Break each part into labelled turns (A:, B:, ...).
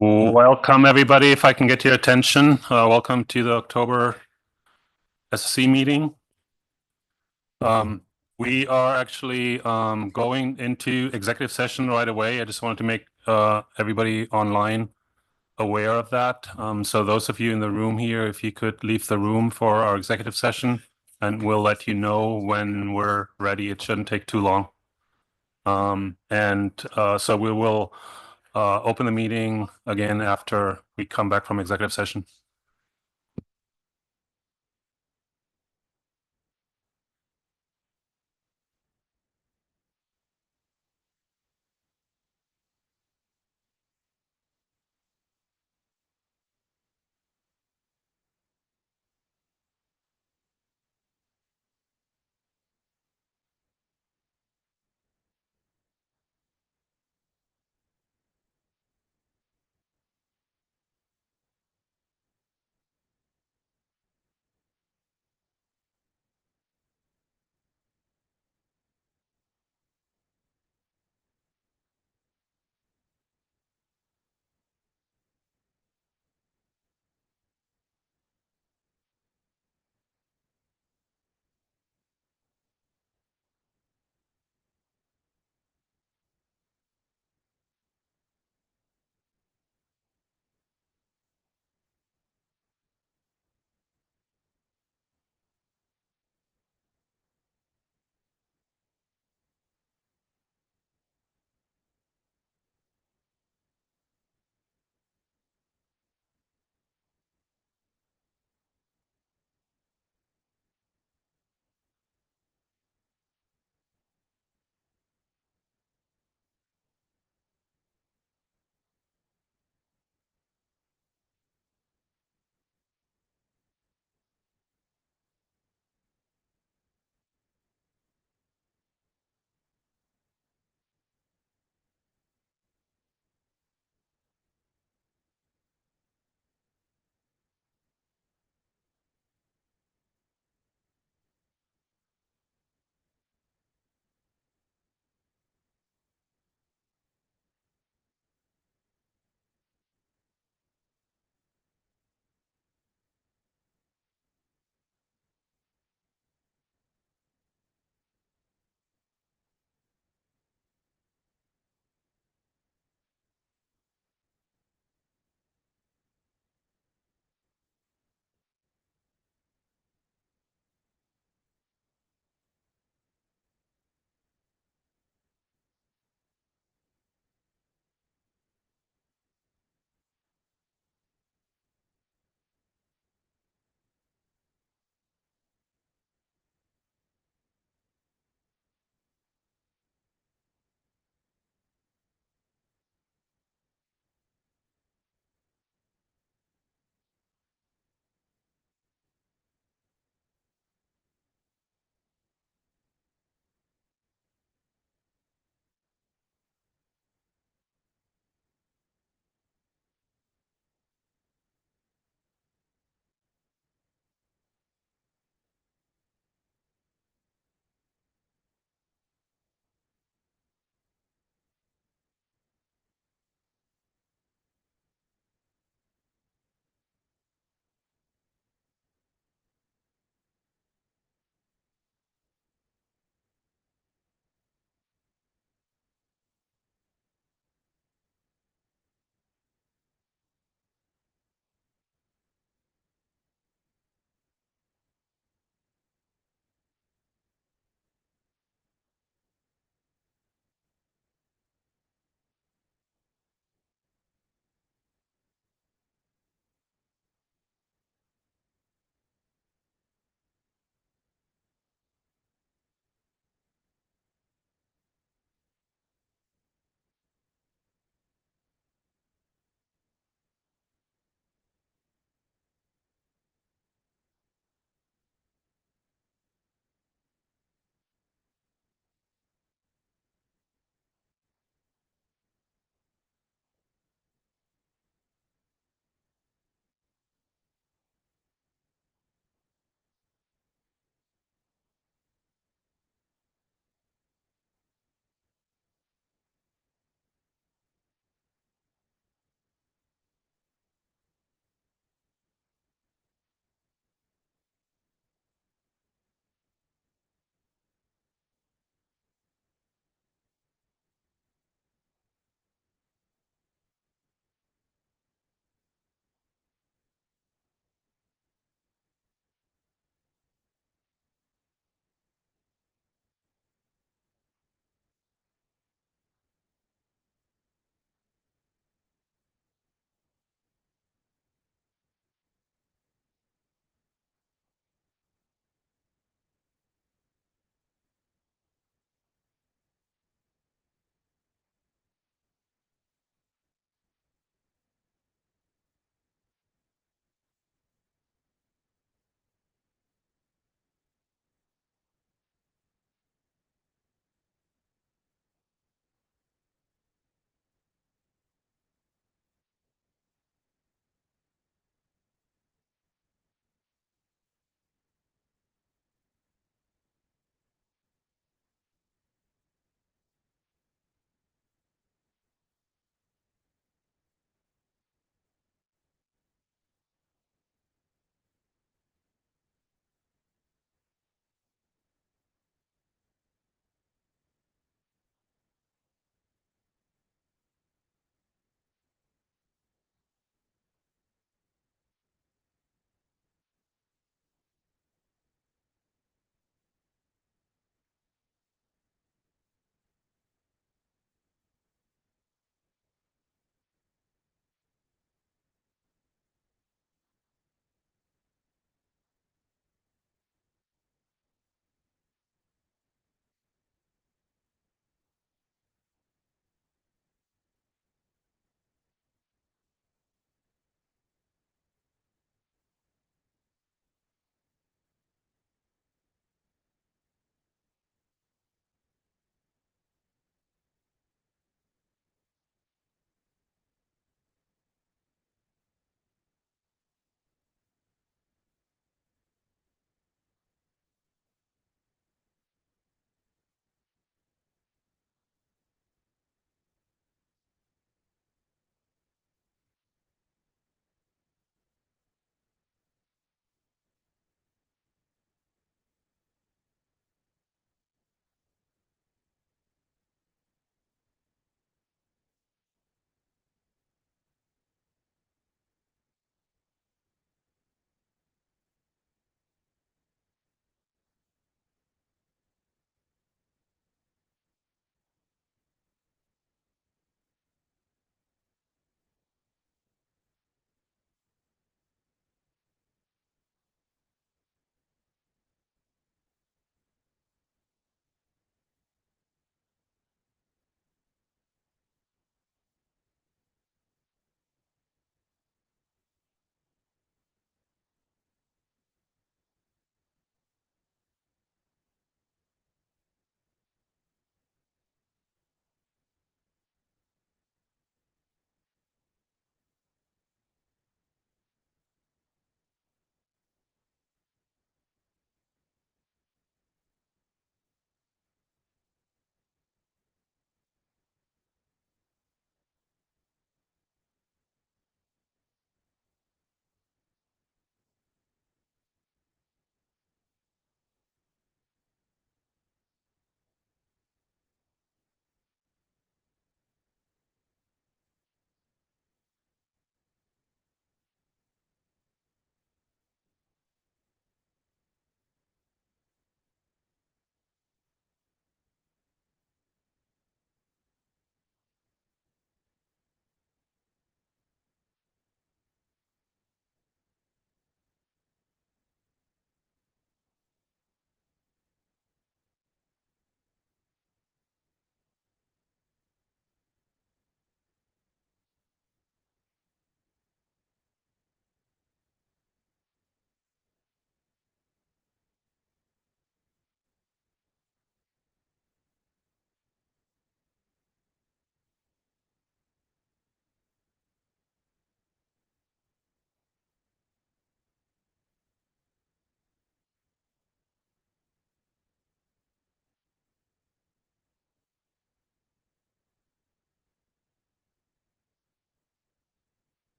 A: Welcome, everybody. If I can get your attention, welcome to the October SSC meeting. We are actually going into executive session right away. I just wanted to make everybody online aware of that. So those of you in the room here, if you could leave the room for our executive session, and we'll let you know when we're ready. It shouldn't take too long. So we will open the meeting again after we come back from executive session.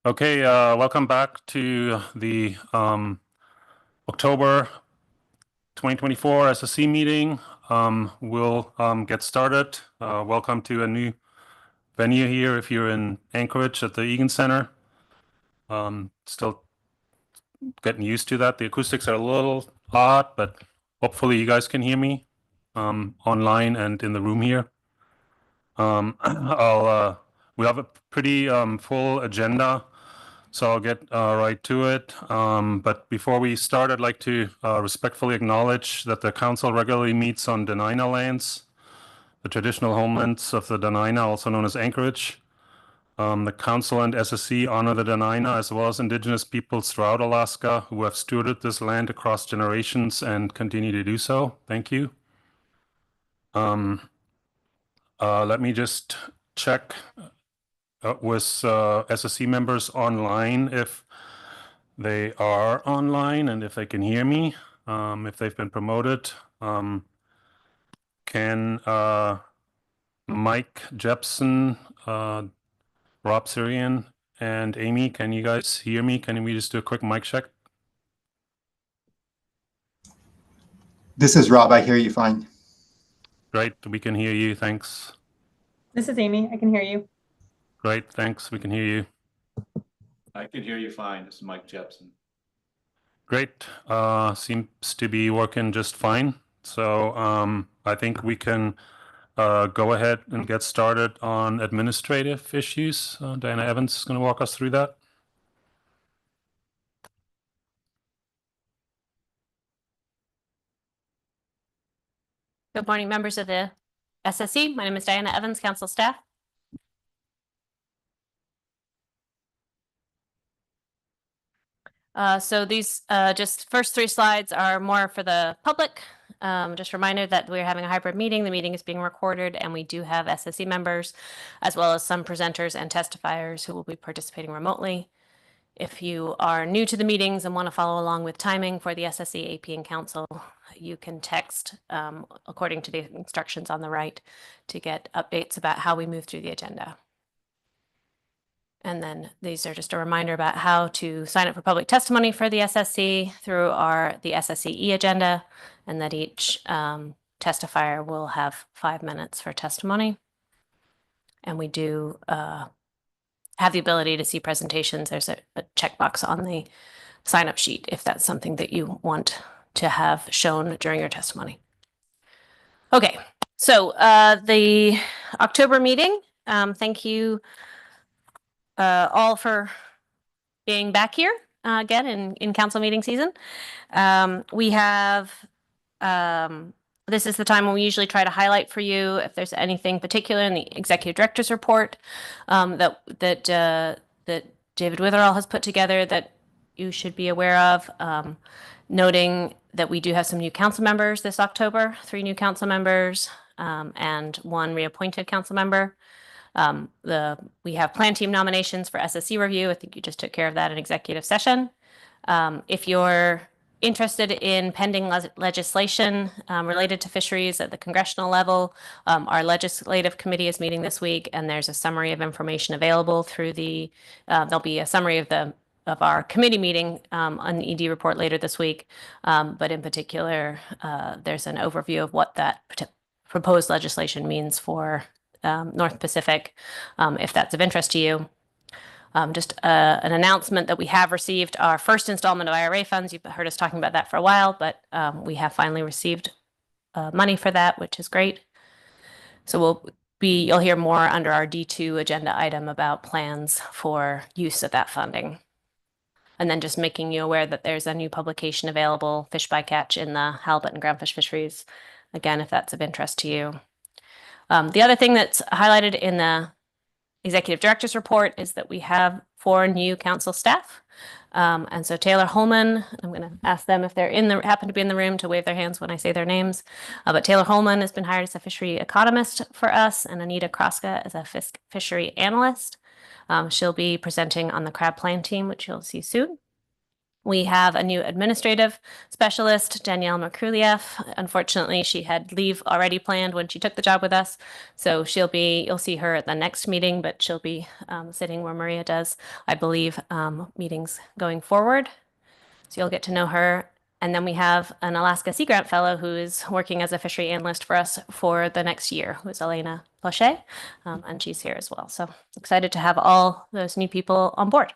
A: Okay, welcome back to the October 2024 SSC meeting. We'll get started. Welcome to a new venue here if you're in Anchorage at the Egan Center. Still getting used to that. The acoustics are a little odd, but hopefully you guys can hear me online and in the room here. We have a pretty full agenda. So I'll get right to it. But before we start, I'd like to respectfully acknowledge that the council regularly meets on Dena'ina lands, the traditional homelands of the Dena'ina, also known as Anchorage. The council and SSC honor the Dena'ina as well as indigenous peoples throughout Alaska who have stewarded this land across generations and continue to do so. Thank you. Let me just check with SSC members online if they are online and if they can hear me, if they've been promoted. Can Mike Jepson, Rob Syrian, and Amy, can you guys hear me? Can we just do a quick mic check?
B: This is Rob. I hear you fine.
A: Great. We can hear you. Thanks.
C: This is Amy. I can hear you.
A: Great. Thanks. We can hear you.
D: I can hear you fine. This is Mike Jepson.
A: Great. Seems to be working just fine. So I think we can go ahead and get started on administrative issues. Diana Evans is going to walk us through that.
E: Good morning, members of the SSC. My name is Diana Evans, council staff. So these just first three slides are more for the public. Just a reminder that we're having a hybrid meeting. The meeting is being recorded and we do have SSC members as well as some presenters and testifiers who will be participating remotely. If you are new to the meetings and want to follow along with timing for the SSC, AP, and Council, you can text according to the instructions on the right to get updates about how we move through the agenda. And then these are just a reminder about how to sign up for public testimony for the SSC through the SSC agenda, and that each testifier will have 5 minutes for testimony. And we do have the ability to see presentations. There's a checkbox on the sign-up sheet if that's something that you want to have shown during your testimony. Okay, so the October meeting, thank you all for being back here again in council meeting season. We have this is the time when we usually try to highlight for you if there's anything particular in the executive director's report that David Witherall has put together that you should be aware of. Noting that we do have some new council members this October, 3 new council members and 1 reappointed council member. We have plan team nominations for SSC review. I think you just took care of that in executive session. If you're interested in pending legislation related to fisheries at the congressional level, our legislative committee is meeting this week, and there's a summary of information available through the. There'll be a summary of our committee meeting on ED report later this week, but in particular, there's an overview of what that proposed legislation means for North Pacific, if that's of interest to you. Just an announcement that we have received our first installment of IRA funds. You've heard us talking about that for a while, but we have finally received money for that, which is great. So you'll hear more under our D2 agenda item about plans for use of that funding. And then just making you aware that there's a new publication available, Fish by Catch, in the halibut and groundfish fisheries. Again, if that's of interest to you. The other thing that's highlighted in the executive director's report is that we have 4 new council staff. And so Taylor Holman, I'm going to ask them if they're happen to be in the room to wave their hands when I say their names. But Taylor Holman has been hired as a fishery economist for us, and Anita Kroska as a fishery analyst. She'll be presenting on the crab plan team, which you'll see soon. We have a new administrative specialist, Danielle Merkuliev. Unfortunately, she had leave already planned when she took the job with us. So you'll see her at the next meeting, but she'll be sitting where Maria does, I believe, meetings going forward. So you'll get to know her. And then we have an Alaska Sea Grant Fellow who is working as a fishery analyst for us for the next year, who is Elena Plochet, and she's here as well. So excited to have all those new people on board.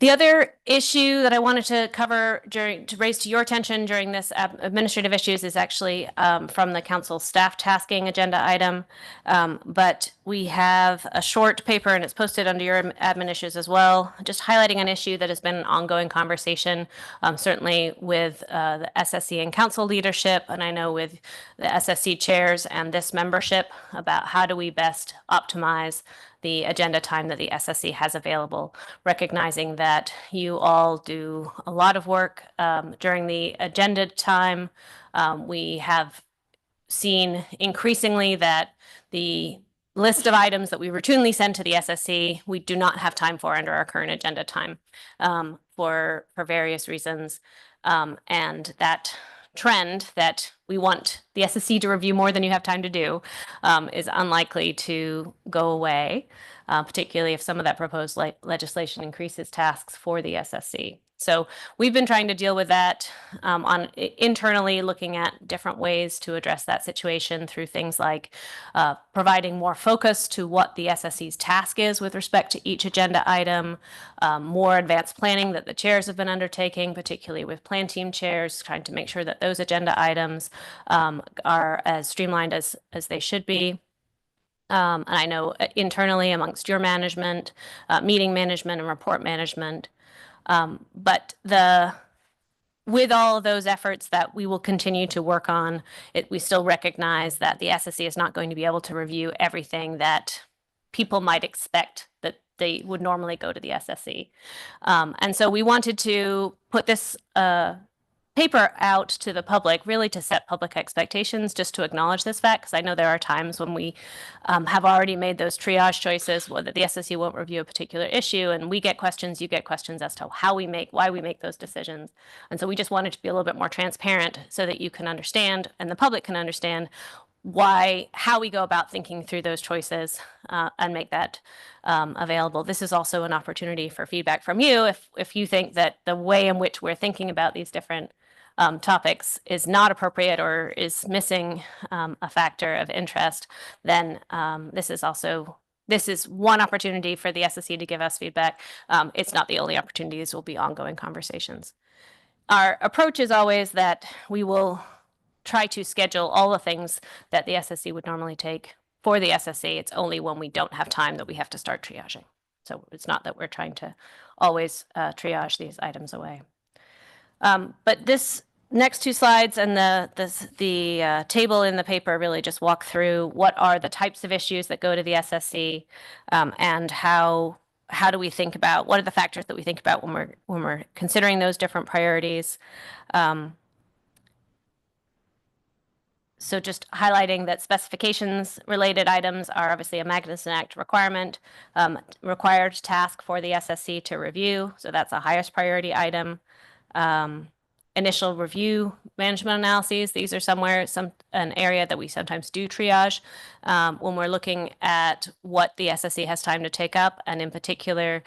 E: The other issue that I wanted to cover to raise to your attention during this administrative issues is actually from the council staff tasking agenda item. But we have a short paper and it's posted under your admin issues as well, just highlighting an issue that has been an ongoing conversation, certainly with the SSC and council leadership, and I know with the SSC chairs and this membership about how do we best optimize the agenda time that the SSC has available, recognizing that you all do a lot of work during the agenda time. We have seen increasingly that the list of items that we routinely send to the SSC, we do not have time for under our current agenda time for various reasons. And that trend that we want the SSC to review more than you have time to do is unlikely to go away, particularly if some of that proposed legislation increases tasks for the SSC. So we've been trying to deal with that internally, looking at different ways to address that situation through things like providing more focus to what the SSC's task is with respect to each agenda item, more advanced planning that the chairs have been undertaking, particularly with plan team chairs, trying to make sure that those agenda items are as streamlined as they should be. And I know internally amongst your management, meeting management and report management, but with all of those efforts that we will continue to work on, we still recognize that the SSC is not going to be able to review everything that people might expect that they would normally go to the SSC. And so we wanted to put this paper out to the public, really to set public expectations, just to acknowledge this fact, because I know there are times when we have already made those triage choices, whether the SSC won't review a particular issue, and we get questions, you get questions as to why we make those decisions. And so we just wanted to be a little bit more transparent so that you can understand, and the public can understand how we go about thinking through those choices and make that available. This is also an opportunity for feedback from you. If you think that the way in which we're thinking about these different topics is not appropriate or is missing a factor of interest, then this is one opportunity for the SSC to give us feedback. It's not the only opportunity. These will be ongoing conversations. Our approach is always that we will try to schedule all the things that the SSC would normally take for the SSC. It's only when we don't have time that we have to start triaging. So it's not that we're trying to always triage these items away. But this next two slides and the table in the paper really just walk through what are the types of issues that go to the SSC and how do we think about, what are the factors that we think about when we're considering those different priorities. So just highlighting that specifications related items are obviously a Magnuson Act requirement, required task for the SSC to review. So that's a highest priority item. Initial review management analyses. These are an area that we sometimes do triage when we're looking at what the SSC has time to take up. And in particular,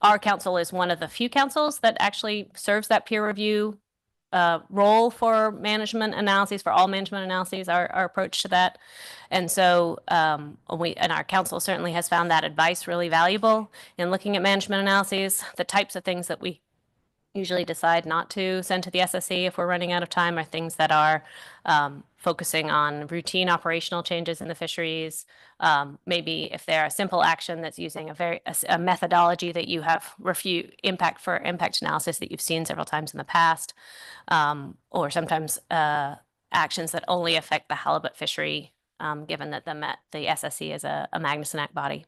E: our council is one of the few councils that actually serves that peer review role for management analyses, for all management analyses, our approach to that. And so and our council certainly has found that advice really valuable in looking at management analyses. The types of things that we usually decide not to send to the SSC if we're running out of time are things that are focusing on routine operational changes in the fisheries. Maybe if they're a simple action that's using a methodology that you have impact analysis that you've seen several times in the past, or sometimes actions that only affect the halibut fishery, given that the SSC is a Magnuson Act body.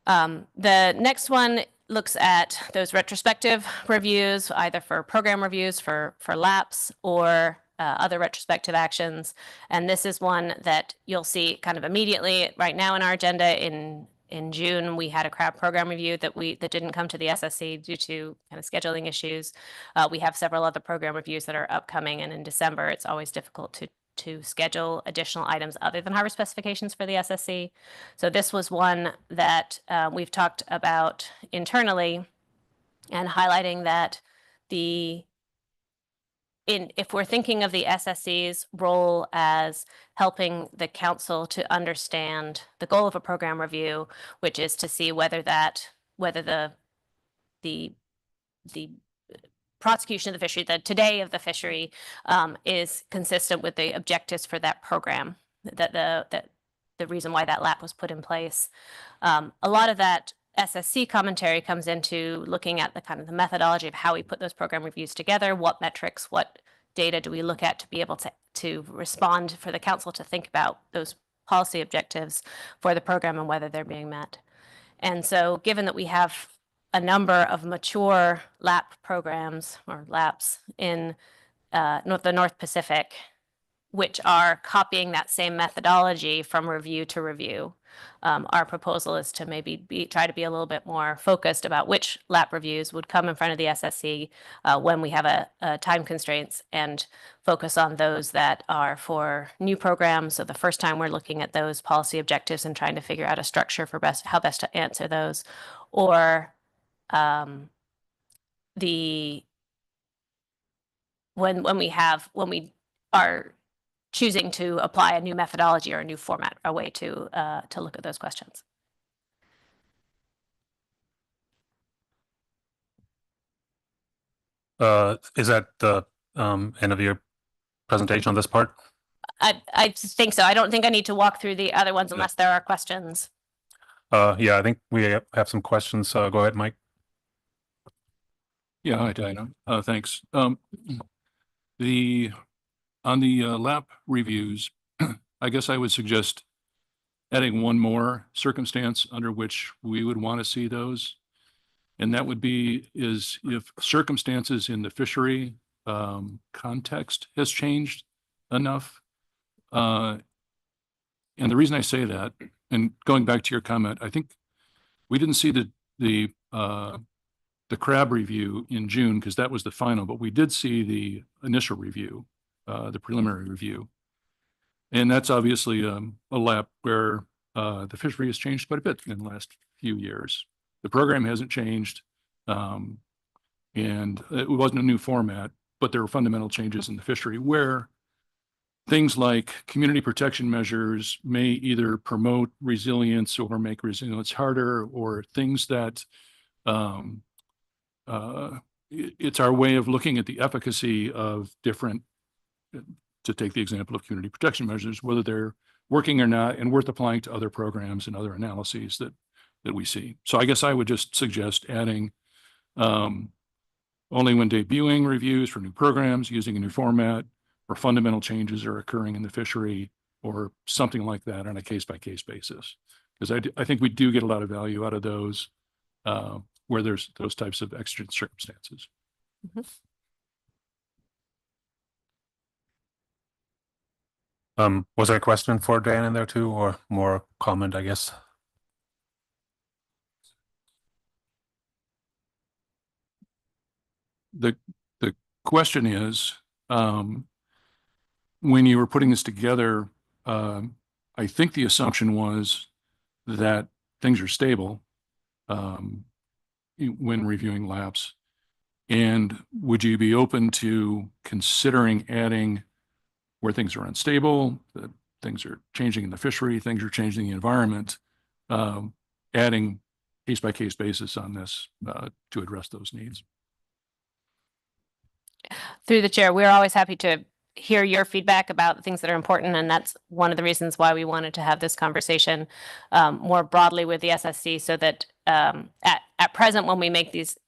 E: The next one looks at those retrospective reviews, either for program reviews for LAPS or other retrospective actions. And this is one that you'll see kind of immediately right now in our agenda in in June, we had a crab program review that didn't come to the SSC due to kind of scheduling issues. We have several other program reviews that are upcoming, and in December, it's always difficult to schedule additional items other than harbor specifications for the SSC. So this was one that we've talked about internally and highlighting that if we're thinking of the SSC's role as helping the council to understand the goal of a program review, which is to see whether the prosecution of the fishery, the today of the fishery, is consistent with the objectives for that program, that the reason why that LAP was put in place. A lot of that SSC commentary comes into looking at the kind of the methodology of how we put those program reviews together, what metrics, what data do we look at to be able to respond for the council to think about those policy objectives for the program and whether they're being met. And so given that we have a number of mature LAP programs or LAPs in the North Pacific, which are copying that same methodology from review to review. Our proposal is to maybe try to be a little bit more focused about which LAP reviews would come in front of the SSC when we have a time constraints, and focus on those that are for new programs. So the first time we're looking at those policy objectives and trying to figure out a structure for how best to answer those, or when we are choosing to apply a new methodology or a new format, a way to look at those questions.
A: Is that the end of your presentation on this part?
E: I think so. I don't think I need to walk through the other ones unless there are questions.
A: Yeah, I think we have some questions. Go ahead, Mike.
F: Yeah, hi, Diana. Thanks. On the LAP reviews, I guess I would suggest adding one more circumstance under which we would want to see those. And that would be if circumstances in the fishery context has changed enough. And the reason I say that, and going back to your comment, I think we didn't see the crab review in June because that was the final, but we did see the initial review, the preliminary review. And that's obviously a LAP where the fishery has changed quite a bit in the last few years. The program hasn't changed, and it wasn't a new format, but there were fundamental changes in the fishery where things like community protection measures may either promote resilience or make resilience harder, or things that it's our way of looking at the efficacy of different, to take the example of community protection measures, whether they're working or not and worth applying to other programs and other analyses that we see. So I guess I would just suggest adding only when debuting reviews for new programs using a new format, or fundamental changes are occurring in the fishery, or something like that on a case-by-case basis. Because I think we do get a lot of value out of those where there's those types of exigent circumstances.
A: Mm-hmm. Was there a question for Dan in there too, or more comment, I guess?
F: The question is, when you were putting this together, I think the assumption was that things are stable when reviewing LAPs. And would you be open to considering adding where things are unstable, that things are changing in the fishery, things are changing in the environment, adding case-by-case basis on this to address those needs?
E: Through the chair, we're always happy to hear your feedback about things that are important, and that's one of the reasons why we wanted to have this conversation more broadly with the SSC, so that at present, when we make these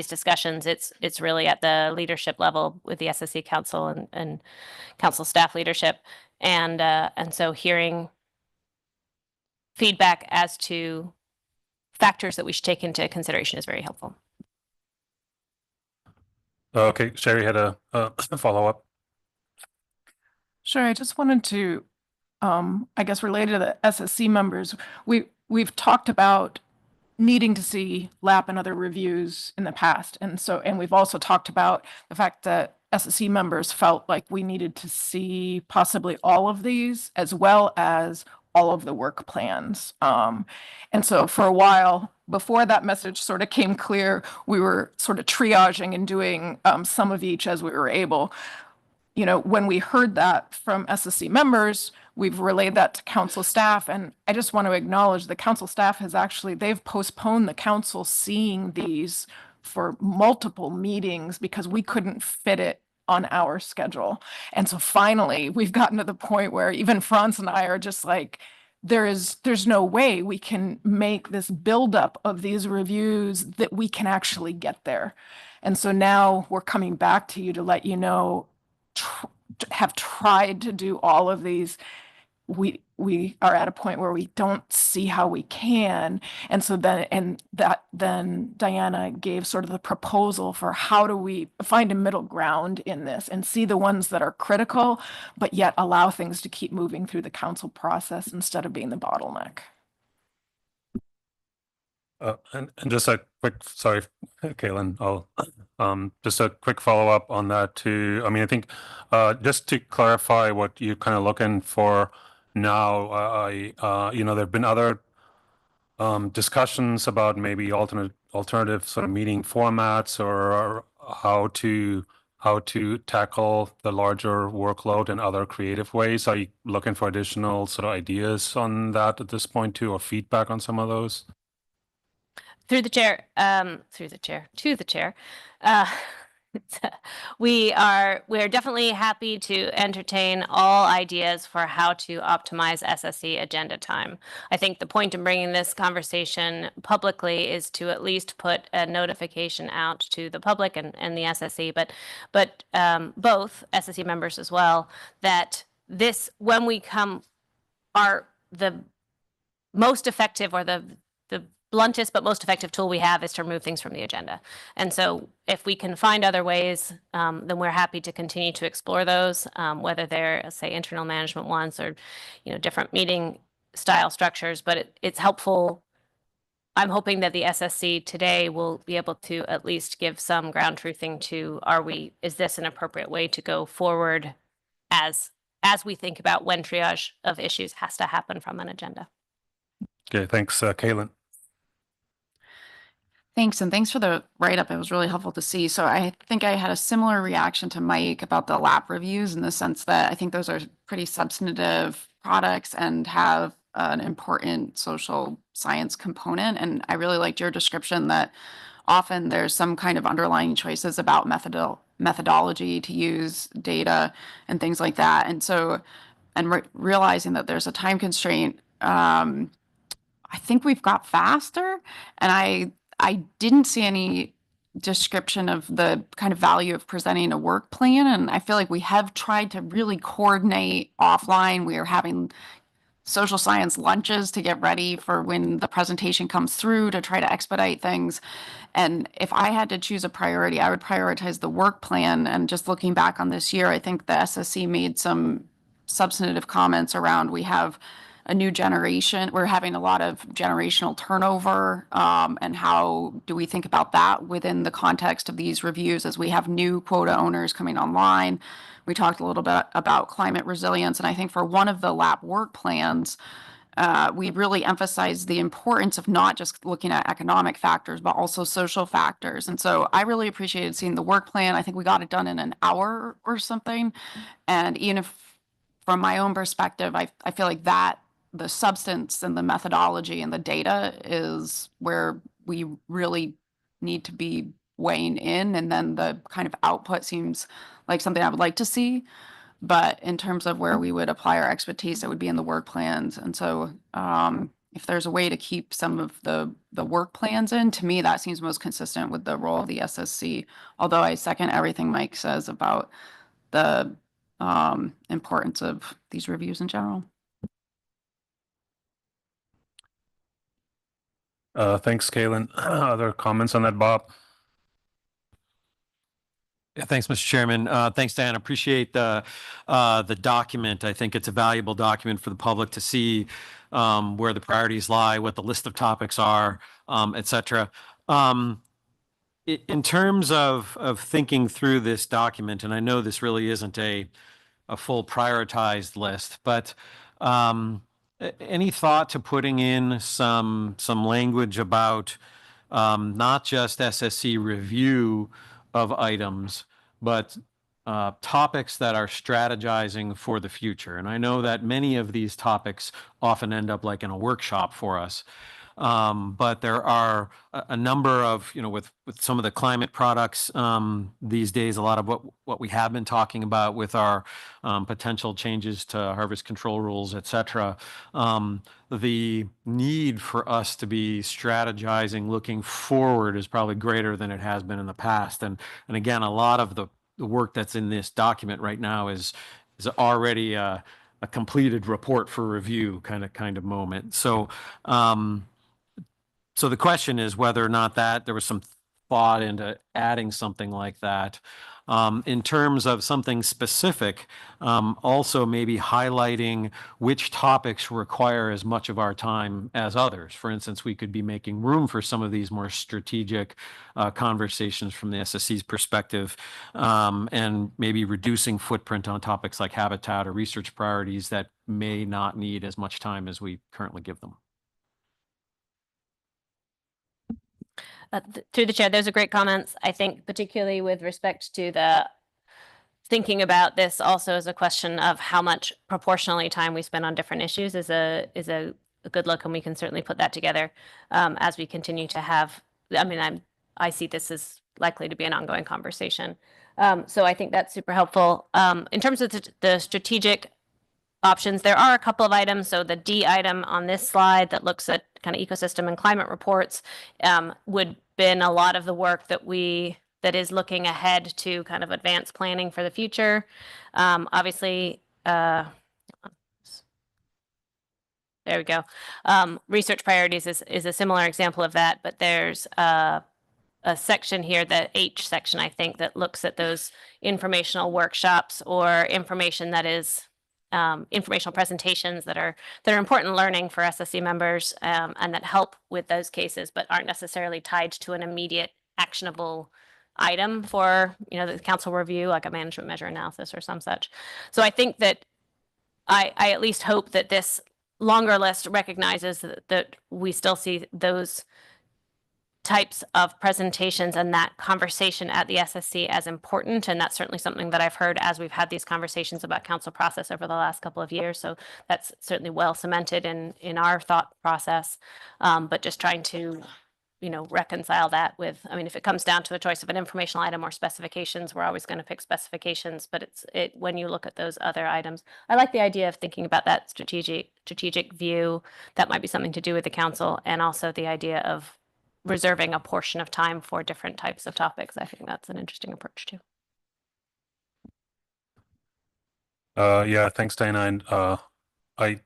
E: discussions, it's really at the leadership level with the SSC Council and Council staff leadership, and so hearing feedback as to factors that we should take into consideration is very helpful.
A: Okay, Sherry had a follow-up.
G: Sure, I just wanted to, I guess related to the SSC members, we we've talked about needing to see lap and other reviews in the past. And we've also talked about the fact that SSC members felt like we needed to see possibly all of these as well as all of the work plans. And so for a while, before that message sort of came clear, we were sort of triaging and doing some of each as we were able. You know, when we heard that from SSC members, we've relayed that to council staff. And I just want to acknowledge the council staff they've postponed the council seeing these for multiple meetings because we couldn't fit it on our schedule. And so finally, we've gotten to the point where even Franz and I are just like, there's no way we can make this buildup of these reviews that we can actually get there. And so now we're coming back to you to let you know, have tried to do all of these. We are at a point where we don't see how we can. And so then Diana gave sort of the proposal for how do we find a middle ground in this and see the ones that are critical, but yet allow things to keep moving through the council process instead of being the bottleneck.
A: And just a quick, sorry, Kaylin, I'll just a quick follow-up on that too. I mean, I think just to clarify what you're kind of looking for now, you know, there have been other discussions about maybe alternative sort of meeting formats or how to tackle the larger workload in other creative ways. Are you looking for additional sort of ideas on that at this point too, or feedback on some of those?
E: To the chair. We are definitely happy to entertain all ideas for how to optimize SSC agenda time. I think the point in bringing this conversation publicly is to at least put a notification out to the public and the SSC, but both SSC members as well, that this, when we come, are the most effective or the bluntest but most effective tool we have is to remove things from the agenda. And so if we can find other ways, then we're happy to continue to explore those, whether they're, say, internal management ones or, you know, different meeting style structures. But it's helpful. I'm hoping that the SSC today will be able to at least give some ground truthing to, is this an appropriate way to go forward as we think about when triage of issues has to happen from an agenda.
A: Okay, thanks, Kaylin.
H: Thanks, and thanks for the write-up. It was really helpful to see. So I think I had a similar reaction to Mike about the lap reviews in the sense that I think those are pretty substantive products and have an important social science component. And I really liked your description that often there's some kind of underlying choices about methodology to use data and things like that. And so, realizing that there's a time constraint, I think we've got faster, and I didn't see any description of the kind of value of presenting a work plan. And I feel like we have tried to really coordinate offline. We are having social science lunches to get ready for when the presentation comes through to try to expedite things. And if I had to choose a priority, I would prioritize the work plan. And just looking back on this year, I think the SSC made some substantive comments around we have a new generation. We're having a lot of generational turnover, and how do we think about that within the context of these reviews as we have new quota owners coming online. We talked a little bit about climate resilience, and I think for one of the lap work plans, we really emphasized the importance of not just looking at economic factors, but also social factors. And so I really appreciated seeing the work plan. I think we got it done in an hour or something. And even if from my own perspective, I feel like that the substance and the methodology and the data is where we really need to be weighing in. And then the kind of output seems like something I would like to see. But in terms of where we would apply our expertise, it would be in the work plans. And so if there's a way to keep some of the work plans in, to me, that seems most consistent with the role of the SSC. Although I second everything Mike says about the importance of these reviews in general.
A: Thanks, Kaylin. Other comments on that, Bob?
I: Yeah, thanks, Mr. Chairman. Thanks, Dan. Appreciate the document. I think it's a valuable document for the public to see where the priorities lie, what the list of topics are, et cetera. In terms of thinking through this document, and I know this really isn't a full prioritized list, but any thought to putting in some language about not just SSC review of items, but topics that are strategizing for the future? And I know that many of these topics often end up like in a workshop for us. But there are a number of, with some of the climate products these days, a lot of what we have been talking about with our potential changes to harvest control rules, et cetera. The need for us to be strategizing, looking forward, is probably greater than it has been in the past. And again, a lot of the work that's in this document right now is already a completed report for review kind of moment. So so the question is whether or not that there was some thought into adding something like that. In terms of something specific, also maybe highlighting which topics require as much of our time as others. For instance, we could be making room for some of these more strategic conversations from the SSC's perspective, and maybe reducing footprint on topics like habitat or research priorities that may not need as much time as we currently give them.
E: Through the chair, those are great comments. I think particularly with respect to the thinking about this also as a question of how much proportionally time we spend on different issues is a good look, and we can certainly put that together as we continue to have. I mean, I see this as likely to be an ongoing conversation. So I think that's super helpful. In terms of the strategic options, there are a couple of items. So the D item on this slide that looks at kind of ecosystem and climate reports would been a lot of the work that is looking ahead to kind of advanced planning for the future. Obviously, there we go. Research priorities is a similar example of that, but there's a section here, the H section, I think, that looks at those informational workshops or information that is informational presentations that are important learning for SSC members and that help with those cases, but aren't necessarily tied to an immediate actionable item for the council review, like a management measure analysis or some such. So I think that I at least hope that this longer list recognizes that we still see those types of presentations and that conversation at the SSC as important. And that's certainly something that I've heard as we've had these conversations about council process over the last couple of years. So that's certainly well cemented in our thought process. But just trying to, reconcile that with, if it comes down to a choice of an informational item or specifications, we're always going to pick specifications, but when you look at those other items, I like the idea of thinking about that strategic view. That might be something to do with the council, and also the idea of reserving a portion of time for different types of topics. I think that's an interesting approach too.
A: Yeah, thanks, Dana. And I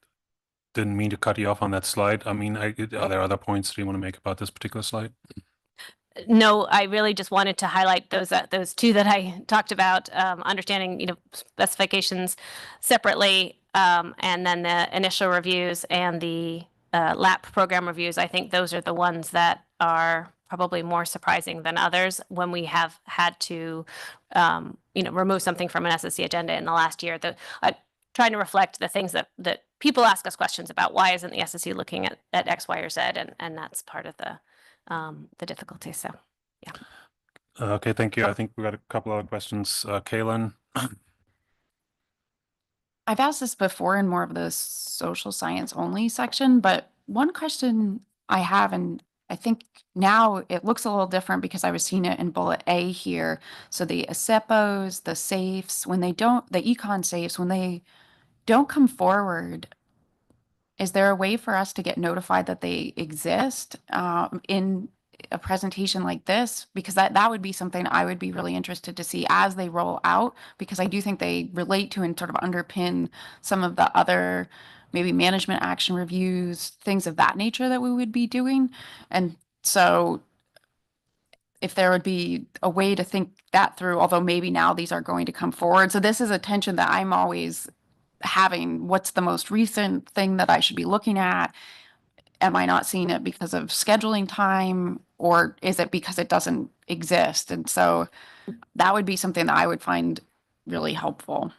A: didn't mean to cut you off on that slide. Are there other points that you want to make about this particular slide?
E: No, I really just wanted to highlight those two that I talked about, understanding, specifications separately, and then the initial reviews and the LAP program reviews. I think those are the ones that are probably more surprising than others when we have had to, remove something from an SSC agenda in the last year. Trying to reflect the things that people ask us questions about. Why isn't the SSC looking at X, Y, or Z? And that's part of the difficulty. So, yeah.
A: Okay, thank you. I think we got a couple other questions. Kaylin?
H: I've asked this before in more of the social science only section, but one question I have, and I think now it looks a little different because I was seeing it in bullet A here. So the ASEPOs, the safes, the econ safes, when they don't come forward, is there a way for us to get notified that they exist in a presentation like this? Because that would be something I would be really interested to see as they roll out, because I do think they relate to and sort of underpin some of the other maybe management action reviews, things of that nature that we would be doing. And so if there would be a way to think that through, although maybe now these are going to come forward. So this is a tension that I'm always having. What's the most recent thing that I should be looking at? Am I not seeing it because of scheduling time, or is it because it doesn't exist? And so that would be something that I would find really helpful.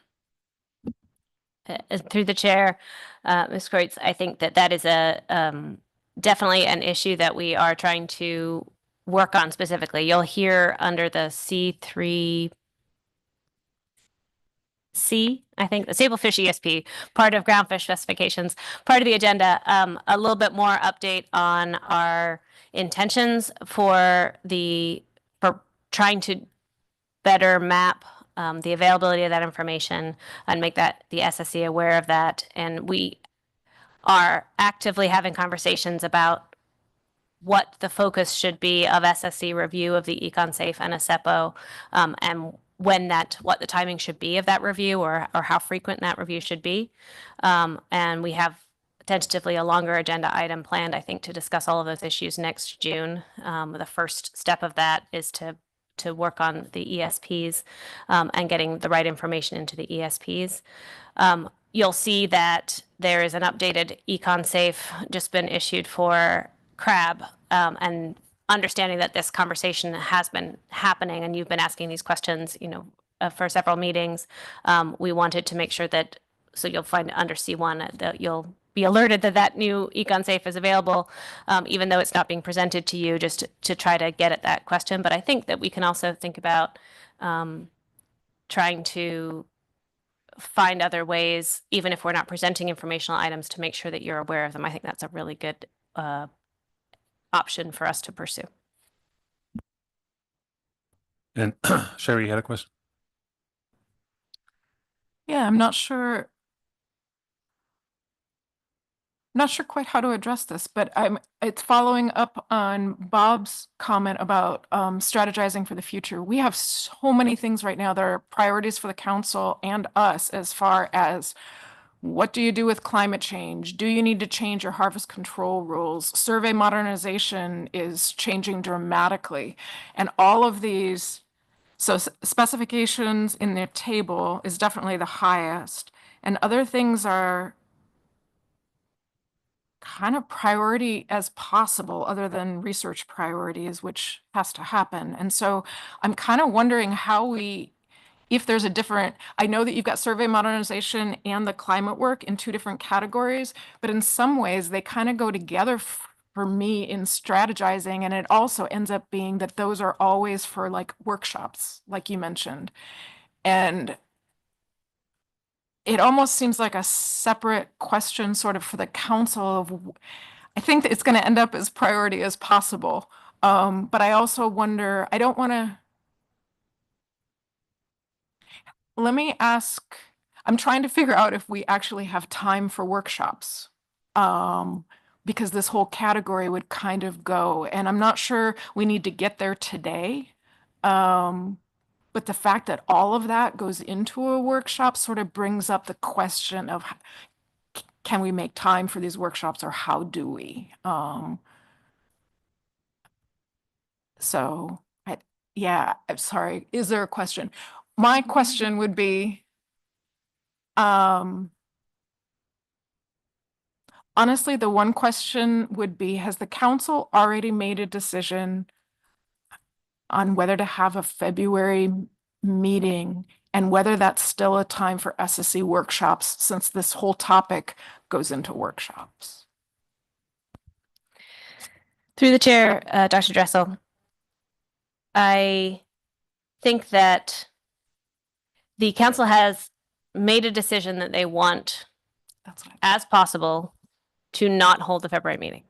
E: Through the chair, Ms. Kreutz, I think that that is a definitely an issue that we are trying to work on specifically. You'll hear under the C3C, I think, the Sablefish ESP, part of groundfish specifications, part of the agenda, a little bit more update on our intentions for trying to better map the availability of that information and make that the SSC aware of that. And we are actively having conversations about what the focus should be of SSC review of the Econ Safe and ASEPO, and what the timing should be of that review, or how frequent that review should be. And we have tentatively a longer agenda item planned, I think, to discuss all of those issues next June. The first step of that is to work on the ESPs and getting the right information into the ESPs. You'll see that there is an updated Econ Safe just been issued for crab, and understanding that this conversation has been happening and you've been asking these questions, for several meetings. We wanted to make sure that, so you'll find under C1 that you'll be alerted that new Econ Safe is available, even though it's not being presented to you, just to try to get at that question. But I think that we can also think about trying to find other ways, even if we're not presenting informational items, to make sure that you're aware of them. I think that's a really good option for us to pursue.
A: And Sherry, you had a question?
G: Yeah, I'm not sure quite how to address this, but it's following up on Bob's comment about strategizing for the future. We have so many things right now that are priorities for the council and us, as far as what do you do with climate change? Do you need to change your harvest control rules? Survey modernization is changing dramatically. And all of these, so specifications in their table is definitely the highest. And other things are kind of priority as possible, other than research priorities, which has to happen. And so I'm kind of wondering if there's a different, I know that you've got survey modernization and the climate work in two different categories, but in some ways they kind of go together for me in strategizing. And it also ends up being that those are always for like workshops, like you mentioned. And it almost seems like a separate question sort of for the council I think that it's going to end up as priority as possible. But I also wonder, I don't want to, let me ask, I'm trying to figure out if we actually have time for workshops. Because this whole category would kind of go, and I'm not sure we need to get there today. But the fact that all of that goes into a workshop sort of brings up the question of, can we make time for these workshops, or how do we? Yeah, I'm sorry. Is there a question? My question would be, honestly, the one question would be, has the council already made a decision on whether to have a February meeting, and whether that's still a time for SSC workshops, since this whole topic goes into workshops?
E: Through the chair, Dr. Dressel, I think that the council has made a decision that they want, as possible, to not hold the February meeting.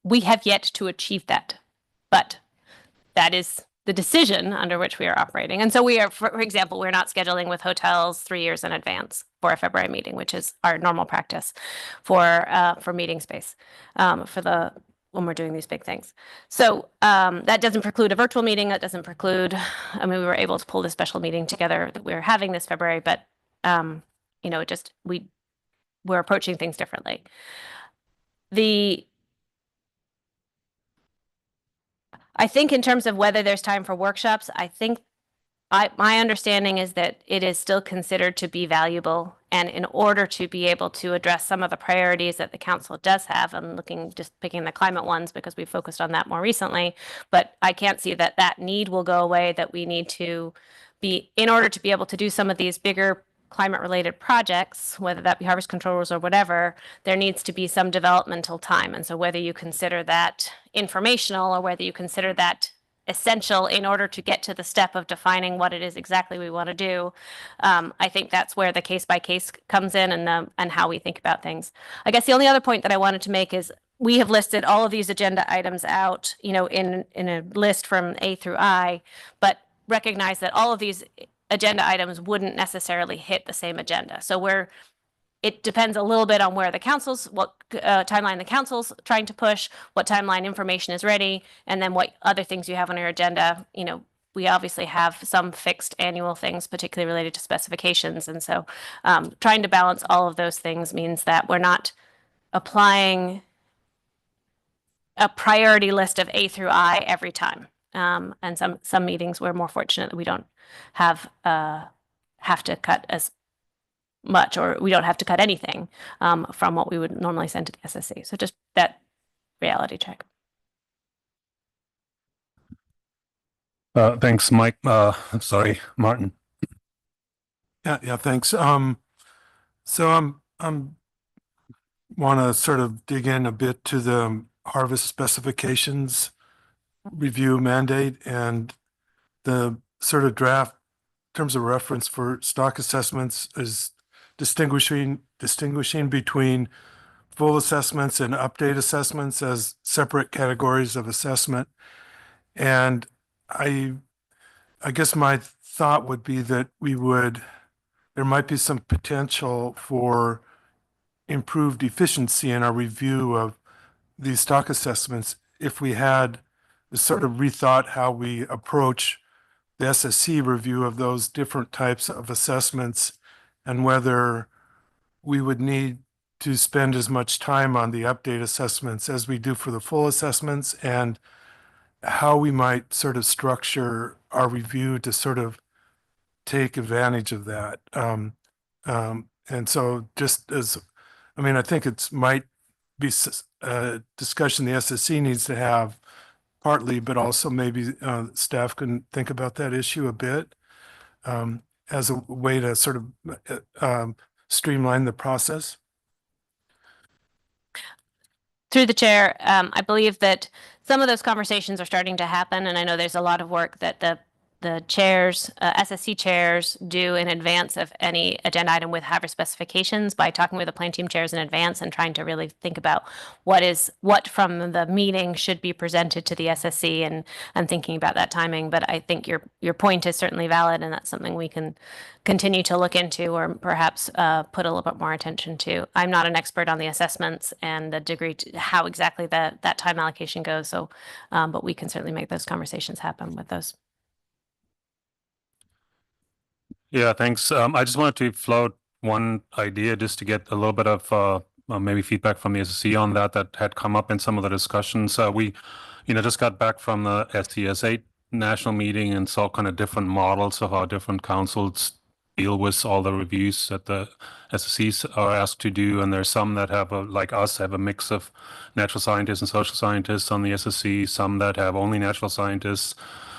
E: We have yet to achieve that, but that is the decision under which we are operating. And so we are, for example, we're not scheduling with hotels 3 years in advance for a February meeting, which is our normal practice for meeting space when we're doing these big things. So that doesn't preclude a virtual meeting. That doesn't preclude, I mean, we were able to pull this special meeting together that we're having this February, but we're approaching things differently. I think in terms of whether there's time for workshops, I think my understanding is that it is still considered to be valuable. And in order to be able to address some of the priorities that the council does have, I'm just picking the climate ones because we focused on that more recently, but I can't see that that need will go away, that we need to be, in order to be able to do some of these bigger climate related projects, whether that be harvest control rules or whatever, there needs to be some developmental time. And so whether you consider that informational or whether you consider that essential in order to get to the step of defining what it is exactly we want to do. I think that's where the case by case comes in and how we think about things. I guess the only other point that I wanted to make is we have listed all of these agenda items out, in a list from A through I, but recognize that all of these agenda items wouldn't necessarily hit the same agenda. So it depends a little bit on where what timeline the council's trying to push, what timeline information is ready, and then what other things you have on your agenda. We obviously have some fixed annual things, particularly related to specifications. And so trying to balance all of those things means that we're not applying a priority list of A through I every time. And some meetings we're more fortunate that we don't have to cut as much, or we don't have to cut anything from what we would normally send to the SSC. So just that reality check.
A: Thanks, Mike. Sorry, Martin.
J: Yeah, thanks. So I'm want to sort of dig in a bit to the harvest specifications review mandate and the sort of draft terms of reference for stock assessments is distinguishing between full assessments and update assessments as separate categories of assessment. And I guess my thought would be that there might be some potential for improved efficiency in our review of these stock assessments if we had sort of rethought how we approach the SSC review of those different types of assessments, and whether we would need to spend as much time on the update assessments as we do for the full assessments, and how we might sort of structure our review to sort of take advantage of that. And so I think it might be a discussion the SSC needs to have partly, but also maybe staff can think about that issue a bit as a way to sort of streamline the process.
E: Through the chair, I believe that some of those conversations are starting to happen, and I know there's a lot of work that the chairs, SSC chairs, do in advance of any agenda item with harvest specifications by talking with the plan team chairs in advance and trying to really think about what from the meeting should be presented to the SSC and thinking about that timing. But I think your point is certainly valid, and that's something we can continue to look into, or perhaps put a little bit more attention to. I'm not an expert on the assessments and the degree to how exactly that time allocation goes. So, but we can certainly make those conversations happen with those.
A: Yeah, thanks. I just wanted to float one idea just to get a little bit of maybe feedback from the SSC on that had come up in some of the discussions. We, just got back from the STS8 national meeting and saw kind of different models of how different councils deal with all the reviews that the SSCs are asked to do. And there's some that have, like us, have a mix of natural scientists and social scientists on the SSC, some that have only natural scientists,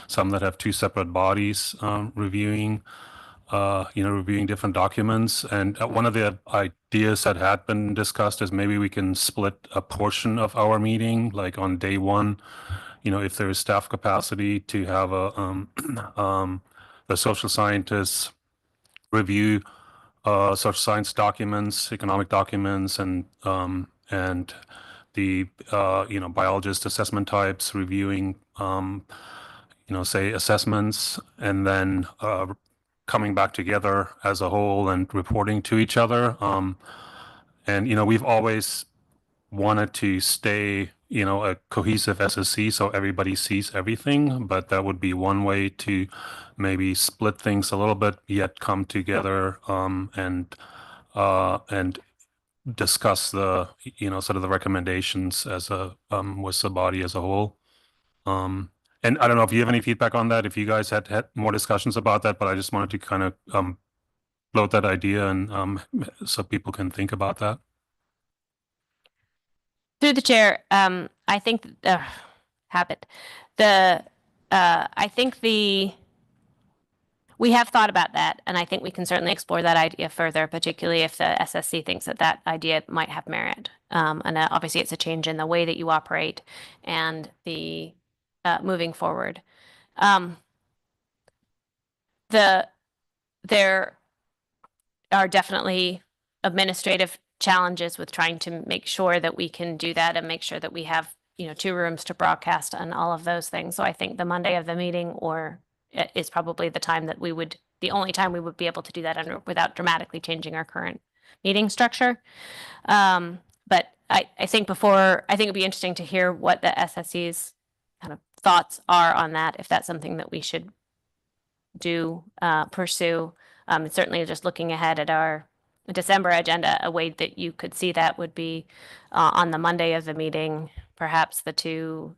A: some that have two separate bodies reviewing different documents. And one of the ideas that had been discussed is maybe we can split a portion of our meeting, like on day one, if there is staff capacity, to have the social scientists review social science documents, economic documents, and the biologist assessment types reviewing say assessments, and then coming back together as a whole and reporting to each other. And we've always wanted to stay a cohesive SSC so everybody sees everything, but that would be one way to maybe split things a little bit, yet come together and discuss the sort of the recommendations as a with the body as a whole. And I don't know if you have any feedback on that, if you guys had more discussions about that, but I just wanted to kind of float that idea and so people can think about that.
E: Through the chair, I think habit. I think we have thought about that, and I think we can certainly explore that idea further, particularly if the SSC thinks that that idea might have merit. And obviously, it's a change in the way that you operate and the moving forward. There are definitely administrative challenges with trying to make sure that we can do that and make sure that we have, 2 rooms to broadcast and all of those things. So I think the Monday of the meeting is probably the only time we would be able to do that without dramatically changing our current meeting structure. But I think it'd be interesting to hear what the SSC's kind of thoughts are on that, if that's something that we should pursue. Certainly just looking ahead at our December agenda, a way that you could see that would be on the Monday of the meeting, perhaps the 2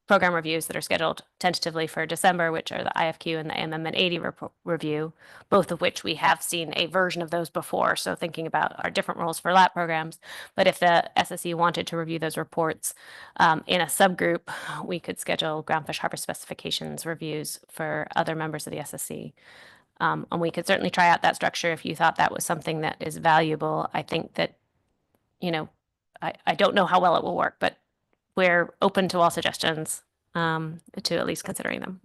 E: program reviews that are scheduled tentatively for December, which are the IFQ and the Amendment 80 review, both of which we have seen a version of those before. So thinking about our different rules for LAP programs, but if the SSC wanted to review those reports in a subgroup, we could schedule groundfish harvest specifications reviews for other members of the SSC. And we could certainly try out that structure if you thought that was something that is valuable. I think that, I don't know how well it will work, but we're open to all suggestions, to at least considering them.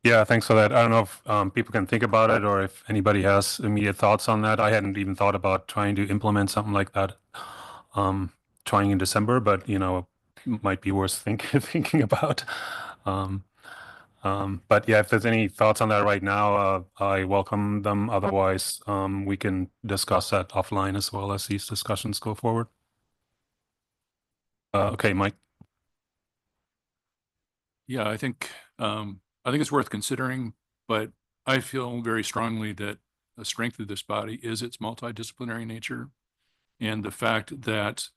A: Yeah, thanks for that. I don't know if people can think about it or if anybody has immediate thoughts on that. I hadn't even thought about trying to implement something like that, trying in December, but it might be worth thinking about. But yeah, if there's any thoughts on that right now, I welcome them. Otherwise, we can discuss that offline as well as these discussions go forward. Okay, Mike.
F: Yeah, I think it's worth considering, but I feel very strongly that the strength of this body is its multidisciplinary nature and the fact that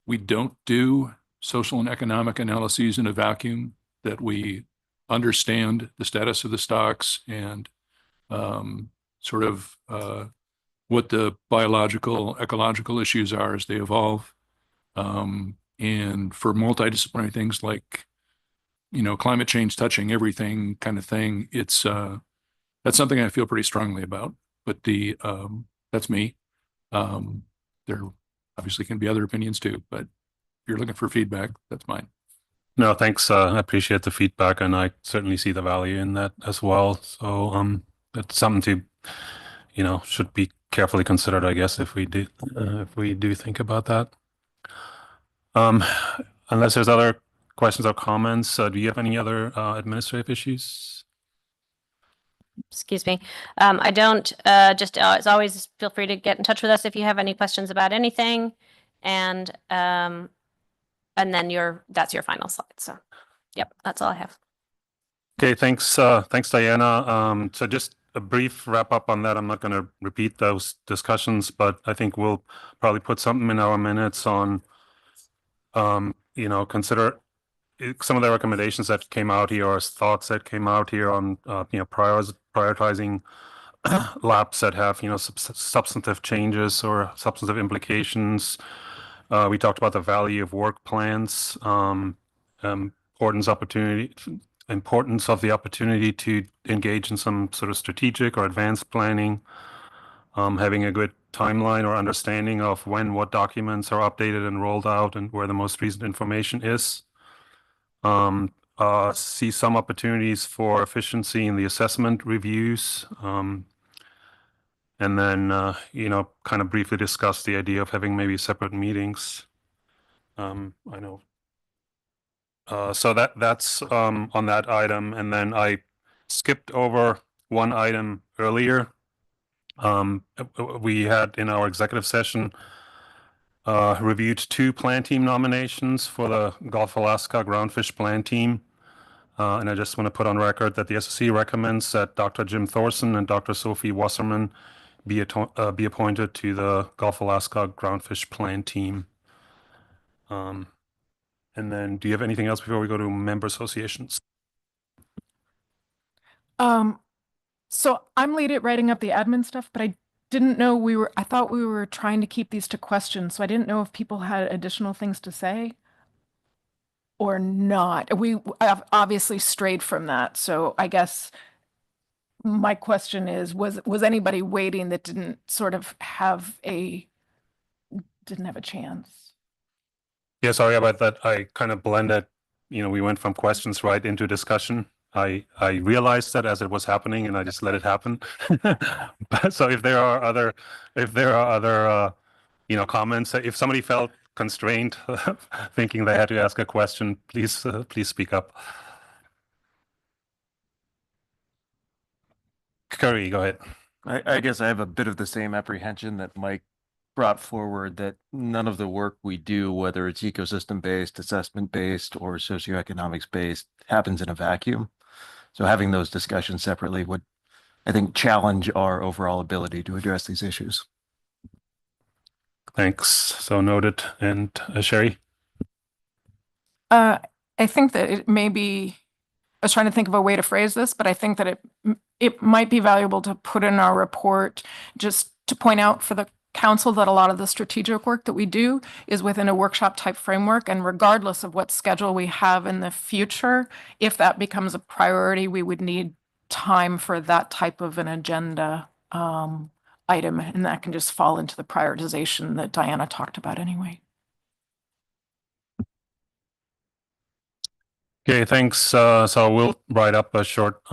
F: we don't do social and economic analyses in a vacuum, that we understand the status of the stocks and sort of what the biological, ecological issues are as they evolve. And for multidisciplinary things like, climate change touching everything kind of thing, that's something I feel pretty strongly about. But that's me. There obviously can be other opinions too, but if you're looking for feedback, that's mine.
A: No, thanks. I appreciate the feedback, and I certainly see the value in that as well. So that's something to, should be carefully considered, I guess, if we do think about that. Unless there's other questions or comments, do you have any other administrative issues?
E: Excuse me. I don't. As always, feel free to get in touch with us if you have any questions about anything, and then that's your final slide. So, yep, that's all I have.
A: Okay, thanks, Diana. So just a brief wrap up on that. I'm not going to repeat those discussions, but I think we'll probably put something in our minutes on, consider some of the recommendations that came out here or thoughts that came out here on, prioritizing LAPs that have, substantive changes or substantive implications. We talked about the value of work plans, importance of the opportunity to engage in some sort of strategic or advanced planning, having a good timeline or understanding of when what documents are updated and rolled out and where the most recent information is. See some opportunities for efficiency in the assessment reviews. And then, kind of briefly discuss the idea of having maybe separate meetings. I know. So that's on that item. And then I skipped over one item earlier. We had in our executive session reviewed 2 plan team nominations for the Gulf Alaska groundfish plan team. And I just want to put on record that the SSC recommends that Dr. Jim Thorson and Dr. Sophie Wasserman be appointed to the Gulf Alaska groundfish plan team. And then do you have anything else before we go to member associations?
G: So I'm late at writing up the admin stuff, but I didn't know I thought we were trying to keep these to questions, so I didn't know if people had additional things to say or not. We have obviously strayed from that, so I guess my question is, was anybody waiting that didn't have a chance?
A: Yeah, sorry about that. I kind of blended, we went from questions right into discussion. I realized that as it was happening and I just let it happen. But so if there are other comments, if somebody felt constrained thinking they had to ask a question, please speak up. Curry, go ahead.
K: I guess I have a bit of the same apprehension that Mike brought forward, that none of the work we do, whether it's ecosystem-based, assessment-based, or socioeconomics-based, happens in a vacuum. So having those discussions separately would, I think, challenge our overall ability to address these issues.
A: Thanks. So noted. And Sherry?
G: I think that it may be, I was trying to think of a way to phrase this, but I think that it might be valuable to put in our report just to point out for the council that a lot of the strategic work that we do is within a workshop type framework, and regardless of what schedule we have in the future, if that becomes a priority, we would need time for that type of an agenda item, and that can just fall into the prioritization that Diana talked about anyway.
A: Okay, thanks. So we'll write up a short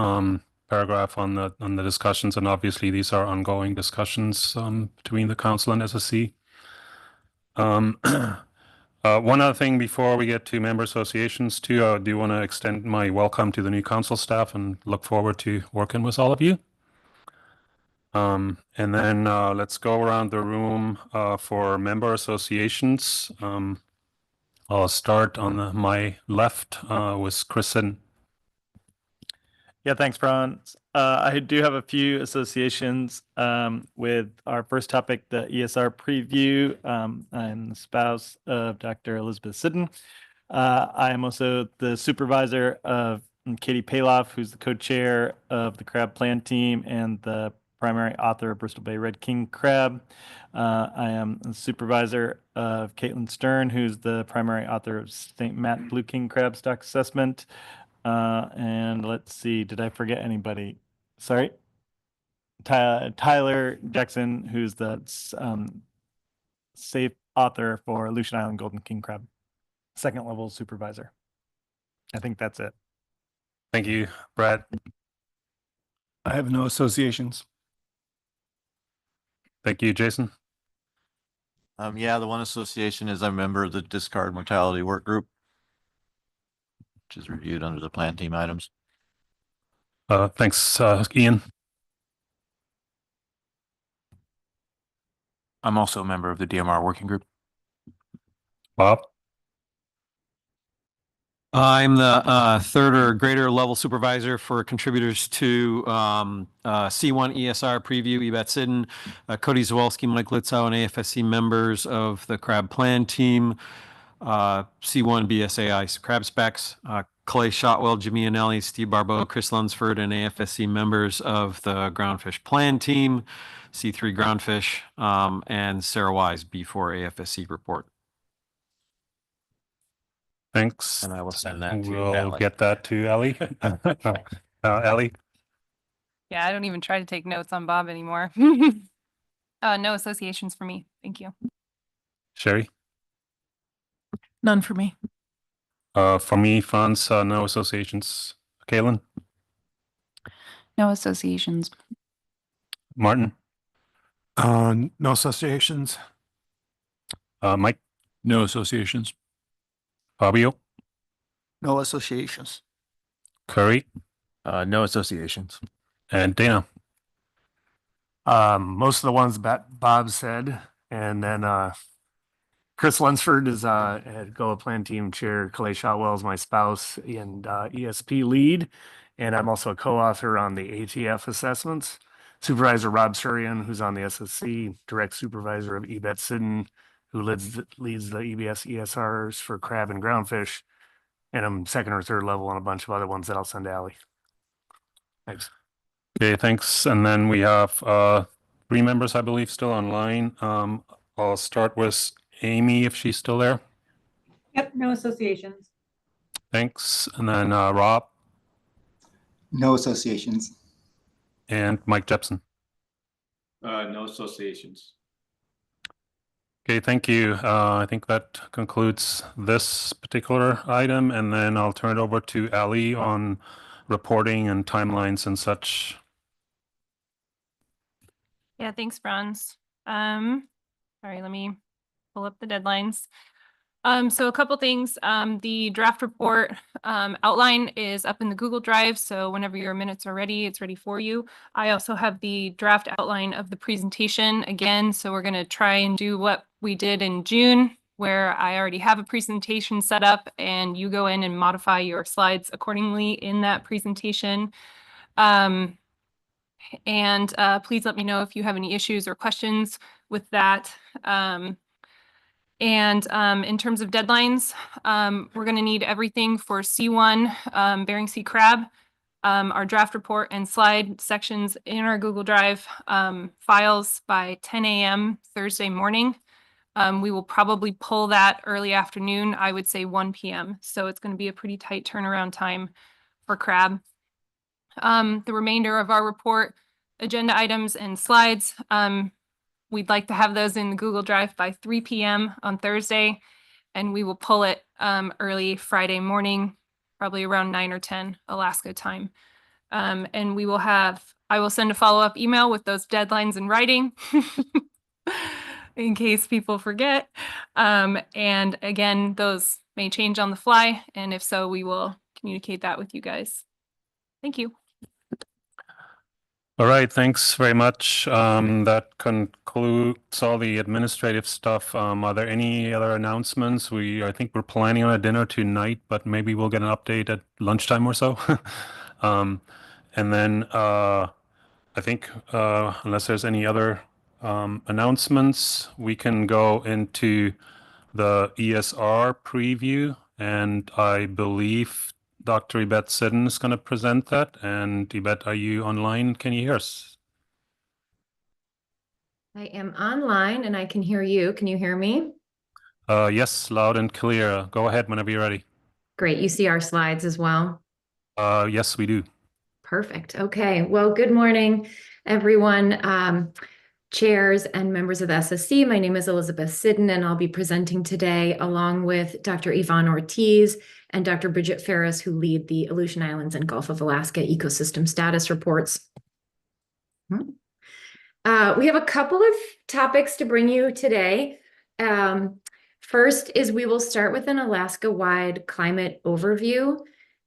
A: paragraph on the discussions, and obviously these are ongoing discussions between the council and SSC. One other thing before we get to member associations too, I do want to extend my welcome to the new council staff and look forward to working with all of you. And then let's go around the room for member associations. I'll start on my left with Kristen.
L: Yeah, thanks, Brian. I do have a few associations with our first topic, the ESR preview. I'm the spouse of Dr. Elizabeth Sidden. I am also the supervisor of Katie Paloff, who's the co-chair of the crab plan team and the primary author of Bristol Bay Red King crab. I am the supervisor of Caitlin Stern, who's the primary author of St. Matt Blue King crab stock assessment. And let's see, did I forget anybody? Sorry. Tyler Jackson, who's the safe author for Aleutian Island Golden King crab, second level supervisor. I think that's it.
A: Thank you, Brad.
K: I have no associations.
A: Thank you, Jason.
K: Yeah, the one association is I'm a member of the discard mortality work group, which is reviewed under the plan team items.
A: Thanks, Ian.
K: I'm also a member of the DMR working group.
A: Bob?
I: I'm the third or greater level supervisor for contributors to C1 ESR preview, Ebet Sidden, Cody Zawalski, Mike Litzow, and AFSC members of the crab plan team, C1 BSAI crab specs, Clay Shotwell, Jimmy Anelli, Steve Barbeau, Chris Lunsford, and AFSC members of the groundfish plan team, C3 groundfish, and Sarah Wise, B4 AFSC report.
A: Thanks.
I: And I will send that to
A: We'll
I: Ellie.
A: get that to Ellie. Ellie?
M: Yeah, I don't even try to take notes on Bob anymore. No associations for me. Thank you.
A: Sherry?
G: None for me.
A: For me, Franz, no associations. Kaylin?
H: No associations.
A: Martin?
J: No associations.
A: Mike?
F: No associations.
A: Fabio?
K: No associations.
A: Curry?
K: No associations.
A: And Dana?
N: Most of the ones Bob said, and then Chris Lunsford is head GOA plan team chair. Clay Shotwell is my spouse and ESP lead, and I'm also a co-author on the ATF assessments. Supervisor Rob Surian, who's on the SSC, direct supervisor of Ebet Sidden, who leads the EBS ESRs for crab and groundfish. And I'm second or third level on a bunch of other ones that I'll send to Allie. Thanks.
A: Okay, thanks. And then we have 3 members, I believe, still online. I'll start with Amy if she's still there.
C: Yep, no associations.
A: Thanks. And then Rob
B: No associations.
A: and Mike Jepson.
D: No associations.
A: Okay, thank you. I think that concludes this particular item, and then I'll turn it over to Ali on reporting and timelines and such.
M: Yeah, thanks, Franz. Sorry, let me pull up the deadlines. So a couple things. The draft report outline is up in the Google Drive, so whenever your minutes are ready, it's ready for you. I also have the draft outline of the presentation again, so we're going to try and do what we did in June, where I already have a presentation set up and you go in and modify your slides accordingly in that presentation. And please let me know if you have any issues or questions with that. And in terms of deadlines, we're going to need everything for C1, Bering Sea crab, our draft report and slide sections in our Google Drive files by 10 a.m. Thursday morning. We will probably pull that early afternoon, I would say 1 p.m. So it's going to be a pretty tight turnaround time for crab. The remainder of our report, agenda items and slides, we'd like to have those in the Google Drive by 3 p.m. on Thursday, and we will pull it early Friday morning, probably around 9 or 10 Alaska time. And I will send a follow-up email with those deadlines in writing in case people forget. And again, those may change on the fly, and if so, we will communicate that with you guys. Thank you.
A: All right, thanks very much. That concludes all the administrative stuff. Are there any other announcements? I think we're planning on a dinner tonight, but maybe we'll get an update at lunchtime or so. And then I think unless there's any other announcements, we can go into the ESR preview, and I believe Dr. Yvette Sidden is going to present that. And Yvette, are you online? Can you hear us?
O: I am online and I can hear you. Can you hear me?
A: Yes, loud and clear. Go ahead whenever you're ready.
O: Great. You see our slides as well?
A: Yes, we do.
O: Perfect. Okay. Well, good morning, everyone. Chairs and members of the SSC. My name is Elizabeth Sidden, and I'll be presenting today along with Dr. Yvonne Ortiz and Dr. Bridget Ferris, who lead the Aleutian Islands and Gulf of Alaska ecosystem status reports. We have a couple of topics to bring you today. First is we will start with an Alaska-wide climate overview,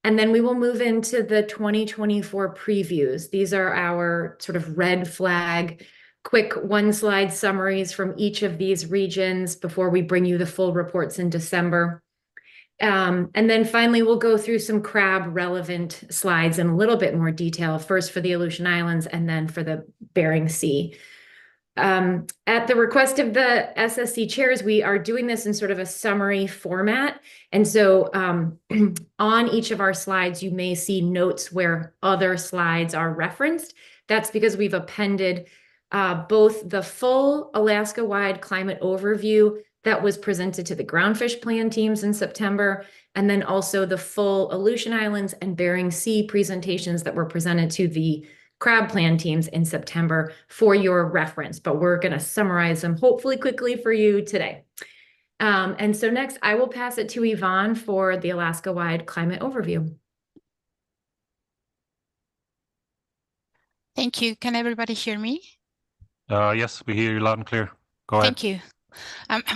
O: and then we will move into the 2024 previews. These are our sort of red flag, quick one-slide summaries from each of these regions before we bring you the full reports in December. And then finally, we'll go through some crab relevant slides in a little bit more detail, first for the Aleutian Islands and then for the Bering Sea. At the request of the SSC chairs, we are doing this in sort of a summary format. And so on each of our slides, you may see notes where other slides are referenced. That's because we've appended both the full Alaska-wide climate overview that was presented to the groundfish plan teams in September, and then also the full Aleutian Islands and Bering Sea presentations that were presented to the crab plan teams in September for your reference, but we're going to summarize them hopefully quickly for you today. And so next, I will pass it to Yvonne for the Alaska-wide climate overview.
P: Thank you. Can everybody hear me?
A: Yes, we hear you loud and clear. Go ahead.
P: Thank you.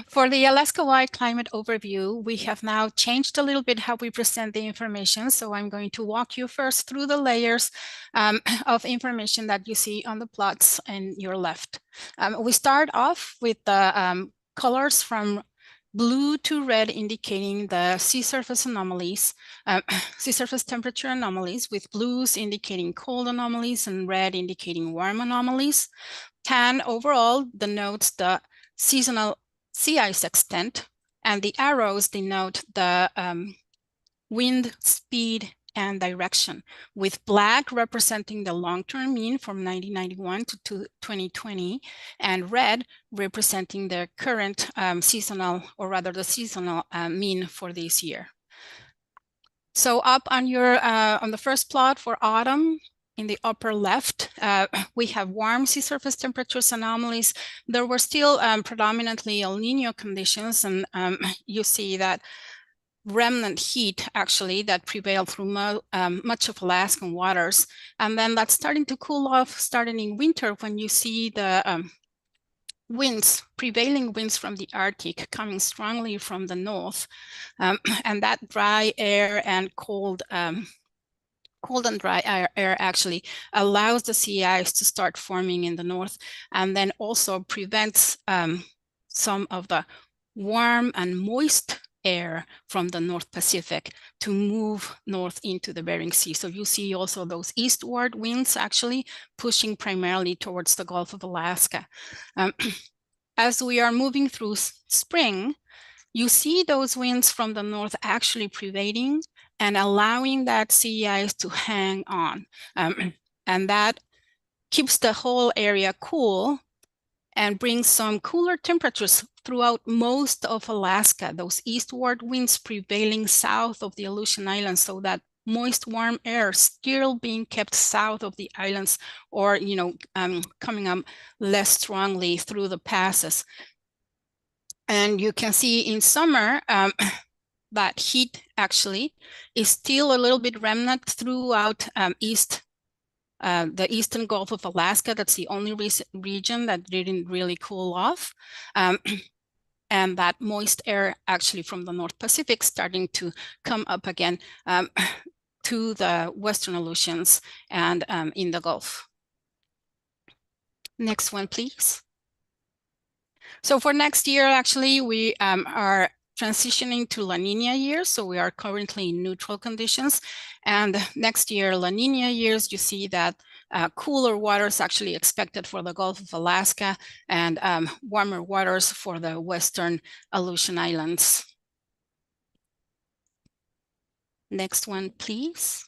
P: For the Alaska-wide climate overview, we have now changed a little bit how we present the information. So I'm going to walk you first through the layers of information that you see on the plots on your left. We start off with the colors from blue to red indicating the sea surface anomalies, sea surface temperature anomalies, with blues indicating cold anomalies and red indicating warm anomalies. Tan overall denotes the seasonal sea ice extent, and the arrows denote the wind speed and direction, with black representing the long-term mean from 1991 to 2020, and red representing the current seasonal, or rather the seasonal mean for this year. So up on your on the first plot for autumn, in the upper left, we have warm sea surface temperatures anomalies. There were still predominantly El Nino conditions, and you see that remnant heat actually that prevailed through much of Alaskan waters. And then that's starting to cool off starting in winter when you see the prevailing winds from the Arctic coming strongly from the north. And that dry air and cold and dry air actually allows the sea ice to start forming in the north, and then also prevents some of the warm and moist air from the North Pacific to move north into the Bering Sea. So you see also those eastward winds actually pushing primarily towards the Gulf of Alaska. As we are moving through spring, you see those winds from the north actually prevailing and allowing that sea ice to hang on. And that keeps the whole area cool and brings some cooler temperatures throughout most of Alaska, those eastward winds prevailing south of the Aleutian Islands, so that moist, warm air still being kept south of the islands, or coming up less strongly through the passes. And you can see in summer, that heat actually is still a little bit remnant throughout the eastern Gulf of Alaska. That's the only region that didn't really cool off. And that moist air actually from the North Pacific starting to come up again to the Western Aleutians and in the Gulf. Next one, please. So for next year, actually, we are transitioning to La Nina years. So we are currently in neutral conditions. And next year, La Nina years, you see that cooler waters actually expected for the Gulf of Alaska, and warmer waters for the Western Aleutian Islands. Next one, please.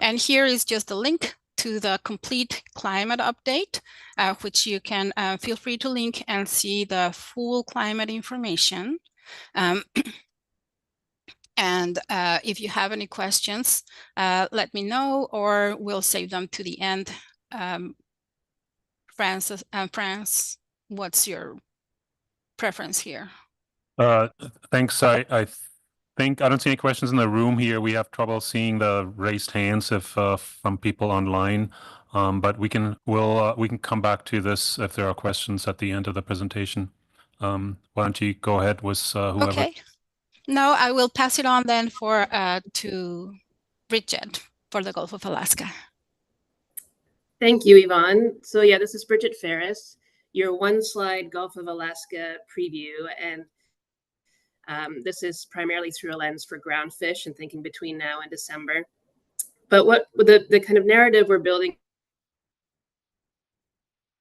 P: And here is just a link to the complete climate update, which you can feel free to link and see the full climate information. And if you have any questions, let me know, or we'll save them to the end. France, what's your preference here?
A: Thanks. I think I don't see any questions in the room here. We have trouble seeing the raised hands if from people online, but we can come back to this if there are questions at the end of the presentation. Why don't you go ahead with whoever?
P: Okay. No, I will pass it on then to Bridget for the Gulf of Alaska.
Q: Thank you, Yvonne. So yeah, this is Bridget Ferris, your one-slide Gulf of Alaska preview, and this is primarily through a lens for ground fish and thinking between now and December. But what the kind of narrative we're building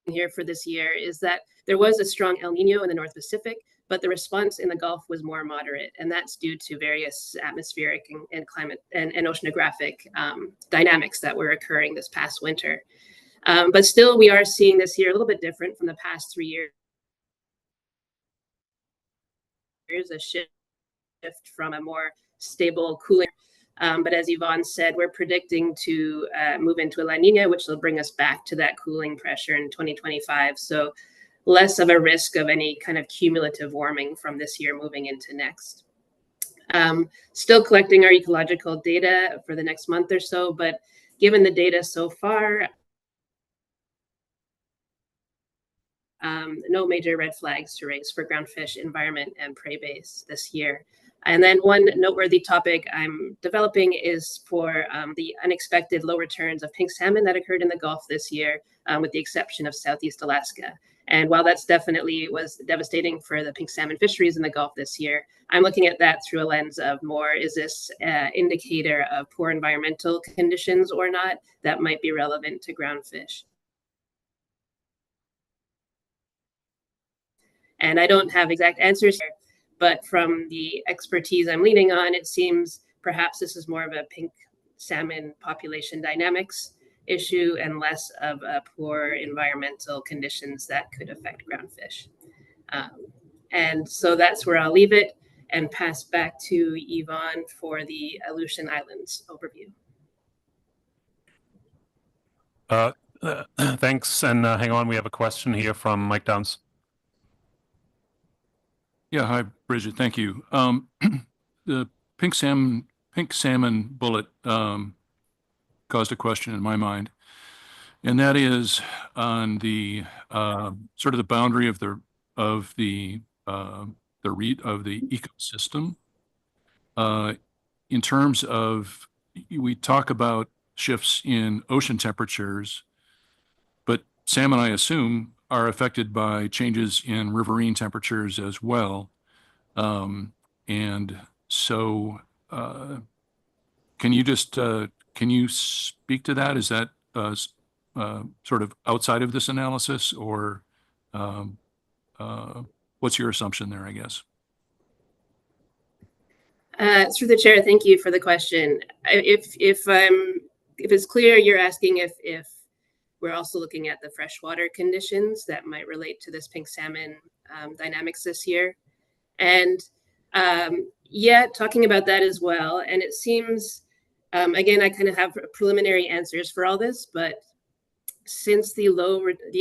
Q: here for this year is that there was a strong El Nino in the North Pacific, but the response in the Gulf was more moderate, and that's due to various atmospheric and climate and oceanographic dynamics that were occurring this past winter. But still, we are seeing this year a little bit different from the past 3 years. There's a shift from a more stable, cooler. But as Yvonne said, we're predicting to move into a La Nina, which will bring us back to that cooling pressure in 2025. So less of a risk of any kind of cumulative warming from this year moving into next. Still collecting our ecological data for the next month or so, but given the data so far, no major red flags to raise for groundfish environment and prey base this year. And then one noteworthy topic I'm developing is for the unexpected low returns of pink salmon that occurred in the Gulf this year, with the exception of Southeast Alaska. And while that's definitely was devastating for the pink salmon fisheries in the Gulf this year, I'm looking at that through a lens of more, is this indicator of poor environmental conditions or not that might be relevant to groundfish? And I don't have exact answers here, but from the expertise I'm leaning on, it seems perhaps this is more of a pink salmon population dynamics issue and less of a poor environmental conditions that could affect groundfish. And so that's where I'll leave it and pass back to Yvonne for the Aleutian Islands overview.
A: Thanks, and hang on, we have a question here from Mike Downs.
F: Yeah, hi, Bridget, thank you. The pink salmon bullet caused a question in my mind, and that is on the sort of the boundary of the ecosystem. In terms of, we talk about shifts in ocean temperatures, but salmon, I assume, are affected by changes in riverine temperatures as well. And so can you just, can you speak to that? Is that sort of outside of this analysis, or what's your assumption there, I guess?
Q: Through the chair, thank you for the question. If it's clear, you're asking if we're also looking at the freshwater conditions that might relate to this pink salmon dynamics this year. And yeah, talking about that as well. And it seems, again, I kind of have preliminary answers for all this, but since the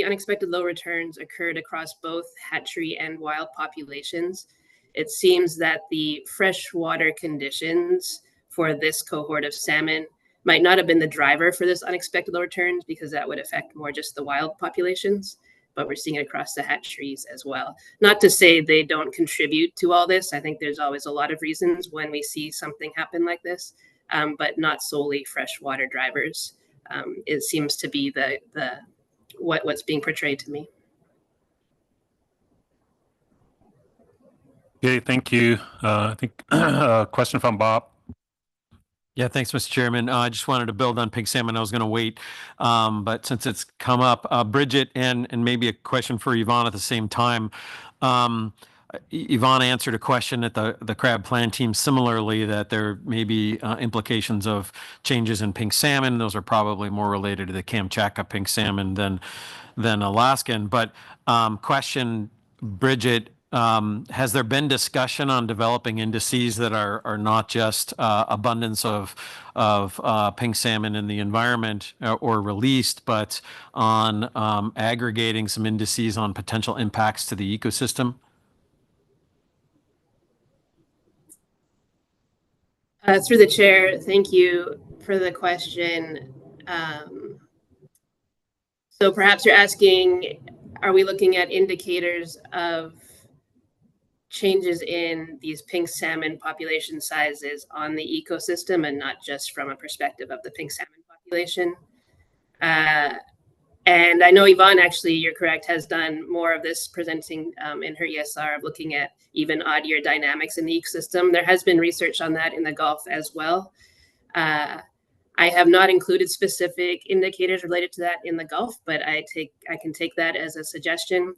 Q: unexpected low returns occurred across both hatchery and wild populations, it seems that the freshwater conditions for this cohort of salmon might not have been the driver for this unexpected low returns, because that would affect more just the wild populations, but we're seeing it across the hatcheries as well. Not to say they don't contribute to all this. I think there's always a lot of reasons when we see something happen like this, but not solely freshwater drivers. It seems to be what's being portrayed to me.
A: Okay, thank you. I think a question from Bob.
I: Yeah, thanks, Mr. Chairman. I just wanted to build on pink salmon. I was going to wait, but since it's come up, Bridget, and maybe a question for Yvonne at the same time. Yvonne answered a question at the crab plan team similarly, that there may be implications of changes in pink salmon. Those are probably more related to the Kamchatka pink salmon than Alaskan. But question, Bridget, has there been discussion on developing indices that are not just abundance of pink salmon in the environment or released, but on aggregating some indices on potential impacts to the ecosystem?
Q: Through the chair, thank you for the question. So perhaps you're asking, are we looking at indicators of changes in these pink salmon population sizes on the ecosystem and not just from a perspective of the pink salmon population? And I know Yvonne, actually, you're correct, has done more of this presenting in her ESR of looking at even odd year dynamics in the ecosystem. There has been research on that in the Gulf as well. I have not included specific indicators related to that in the Gulf, but I can take that as a suggestion.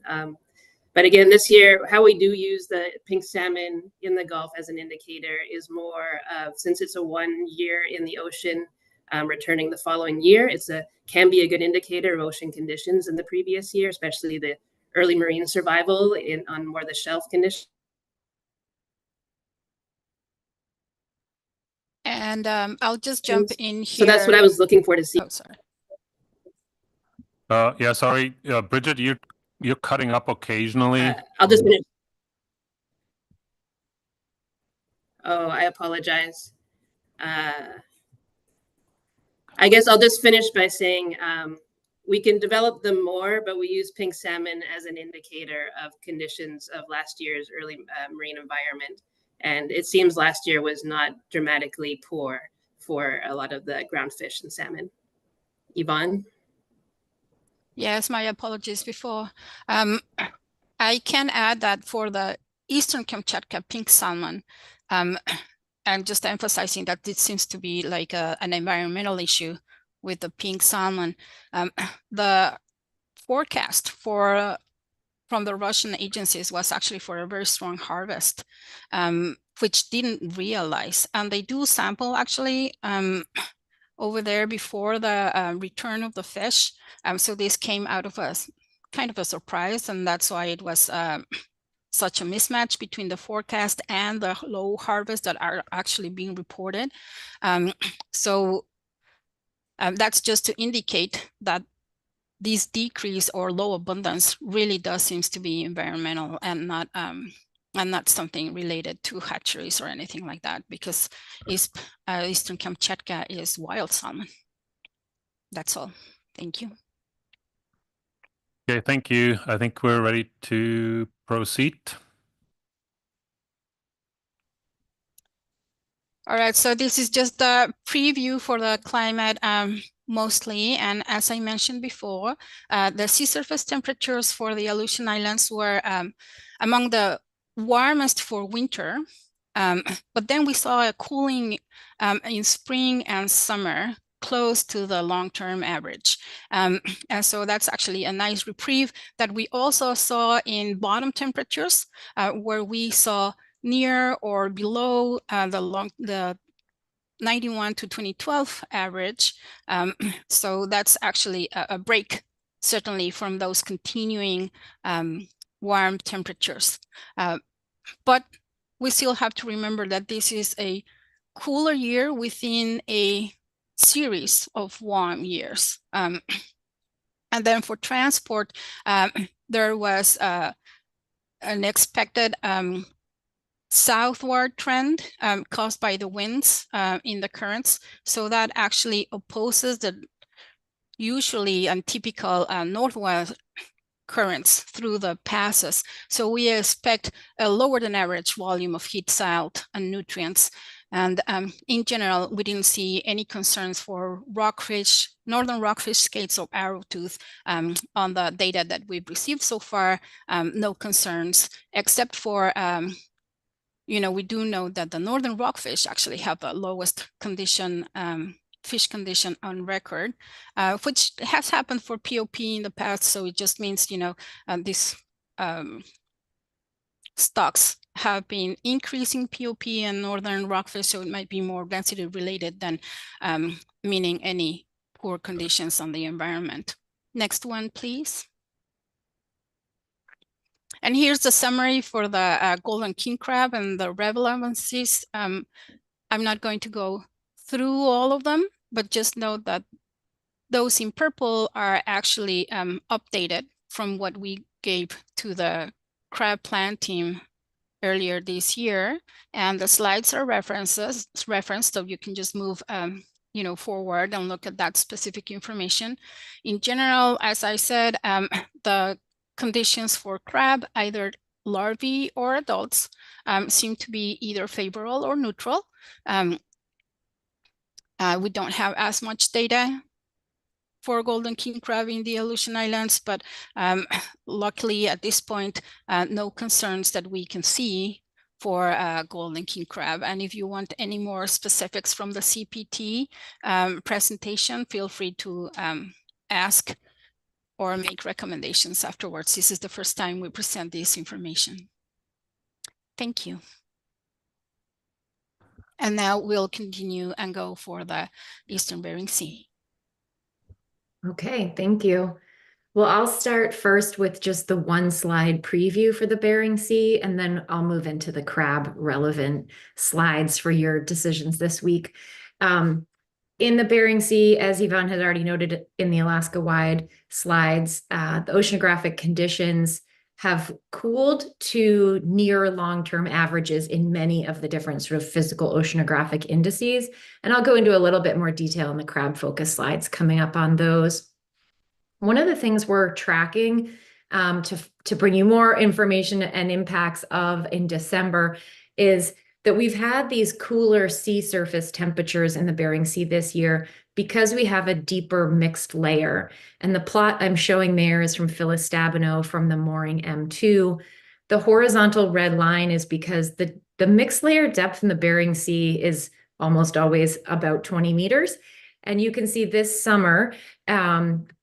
Q: But again, this year, how we do use the pink salmon in the Gulf as an indicator is more of, since it's a 1 year in the ocean, returning the following year, can be a good indicator of ocean conditions in the previous year, especially the early marine survival on more the shelf conditions.
P: And I'll just jump in here.
Q: So that's what I was looking for to see.
P: Oh, sorry.
A: Yeah, sorry, Bridget, you're cutting up occasionally.
Q: I'll just finish. Oh, I apologize. I guess I'll just finish by saying we can develop them more, but we use pink salmon as an indicator of conditions of last year's early marine environment. And it seems last year was not dramatically poor for a lot of the ground fish and salmon. Yvonne?
P: Yes, my apologies before. I can add that for the Eastern Kamchatka pink salmon, I'm just emphasizing that it seems to be like an environmental issue with the pink salmon. The forecast for from the Russian agencies was actually for a very strong harvest, which didn't realize. And they do sample actually over there before the return of the fish. So this came out of a kind of a surprise, and that's why it was such a mismatch between the forecast and the low harvest that are actually being reported. So that's just to indicate that this decrease or low abundance really does seems to be environmental and not something related to hatcheries or anything like that, because Eastern Kamchatka is wild salmon. That's all. Thank you.
A: Okay, thank you. I think we're ready to proceed.
P: All right, so this is just the preview for the climate mostly. And as I mentioned before, the sea surface temperatures for the Aleutian Islands were among the warmest for winter. But then we saw a cooling in spring and summer, close to the long-term average. And so that's actually a nice reprieve that we also saw in bottom temperatures, where we saw near or below the 91 to 2012 average. So that's actually a break, certainly, from those continuing warm temperatures. But we still have to remember that this is a cooler year within a series of warm years. And then for transport, there was an expected southward trend caused by the winds in the currents. So that actually opposes the usually untypical northwest currents through the passes. So we expect a lower than average volume of heat, salt, and nutrients. And in general, we didn't see any concerns for rockfish, northern rockfish, skates, or arrowtooth on the data that we've received so far. No concerns, except for we do know that the northern rockfish actually have the lowest condition, fish condition on record, which has happened for POP in the past. So it just means, these stocks have been increasing POP and northern rockfish, so it might be more density related than meaning any poor conditions on the environment. Next one, please. And here's the summary for the golden king crab and the relevancies. I'm not going to go through all of them, but just note that those in purple are actually updated from what we gave to the crab plant team earlier this year. And the slides are referenced, so you can just move forward and look at that specific information. In general, as I said, the conditions for crab, either larvae or adults, seem to be either favorable or neutral. We don't have as much data for golden king crab in the Aleutian Islands, but luckily at this point, no concerns that we can see for golden king crab. And if you want any more specifics from the CPT presentation, feel free to ask or make recommendations afterwards. This is the first time we present this information. Thank you. And now we'll continue and go for the Eastern Bering Sea.
O: Okay, thank you. Well, I'll start first with just the one slide preview for the Bering Sea, and then I'll move into the crab relevant slides for your decisions this week. In the Bering Sea, as Yvonne had already noted in the Alaska-wide slides, the oceanographic conditions have cooled to near long-term averages in many of the different sort of physical oceanographic indices. And I'll go into a little bit more detail in the crab focus slides coming up on those. One of the things we're tracking to bring you more information and impacts of in December is that we've had these cooler sea surface temperatures in the Bering Sea this year because we have a deeper mixed layer. And the plot I'm showing there is from Phyllis Stabenow from the Mooring M2. The horizontal red line is because the mixed layer depth in the Bering Sea is almost always about 20 meters. And you can see this summer,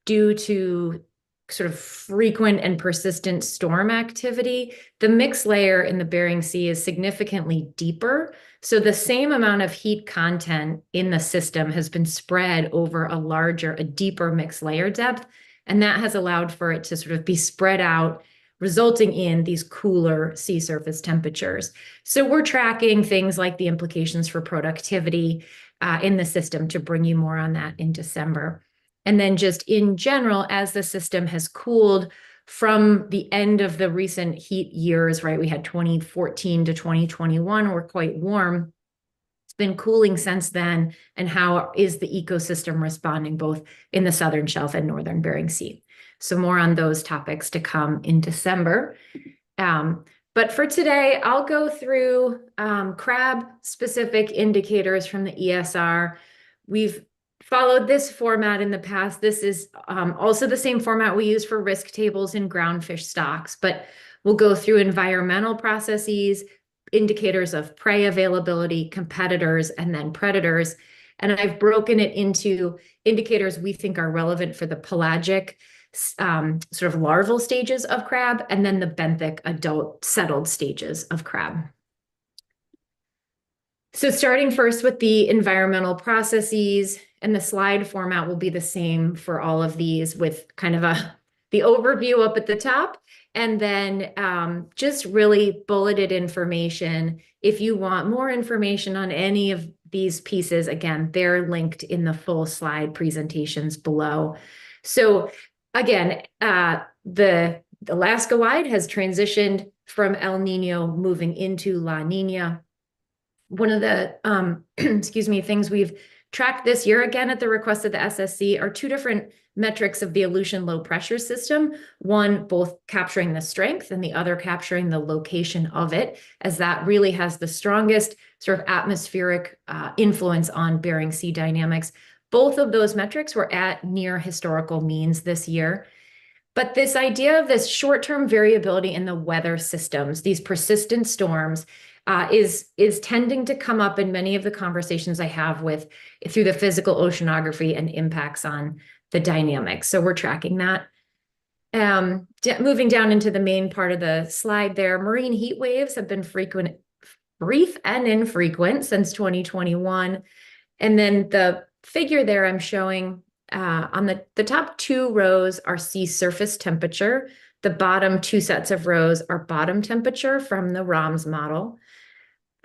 O: due to sort of frequent and persistent storm activity, the mixed layer in the Bering Sea is significantly deeper. So the same amount of heat content in the system has been spread over a deeper mixed layer depth. And that has allowed for it to sort of be spread out, resulting in these cooler sea surface temperatures. So we're tracking things like the implications for productivity in the system to bring you more on that in December. And then just in general, as the system has cooled from the end of the recent heat years, right? We had 2014 to 2021 were quite warm. It's been cooling since then. And how is the ecosystem responding both in the Southern Shelf and Northern Bering Sea? So more on those topics to come in December. But for today, I'll go through crab specific indicators from the ESR. We've followed this format in the past. This is also the same format we use for risk tables in groundfish stocks, but we'll go through environmental processes, indicators of prey availability, competitors, and then predators. And I've broken it into indicators we think are relevant for the pelagic sort of larval stages of crab, and then the benthic adult settled stages of crab. So starting first with the environmental processes, and the slide format will be the same for all of these with kind of the overview up at the top, and then just really bulleted information. If you want more information on any of these pieces, again, they're linked in the full slide presentations below. So again, the Alaska wide has transitioned from El Nino moving into La Nina. One of the, excuse me, things we've tracked this year, again, at the request of the SSC, are two different metrics of the Aleutian low pressure system. One, both capturing the strength, and the other capturing the location of it, as that really has the strongest sort of atmospheric influence on Bering Sea dynamics. Both of those metrics were at near historical means this year. But this idea of this short-term variability in the weather systems, these persistent storms, is tending to come up in many of the conversations I have through the physical oceanography and impacts on the dynamics. So we're tracking that. Moving down into the main part of the slide there, marine heat waves have been brief and infrequent since 2021. And then the figure there I'm showing on the top two rows are sea surface temperature. The bottom two sets of rows are bottom temperature from the ROMS model.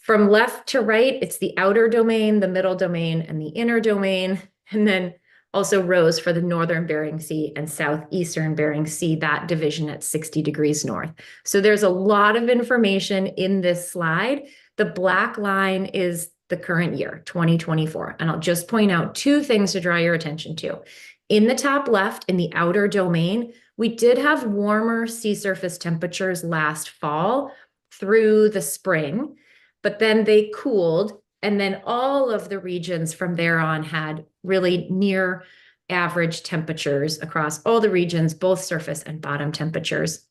O: From left to right, it's the outer domain, the middle domain, and the inner domain. And then also rows for the Northern Bering Sea and Southeastern Bering Sea, that division at 60 degrees north. So there's a lot of information in this slide. The black line is the current year, 2024. And I'll just point out two things to draw your attention to. In the top left, in the outer domain, we did have warmer sea surface temperatures last fall through the spring, but then they cooled, and then all of the regions from there on had really near average temperatures across all the regions, both surface and bottom temperatures.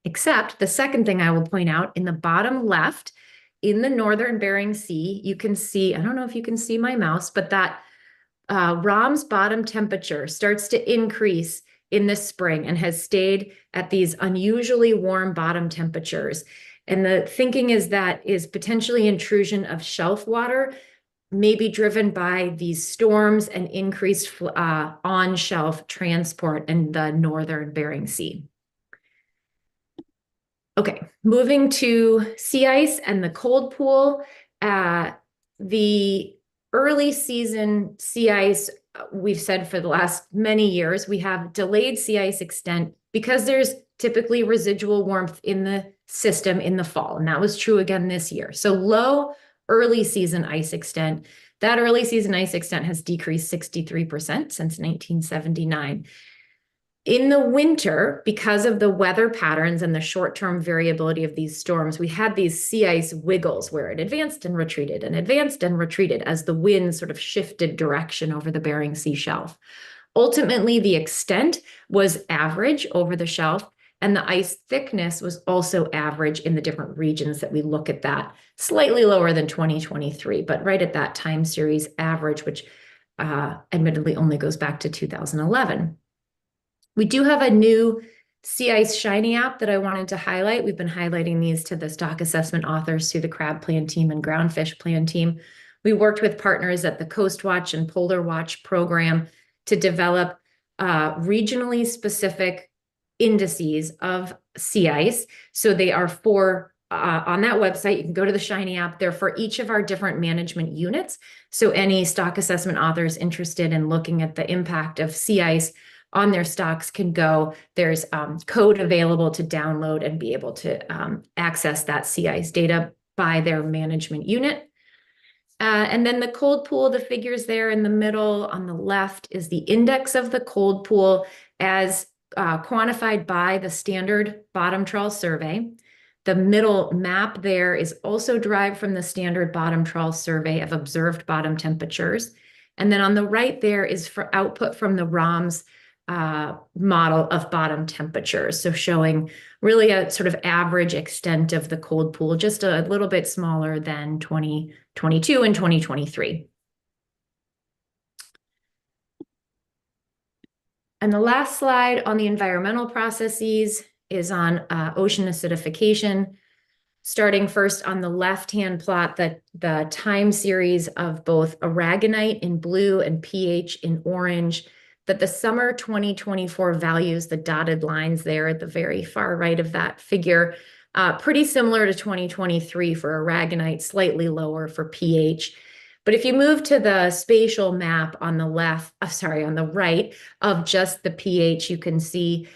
O: Except the second thing I will point out, in the bottom left, in the Northern Bering Sea, you can see, I don't know if you can see my mouse, but that ROM's bottom temperature starts to increase in the spring and has stayed at these unusually warm bottom temperatures. And the thinking is that is potentially intrusion of shelf water, maybe driven by these storms and increased on-shelf transport in the Northern Bering Sea. Okay, moving to sea ice and the cold pool. The early season sea ice, we've said for the last many years, we have delayed sea ice extent because there's typically residual warmth in the system in the fall. And that was true again this year. So low early season ice extent. That early season ice extent has decreased 63% since 1979. In the winter, because of the weather patterns and the short-term variability of these storms, we had these sea ice wiggles where it advanced and retreated and advanced and retreated as the wind sort of shifted direction over the Bering Sea shelf. Ultimately, the extent was average over the shelf, and the ice thickness was also average in the different regions that we look at that, slightly lower than 2023, but right at that time series average, which admittedly only goes back to 2011. We do have a new Sea Ice Shiny app that I wanted to highlight. We've been highlighting these to the stock assessment authors through the crab plan team and groundfish plan team. We worked with partners at the Coast Watch and Polar Watch program to develop regionally specific indices of sea ice. So they are for on that website, you can go to the Shiny app. They're for each of our different management units. So any stock assessment authors interested in looking at the impact of sea ice on their stocks can go. There's code available to download and be able to access that sea ice data by their management unit. And then the cold pool, the figures there in the middle on the left is the index of the cold pool as quantified by the standard bottom trawl survey. The middle map there is also derived from the standard bottom trawl survey of observed bottom temperatures. And then on the right there is for output from the ROMS model of bottom temperatures. So showing really a sort of average extent of the cold pool, just a little bit smaller than 2022 and 2023. And the last slide on the environmental processes is on ocean acidification. Starting first on the left-hand plot, the time series of both aragonite in blue and pH in orange, that the summer 2024 values, the dotted lines there at the very far right of that figure, pretty similar to 2023 for aragonite, slightly lower for pH. But if you move to the spatial map on the left, on the right of just the pH, you can see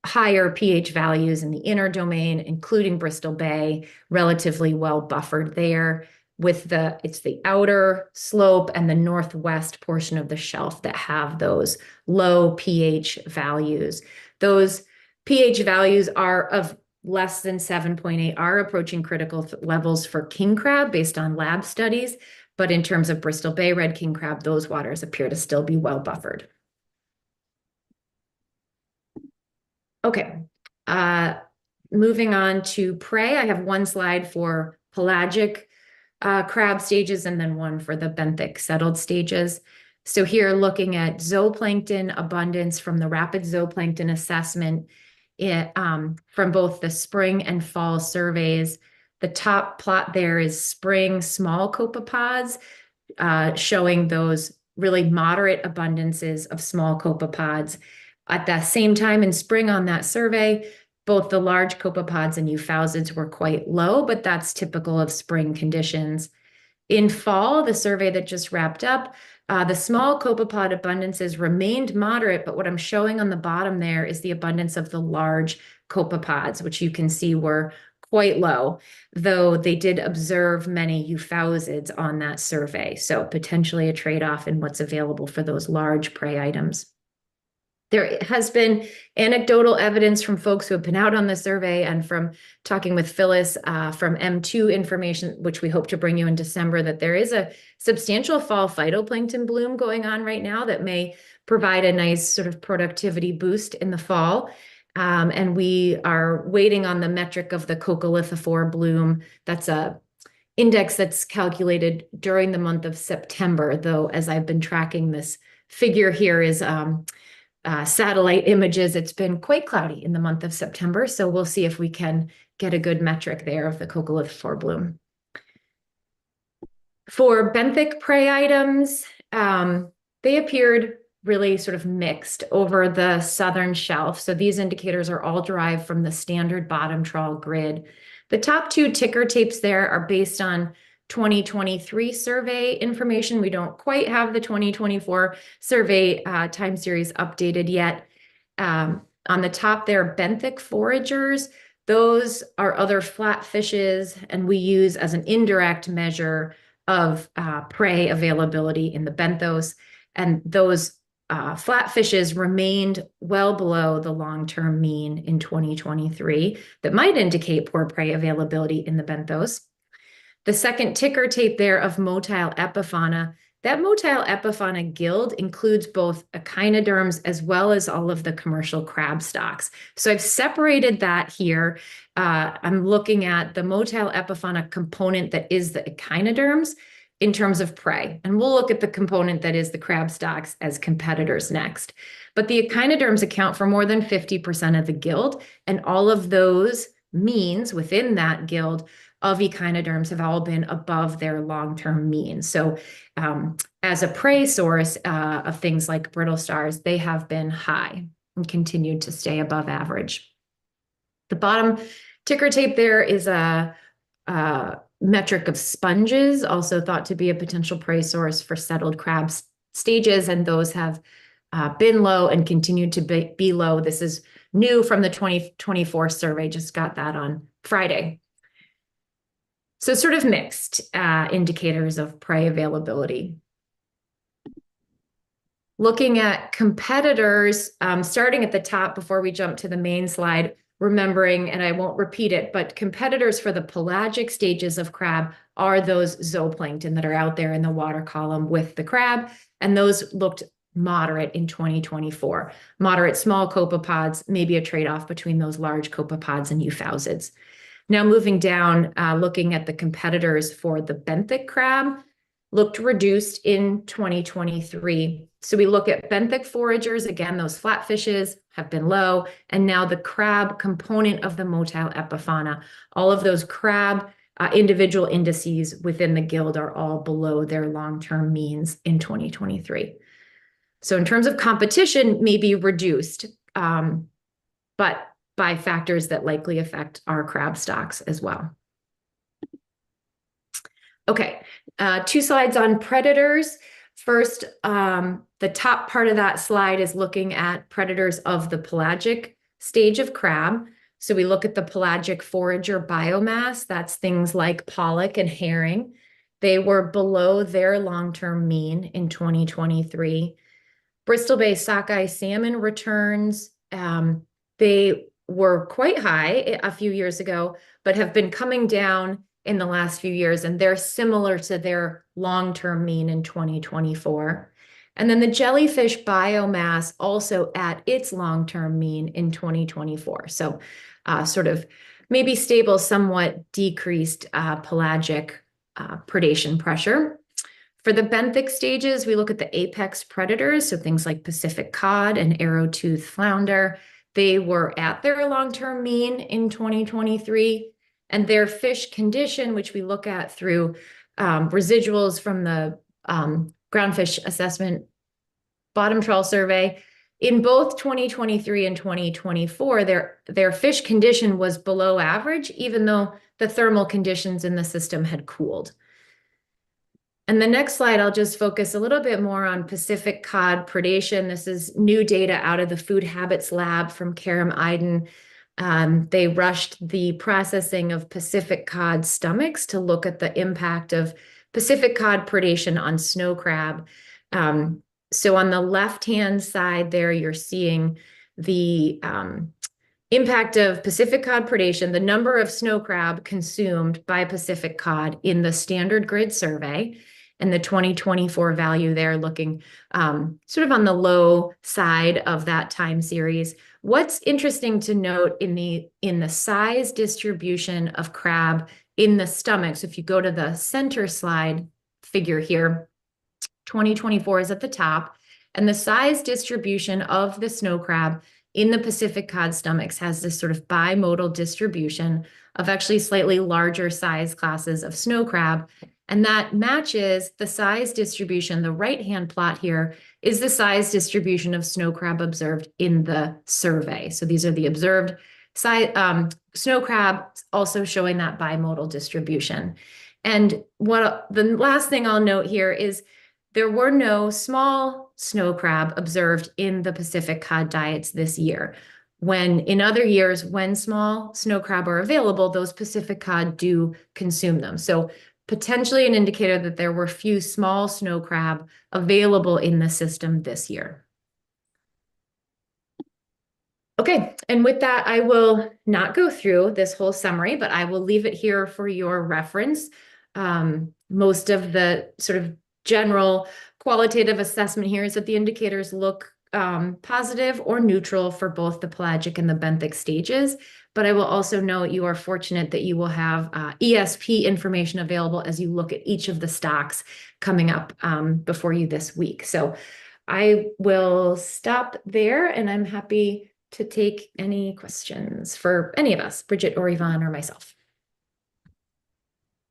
O: higher pH values in the inner domain, including Bristol Bay, relatively well buffered there. With it's the outer slope and the northwest portion of the shelf that have those low pH values. Those pH values are of less than 7.8 are approaching critical levels for king crab based on lab studies. But in terms of Bristol Bay red king crab, those waters appear to still be well buffered. Okay, moving on to prey. I have one slide for pelagic crab stages and then one for the benthic settled stages. So here looking at zooplankton abundance from the rapid zooplankton assessment from both the spring and fall surveys. The top plot there is spring small copepods, showing those really moderate abundances of small copepods. At that same time in spring on that survey, both the large copepods and euphausids were quite low, but that's typical of spring conditions. In fall, the survey that just wrapped up, the small copepod abundances remained moderate, but what I'm showing on the bottom there is the abundance of the large copepods, which you can see were quite low, though they did observe many euphausids on that survey. So potentially a trade-off in what's available for those large prey items. There has been anecdotal evidence from folks who have been out on the survey and from talking with Phyllis from M2 information, which we hope to bring you in December, that there is a substantial fall phytoplankton bloom going on right now that may provide a nice sort of productivity boost in the fall. And we are waiting on the metric of the coccolithophore bloom. That's a index that's calculated during the month of September, though as I've been tracking this figure here is satellite images. It's been quite cloudy in the month of September, so we'll see if we can get a good metric there of the coccolithophore bloom. For benthic prey items, they appeared really sort of mixed over the southern shelf. So these indicators are all derived from the standard bottom trawl grid. The top two ticker tapes there are based on 2023 survey information. We don't quite have the 2024 survey time series updated yet. On the top there, benthic foragers. Those are other flat fishes, and we use as an indirect measure of prey availability in the benthos. And those flat fishes remained well below the long-term mean in 2023 that might indicate poor prey availability in the benthos. The second ticker tape there of motile epifauna, that motile epifauna guild includes both echinoderms as well as all of the commercial crab stocks. So I've separated that here. I'm looking at the motile epifauna component that is the echinoderms. in terms of prey. And we'll look at the component that is the crab stocks as competitors next. But the echinoderms account for more than 50% of the guild, and all of those means within that guild of echinoderms have all been above their long-term mean. So as a prey source of things like brittle stars, they have been high and continued to stay above average. The bottom ticker tape there is a metric of sponges, also thought to be a potential prey source for settled crab stages, and those have been low and continued to be low. This is new from the 2024 survey, just got that on Friday. So sort of mixed indicators of prey availability. Looking at competitors, starting at the top before we jump to the main slide, remembering, and I won't repeat it, but competitors for the pelagic stages of crab are those zooplankton that are out there in the water column with the crab, and those looked moderate in 2024. Moderate small copepods, maybe a trade-off between those large copepods and euphausids. Now moving down, looking at the competitors for the benthic crab, looked reduced in 2023. So we look at benthic foragers, again, those flatfishes have been low, and now the crab component of the motile epifauna, all of those crab individual indices within the guild are all below their long-term means in 2023. So in terms of competition, maybe reduced, but by factors that likely affect our crab stocks as well. Okay, 2 slides on predators. First, the top part of that slide is looking at predators of the pelagic stage of crab. So we look at the pelagic forager biomass, that's things like pollock and herring. They were below their long-term mean in 2023. Bristol Bay sockeye salmon returns, they were quite high a few years ago, but have been coming down in the last few years, and they're similar to their long-term mean in 2024. And then the jellyfish biomass also at its long-term mean in 2024. So sort of maybe stable, somewhat decreased pelagic predation pressure. For the benthic stages, we look at the apex predators, so things like Pacific cod and arrow-toothed flounder. They were at their long-term mean in 2023, and their fish condition, which we look at through residuals from the groundfish assessment bottom trawl survey, in both 2023 and 2024, their fish condition was below average, even though the thermal conditions in the system had cooled. And the next slide, I'll just focus a little bit more on Pacific cod predation. This is new data out of the Food Habits Lab from Karim Iden. They rushed the processing of Pacific cod stomachs to look at the impact of Pacific cod predation on snow crab. So on the left-hand side there, you're seeing the impact of Pacific cod predation, the number of snow crab consumed by Pacific cod in the standard grid survey, and the 2024 value there looking sort of on the low side of that time series. What's interesting to note in the size distribution of crab in the stomach, so if you go to the center slide figure here, 2024 is at the top, and the size distribution of the snow crab in the Pacific cod stomachs has this sort of bimodal distribution of actually slightly larger size classes of snow crab. And that matches the size distribution. The right-hand plot here is the size distribution of snow crab observed in the survey. So these are the observed size, snow crab, also showing that bimodal distribution. And what the last thing I'll note here is there were no small snow crab observed in the Pacific cod diets this year. When in other years, when small snow crab are available, those Pacific cod do consume them. So potentially an indicator that there were few small snow crab available in the system this year. Okay, and with that, I will not go through this whole summary, but I will leave it here for your reference. Most of the sort of general qualitative assessment here is that the indicators look positive or neutral for both the pelagic and the benthic stages. But I will also note you are fortunate that you will have ESP information available as you look at each of the stocks coming up before you this week. So I will stop there, and I'm happy to take any questions for any of us, Bridget or Yvonne or myself.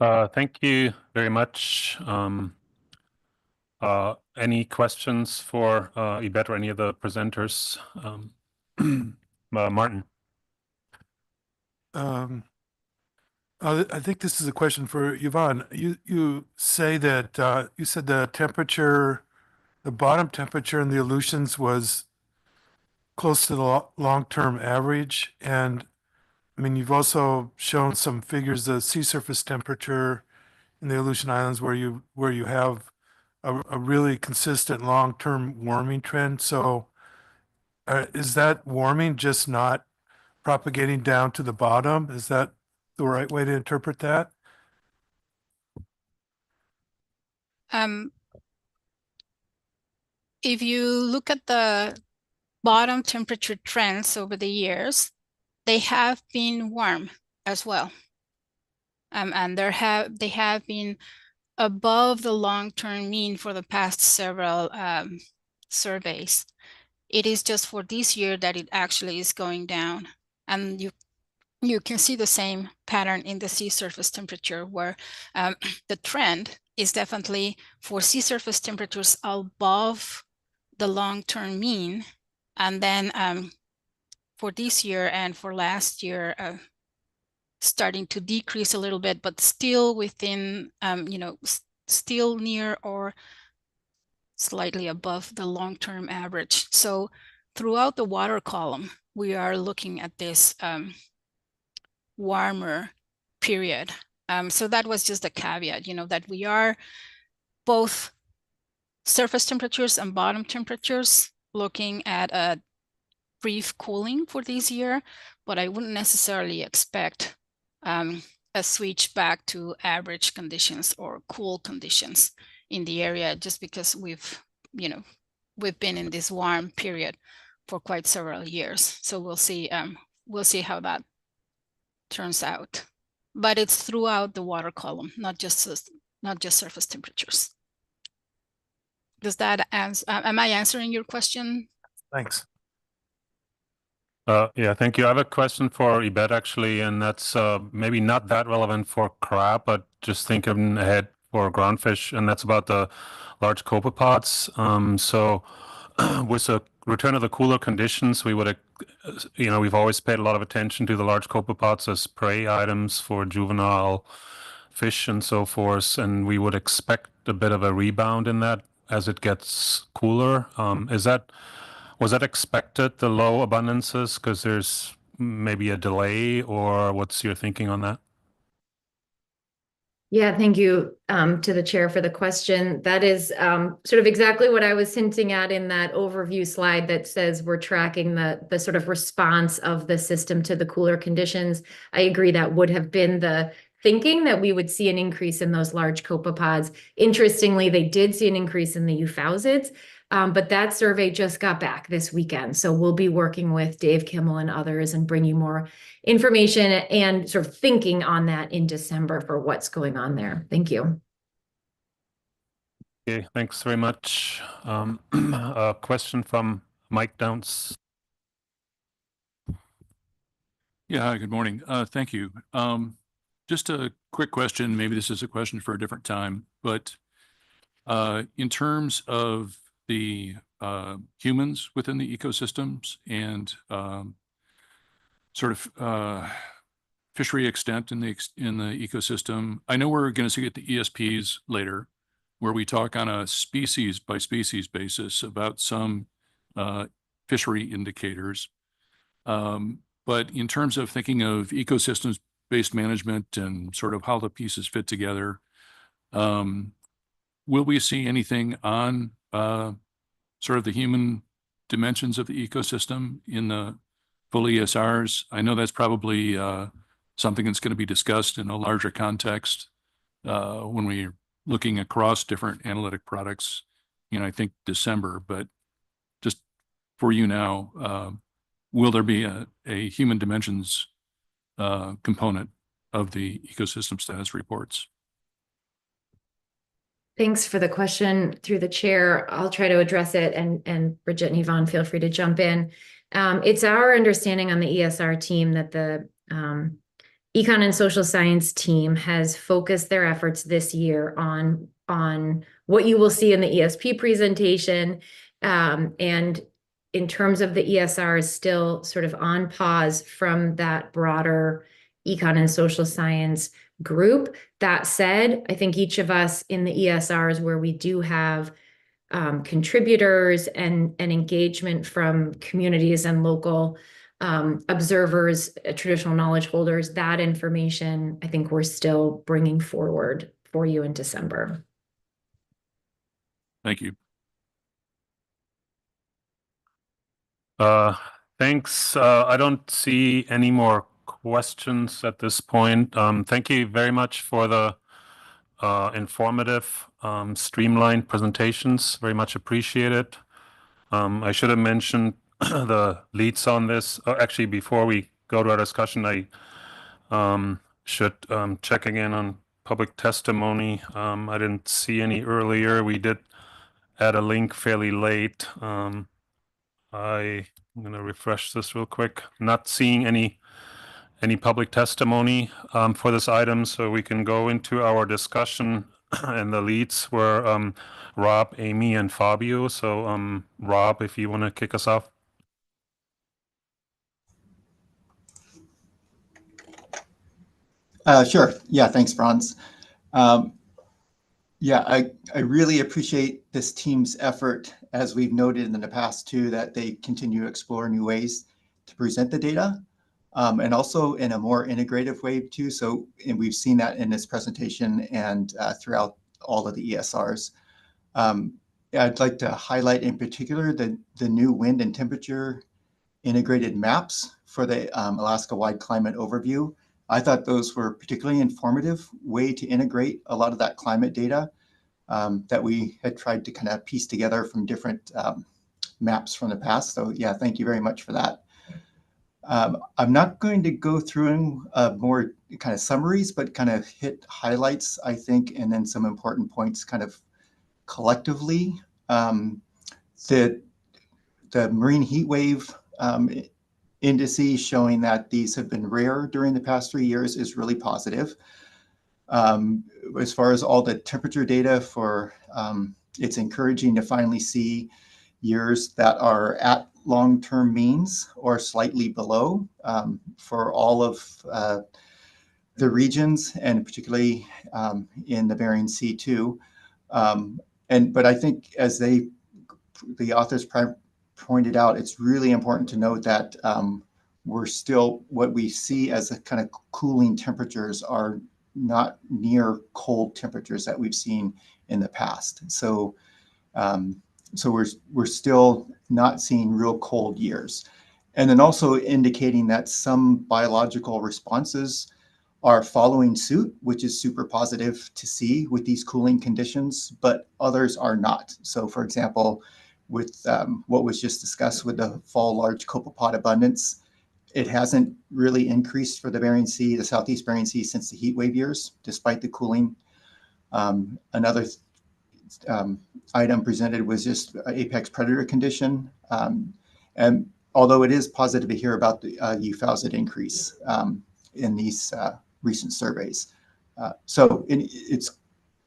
A: Thank you very much. Any questions for Yvette or any of the presenters? Martin.
J: I think this is a question for Yvonne. You say that you said the temperature, the bottom temperature in the elutions was close to the long-term average, and I mean you've also shown some figures, the sea surface temperature in the Aleutian Islands where you have a really consistent long-term warming trend. So is that warming just not propagating down to the bottom? Is that the right way to interpret that?
P: If you look at the bottom temperature trends over the years, they have been warm as well. And they have been above the long-term mean for the past several surveys. It is just for this year that it actually is going down. And you can see the same pattern in the sea surface temperature where the trend is definitely for sea surface temperatures above the long-term mean. And then for this year and for last year, starting to decrease a little bit, but still within, still near or slightly above the long-term average. So throughout the water column, we are looking at this warmer period. So that was just a caveat, that we are both surface temperatures and bottom temperatures looking at a brief cooling for this year, but I wouldn't necessarily expect a switch back to average conditions or cool conditions in the area, just because we've been in this warm period for quite several years. So we'll see how that turns out. But it's throughout the water column, not just surface temperatures. Does that answer? Am I answering your question?
J: Thanks.
A: Yeah, thank you. I have a question for Yvette actually, and that's maybe not that relevant for crab, but just thinking ahead for groundfish, and that's about the large copepods. So with the return of the cooler conditions, we would, we've always paid a lot of attention to the large copepods as prey items for juvenile fish and so forth, and we would expect a bit of a rebound in that as it gets cooler. Was that expected, the low abundances, because there's maybe a delay, or what's your thinking on that?
O: Yeah, thank you to the chair for the question. That is sort of exactly what I was hinting at in that overview slide that says we're tracking the sort of response of the system to the cooler conditions. I agree that would have been the thinking, that we would see an increase in those large copepods. Interestingly, they did see an increase in the euphausids. But that survey just got back this weekend. So we'll be working with Dave Kimmel and others and bring you more information and sort of thinking on that in December for what's going on there. Thank you.
A: Okay, thanks very much. A question from Mike Downs.
F: Yeah, hi, good morning. Thank you. Just a quick question. Maybe this is a question for a different time, but in terms of the humans within the ecosystems and sort of fishery extent in the ecosystem. I know we're going to see at the ESPs later, where we talk on a species by species basis about some fishery indicators. But in terms of thinking of ecosystems based management and sort of how the pieces fit together, will we see anything on sort of the human dimensions of the ecosystem in the full ESRs? I know that's probably something that's going to be discussed in a larger context when we're looking across different analytic products, I think December, but just for you now. Will there be a human dimensions component of the ecosystem status reports?
O: Thanks for the question through the chair. I'll try to address it, and Bridget and Yvonne, feel free to jump in. It's our understanding on the ESR team that the Econ and Social Science team has focused their efforts this year on what you will see in the ESP presentation. And in terms of the ESR is still sort of on pause from that broader Econ and Social Science group. That said, I think each of us in the ESRs where we do have contributors and engagement from communities and local observers, traditional knowledge holders, that information, I think we're still bringing forward for you in December.
F: Thank you.
A: Thanks. I don't see any more questions at this point. Thank you very much for the informative, streamlined presentations. Very much appreciated. I should have mentioned the leads on this. Actually, before we go to our discussion, I should check again on public testimony. I didn't see any earlier. We did add a link fairly late. I'm going to refresh this real quick. Not seeing any public testimony for this item, so we can go into our discussion. And the leads were Rob, Amy, and Fabio. So Rob, if you want to kick us off.
B: Sure. Yeah, thanks, Franz. Yeah, I really appreciate this team's effort, as we've noted in the past too, that they continue to explore new ways to present the data, and also in a more integrative way too. So, and we've seen that in this presentation and throughout all of the ESRs. I'd like to highlight in particular the new wind and temperature integrated maps for the Alaska-wide climate overview. I thought those were particularly informative way to integrate a lot of that climate data that we had tried to kind of piece together from different maps from the past. So yeah, thank you very much for that. I'm not going to go through more kind of summaries, but kind of hit highlights, I think, and then some important points kind of collectively. The marine heat wave indices showing that these have been rare during the past 3 years is really positive. As far as all the temperature data for, it's encouraging to finally see years that are at long-term means or slightly below for all of the regions, and particularly in the Bering Sea too. But I think as the authors pointed out, it's really important to note that we're still, what we see as a kind of cooling temperatures are not near cold temperatures that we've seen in the past. So we're still not seeing real cold years. And then also indicating that some biological responses are following suit, which is super positive to see with these cooling conditions, but others are not. So for example, with what was just discussed with the fall large copepod abundance, it hasn't really increased for the Bering Sea, the Southeast Bering Sea, since the heat wave years, despite the cooling. Another item presented was just apex predator condition. And although it is positive to hear about the euphousate increase in these recent surveys. So it's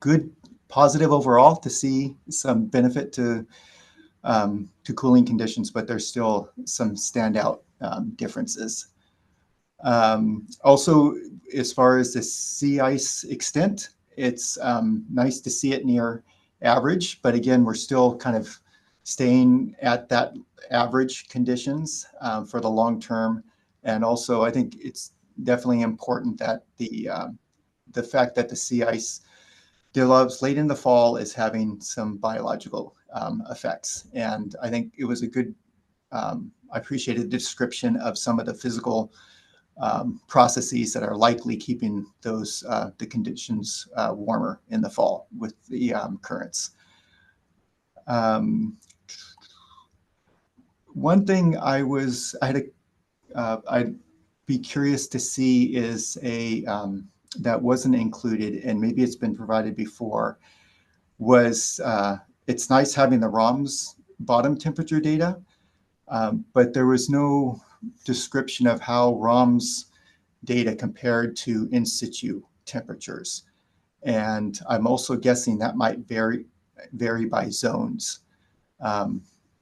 B: good, positive overall to see some benefit to cooling conditions, but there's still some standout differences. Also, as far as the sea ice extent, it's nice to see it near average, but again, we're still kind of staying at that average conditions for the long term. And also, I think it's definitely important that the fact that the sea ice develops late in the fall is having some biological effects. And I think it was a good, I appreciated the description of some of the physical processes that are likely keeping those the conditions warmer in the fall with the currents. one thing I'd be curious to see is that wasn't included, and maybe it's been provided before, was it's nice having the ROMS bottom temperature data, but there was no description of how ROMS data compared to in situ temperatures. And I'm also guessing that might vary by zones. But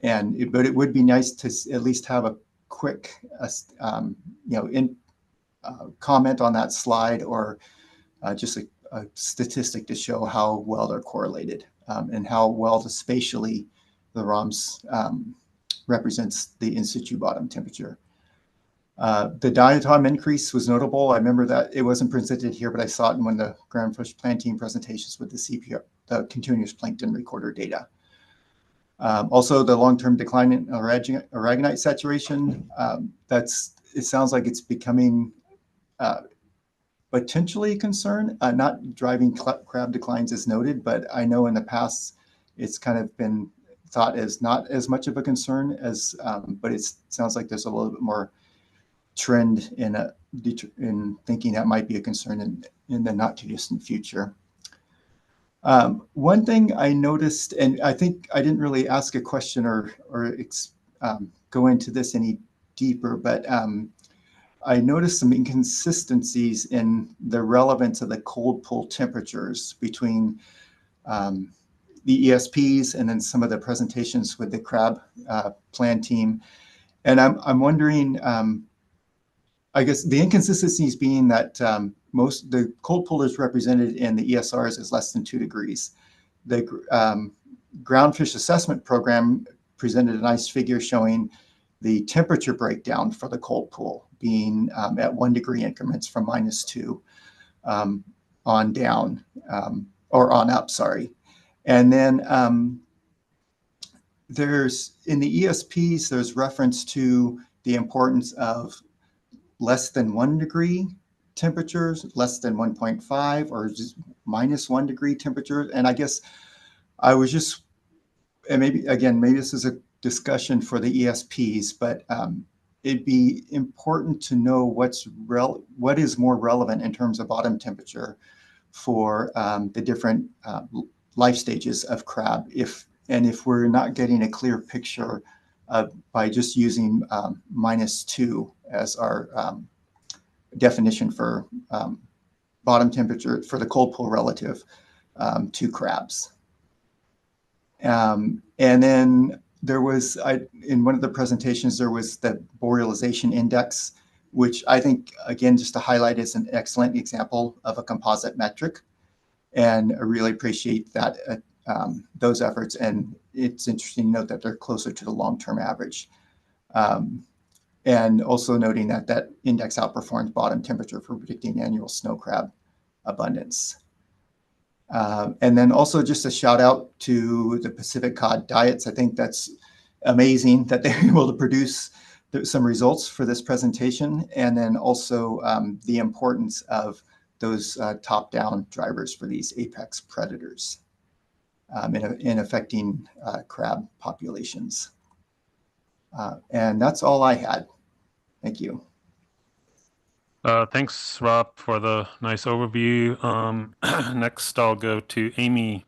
B: it would be nice to at least have a quick, comment on that slide, or just a statistic to show how well they're correlated, and how well spatially the ROMS represents the in situ bottom temperature. The diatom increase was notable. I remember that it wasn't presented here, but I saw it in one of the groundfish planting presentations with the CPR, the continuous plankton recorder data. Also, the long-term decline in aragonite saturation, it sounds like it's becoming potentially a concern, not driving crab declines as noted, but I know in the past it's kind of been thought as not as much of a concern as, but it sounds like there's a little bit more trend in thinking that might be a concern in the not too distant future. One thing I noticed, and I think I didn't really ask a question or go into this any deeper, but I noticed some inconsistencies in the relevance of the cold pool temperatures between the ESPs and then some of the presentations with the crab plan team. And I'm wondering, I guess the inconsistencies being that the cold pool is represented in the ESRs as less than 2 degrees. The groundfish assessment program presented a nice figure showing the temperature breakdown for the cold pool being at 1 degree increments from -2 on down, or on up, sorry. And then there's, in the ESPs, there's reference to the importance of less than 1 degree temperatures, less than 1.5, or just -1 degree temperature. And I guess I was just, and maybe this is a discussion for the ESPs, but it'd be important to know what is more relevant in terms of bottom temperature for the different life stages of crab. If we're not getting a clear picture by just using -2 as our definition for bottom temperature for the cold pool relative to crabs. And then there was, in one of the presentations, there was the borealization index, which I think, again, just to highlight, is an excellent example of a composite metric. And I really appreciate that, those efforts. And it's interesting to note that they're closer to the long-term average. And also noting that index outperforms bottom temperature for predicting annual snow crab abundance. And then also just a shout out to the Pacific cod diets. I think that's amazing that they're able to produce some results for this presentation. And then also the importance of those top-down drivers for these apex predators in affecting crab populations. And that's all I had. Thank you.
A: Thanks, Rob, for the nice overview. Next, I'll go to Amy.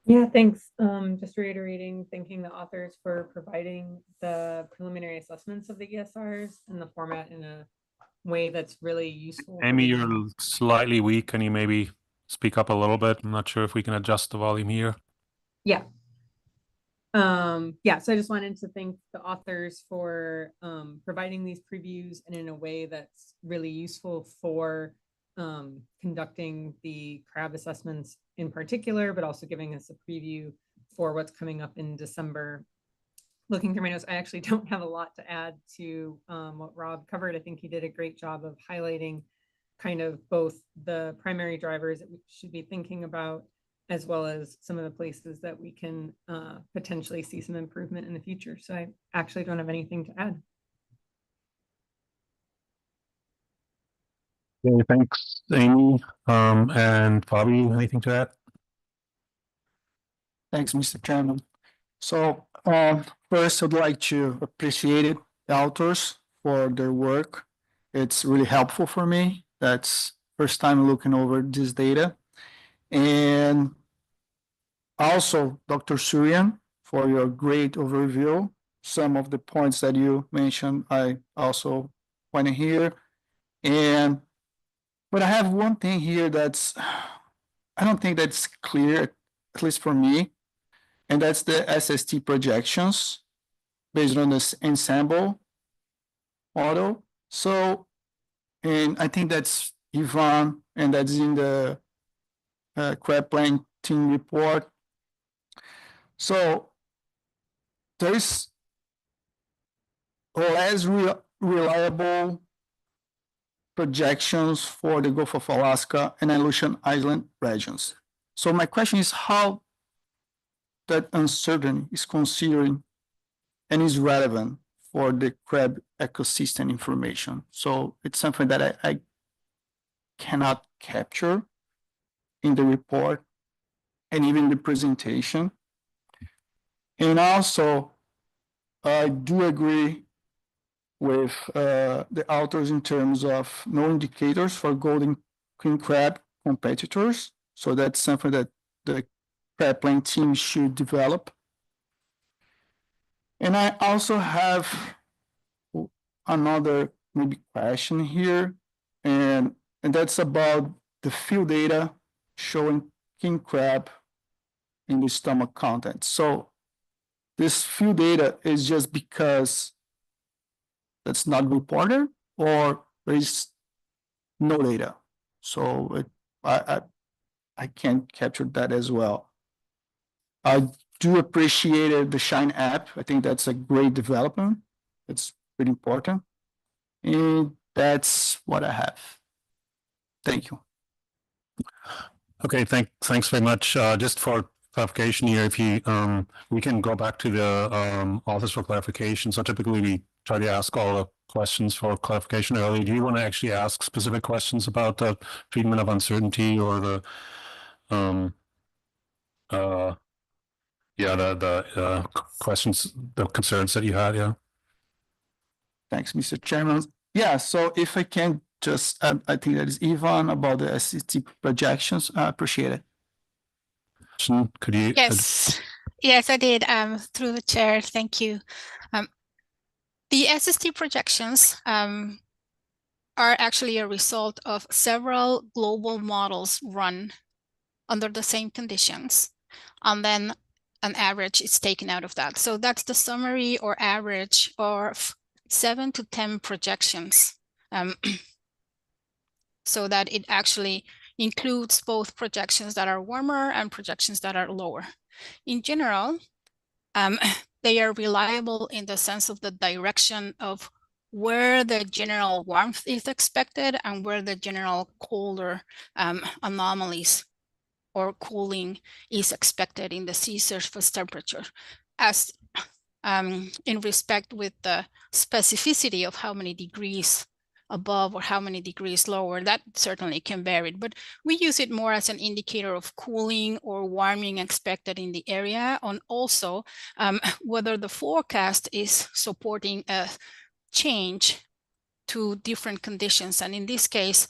C: Yeah, thanks. Just reiterating, thanking the authors for providing the preliminary assessments of the ESRs and the format in a way that's really useful.
A: Amy, you're slightly weak. Can you maybe speak up a little bit? I'm not sure if we can adjust the volume here.
C: Yeah. So I just wanted to thank the authors for providing these previews and in a way that's really useful for conducting the crab assessments in particular, but also giving us a preview for what's coming up in December. Looking through my notes, I actually don't have a lot to add to what Rob covered. I think he did a great job of highlighting kind of both the primary drivers that we should be thinking about, as well as some of the places that we can potentially see some improvement in the future. So I actually don't have anything to add.
A: Okay, thanks, Amy. And Bobby, anything to add?
R: Thanks, Mr. Chairman. So for first, I'd like to appreciate the authors for their work. It's really helpful for me. That's first time looking over this data. And also, Dr. Suryan, for your great overview. Some of the points that you mentioned, I also want to hear. But I have one thing here I don't think that's clear, at least for me, and that's the SST projections based on this ensemble model. So, and I think that's Ivan, and that's in the crab planting report. So there's less reliable projections for the Gulf of Alaska and Aleutian Island regions. So my question is how that uncertainty is considering and is relevant for the crab ecosystem information. So it's something that I cannot capture in the report and even the presentation. And also, I do agree with the authors in terms of no indicators for golden queen crab competitors. So that's something that the crab playing team should develop. And I also have another maybe question here, and that's about the field data showing king crab in the stomach content. So this field data is just because that's not reported, or there is no data. So I can't capture that as well. I do appreciate the Shine app. I think that's a great development. It's pretty important. And that's what I have. Thank you.
A: Okay, thanks very much. Just for clarification here, if you we can go back to the authors for clarification. So typically we try to ask all the questions for clarification early. Do you want to actually ask specific questions about the treatment of uncertainty or the the questions, the concerns that you had? Yeah.
R: Thanks, Mr. Chairman. Yeah, so if I can just, I think that is Ivan about the SST projections. I appreciate it.
A: Could you?
P: Yes, I did. Through the chair, thank you. The SST projections are actually a result of several global models run under the same conditions, and then an average is taken out of that. So that's the summary or average of 7 to 10 projections, so that it actually includes both projections that are warmer and projections that are lower. In general, they are reliable in the sense of the direction of where the general warmth is expected and where the general colder anomalies or cooling is expected in the sea surface temperature, as in respect with the specificity of how many degrees above or how many degrees lower, that certainly can vary, but we use it more as an indicator of cooling or warming expected in the area, and also whether the forecast is supporting a change to different conditions. And in this case,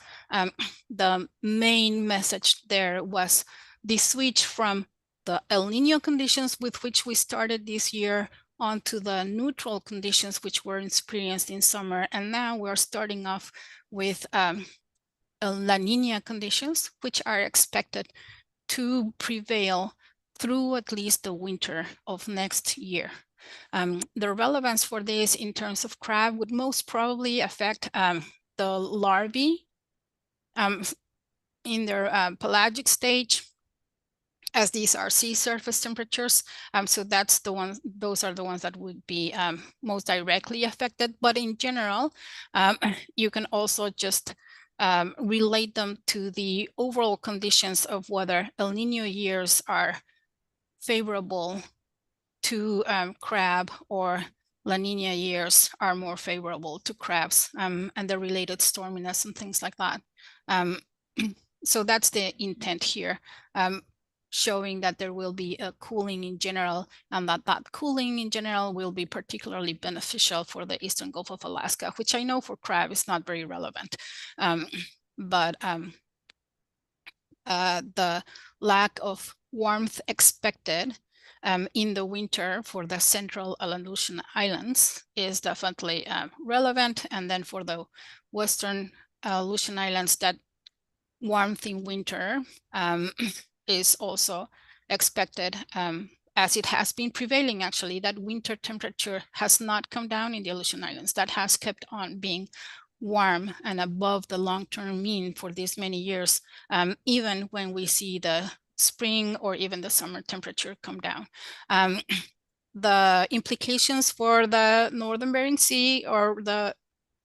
P: the main message there was the switch from the El Nino conditions with which we started this year onto the neutral conditions which were experienced in summer. And now we're starting off with La Nina conditions, which are expected to prevail through at least the winter of next year. The relevance for this in terms of crab would most probably affect the larvae in their pelagic stage, as these are sea surface temperatures. So that's the ones, those are the ones that would be most directly affected. But in general, you can also just relate them to the overall conditions of whether El Nino years are favorable to crab, or La Nina years are more favorable to crabs, and the related storminess and things like that. So that's the intent here. showing that there will be a cooling in general, and that cooling in general will be particularly beneficial for the eastern Gulf of Alaska, which I know for crab is not very relevant. But the lack of warmth expected in the winter for the central Aleutian Islands is definitely relevant. And then for the western Aleutian Islands, that warmth in winter is also expected, as it has been prevailing actually. That winter temperature has not come down in the Aleutian Islands. That has kept on being warm and above the long-term mean for these many years, even when we see the spring or even the summer temperature come down. The implications for the northern Bering Sea or the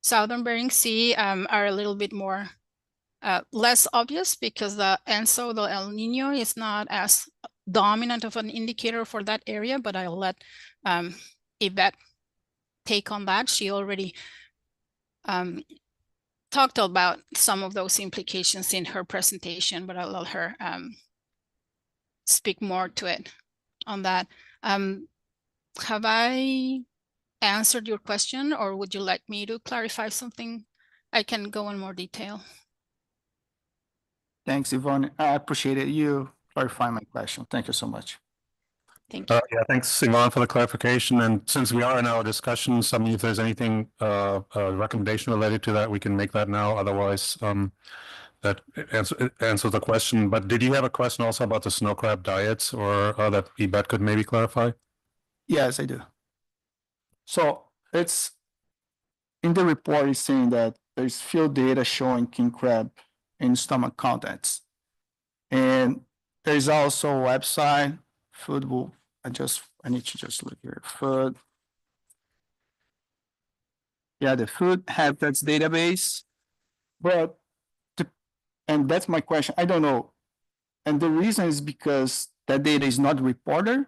P: southern Bering Sea are a little bit more less obvious, because the ENSO, the El Nino, is not as dominant of an indicator for that area, but I'll let Yvette take on that. She already talked about some of those implications in her presentation, but I'll let her speak more to it on that. Have I answered your question, or would you like me to clarify something? I can go in more detail.
R: Thanks, Yvonne. I appreciate it. You clarify my question. Thank you so much.
P: Thank you.
A: Yeah, thanks, Yvonne, for the clarification. And since we are in our discussions, I mean, if there's anything, recommendation related to that, we can make that now. Otherwise, that answers the question. But did you have a question also about the snow crab diets, or that Yvette could maybe clarify?
R: Yes, I do. So it's in the report is saying that there's field data showing king crab in stomach contents. And there's also a website, food will, I need to just look here, food. Yeah, the food habitats database, but, and that's my question, I don't know. And the reason is because that data is not reported,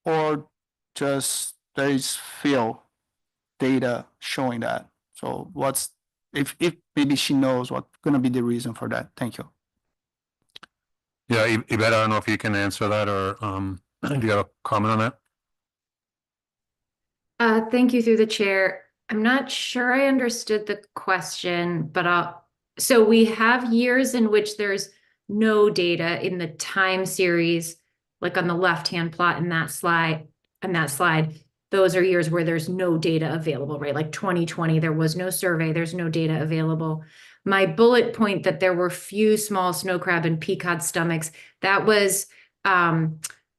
R: or just there is field data showing that. So what's, if maybe she knows what's gonna be the reason for that. Thank you.
A: Yeah, Yvette, I don't know if you can answer that, or do you have a comment on that?
O: Thank you through the chair. I'm not sure I understood the question, but so we have years in which there's no data in the time series, like on the left-hand plot in that slide, those are years where there's no data available, right? Like 2020, there was no survey, there's no data available. My bullet point that there were few small snow crab and peacod stomachs, that was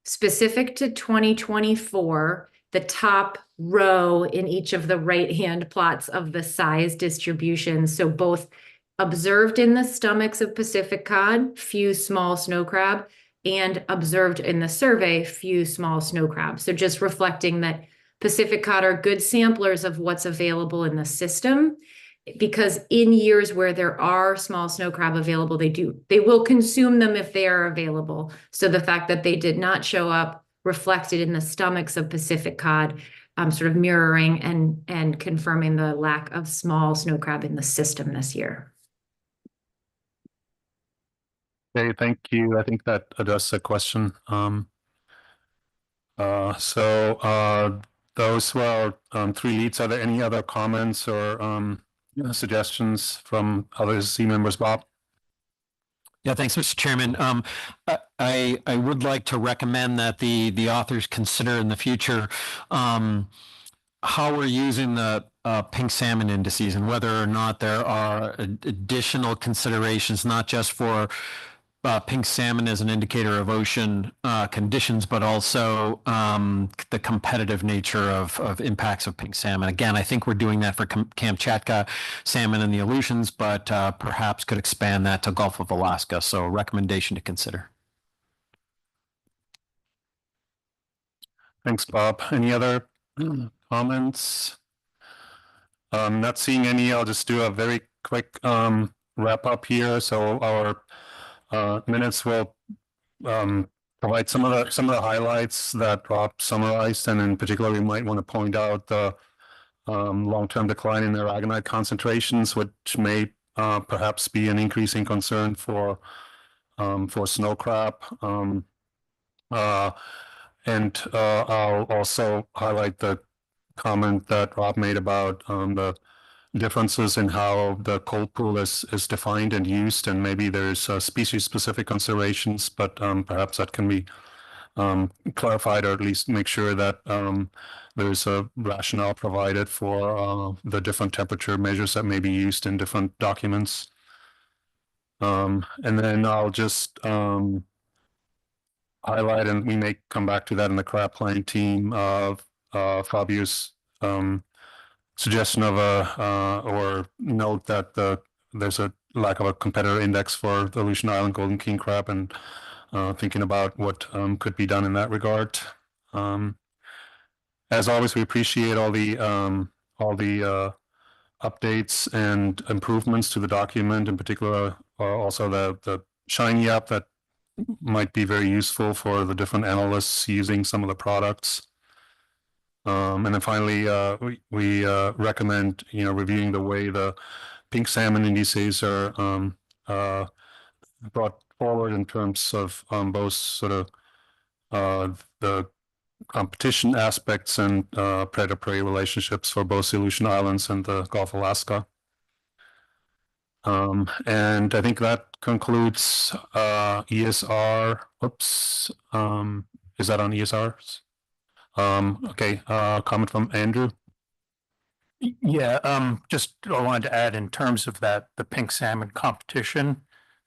O: specific to 2024. The top row in each of the right-hand plots of the size distribution. So both observed in the stomachs of Pacific cod, few small snow crab, and observed in the survey, few small snow crab. So just reflecting that Pacific cod are good samplers of what's available in the system, because in years where there are small snow crab available, they will consume them if they are available. So the fact that they did not show up reflected in the stomachs of Pacific cod, sort of mirroring and confirming the lack of small snow crab in the system this year.
A: Okay, thank you. I think that addressed the question. Those were three leads. Are there any other comments or suggestions from other SSC members, Bob?
I: Yeah, thanks, Mr. Chairman. I would like to recommend that the authors consider in the future how we're using the pink salmon indices, and whether or not there are additional considerations, not just for pink salmon as an indicator of ocean conditions, but also the competitive nature of impacts of pink salmon. Again, I think we're doing that for Kamchatka salmon and the Aleutians, but perhaps could expand that to Gulf of Alaska. So a recommendation to consider.
A: Thanks, Bob. Any other comments? Not seeing any. I'll just do a very quick wrap up here. So our minutes will provide some of the highlights that Rob summarized, and in particular, we might want to point out the long-term decline in aragonite concentrations, which may perhaps be an increasing concern for snow crab. And I'll also highlight the comment that Rob made about the differences in how the cold pool is defined and used, and maybe there's species-specific considerations, but perhaps that can be clarified, or at least make sure that there's a rationale provided for the different temperature measures that may be used in different documents. And then I'll just highlight, and we may come back to that in the crab playing team, of Fabio's suggestion of a or note that there's a lack of a competitor index for the Aleutian Island golden king crab, and thinking about what could be done in that regard. As always, we appreciate all the updates and improvements to the document, in particular, also the Shiny app that might be very useful for the different analysts using some of the products. And then finally, we recommend reviewing the way the pink salmon indices are brought forward in terms of both sort of the competition aspects and predator-prey relationships for both the Aleutian Islands and the Gulf of Alaska. And I think that concludes ESR. Oops, is that on ESRs? Okay, comment from Andrew.
S: Yeah, just I wanted to add, in terms of that, the pink salmon competition,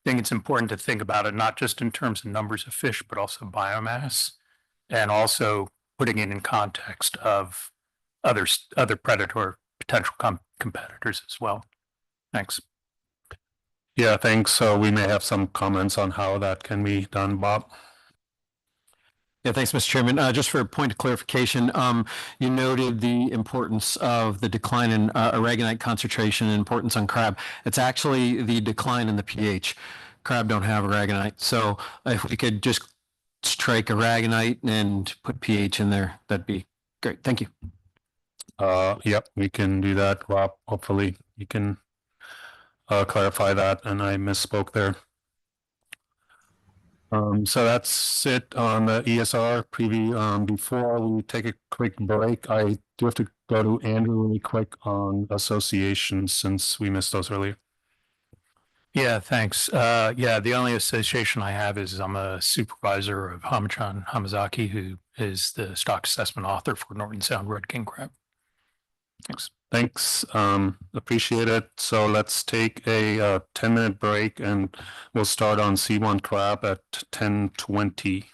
S: I think it's important to think about it not just in terms of numbers of fish, but also biomass, and also putting it in context of other predator potential competitors as well. Thanks.
A: Yeah, thanks. So we may have some comments on how that can be done, Bob.
I: Yeah, thanks, Mr. Chairman. Just for a point of clarification, you noted the importance of the decline in aragonite concentration and importance on crab. It's actually the decline in the pH. Crab don't have aragonite. So if we could just strike aragonite and put pH in there, that'd be great. Thank you.
A: Yep, we can do that, Rob. Hopefully you can clarify that, and I misspoke there. So that's it on the ESR preview. Before we take a quick break, I do have to go to Andrew really quick on associations, since we missed those earlier.
S: Yeah, thanks. Yeah, the only association I have is I'm a supervisor of Hamachan Hamazaki, who is the stock assessment author for Norton Sound Red King Crab. Thanks.
A: Thanks. Appreciate it. So let's take a 10-minute break, and we'll start on C1 crab at 10:20.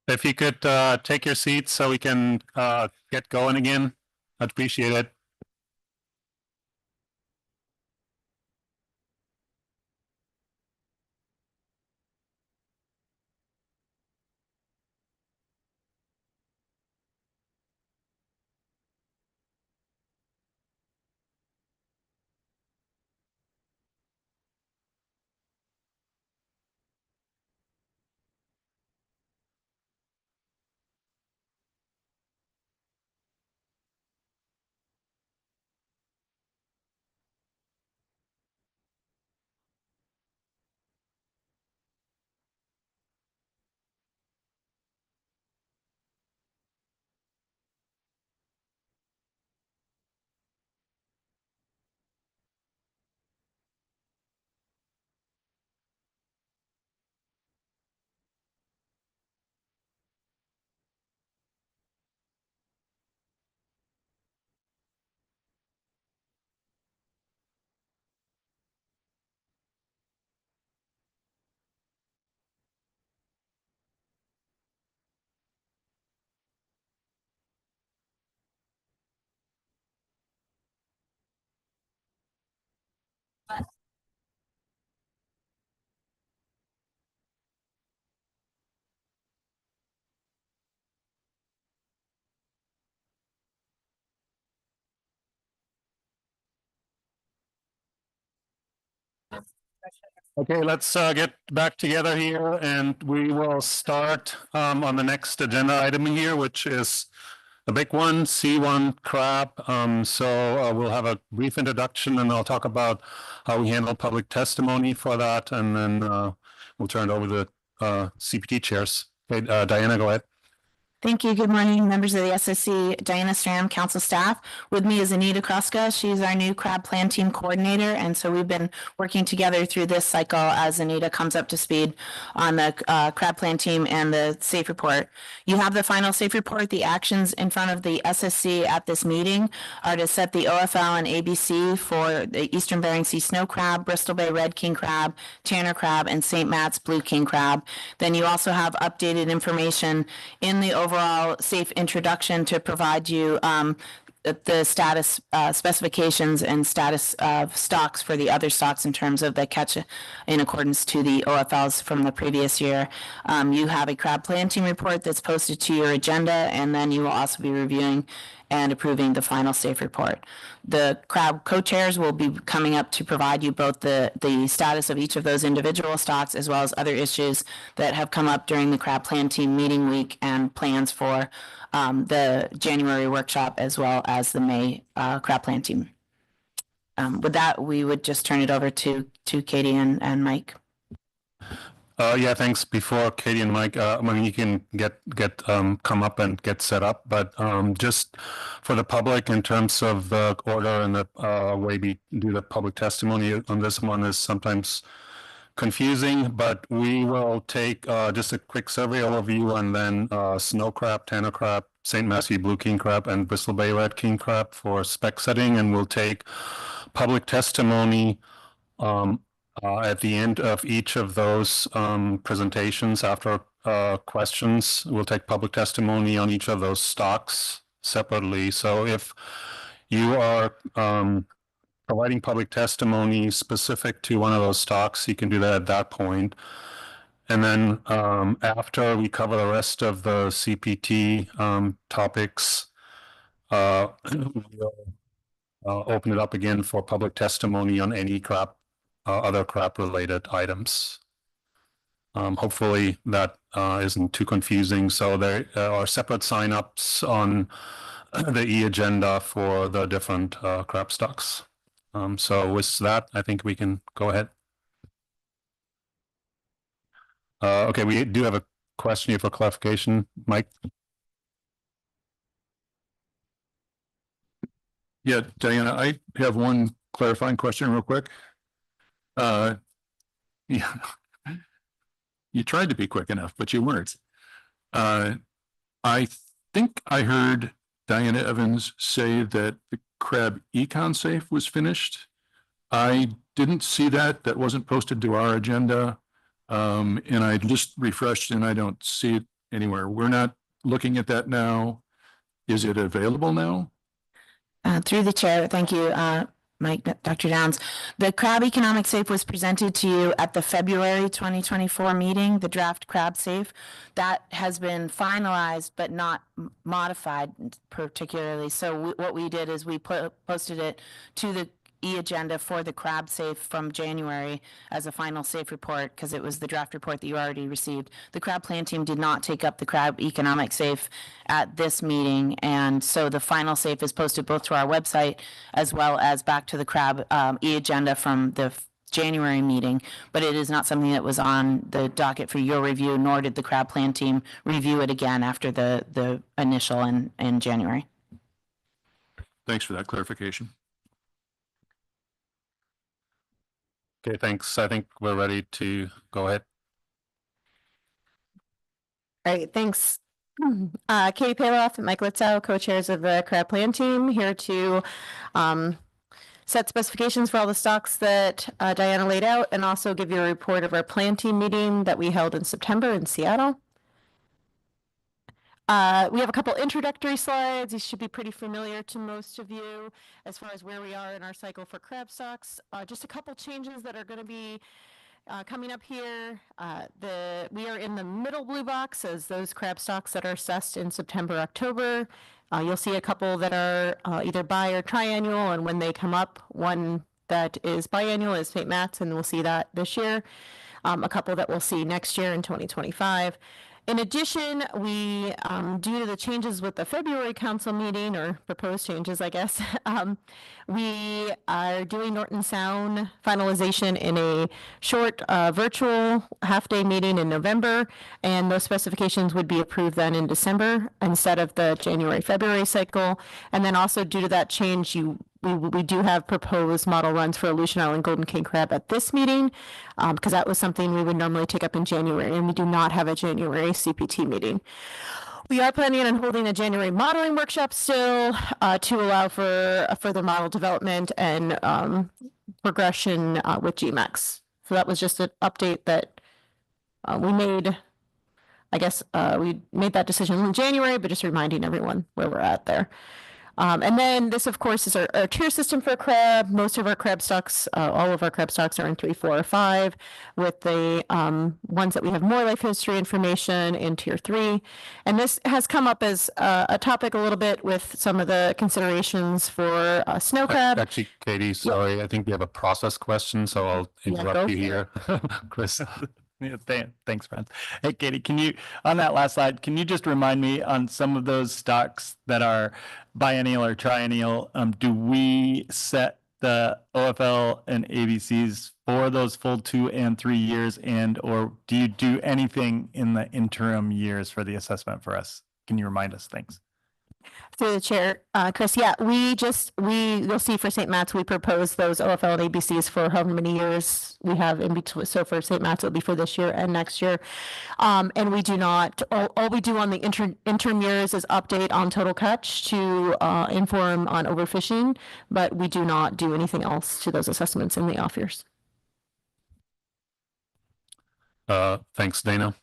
A: If you could take your seats so we can get going again, I'd appreciate it. Okay, let's get back together here and we will start on the next agenda item here, which is the big one, C1 crab. So we'll have a brief introduction and I'll talk about how we handle public testimony for that. And then we'll turn it over to the CPT chairs. Okay, Diana, go ahead.
T: Thank you. Good morning, members of the SSC, Diana Stram, council staff. With me is Anita Kroska. She's our new crab plan team coordinator. And so we've been working together through this cycle as Anita comes up to speed on the crab plan team and the safe report. You have the final safe report. The actions in front of the SSC at this meeting are to set the OFL and ABC for the Eastern Bering Sea snow crab, Bristol Bay red king crab, Tanner crab, and St. Matt's blue king crab. Then you also have updated information in the overall safe introduction to provide you the status specifications and status of stocks for the other stocks in terms of the catch in accordance to the OFLs from the previous year. You have a crab planting report that's posted to your agenda, and then you will also be reviewing and approving the final safe report. The crab co-chairs will be coming up to provide you both the status of each of those individual stocks as well as other issues that have come up during the crab plan team meeting week and plans for the January workshop as well as the May crab plan team. With that, we would just turn it over to Katie and Mike.
A: Yeah, thanks. Before Katie and Mike, I mean, you can come up and get set up, but just for the public in terms of the order and the way we do the public testimony on this one is sometimes confusing, but we will take just a quick survey overview and then snow crab, Tanner crab, St. Matthew blue king crab, and Bristol Bay red king crab for spec setting, and we'll take public testimony at the end of each of those presentations. After questions, we'll take public testimony on each of those stocks separately. So if you are providing public testimony specific to one of those stocks, you can do that at that point. And then after we cover the rest of the CPT topics, we'll open it up again for public testimony on any crab other crab related items. Hopefully that isn't too confusing. So there are separate signups on the e-agenda for the different crab stocks. So with that, I think we can go ahead. Okay, we do have a question here for clarification. Mike?
F: Yeah, Diana, I have one clarifying question real quick. Yeah, you tried to be quick enough, but you weren't. I think I heard Diana Evans say that the crab econ safe was finished. I didn't see that. That wasn't posted to our agenda. And I just refreshed and I don't see it anywhere. We're not looking at that now. Is it available now?
T: Through the chair, thank you, Mike, Dr. Downs. The crab economic safe was presented to you at the February 2024 meeting, the draft crab safe. That has been finalized but not modified particularly. So what we did is we posted it to the agenda for the crab safe from January as a final safe report because it was the draft report that you already received. The crab plan team did not take up the crab economic safe at this meeting, and so the final safe is posted both to our website as well as back to the crab agenda from the January meeting, but it is not something that was on the docket for your review, nor did the crab plan team review it again after the initial in January.
F: Thanks for that clarification.
A: Okay, thanks. I think we're ready to go ahead.
U: All right, thanks. Katie Paloff and Mike Litzow, co-chairs of the crab plan team, here to set specifications for all the stocks that Diana laid out and also give you a report of our plan team meeting that we held in September in Seattle. We have a couple introductory slides. These should be pretty familiar to most of you as far as where we are in our cycle for crab stocks. Just a couple changes that are going to be coming up here. We are in the middle blue box as those crab stocks that are assessed in September, October. You'll see a couple that are either bi or triannual, and when they come up, one that is biannual is St. Matt's, and we'll see that this year. A couple that we'll see next year in 2025. In addition, we, due to the changes with the February council meeting, or proposed changes, I guess, we are doing Norton Sound finalization in a short virtual half-day meeting in November, and those specifications would be approved then in December instead of the January-February cycle. And then also due to that change, we do have proposed model runs for Aleutian Island Golden King Crab at this meeting, because that was something we would normally take up in January, and we do not have a January CPT meeting. We are planning on holding a January modeling workshop still to allow for a further model development and progression with GMAX. So that was just an update that we made. I guess we made that decision in January, but just reminding everyone where we're at there. And then this, of course, is our tier system for crab. Most of our crab stocks, all of our crab stocks are in 3, 4, or 5, with the ones that we have more life history information in tier 3. And this has come up as a topic a little bit with some of the considerations for snow crab.
A: Actually, Katie, sorry, I think we have a process question, so I'll interrupt you here. Chris.
L: Yeah, thanks, friends. Hey, Katie, can you, on that last slide, can you just remind me on some of those stocks that are biennial or triennial, do we set the OFL and ABCs for those full 2 and 3 years, and or do you do anything in the interim years for the assessment for us? Can you remind us? Thanks.
U: Through the chair, Chris, yeah, you'll see for St. Matt's, we propose those OFL and ABCs for however many years we have in between. So for St. Matt's, it'll be for this year and next year. And we do not, all we do on the interim years is update on total catch to inform on overfishing, but we do not do anything else to those assessments in the off years.
A: Thanks, Dana.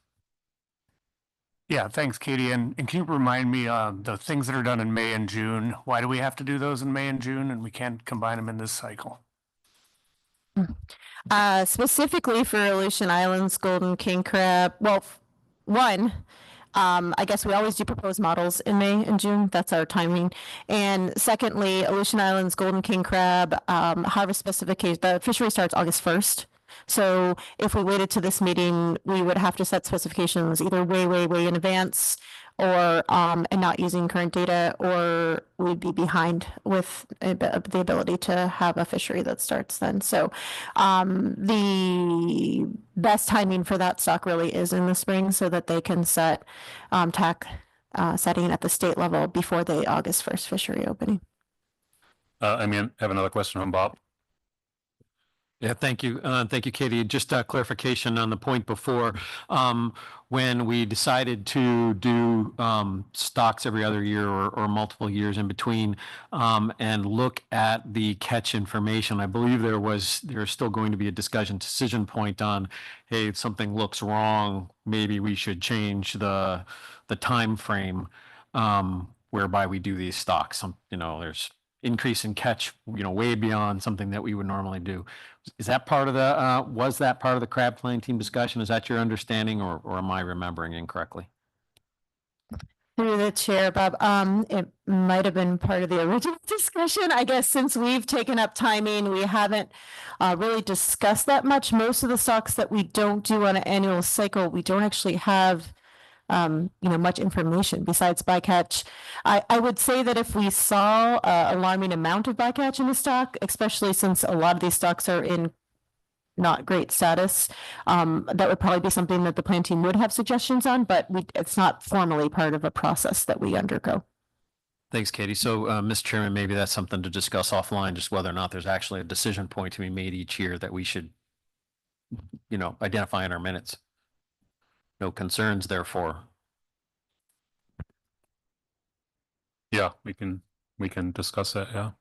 S: Yeah, thanks, Katie. And can you remind me the things that are done in May and June? Why do we have to do those in May and June, and we can't combine them in this cycle?
U: Specifically for Aleutian Islands Golden King Crab, well, one, I guess we always do propose models in May and June. That's our timing. And secondly, Aleutian Islands Golden King Crab harvest specification, the fishery starts August 1st. So if we waited to this meeting, we would have to set specifications either way in advance, or and not using current data, or we'd be behind with the ability to have a fishery that starts then. So the best timing for that stock really is in the spring, so that they can set TAC setting at the state level before the August 1st fishery opening.
A: I have another question from Bob.
I: Yeah, thank you. Thank you, Katie. Just a clarification on the point before. When we decided to do stocks every other year or multiple years in between and look at the catch information, I believe there's still going to be a decision point on, hey, if something looks wrong, maybe we should change the time frame whereby we do these stocks. There's increase in catch, way beyond something that we would normally do. Is that part of the, was that part of the crab playing team discussion? Is that your understanding or am I remembering incorrectly?
U: Through the chair, Bob, it might have been part of the original discussion. I guess since we've taken up timing, we haven't really discussed that much. Most of the stocks that we don't do on an annual cycle, we don't actually have much information besides bycatch. I would say that if we saw alarming amount of bycatch in the stock, especially since a lot of these stocks are in not great status, that would probably be something that the plan team would have suggestions on, but it's not formally part of a process that we undergo.
I: Thanks, Katie. So, Mr. Chairman, maybe that's something to discuss offline, just whether or not there's actually a decision point to be made each year that we should, identify in our minutes. No concerns, therefore.
A: Yeah, we can discuss that. Yeah.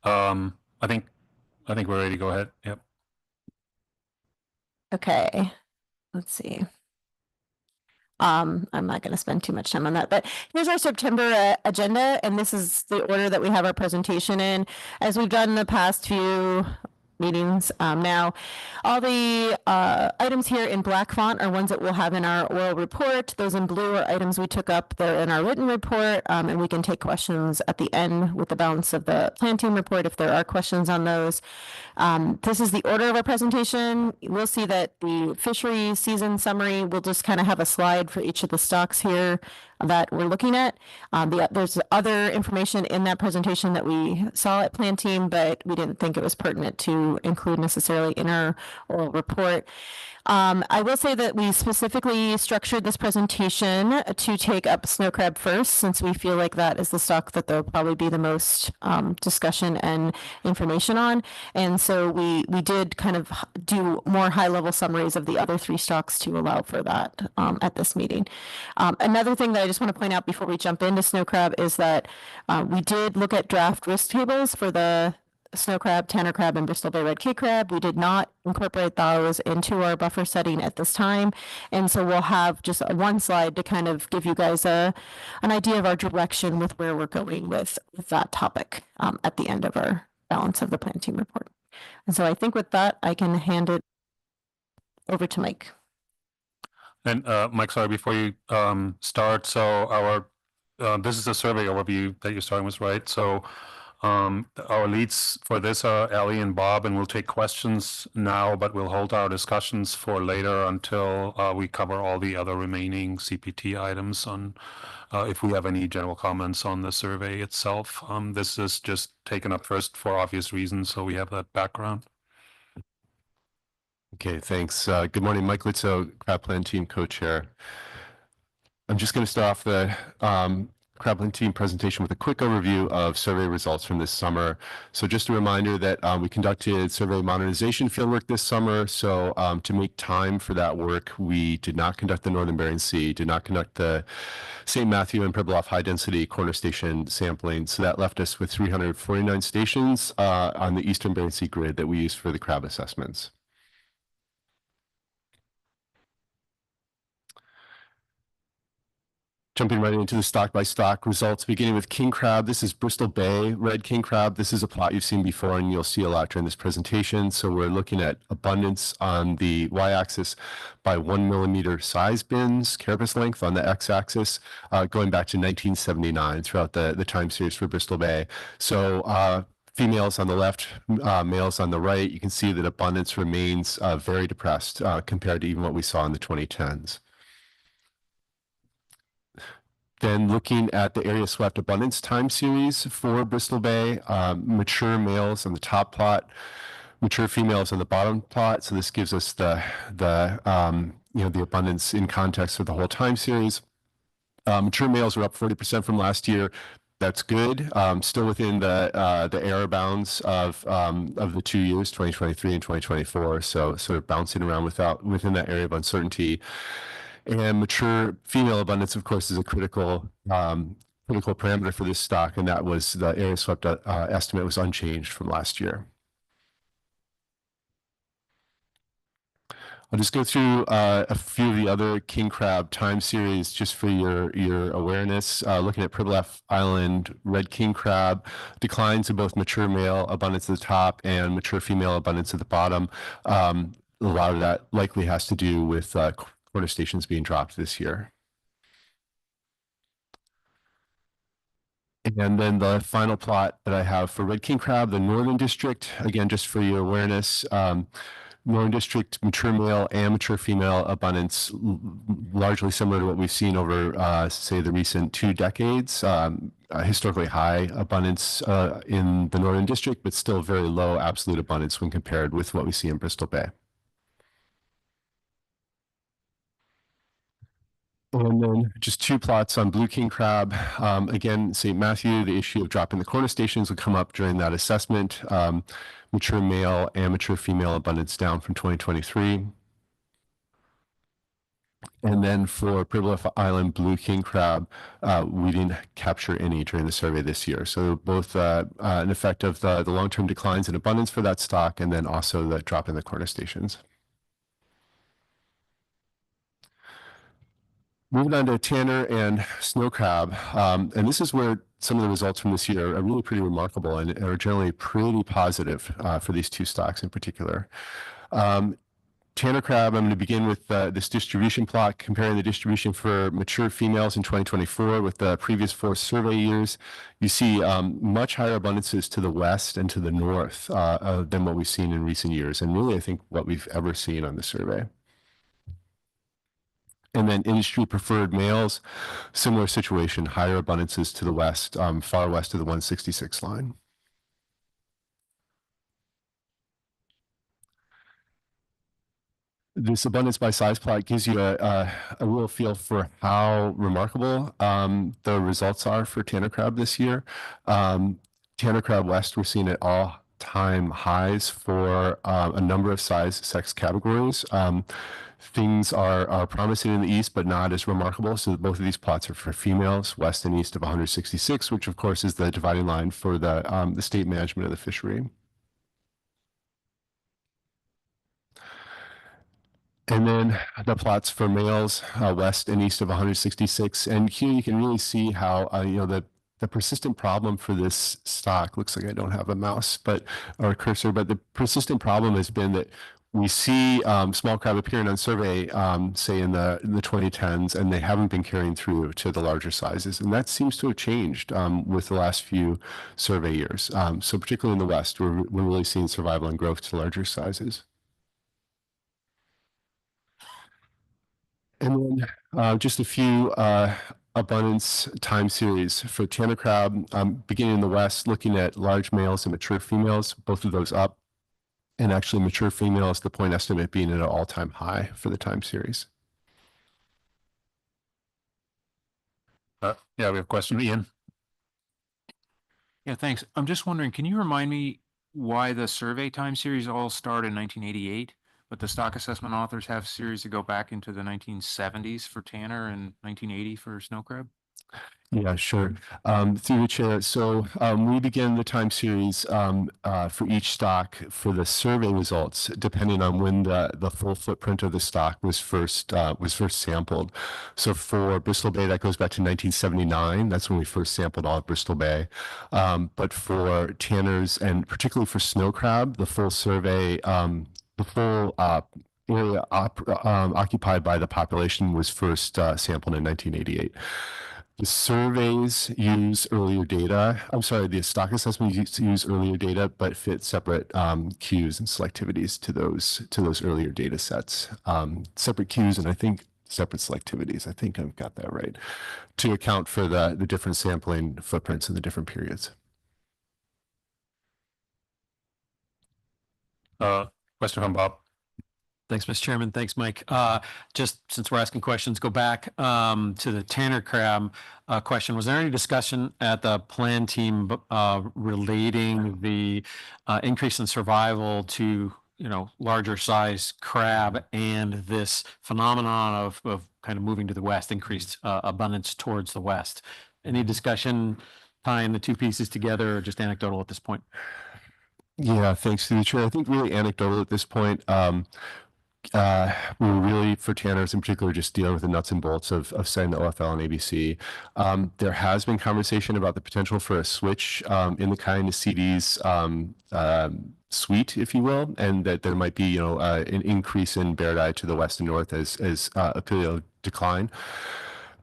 A: I think we're ready to go ahead. Yep.
U: Okay, let's see. I'm not going to spend too much time on that, but here's our September agenda, and this is the order that we have our presentation in, as we've done in the past few meetings. Now, all the items here in black font are ones that we'll have in our oral report. Those in blue are items we took up there in our written report, and we can take questions at the end with the balance of the plan team report if there are questions on those. This is the order of our presentation. We'll see that the fishery season summary will just kind of have a slide for each of the stocks here that we're looking at. There's other information in that presentation that we saw at plan team, but we didn't think it was pertinent to include necessarily in our oral report. I will say that we specifically structured this presentation to take up snow crab first, since we feel like that is the stock that there'll probably be the most discussion and information on. And so we did kind of do more high-level summaries of the other three stocks to allow for that at this meeting. Another thing that I just want to point out before we jump into snow crab is that we did look at draft risk tables for the snow crab, Tanner crab, and Bristol Bay red Cape crab. We did not incorporate those into our buffer setting at this time. And so we'll have just one slide to kind of give you guys an idea of our direction with where we're going with that topic at the end of our balance of the plan team report. And so I think with that, I can hand it over to Mike.
A: And Mike, sorry, before you start, so this is a survey overview that you're starting with, right? So our leads for this are Ellie and Bob, and we'll take questions now, but we'll hold our discussions for later until we cover all the other remaining CPT items on if we have any general comments on the survey itself. This is just taken up first for obvious reasons, so we have that background.
E: Okay, thanks. Good morning, Mike Lizzo, Crab Plan Team Co-Chair. I'm just going to start off the Crab Plan Team presentation with a quick overview of survey results from this summer. So just a reminder that we conducted survey modernization fieldwork this summer. So to make time for that work, we did not conduct the Northern Bering Sea, did not conduct the St. Matthew and Pribilof high density corner station sampling. So that left us with 349 stations on the Eastern Bering Sea grid that we used for the crab assessments. Jumping right into the stock by stock results, beginning with king crab. This is Bristol Bay red king crab. This is a plot you've seen before and you'll see a lot during this presentation. So we're looking at abundance on the y-axis by 1 millimeter size bins, carapace length on the x-axis, going back to 1979 throughout the time series for Bristol Bay. So females on the left, males on the right. You can see that abundance remains very depressed compared to even what we saw in the 2010s. Then looking at the area swept abundance time series for Bristol Bay, mature males on the top plot, mature females on the bottom plot. So this gives us the abundance in context for the whole time series. Mature males are up 40% from last year. that's good. Still within the error bounds of the 2 years, 2023 and 2024. So sort of bouncing around within that area of uncertainty. And mature female abundance, of course, is a critical parameter for this stock, and that was the area swept estimate was unchanged from last year. I'll just go through a few of the other king crab time series just for your awareness. Looking at Pribilof Island red king crab, declines in both mature male abundance at the top and mature female abundance at the bottom. A lot of that likely has to do with quarter stations being dropped this year. And then the final plot that I have for red king crab, the Northern District, again, just for your awareness, Northern District mature male and mature female abundance, largely similar to what we've seen over, say, the recent 2 decades. Historically high abundance in the Northern District, but still very low absolute abundance when compared with what we see in Bristol Bay. And then just 2 plots on blue king crab. Again, St. Matthew, the issue of dropping the corner stations would come up during that assessment. Mature male and mature female abundance down from 2023. And then for Pribilof Island blue king crab, we didn't capture any during the survey this year. So both an effect of the long-term declines in abundance for that stock, and then also the drop in the corner stations. Moving on to Tanner and snow crab, and this is where some of the results from this year are really pretty remarkable and are generally pretty positive for these 2 stocks in particular. Tanner crab, I'm going to begin with this distribution plot, comparing the distribution for mature females in 2024 with the previous 4 survey years. You see much higher abundances to the west and to the north than what we've seen in recent years, and really I think what we've ever seen on the survey. And then industry preferred males, similar situation, higher abundances to the west, far west of the 166 line. This abundance by size plot gives you a real feel for how remarkable the results are for Tanner crab this year. Tanner crab west, we're seeing at all-time highs for a number of size sex categories. Things are promising in the east, but not as remarkable. So both of these plots are for females, west and east of 166, which of course is the dividing line for the state management of the fishery. And then the plots for males, west and east of 166. And here you can really see how, the persistent problem for this stock, looks like I don't have a mouse or a cursor, but the persistent problem has been that we see small crab appearing on survey, say in the 2010s, and they haven't been carrying through to the larger sizes. And that seems to have changed with the last few survey years. So particularly in the West, we're really seeing survival and growth to larger sizes. And then just a few abundance time series for Tanner crab, beginning in the West, looking at large males and mature females, both of those up. And actually mature females, the point estimate being at an all-time high for the time series.
A: Yeah, we have a question, Ian.
G: Yeah, thanks. I'm just wondering, can you remind me why the survey time series all started in 1988, but the stock assessment authors have series that go back into the 1970s for Tanner and 1980 for snow crab?
E: Yeah, sure. Through the chair. So we begin the time series for each stock for the survey results, depending on when the full footprint of the stock was first sampled. So for Bristol Bay, that goes back to 1979. That's when we first sampled all of Bristol Bay. But for Tanners and particularly for snow crab, the full survey, the full area occupied by the population was first sampled in 1988. The surveys use earlier data. I'm sorry, the stock assessments use earlier data, but fit separate cues and selectivities to those earlier data sets. Separate cues and I think separate selectivities. I think I've got that right, to account for the different sampling footprints in the different periods.
A: Question from Bob.
I: Thanks, Mr. Chairman. Thanks, Mike. Just since we're asking questions, go back to the Tanner crab question. Was there any discussion at the plan team relating the increase in survival to, larger size crab and this phenomenon of kind of moving to the west, increased abundance towards the west? Any discussion tying the two pieces together, or just anecdotal at this point?
E: Yeah, thanks to the chair. I think really anecdotal at this point. We were really, for Tanners in particular, just dealing with the nuts and bolts of setting the OFL and ABC. There has been conversation about the potential for a switch in the kind of CD's suite, if you will, and that there might be, an increase in Bairdi to the west and north as Apilio decline.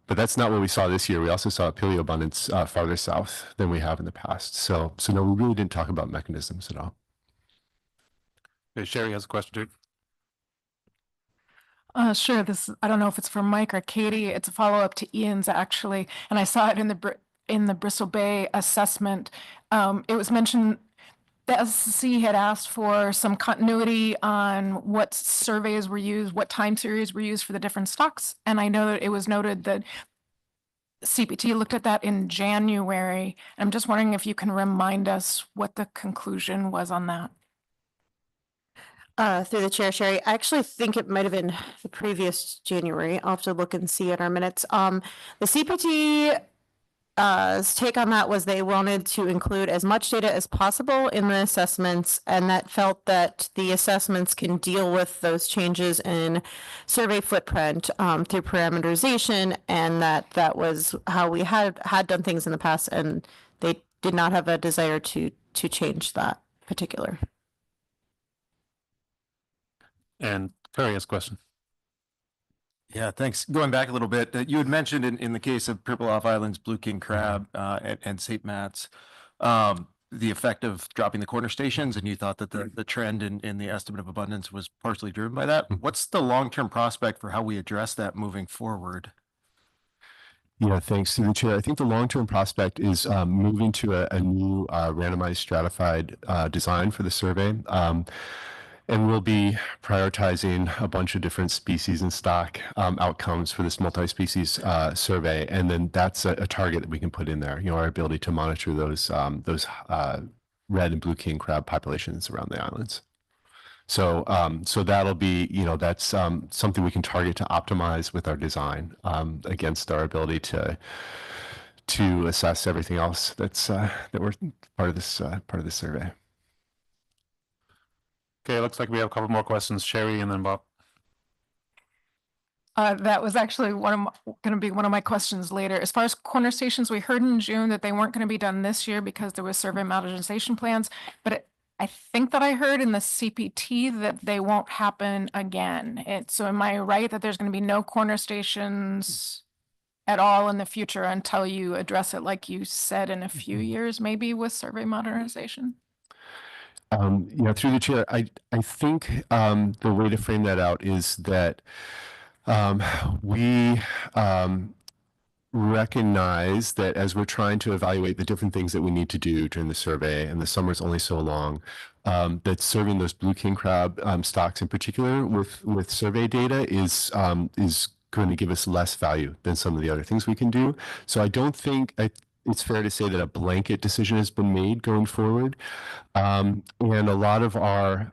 E: But that's not what we saw this year. We also saw Apilio abundance farther south than we have in the past. So no, we really didn't talk about mechanisms at all.
A: Okay, Sherry has a question too.
U: Sure. I don't know if it's for Mike or Katie. It's a follow-up to Ian's actually, and I saw it in the Bristol Bay assessment. It was mentioned the SSC had asked for some continuity on what surveys were used, what time series were used for the different stocks, and I know that it was noted that CPT looked at that in January. I'm just wondering if you can remind us what the conclusion was on that.
T: Through the chair, Sherry, I actually think it might have been the previous January. I'll have to look and see in our minutes. The CPT take on that was they wanted to include as much data as possible in the assessments, and that felt that the assessments can deal with those changes in survey footprint through parameterization, and that was how we had done things in the past, and they did not have a desire to change that particular.
A: And Curry has a question.
K: Yeah, thanks. Going back a little bit, you had mentioned in the case of Purple Off Islands, Blue King Crab, and St. Matt's, the effect of dropping the corner stations, and you thought that the trend in the estimate of abundance was partially driven by that. What's the long-term prospect for how we address that moving forward?
E: Yeah, thanks to the chair. I think the long-term prospect is moving to a new randomized stratified design for the survey. And we'll be prioritizing a bunch of different species and stock outcomes for this multi-species survey. And then that's a target that we can put in there, our ability to monitor those red and blue king crab populations around the islands. So that'll be, that's something we can target to optimize with our design against our ability to assess everything else that we're part of this survey.
A: Okay, looks like we have a couple more questions. Sherry and then Bob.
U: That was actually going to be one of my questions later. As far as corner stations, we heard in June that they weren't going to be done this year because there was survey modernization plans. But I think that I heard in the CPT that they won't happen again. So am I right that there's going to be no corner stations at all in the future until you address it, like you said, in a few years, maybe with survey modernization?
E: Through the chair, I think the way to frame that out is that we recognize that as we're trying to evaluate the different things that we need to do during the survey, and the summer's only so long, that serving those blue king crab stocks in particular with survey data is going to give us less value than some of the other things we can do. So I don't think it's fair to say that a blanket decision has been made going forward. And a lot of our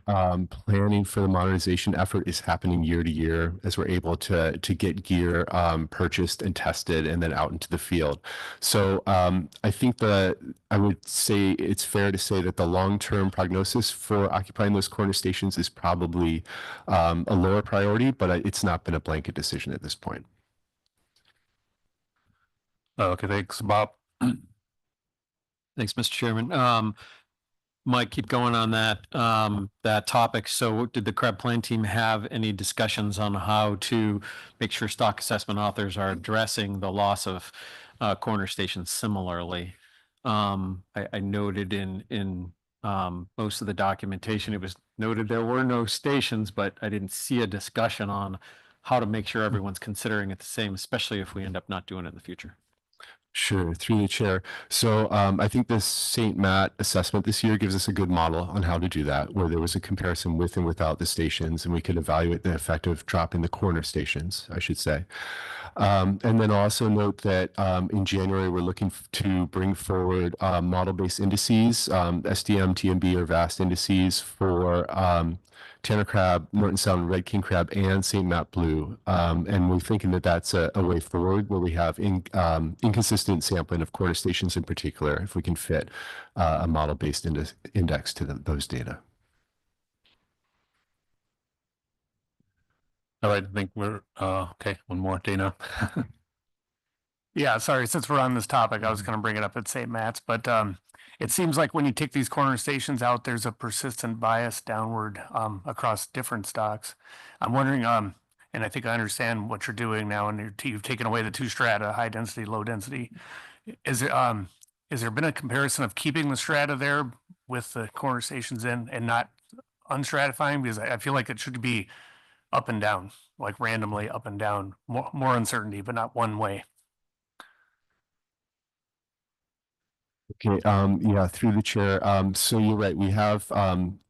E: planning for the modernization effort is happening year to year as we're able to get gear purchased and tested and then out into the field. So I think I would say it's fair to say that the long-term prognosis for occupying those corner stations is probably a lower priority, but it's not been a blanket decision at this point.
A: Okay, thanks, Bob.
I: Thanks, Mr. Chairman. Mike, keep going on that topic. So did the crab plan team have any discussions on how to make sure stock assessment authors are addressing the loss of corner stations similarly? I noted in most of the documentation, it was noted there were no stations, but I didn't see a discussion on how to make sure everyone's considering it the same, especially if we end up not doing it in the future.
E: Sure, through the chair. So I think the St. Matt assessment this year gives us a good model on how to do that, where there was a comparison with and without the stations, and we could evaluate the effect of dropping the corner stations, I should say. And then also note that in January, we're looking to bring forward model-based indices, SDM, TMB, or VAST indices for Tanner crab, Norton Sound, Red King crab, and St. Matt blue. And we're thinking that that's a way forward where we have inconsistent sampling of corner stations in particular, if we can fit a model-based index to those data.
A: All right, I think we're okay. One more, Dana.
N: Yeah, sorry, since we're on this topic, I was going to bring it up at St. Matt's, but it seems like when you take these corner stations out, there's a persistent bias downward across different stocks. I'm wondering, and I think I understand what you're doing now, and you've taken away the two strata, high density, low density. Is there been a comparison of keeping the strata there with the corner stations in and not unstratifying? Because I feel like it should be up and down, like randomly up and down, more uncertainty, but not one way.
E: Okay, yeah, through the chair. So you're right. We have,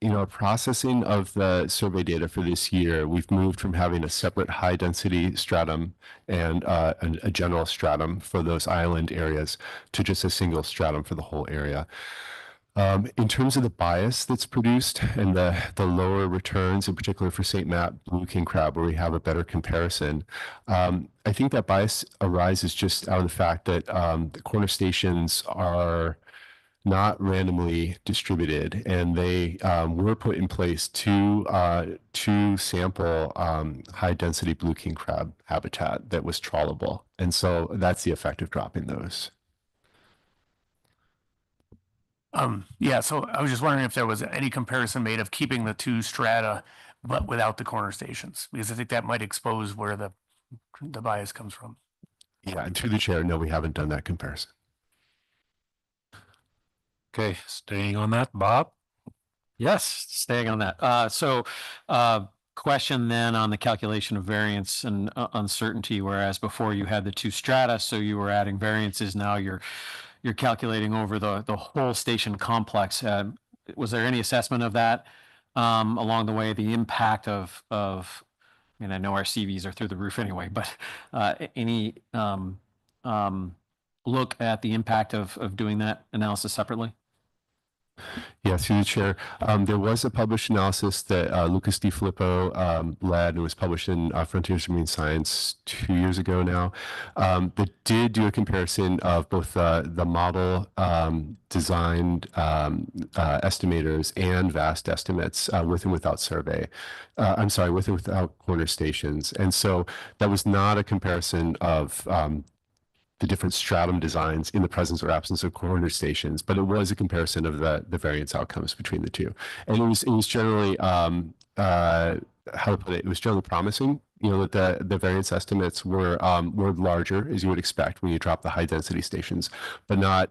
E: in our processing of the survey data for this year, we've moved from having a separate high density stratum and a general stratum for those island areas to just a single stratum for the whole area. In terms of the bias that's produced and the lower returns, in particular for St. Matt blue king crab, where we have a better comparison, I think that bias arises just out of the fact that the corner stations are not randomly distributed, and they were put in place to sample high density blue king crab habitat that was trawlable, and so that's the effect of dropping those.
N: Yeah, so I was just wondering if there was any comparison made of keeping the two strata, but without the corner stations, because I think that might expose where the bias comes from.
E: Yeah, and through the chair, no, we haven't done that comparison.
A: Okay, staying on that, Bob?
I: Yes, staying on that. Question then on the calculation of variance and uncertainty, whereas before you had the two strata, so you were adding variances, now you're calculating over the whole station complex. Was there any assessment of that along the way, the impact of, I mean, I know our CVs are through the roof anyway, but any look at the impact of doing that analysis separately?
E: Yeah, through the chair. There was a published analysis that Lucas DiFilippo led. It was published in Frontiers of Marine Science 2 years ago now. That did do a comparison of both the model designed estimators and VAST estimates with and without survey. I'm sorry, with and without corner stations. And so that was not a comparison of the different stratum designs in the presence or absence of corner stations, but it was a comparison of the variance outcomes between the two. And it was generally, how to put it, it was generally promising, you know, that the variance estimates were larger, as you would expect when you drop the high density stations, but not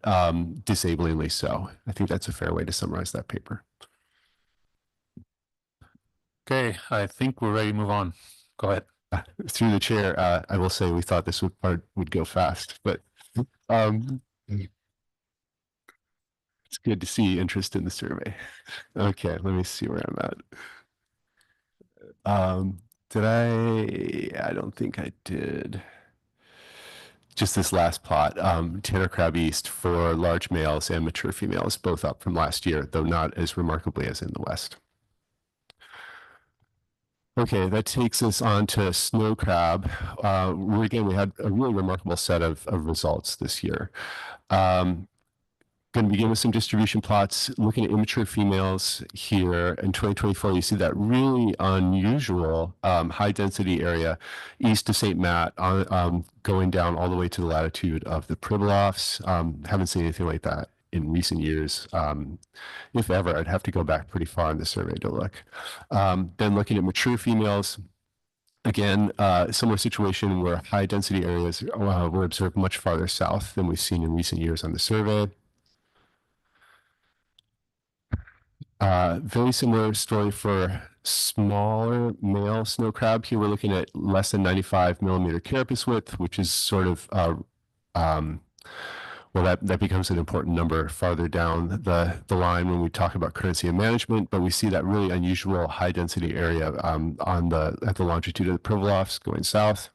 E: disabling so. I think that's a fair way to summarize that paper.
A: Okay, I think we're ready to move on. Go ahead.
E: Through the chair, I will say we thought this part would go fast, but it's good to see interest in the survey. Okay, let me see where I'm at. Did I don't think I did. Just this last plot, Tanner crab east for large males and mature females, both up from last year, though not as remarkably as in the west. Okay, that takes us on to snow crab. Again, we had a really remarkable set of results this year. Going to begin with some distribution plots, looking at immature females here in 2024. You see that really unusual high density area east of St. Matt, going down all the way to the latitude of the Pribilofs. Haven't seen anything like that in recent years. If ever, I'd have to go back pretty far in the survey to look. Then looking at mature females, again, similar situation where high density areas were observed much farther south than we've seen in recent years on the survey. Very similar story for smaller male snow crab. Here we're looking at less than 95 millimeter carapace width, which is sort of Well, that becomes an important number farther down the line when we talk about currency and management, but we see that really unusual high density area at the longitude of the Pribilofs going south.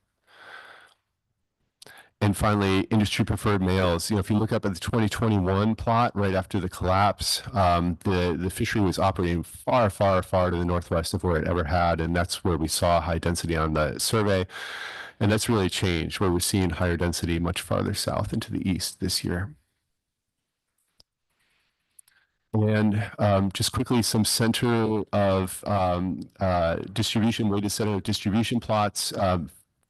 E: And finally, industry preferred males. You know, if you look up at the 2021 plot right after the collapse, the fishery was operating far, far, far to the northwest of where it ever had, and that's where we saw high density on the survey. And that's really changed, where we're seeing higher density much farther south into the east this year. And just quickly, some center of distribution, weighted center of distribution plots.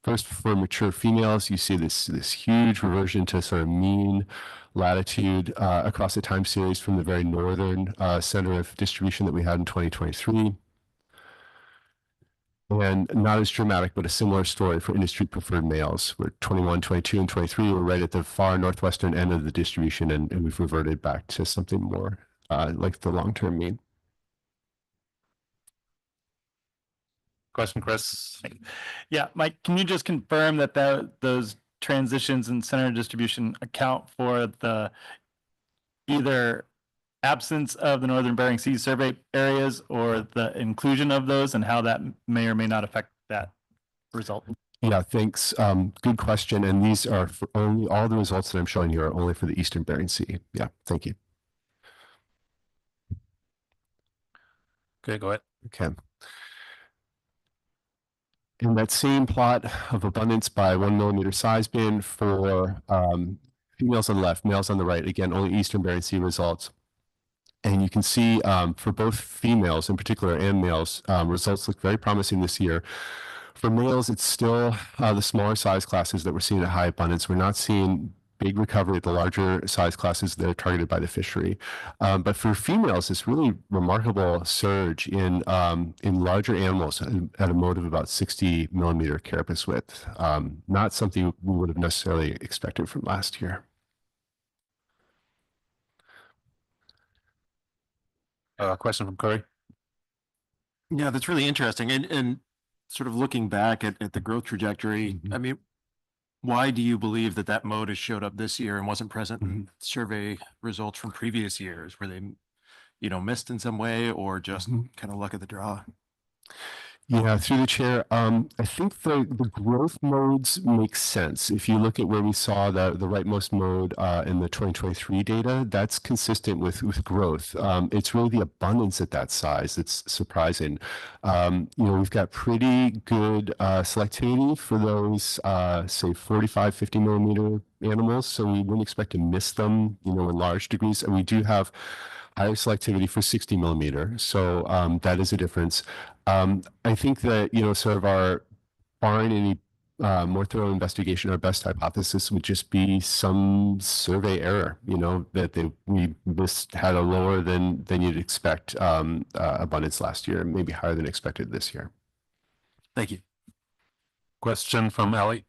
E: First, for mature females, you see this huge reversion to sort of mean latitude across the time series from the very northern center of distribution that we had in 2023. And not as dramatic, but a similar story for industry preferred males, where 21, 22, and 23 were right at the far northwestern end of the distribution, and we've reverted back to something more like the long-term mean.
A: Question, Chris?
L: Yeah, Mike, can you just confirm that those transitions in center distribution account for the either absence of the Northern Bering Sea survey areas or the inclusion of those, and how that may or may not affect that result?
E: Yeah, thanks. Good question. And these are for only, all the results that I'm showing here are only for the Eastern Bering Sea. Yeah, thank you.
A: Okay, go ahead.
E: Okay. In that same plot of abundance by 1 millimeter size bin for females on the left, males on the right, again, only Eastern Bering Sea results. And you can see for both females in particular and males, results look very promising this year. For males, it's still the smaller size classes that we're seeing at high abundance. We're not seeing big recovery at the larger size classes that are targeted by the fishery. But for females, this really remarkable surge in larger animals at a mode of about 60 millimeter carapace width. Not something we would have necessarily expected from last year.
A: Question from Corey.
K: Yeah, that's really interesting. And sort of looking back at the growth trajectory, I mean, why do you believe that mode has showed up this year and wasn't present in survey results from previous years? Were they, missed in some way, or just kind of luck of the draw?
E: Yeah, through the chair. I think the growth modes make sense. If you look at where we saw the rightmost mode in the 2023 data, that's consistent with growth. It's really the abundance at that size that's surprising. We've got pretty good selectivity for those, say, 45, 50 millimeter animals, so we wouldn't expect to miss them, in large degrees. And we do have higher selectivity for 60 millimeter. So that is a difference. I think that, sort of our, barring any more thorough investigation, our best hypothesis would just be some survey error, that we just had a lower than you'd expect abundance last year, maybe higher than expected this year.
K: Thank you.
A: Question from Ellie.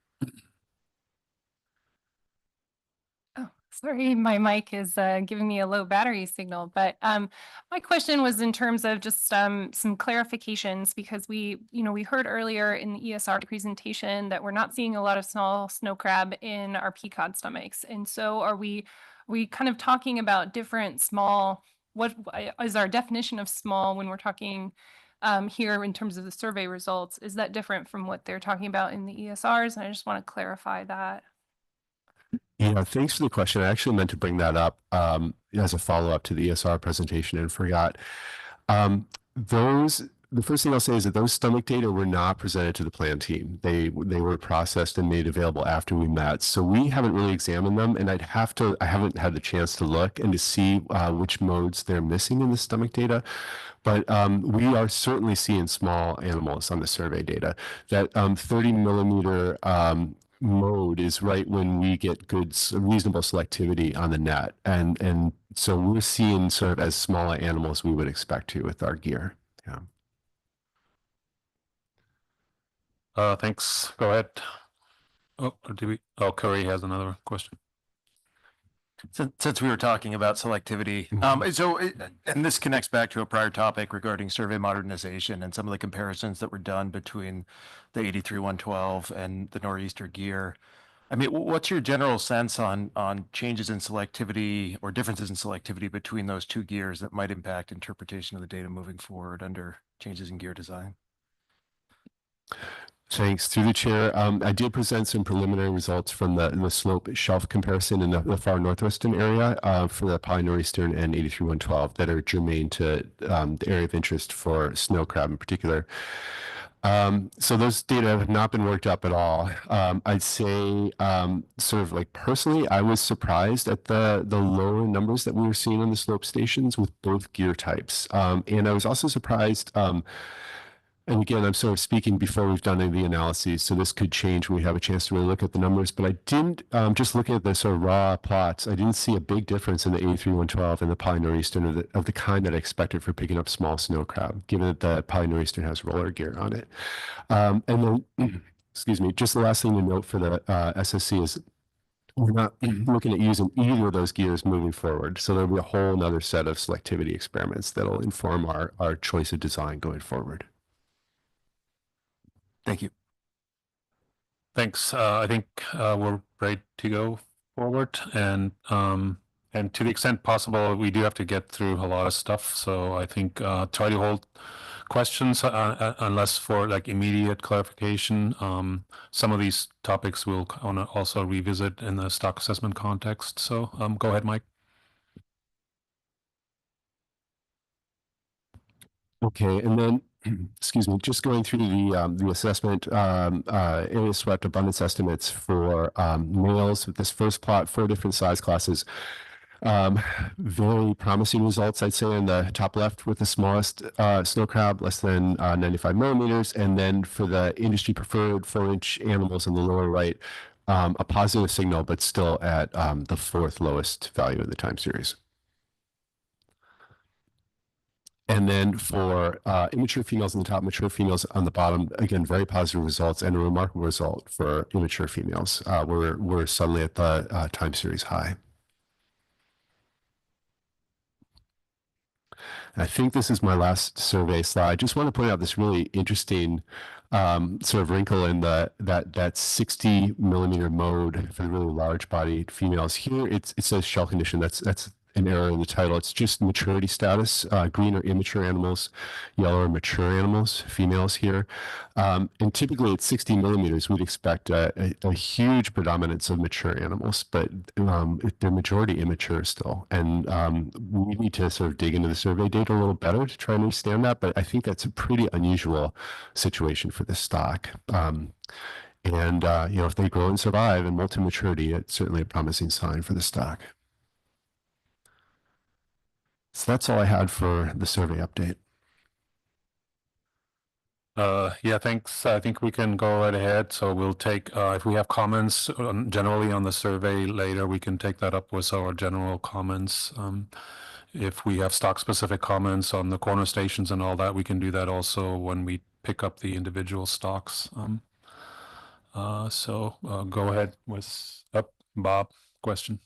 M: Sorry, my mic is giving me a low battery signal, but my question was in terms of just some clarifications, because we heard earlier in the ESR presentation that we're not seeing a lot of small snow crab in our peacod stomachs. And so are we kind of talking about different small, what is our definition of small when we're talking here in terms of the survey results? Is that different from what they're talking about in the ESRs? And I just want to clarify that.
E: Yeah, thanks for the question. I actually meant to bring that up as a follow-up to the ESR presentation and forgot. The first thing I'll say is that those stomach data were not presented to the plan team. They were processed and made available after we met. So we haven't really examined them, and I haven't had the chance to look and to see which modes they're missing in the stomach data. But we are certainly seeing small animals on the survey data. That 30 millimeter mode is right when we get good, reasonable selectivity on the net. And so we're seeing sort of as small animals we would expect to with our gear. Yeah.
A: Thanks. Go ahead. Curry has another question.
K: Since we were talking about selectivity, and this connects back to a prior topic regarding survey modernization and some of the comparisons that were done between the 83-112 and the Nor'easter gear. I mean, what's your general sense on changes in selectivity or differences in selectivity between those two gears that might impact interpretation of the data moving forward under changes in gear design?
E: Thanks. Through the chair, I did present some preliminary results from the slope shelf comparison in the far northwestern area for the polynortheastern and 83112 that are germane to the area of interest for snow crab in particular. So those data have not been worked up at all. I'd say sort of like personally, I was surprised at the lower numbers that we were seeing on the slope stations with both gear types. And I was also surprised, and again, I'm sort of speaking before we've done any of the analyses, so this could change when we have a chance to really look at the numbers. But I didn't, just looking at the sort of raw plots, I didn't see a big difference in the 83112 and the polynortheastern of the kind that I expected for picking up small snow crab, given that the polynortheastern has roller gear on it. And then, excuse me, just the last thing to note for the SSC is we're not looking at using either of those gears moving forward. So there'll be a whole other set of selectivity experiments that'll inform our choice of design going forward.
K: Thank you.
A: Thanks. I think we're ready to go forward, and to the extent possible, we do have to get through a lot of stuff. So I think try to hold questions unless for like immediate clarification. Some of these topics we'll also revisit in the stock assessment context. So go ahead, Mike.
E: Okay, and then, excuse me, just going through the assessment area swept abundance estimates for males with this first plot, 4 different size classes. Very promising results, I'd say, in the top left with the smallest snow crab, less than 95 millimeters. And then for the industry preferred 4-inch animals in the lower right, a positive signal, but still at the 4th lowest value of the time series. And then for immature females on the top, mature females on the bottom, again, very positive results and a remarkable result for immature females. We're suddenly at the time series high. I think this is my last survey slide. I just want to point out this really interesting sort of wrinkle in that 60 millimeter mode for the really large bodied females. Here it says shell condition. That's an error in the title. It's just maturity status. Green are immature animals, yellow are mature animals, females here. And typically at 60 millimeters, we'd expect a huge predominance of mature animals, but they're majority immature still. And we need to sort of dig into the survey data a little better to try and understand that. But I think that's a pretty unusual situation for this stock. And if they grow and survive in multi-maturity, it's certainly a promising sign for the stock. So that's all I had for the survey update.
A: Yeah, thanks. I think we can go right ahead. So we'll take, if we have comments generally on the survey later, we can take that up with our general comments. If we have stock specific comments on the corner stations and all that, we can do that also when we pick up the individual stocks. So go ahead with Bob, question.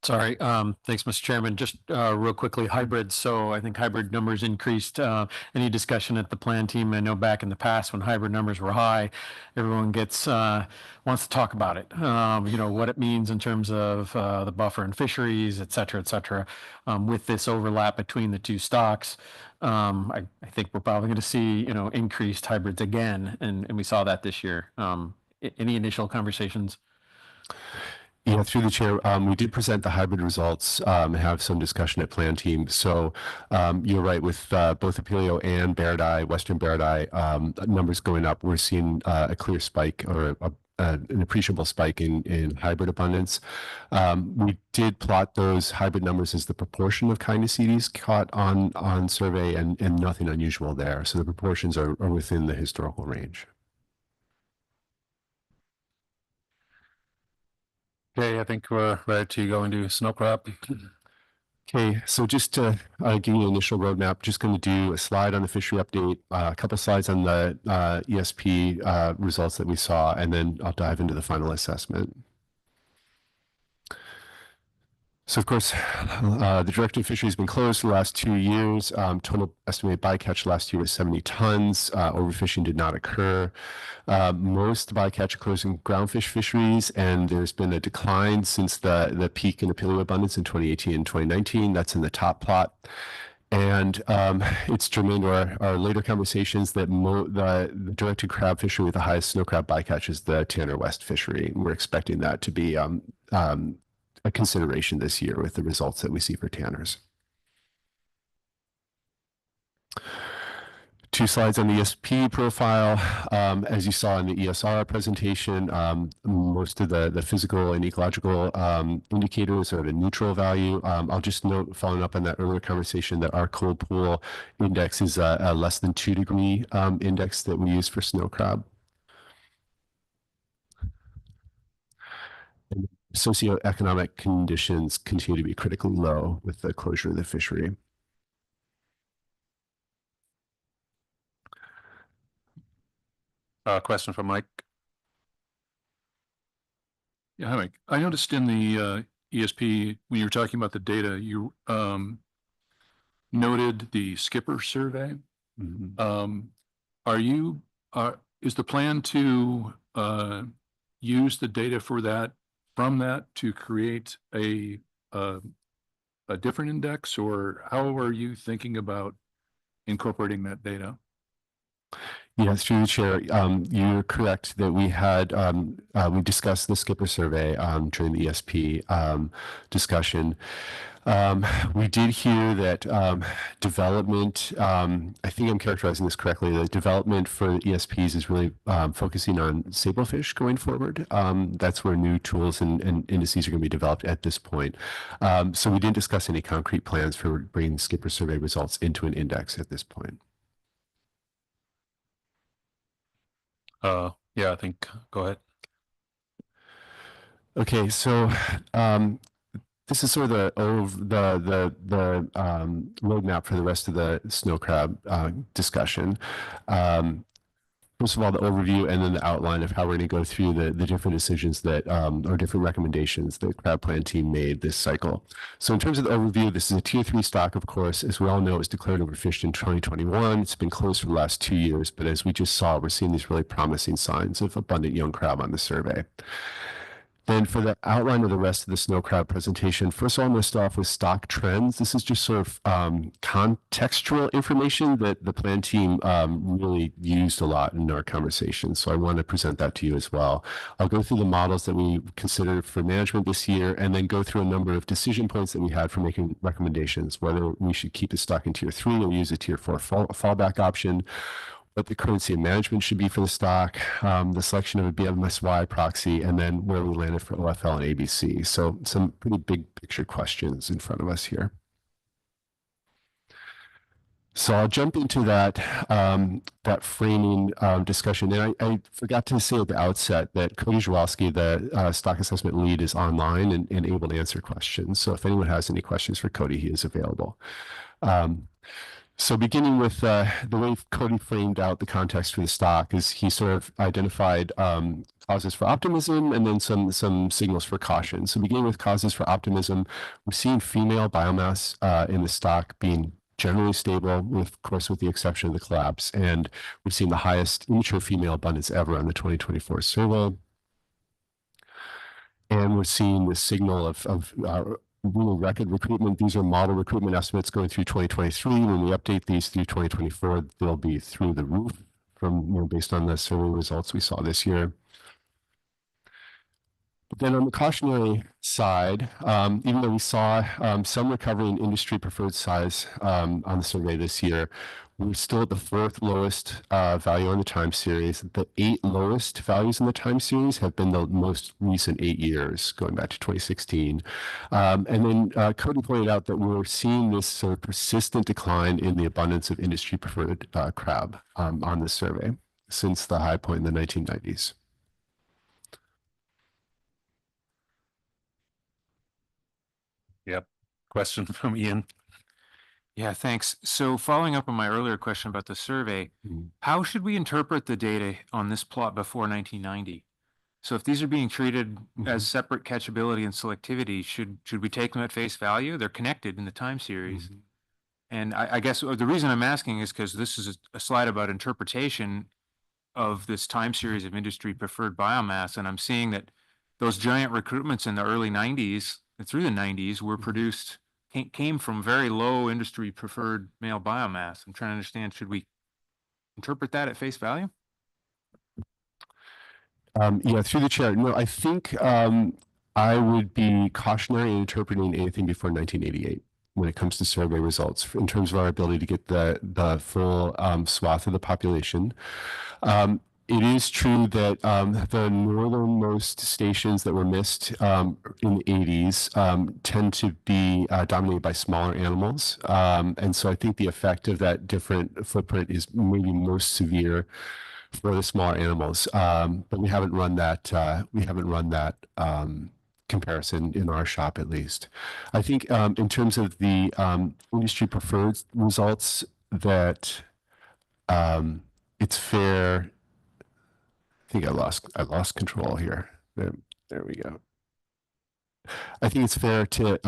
I: Sorry. Thanks, Mr. Chairman. Just real quickly, hybrids. So I think hybrid numbers increased. Any discussion at the plan team? I know back in the past when hybrid numbers were high, everyone wants to talk about it. What it means in terms of the buffer and fisheries, et cetera, with this overlap between the two stocks. I think we're probably going to see, increased hybrids again. And we saw that this year. Any initial conversations?
E: Yeah, through the chair, we did present the hybrid results and have some discussion at plan team. So you're right, with both Apelio and Bairdi, Western Bairdi, numbers going up, we're seeing a clear spike or an appreciable spike in hybrid abundance. We did plot those hybrid numbers as the proportion of Caenorhabdites caught on survey and nothing unusual there. So the proportions are within the historical range.
A: Okay, I think we're ready to go into snow crab.
E: Okay, so just to give you an initial roadmap, just going to do a slide on the fishery update, a couple of slides on the ESP results that we saw, and then I'll dive into the final assessment. So of course, the directed fishery has been closed for the last 2 years. Total estimated bycatch last year was 70 tons. Overfishing did not occur. Most bycatch occurs in groundfish fisheries, and there's been a decline since the peak in the paleo abundance in 2018 and 2019. That's in the top plot. And it's germane to our later conversations that the directed crab fishery with the highest snow crab bycatch is the Tanner West fishery. And we're expecting that to be a consideration this year with the results that we see for tanners. 2 slides on the ESP profile. As you saw in the ESR presentation, most of the physical and ecological indicators are at a neutral value. I'll just note, following up on that earlier conversation, that our cold pool index is a less than 2 degree index that we use for snow crab. And socioeconomic conditions continue to be critically low with the closure of the fishery.
A: Question from Mike.
F: Yeah, hi, Mike. I noticed in the ESP, when you were talking about the data, you noted the skipper survey. Is the plan to use the data from that to create a different index, or how are you thinking about incorporating that data?
E: Yes, through the chair, you're correct that we had we discussed the skipper survey during the ESP discussion. We did hear that development, I think I'm characterizing this correctly, that development for ESPs is really focusing on sablefish going forward. That's where new tools and indices are going to be developed at this point. So we didn't discuss any concrete plans for bringing skipper survey results into an index at this point.
A: Yeah, I think, go ahead.
E: Okay, so this is sort of the roadmap for the rest of the snow crab discussion. First of all, the overview and then the outline of how we're going to go through the different decisions that, or different recommendations that Crab Plan team made this cycle. So in terms of the overview, this is a tier 3 stock, of course. As we all know, it was declared overfished in 2021. It's been closed for the last 2 years, but as we just saw, we're seeing these really promising signs of abundant young crab on the survey. Then for the outline of the rest of the snow crab presentation, first of all, I'm going to start off with stock trends. This is just sort of contextual information that the plan team really used a lot in our conversation. So I want to present that to you as well. I'll go through the models that we considered for management this year, and then go through a number of decision points that we had for making recommendations, whether we should keep the stock in tier 3 or use a tier 4 fallback option, what the currency of management should be for the stock, the selection of a BMSY proxy, and then where we landed for OFL and ABC. So some pretty big picture questions in front of us here. So I'll jump into that that framing discussion. And I forgot to say at the outset that Cody Zawalski, the stock assessment lead, is online and able to answer questions. So if anyone has any questions for Cody, he is available. So beginning with the way Cody framed out the context for the stock is he sort of identified causes for optimism and then some signals for caution. So beginning with causes for optimism, we're seeing female biomass in the stock being generally stable, of course, with the exception of the collapse. And we've seen the highest immature female abundance ever on the 2024 survey. And we're seeing the signal of really record recruitment. These are model recruitment estimates going through 2023. When we update these through 2024, they'll be through the roof from, based on the survey results we saw this year. But then on the cautionary side, even though we saw some recovery in industry preferred size on the survey this year, we're still at the 4th lowest value on the time series. The 8 lowest values in the time series have been the most recent 8 years, going back to 2016. And then Cody pointed out that we're seeing this sort of persistent decline in the abundance of industry preferred crab on the survey since the high point in the 1990s.
A: Yep. Question from Ian.
G: Yeah, thanks. So following up on my earlier question about the survey, how should we interpret the data on this plot before 1990? So if these are being treated as separate catchability and selectivity, should we take them at face value? They're connected in the time series. And I guess the reason I'm asking is because this is a slide about interpretation of this time series of industry preferred biomass. And I'm seeing that those giant recruitments in the early 90s and through the 90s were produced, came from very low industry preferred male biomass. I'm trying to understand, should we interpret that at face value?
E: Yeah, through the chair. No, I think I would be cautionary in interpreting anything before 1988 when it comes to survey results in terms of our ability to get the full swath of the population. It is true that the northernmost stations that were missed in the 80s tend to be dominated by smaller animals. And so I think the effect of that different footprint is maybe most severe for the smaller animals. But we haven't run that comparison in our shop, at least. I think in terms of the industry preferred results, that it's fair. I think I lost control here. There we go. I think it's fair to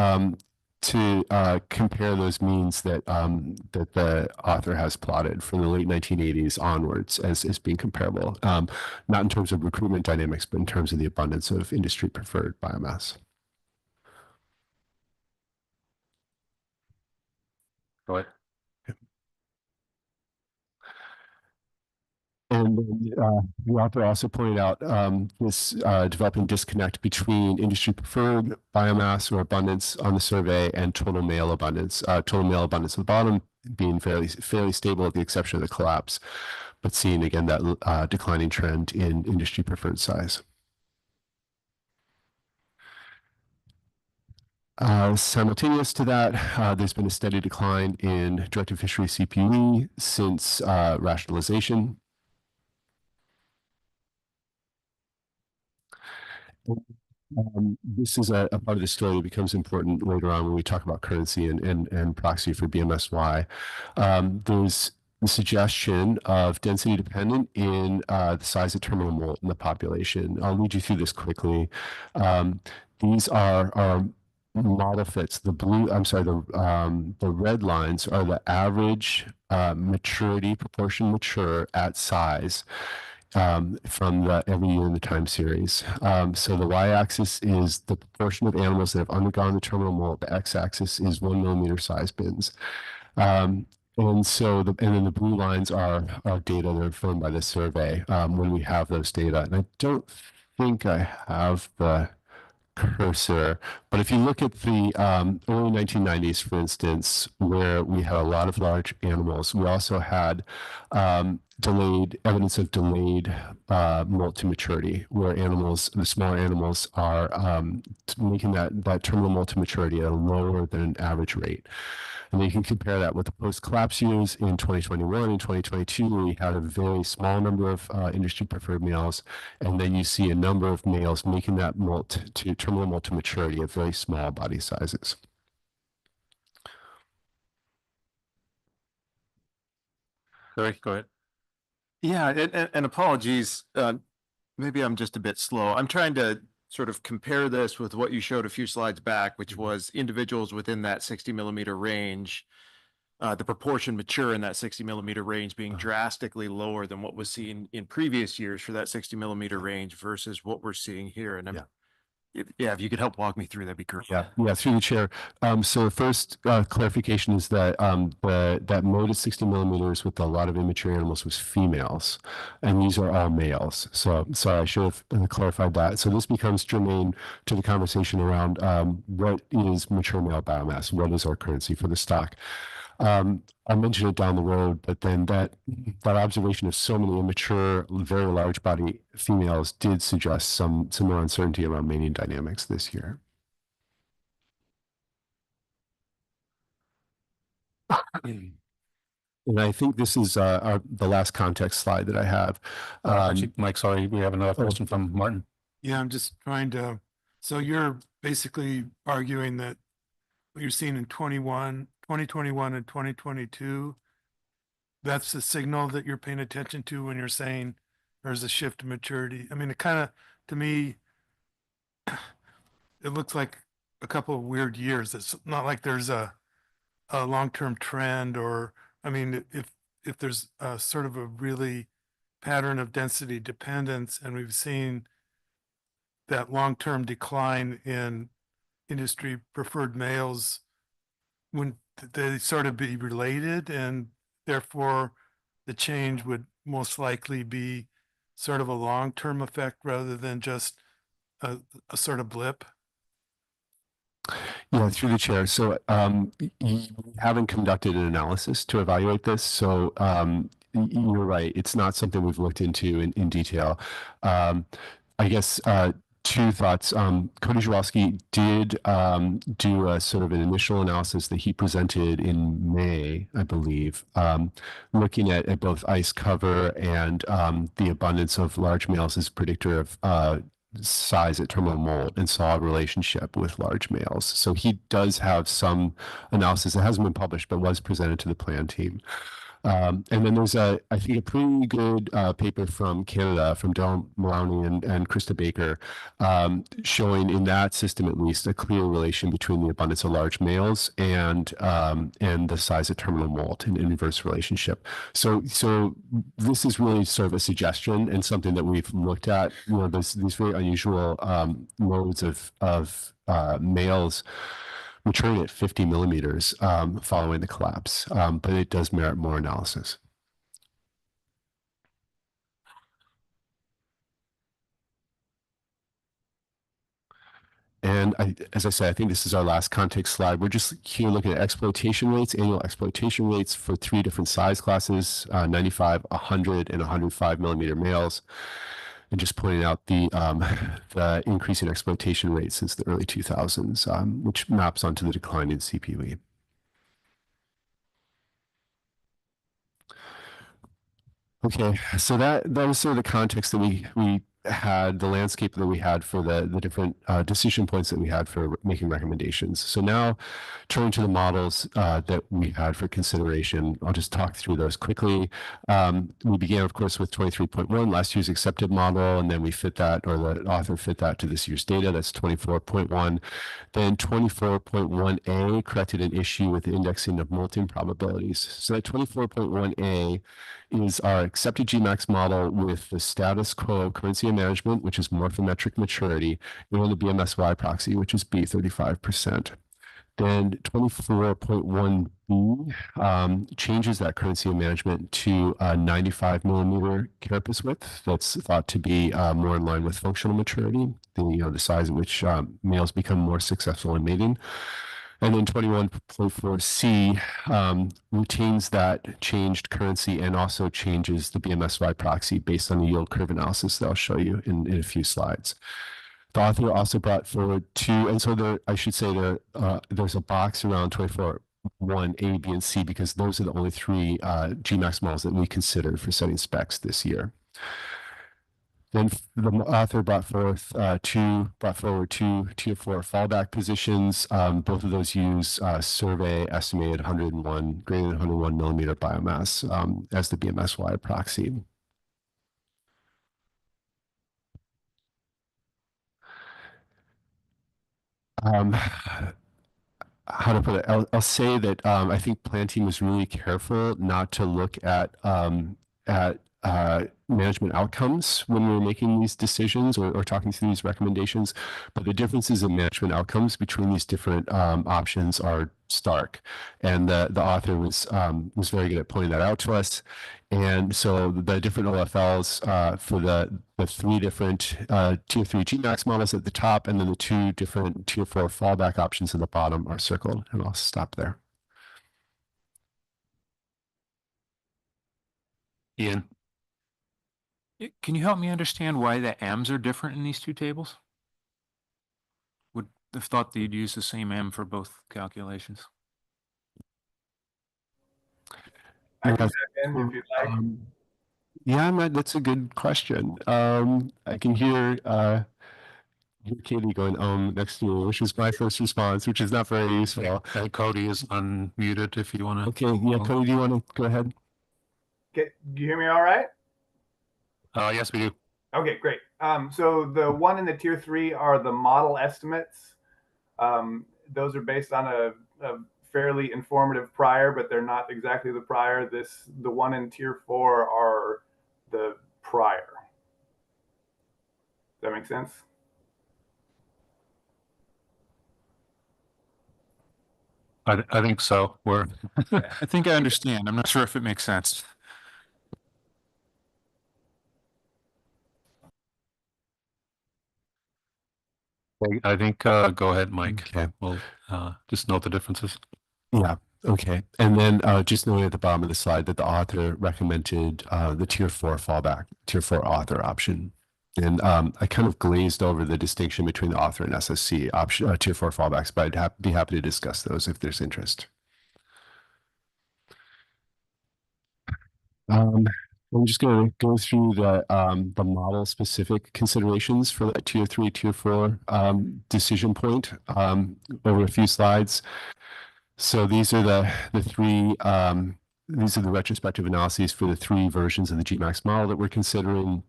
E: compare those means that that the author has plotted from the late 1980s onwards as being comparable, not in terms of recruitment dynamics, but in terms of the abundance of industry preferred biomass.
A: Go ahead.
E: And the author also pointed out this developing disconnect between industry preferred biomass or abundance on the survey and total male abundance. Total male abundance at the bottom being fairly stable with the exception of the collapse, but seeing again that declining trend in industry preferred size. Simultaneous to that, there's been a steady decline in directed fishery CPE since rationalization. This is a part of the story that becomes important later on when we talk about currency and proxy for BMSY. There's the suggestion of density dependent in the size of terminal molt in the population. I'll lead you through this quickly. These are model fits. The red lines are the average maturity, proportion mature at size from every year in the time series. So the y-axis is the proportion of animals that have undergone the terminal molt. The x-axis is 1 millimeter size bins. And then the blue lines are data that are informed by this survey when we have those data. And I don't think I have the cursor, but if you look at the early 1990s, for instance, where we had a lot of large animals, we also had evidence of delayed molt to maturity, where the smaller animals are making that terminal molt to maturity at a lower than average rate. And then you can compare that with the post-collapse years in 2021 and 2022, where we had a very small number of industry-preferred males, and then you see a number of males making that terminal molt to maturity at very small body sizes.
A: Sorry, go ahead.
K: Yeah, and apologies, maybe I'm just a bit slow. I'm trying to sort of compare this with what you showed a few slides back, which was individuals within that 60 millimeter range, the proportion mature in that 60 millimeter range being drastically lower than what was seen in previous years for that 60 millimeter range versus what we're seeing here. And if you could help walk me through, that'd be great.
E: Yeah, through the chair. So the first clarification is that that mode at 60 millimeters with a lot of immature animals was females, and these are all males. So sorry, I should have clarified that. So this becomes germane to the conversation around what is mature male biomass, what is our currency for the stock. I'll mention it down the road, but then that observation of so many immature, very large body females did suggest some more uncertainty around mating dynamics this year. And I think this is the last context slide that I have.
A: Actually, Mike, sorry, we have another question from Martin.
J: Yeah, I'm just trying to, so you're basically arguing that what you're seeing in 2021 and 2022, that's the signal that you're paying attention to when you're saying there's a shift to maturity. I mean, it kind of to me, it looks like a couple of weird years. It's not like there's a long-term trend, or, I mean, if there's a sort of a really pattern of density dependence, and we've seen that long-term decline in industry preferred males, wouldn't they sort of be related, and therefore the change would most likely be sort of a long-term effect rather than just a sort of blip?
E: Yeah, through the chair. So you haven't conducted an analysis to evaluate this. So you're right. It's not something we've looked into in detail. I guess two thoughts. Cody Żurawski did do a sort of an initial analysis that he presented in May, I believe, looking at both ice cover and the abundance of large males as predictor of size at terminal molt, and saw a relationship with large males. So he does have some analysis that hasn't been published, but was presented to the plan team. And then there's I think, a pretty good paper from Canada, from Dylan Maloney and Krista Baker, showing in that system at least a clear relation between the abundance of large males and the size of terminal molt, an inverse relationship. So this is really sort of a suggestion and something that we've looked at. You know, these very unusual modes of males maturing at 50 millimeters following the collapse, but it does merit more analysis. And as I said, I think this is our last context slide. We're just here looking at exploitation rates, annual exploitation rates for 3 different size classes, 95, 100, and 105 millimeter males. And just pointing out the increase in exploitation rates since the early 2000s, which maps onto the decline in CPV. Okay, so that was sort of the context that we had, the landscape that we had for the different decision points that we had for making recommendations. So now turning to the models that we had for consideration, I'll just talk through those quickly. We began, of course, with 23.1, last year's accepted model, and then we fit that, or the author fit that to this year's data. That's 24.1. Then 24.1a corrected an issue with the indexing of molting probabilities. So that 24.1a is our accepted GMAX model with the status quo currency management, which is morphometric maturity, and the BMSY proxy, which is B, 35%. Then 24.1b changes that currency management to a 95 millimeter carapace width. That's thought to be more in line with functional maturity, the size at which males become more successful in mating. And then 21.4c retains that changed currency and also changes the BMSY proxy based on the yield curve analysis that I'll show you in a few slides. The author also brought forward two, and so I should say there's a box around 24.1a, b, and c, because those are the only 3 GMAX models that we considered for setting specs this year. Then the author brought forward two tier 4 fallback positions. Both of those use survey estimated 101, greater than 101 millimeter biomass as the BMSY proxy. How to put it? I'll say that I think Plan Team was really careful not to look at management outcomes when we were making these decisions or talking through these recommendations, but the differences in management outcomes between these different options are stark, and the author was very good at pointing that out to us. And so the different OFLs for the 3 different tier 3 GMAX models at the top, and then the 2 different tier 4 fallback options at the bottom are circled, and I'll stop there.
A: Ian.
G: Can you help me understand why the M's are different in these 2 tables? Would have thought that you'd use the same M for both calculations.
E: I can step in if you'd like. Yeah, that's a good question. I can hear Katie going next to you, which is my first response, which is not very useful.
A: Cody is unmuted if you want to.
E: Okay, yeah, Cody, do you want to go ahead?
H: Okay, do you hear me all right?
A: Yes, we do.
H: Okay, great. So the one in the tier 3 are the model estimates. Those are based on a fairly informative prior, but they're not exactly the prior. The one in tier 4 are the prior. Does that make sense?
A: I think so.
G: I think I understand. I'm not sure if it makes sense.
A: I think go ahead, Mike.
E: Okay.
A: We'll just note the differences.
E: Yeah. Okay. And then just noting at the bottom of the slide that the author recommended the tier 4 fallback, tier 4 author option. And I kind of glazed over the distinction between the author and SSC option, tier 4 fallbacks, but I'd be happy to discuss those if there's interest. I'm just going to go through the model specific considerations for that tier 3, tier 4 decision point over a few slides. So these are the three, these are the retrospective analyses for the 3 versions of the GMAX model that we're considering.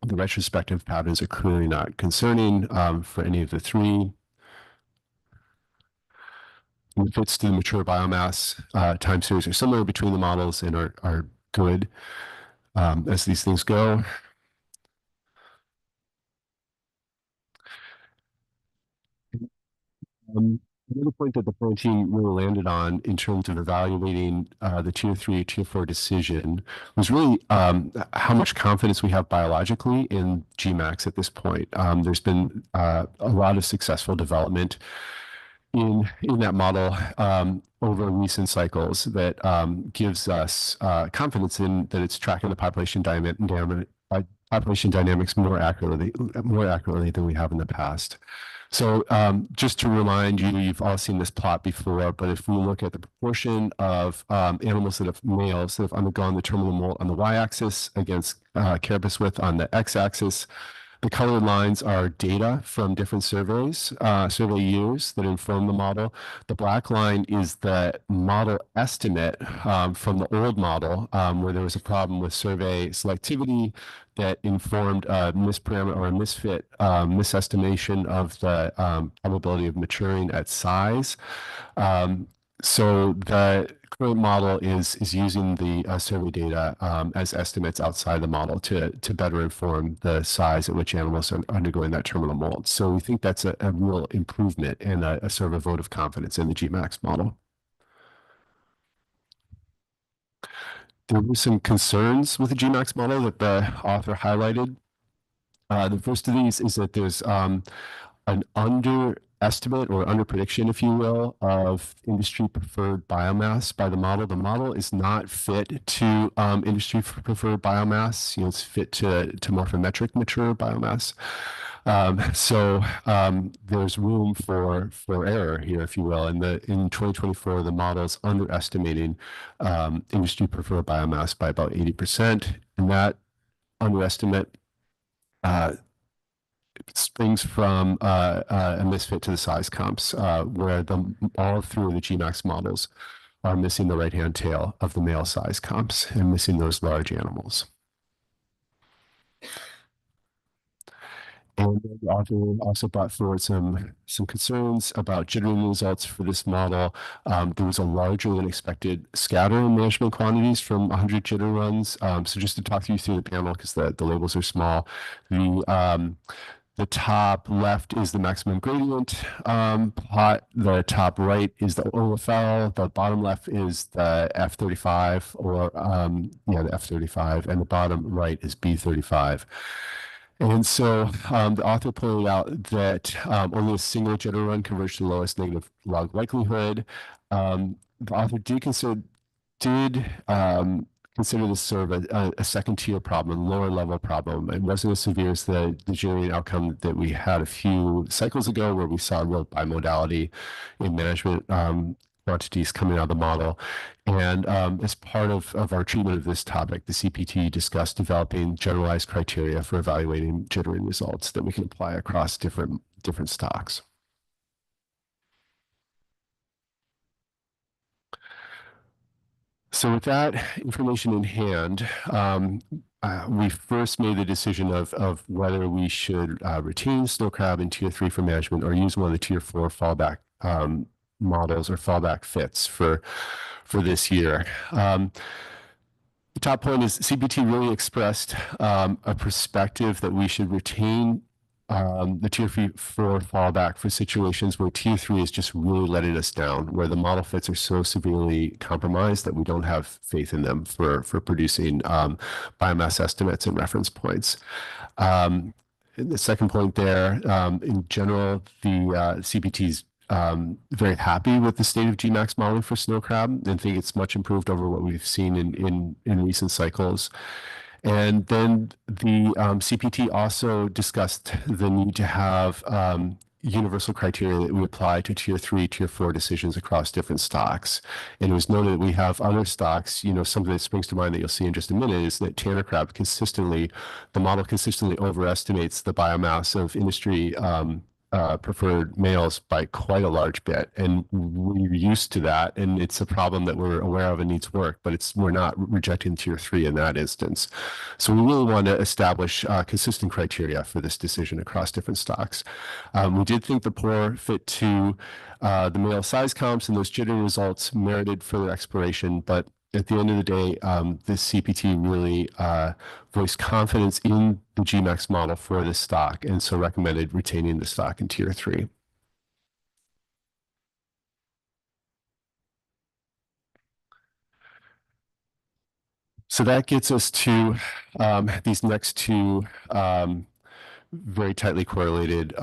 E: The retrospective patterns are clearly not concerning for any of the 3. And the fits to the mature biomass time series are similar between the models and are good as these things go. Another point that the plan team really landed on in terms of evaluating the tier 3, tier 4 decision was really how much confidence we have biologically in GMAX at this point. There's been a lot of successful development in that model over recent cycles that gives us confidence in that it's tracking the population dynamics more accurately than we have in the past. So just to remind you, you've all seen this plot before, but if we look at the proportion of males that have undergone the terminal molt on the y-axis against carapace width on the x-axis, the colored lines are data from different surveys, survey years that inform the model. The black line is the model estimate from the old model where there was a problem with survey selectivity that informed a misparameter or a misfit, misestimation of the probability of maturing at size. So the current model is using the survey data as estimates outside the model to better inform the size at which animals are undergoing that terminal molt. So we think that's a real improvement and a sort of a vote of confidence in the GMAX model. There were some concerns with the GMAX model that the author highlighted. The first of these is that there's an underestimate or underprediction, if you will, of industry preferred biomass by the model. The model is not fit to industry preferred biomass. You know, it's fit to morphometric mature biomass. So there's room for error here, if you will. In 2024, the model is underestimating industry preferred biomass by about 80%, and that underestimate springs from a misfit to the size comps, where all 3 of the GMAX models are missing the right-hand tail of the male size comps and missing those large animals. And the author also brought forward some concerns about jittering results for this model. There was a larger than expected scatter in management quantities from 100 jitter runs. So just to talk you through the panel, because the labels are small, the top left is the maximum gradient plot. The top right is the OLFL. The bottom left is the F35 or the F35, and the bottom right is B35. And so the author pointed out that only a single jitter run converged to the lowest negative log likelihood. The author did consider this sort of a second tier problem, lower level problem. It wasn't as severe as the jittering outcome that we had a few cycles ago, where we saw real bimodality in management quantities coming out of the model. And as part of our treatment of this topic, the CPT discussed developing generalized criteria for evaluating jittering results that we can apply across different stocks. So with that information in hand, we first made the decision of whether we should retain snow crab in tier 3 for management or use one of the tier 4 fallback models or fallback fits for this year. The top point is CPT really expressed a perspective that we should retain the tier 4 fallback for situations where tier 3 is just really letting us down, where the model fits are so severely compromised that we don't have faith in them for producing biomass estimates and reference points. The second point there, in general, the CPT's very happy with the state of GMAX modeling for snow crab and think it's much improved over what we've seen in recent cycles. And then the CPT also discussed the need to have universal criteria that we apply to tier 3, tier 4 decisions across different stocks. And it was noted that we have other stocks, something that springs to mind that you'll see in just a minute is that tanner crab the model consistently overestimates the biomass of industry preferred males by quite a large bit, and we're used to that, and it's a problem that we're aware of and needs work, but we're not rejecting tier 3 in that instance. So we really want to establish consistent criteria for this decision across different stocks. We did think the poor fit to the male size comps and those jittering results merited further exploration, but at the end of the day, this CPT really voiced confidence in the GMAX model for this stock, and so recommended retaining the stock in tier 3. So that gets us to these next two very tightly correlated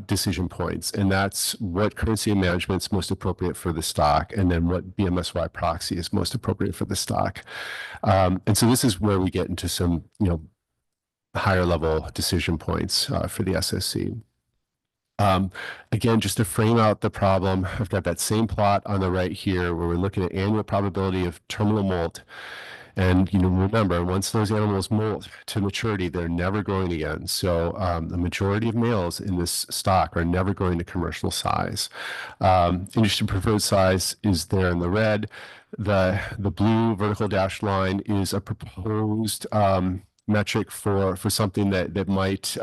E: decision points, and that's what currency and management is most appropriate for the stock, and then what BMSY proxy is most appropriate for the stock. And so this is where we get into some, higher level decision points for the SSC. Again, just to frame out the problem, I've got that same plot on the right here where we're looking at annual probability of terminal molt. And remember, once those animals molt to maturity, they're never growing again. So the majority of males in this stock are never growing to commercial size. Industry preferred size is there in the red. The blue vertical dashed line is a proposed metric for something that might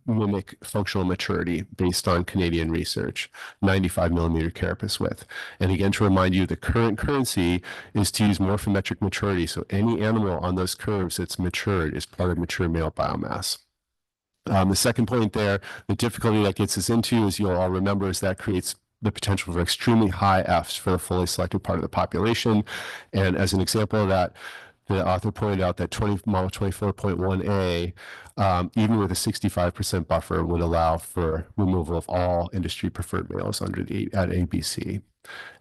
E: mimic functional maturity based on Canadian research, 95 millimeter carapace width. And again, to remind you, the current currency is to use morphometric maturity. So any animal on those curves that's matured is part of mature male biomass. The second point there, the difficulty that gets us into, as you'll all remember, is that creates the potential for extremely high Fs for the fully selected part of the population. And as an example of that, the author pointed out that model 24.1a, even with a 65% buffer, would allow for removal of all industry preferred males at ABC.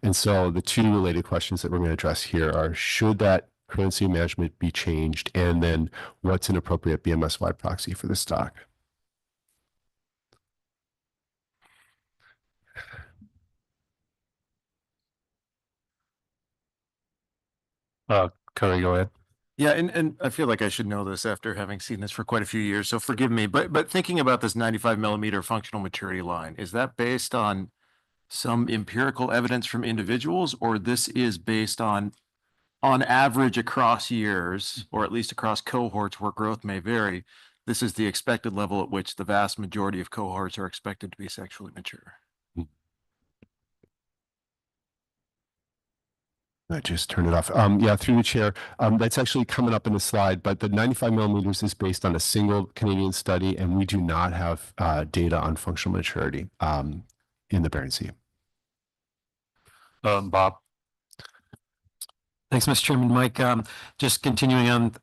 E: And so the two related questions that we're going to address here are, should that currency management be changed? And then what's an appropriate BMSY proxy for the stock? Curry, go ahead.
K: Yeah, and I feel like I should know this after having seen this for quite a few years, so forgive me. But thinking about this 95 millimeter functional maturity line, is that based on some empirical evidence from individuals, or this is based on average across years, or at least across cohorts where growth may vary, this is the expected level at which the vast majority of cohorts are expected to be sexually mature?
E: I just turned it off. Yeah, through the chair. That's actually coming up in the slide, but the 95 millimeters is based on a single Canadian study, and we do not have data on functional maturity in the Bering Sea.
A: Bob.
I: Thanks, Mr. Chairman. Mike, just continuing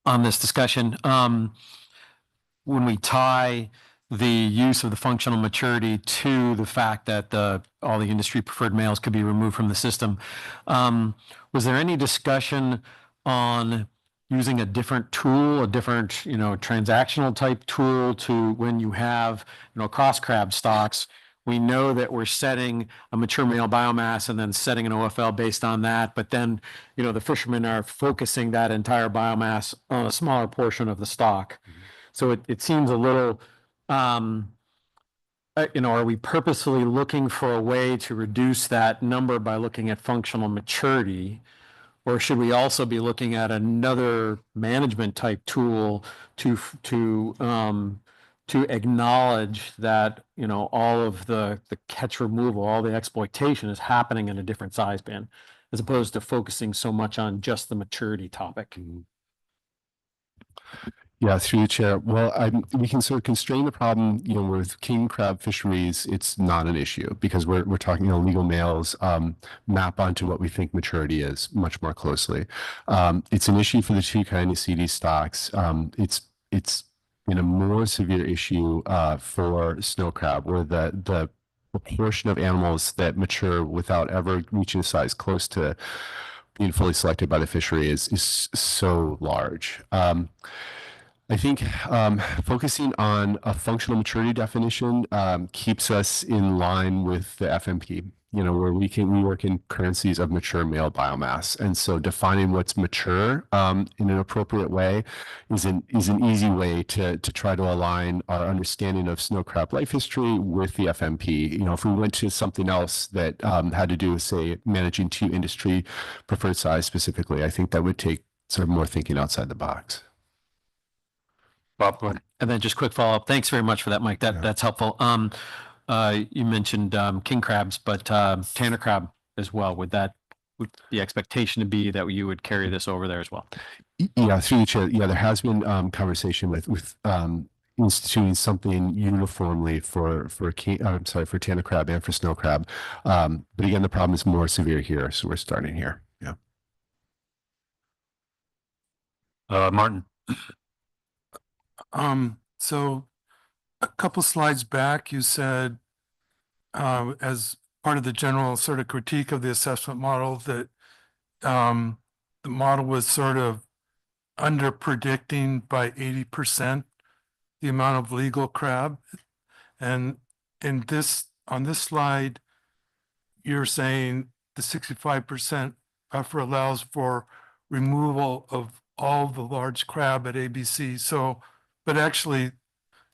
I: on this discussion, when we tie the use of the functional maturity to the fact that all the industry preferred males could be removed from the system, was there any discussion on using a different tool, a different transactional type tool to when you have cross crab stocks? We know that we're setting a mature male biomass and then setting an OFL based on that, but then the fishermen are focusing that entire biomass on a smaller portion of the stock. So it seems a little are we purposely looking for a way to reduce that number by looking at functional maturity, Or should we also be looking at another management type tool to acknowledge that, you know, all of the catch removal, all the exploitation is happening in a different size band, as opposed to focusing so much on just the maturity topic?
E: Yeah, through the chair. Well, we can sort of constrain the problem, you know, with king crab fisheries, it's not an issue because we're talking, you know, legal males map onto what we think maturity is much more closely. It's an issue for the two Caenorhizides stocks. It's been a more severe issue for snow crab, where the proportion of animals that mature without ever reaching a size close to being fully selected by the fishery is so large. I think focusing on a functional maturity definition keeps us in line with the FMP, you know, where we work in currencies of mature male biomass. And so defining what's mature in an appropriate way is an easy way to try to align our understanding of snow crab life history with the FMP. You know, if we went to something else that had to do with, say, managing to industry preferred size specifically, I think that would take sort of more thinking outside the box.
I: And then just quick follow-up. Thanks very much for that, Mike. That's helpful. You mentioned king crabs, but Tanner crab as well. Would the expectation to be that you would carry this over there as well?
E: Yeah, through the chair. Yeah, there has been conversation with instituting something uniformly for Tanner crab and for snow crab. But again, the problem is more severe here, so we're starting here. Yeah.
A: Martin.
J: So a couple slides back, you said, as part of the general sort of critique of the assessment model, that the model was sort of under predicting by 80% the amount of legal crab. And on this slide, you're saying the 65% buffer allows for removal of all the large crab at ABC. So, but actually,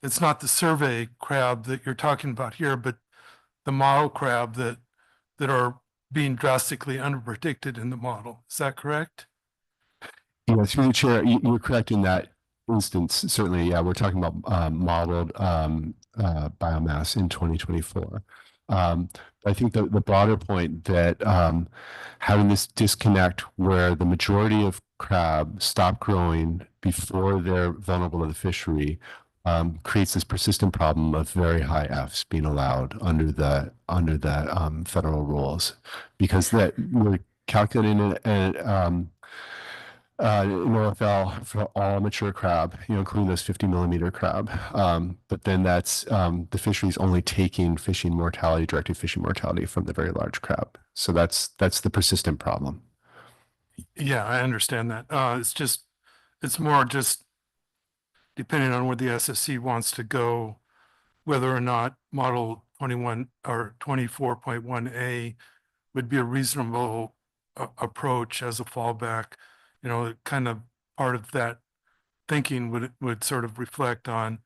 J: it's not the survey crab that you're talking about here, but the model crab that are being drastically underpredicted in the model. Is that correct?
E: Yeah, through the chair, you're correct in that instance. Certainly, yeah, we're talking about modeled biomass in 2024. I think the broader point that having this disconnect where the majority of crab stop growing before they're vulnerable to the fishery creates this persistent problem of very high Fs being allowed under the federal rules, because that we're calculating an OFL for all mature crab, you know, including those 50 millimeter crab. But then that's the fishery's only taking fishing mortality, directed fishing mortality from the very large crab. So that's the persistent problem.
J: Yeah, I understand that. It's more just depending on where the SSC wants to go, whether or not model 21 or 24.1A would be a reasonable approach as a fallback. You know, kind of part of that thinking would sort of reflect on,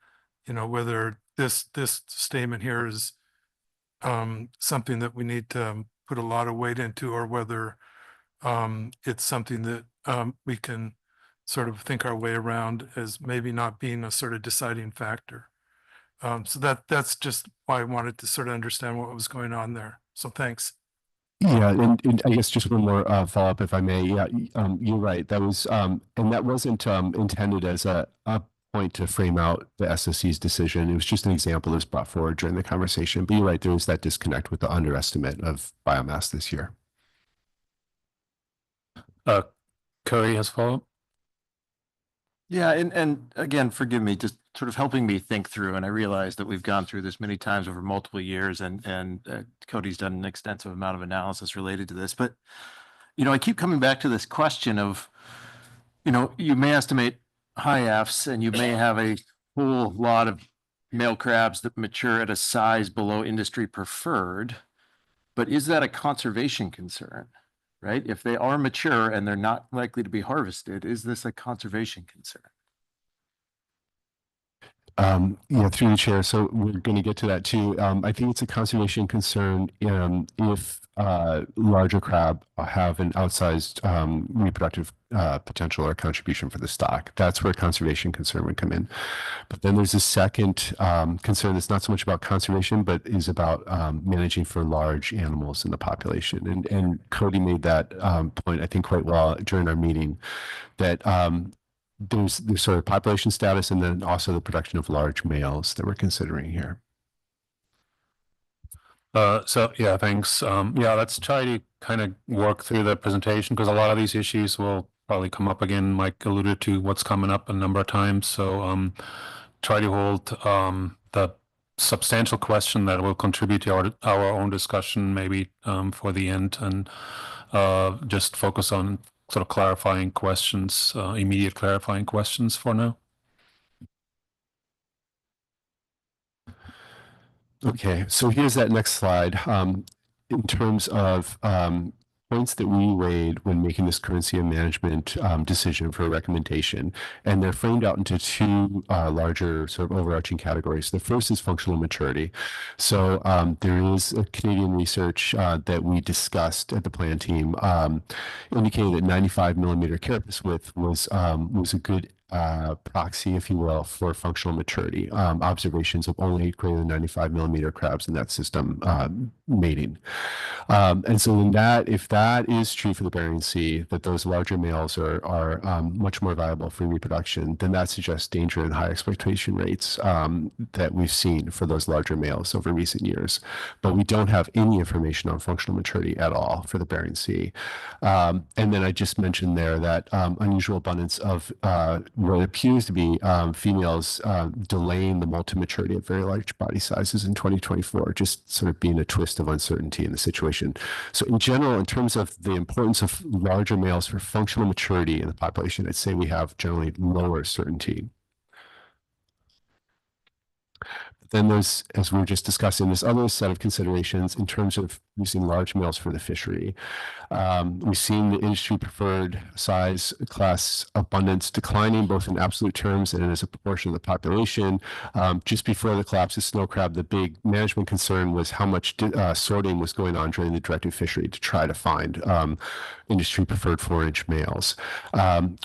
J: you know, whether this statement here is something that we need to put a lot of weight into, or whether it's something that we can sort of think our way around as maybe not being a sort of deciding factor. So that's just why I wanted to sort of understand what was going on there. So thanks.
E: Yeah, and I guess just one more follow-up, if I may. Yeah, you're right. That was and that wasn't intended as a point to frame out the SSC's decision. It was just an example that was brought forward during the conversation. But you're right, there was that disconnect with the underestimate of biomass this year.
A: Cody has a follow-up.
K: Yeah, and again, forgive me, just sort of helping me think through, and I realize that we've gone through this many times over multiple years, and Cody's done an extensive amount of analysis related to this, but, you know, I keep coming back to this question of, you know, you may estimate high Fs and you may have a whole lot of male crabs that mature at a size below industry preferred, but is that a conservation concern? Right? If they are mature and they're not likely to be harvested, is this a conservation concern?
E: Through the chair. So we're going to get to that too. I think it's a conservation concern if larger crab have an outsized reproductive potential or contribution for the stock. That's where conservation concern would come in. But then there's a second concern that's not so much about conservation, but is about managing for large animals in the population. And Cody made that point, I think, quite well during our meeting, that there's sort of population status and then also the production of large males that we're considering here.
A: Thanks. Let's try to kind of work through the presentation because a lot of these issues will probably come up again. Mike alluded to what's coming up a number of times. So try to hold the substantial question that will contribute to our own discussion maybe for the end, and just focus on sort of clarifying questions, immediate clarifying questions for now.
E: Okay, so here's that next slide. In terms of points that we weighed when making this currency and management decision for a recommendation, and they're framed out into two larger sort of overarching categories. The first is functional maturity. So there is a Canadian research that we discussed at the plan team indicating that 95 millimeter carapace width was a good proxy, if you will, for functional maturity. Observations of only greater than 95 millimeter crabs in that system mating. And so in that, if that is true for the Bering Sea, that those larger males are much more viable for reproduction, then that suggests danger and high exploitation rates that we've seen for those larger males over recent years. But we don't have any information on functional maturity at all for the Bering Sea. And then I just mentioned there that unusual abundance of what appears to be females delaying the molting maturity at very large body sizes in 2024, just sort of being a twist of uncertainty in the situation. So in general, in terms of the importance of larger males for functional maturity in the population, I'd say we have generally lower certainty. Then there's, as we were just discussing, this other set of considerations in terms of using large males for the fishery. We've seen the industry preferred size class abundance declining both in absolute terms and as a proportion of the population. Just before the collapse of snow crab, the big management concern was how much sorting was going on during the directed fishery to try to find industry preferred 4-inch males.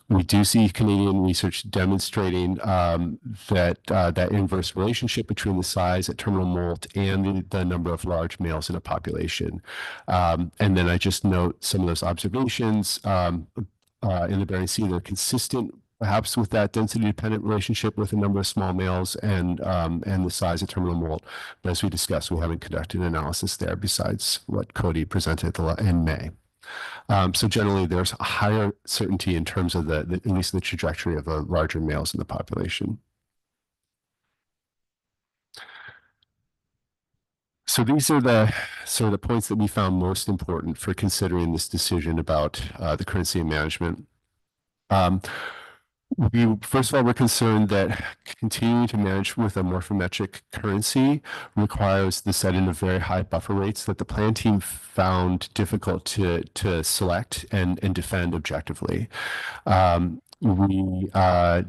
E: We do see Canadian research demonstrating that inverse relationship between the size at terminal molt and the number of large males in a population. And then I just note some of those observations in the Bering Sea. They're consistent perhaps with that density-dependent relationship with a number of small males and the size of terminal molt. But as we discussed, we haven't conducted an analysis there besides what Cody presented in May. So generally, there's a higher certainty in terms of at least the trajectory of the larger males in the population. So these are the sort of the points that we found most important for considering this decision about the currency and management. First of all, we're concerned that continuing to manage with a morphometric currency requires the setting of very high buffer rates that the plan team found difficult to select and defend objectively. We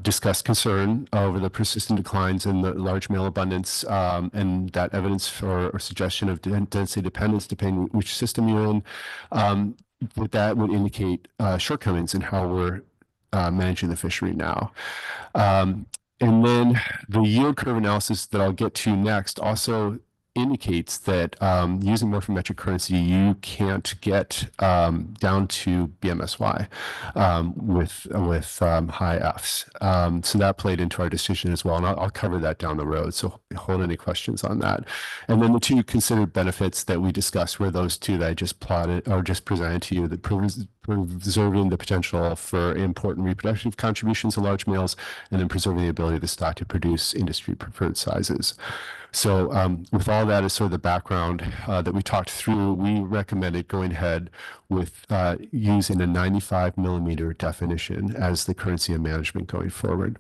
E: discussed concern over the persistent declines in the large male abundance and that evidence for or suggestion of density dependence depending which system you're in. That would indicate shortcomings in how we're managing the fishery now. And then the yield curve analysis that I'll get to next also indicates that using morphometric currency, you can't get down to BMSY with high Fs. So that played into our decision as well, and I'll cover that down the road. So hold any questions on that. And then the two considered benefits that we discussed were those two that I just plotted or just presented to you, the preserving the potential for important reproductive contributions of large males, and then preserving the ability of the stock to produce industry preferred sizes. So with all that as sort of the background that we talked through, we recommended going ahead with using a 95 millimeter definition as the currency of management going forward.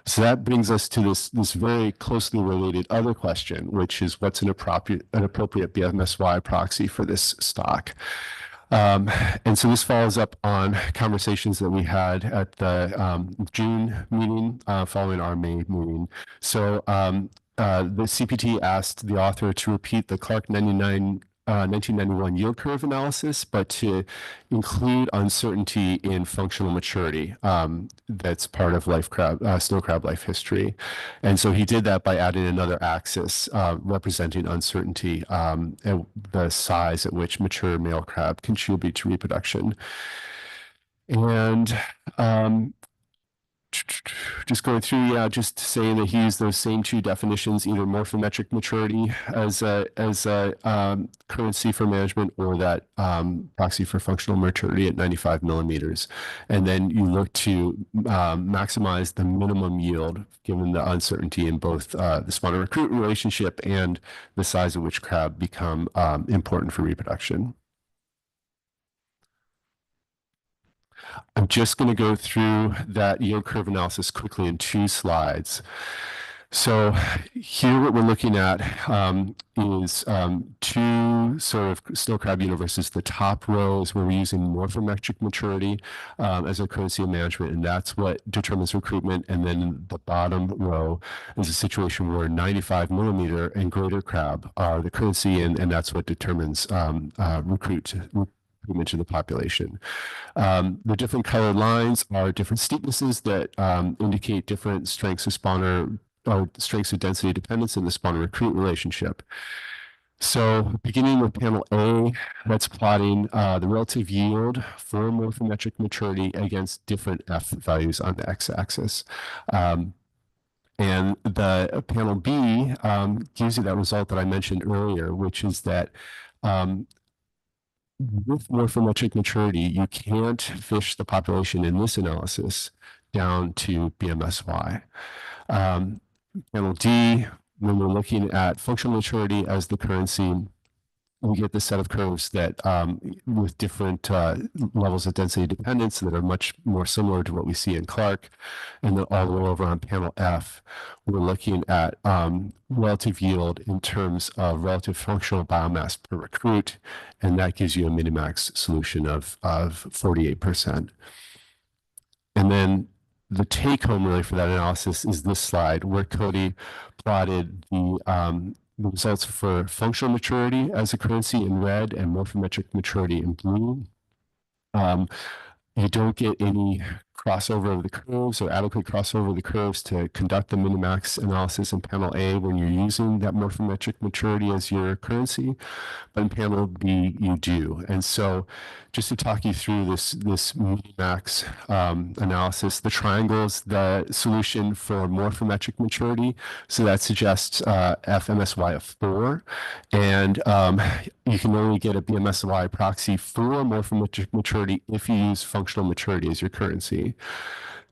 E: So that brings us to this very closely related other question, which is what's an appropriate BMSY proxy for this stock? And so this follows up on conversations that we had at the June meeting following our May meeting. So the CPT asked the author to repeat the Clark 1991 yield curve analysis, but to include uncertainty in functional maturity. That's part of snow crab life history. And so he did that by adding another axis representing uncertainty and the size at which mature male crab contribute to reproduction. And just going through, just saying that he used those same two definitions, either morphometric maturity as a currency for management, or that proxy for functional maturity at 95 millimeters. And then you look to maximize the minimum yield given the uncertainty in both the spawner recruit relationship and the size at which crab become important for reproduction. I'm just going to go through that yield curve analysis quickly in 2 slides. So here what we're looking at is 2 sort of snow crab universes. The top row is where we're using morphometric maturity as a currency of management, and that's what determines recruitment. And then the bottom row is a situation where 95 millimeter and greater crab are the currency, and that's what determines recruitment to the population. The different colored lines are different steepnesses that indicate different strengths of spawner or strengths of density dependence in the spawner recruit relationship. So beginning with panel A, that's plotting the relative yield for morphometric maturity against different F values on the x-axis. And the panel B gives you that result that I mentioned earlier, which is that with morphometric maturity, you can't fish the population in this analysis down to BMSY. Panel D, when we're looking at functional maturity as the currency, we get this set of curves that with different levels of density dependence that are much more similar to what we see in Clark. And then all the way over on panel F, we're looking at relative yield in terms of relative functional biomass per recruit, and that gives you a minimax solution of 48%. And then the take home really for that analysis is this slide where Cody plotted the results for functional maturity as a currency in red and morphometric maturity in blue. You don't get any crossover of the curves or adequate crossover of the curves to conduct the minimax analysis in panel A when you're using that morphometric maturity as your currency, but in panel B you do. And so just to talk you through this minimax analysis, the triangle is the solution for morphometric maturity. So that suggests FMSY of 4. And you can only get a BMSY proxy for morphometric maturity if you use functional maturity as your currency.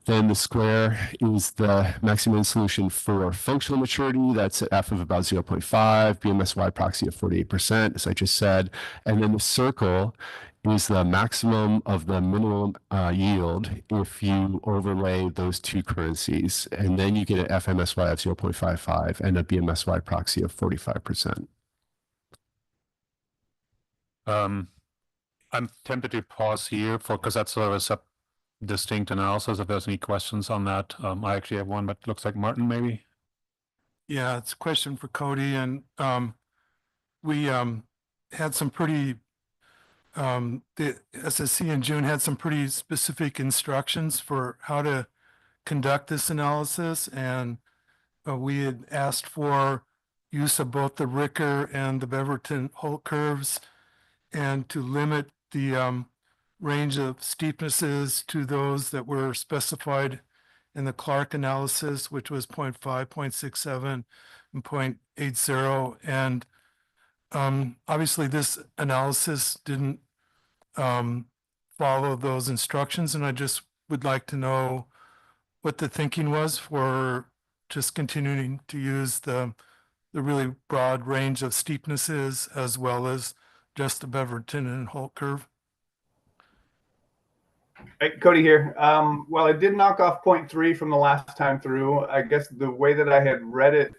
E: Then the square is the maximum solution for functional maturity. That's at F of about 0.5, BMSY proxy of 48%, as I just said. And then the circle is the maximum of the minimum yield if you overlay those 2 currencies. And then you get an FMSY of 0.55 and a BMSY proxy of 45%.
A: I'm tempted to pause here because that's sort of a distinct analysis. If there's any questions on that, I actually have one, but it looks like Martin maybe.
J: Yeah, it's a question for Cody, and we had some pretty the SSC in June had some pretty specific instructions for how to conduct this analysis, and we had asked for use of both the Ricker and the Beverton-Holt curves, and to limit the range of steepnesses to those that were specified in the Clark analysis, which was 0.5, 0.67, and 0.80. And obviously this analysis didn't follow those instructions, and I just would like to know what the thinking was for just continuing to use the really broad range of steepnesses as well as just the Beverton and Holt curve.
H: Hey, Cody here. Well, I did knock off 0.3 from the last time through. I guess the way that I had read it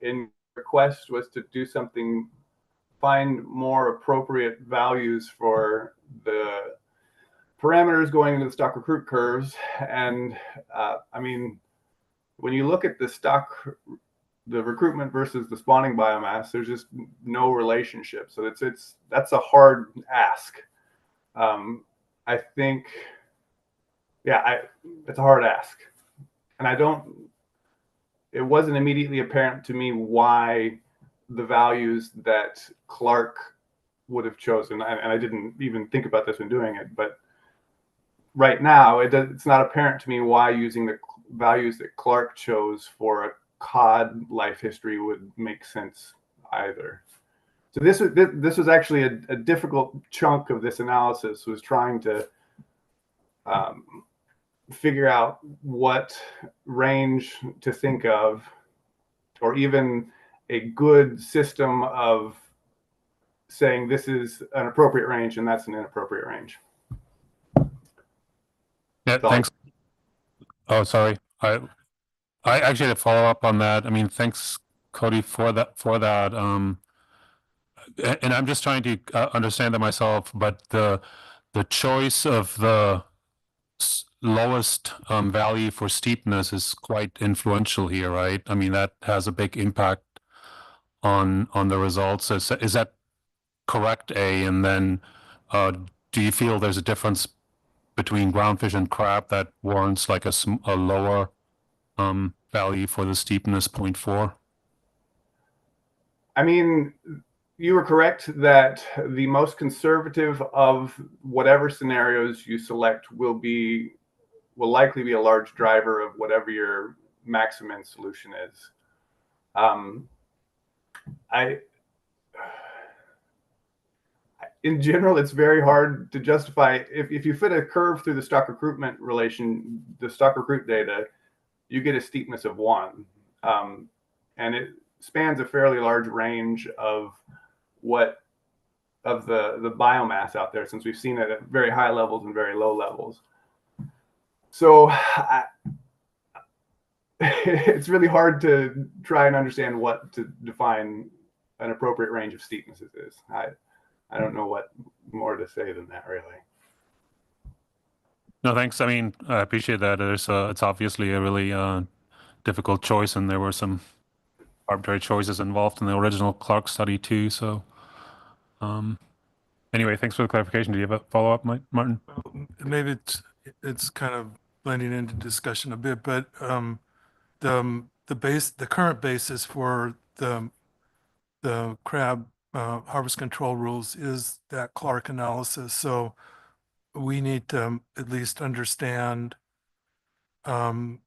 H: in request was to do something, find more appropriate values for parameters going into the stock recruit curves. And I mean, when you look at the recruitment versus the spawning biomass, there's just no relationship. So that's a hard ask. I think, yeah, it's a hard ask. And it wasn't immediately apparent to me why the values that Clark would have chosen, and I didn't even think about this when doing it, but right now it's not apparent to me why using the values that Clark chose for a cod life history would make sense either. So this was actually a difficult chunk of this analysis, was trying to figure out what range to think of, or even a good system of saying this is an appropriate range and that's an inappropriate range.
A: Yeah, thanks. Oh, sorry. I actually had a follow up on that. I mean, thanks, Cody, for that. And I'm just trying to understand that myself. But the choice of the lowest value for steepness is quite influential here, right? I mean, that has a big impact on the results. Is that correct, A? And then do you feel there's a difference between groundfish and crab that warrants like a lower value for the steepness 0.4?
H: I mean, you were correct that the most conservative of whatever scenarios you select will likely be a large driver of whatever your maximum solution is. In general, it's very hard to justify if you fit a curve through the stock recruitment the stock recruit data, you get a steepness of 1, and it spans a fairly large range of the biomass out there, since we've seen it at very high levels and very low levels. So it's really hard to try and understand what to define an appropriate range of steepnesses is. I don't know what more to say than that, really.
A: No, thanks. I mean, I appreciate that. It's obviously a really difficult choice, and there were some arbitrary choices involved in the original Clark study too. So, anyway, thanks for the clarification. Do you have a follow up, Martin?
J: Maybe it's kind of blending into discussion a bit, but the current basis for the crab harvest control rules is that Clark analysis. So we need to at least understand the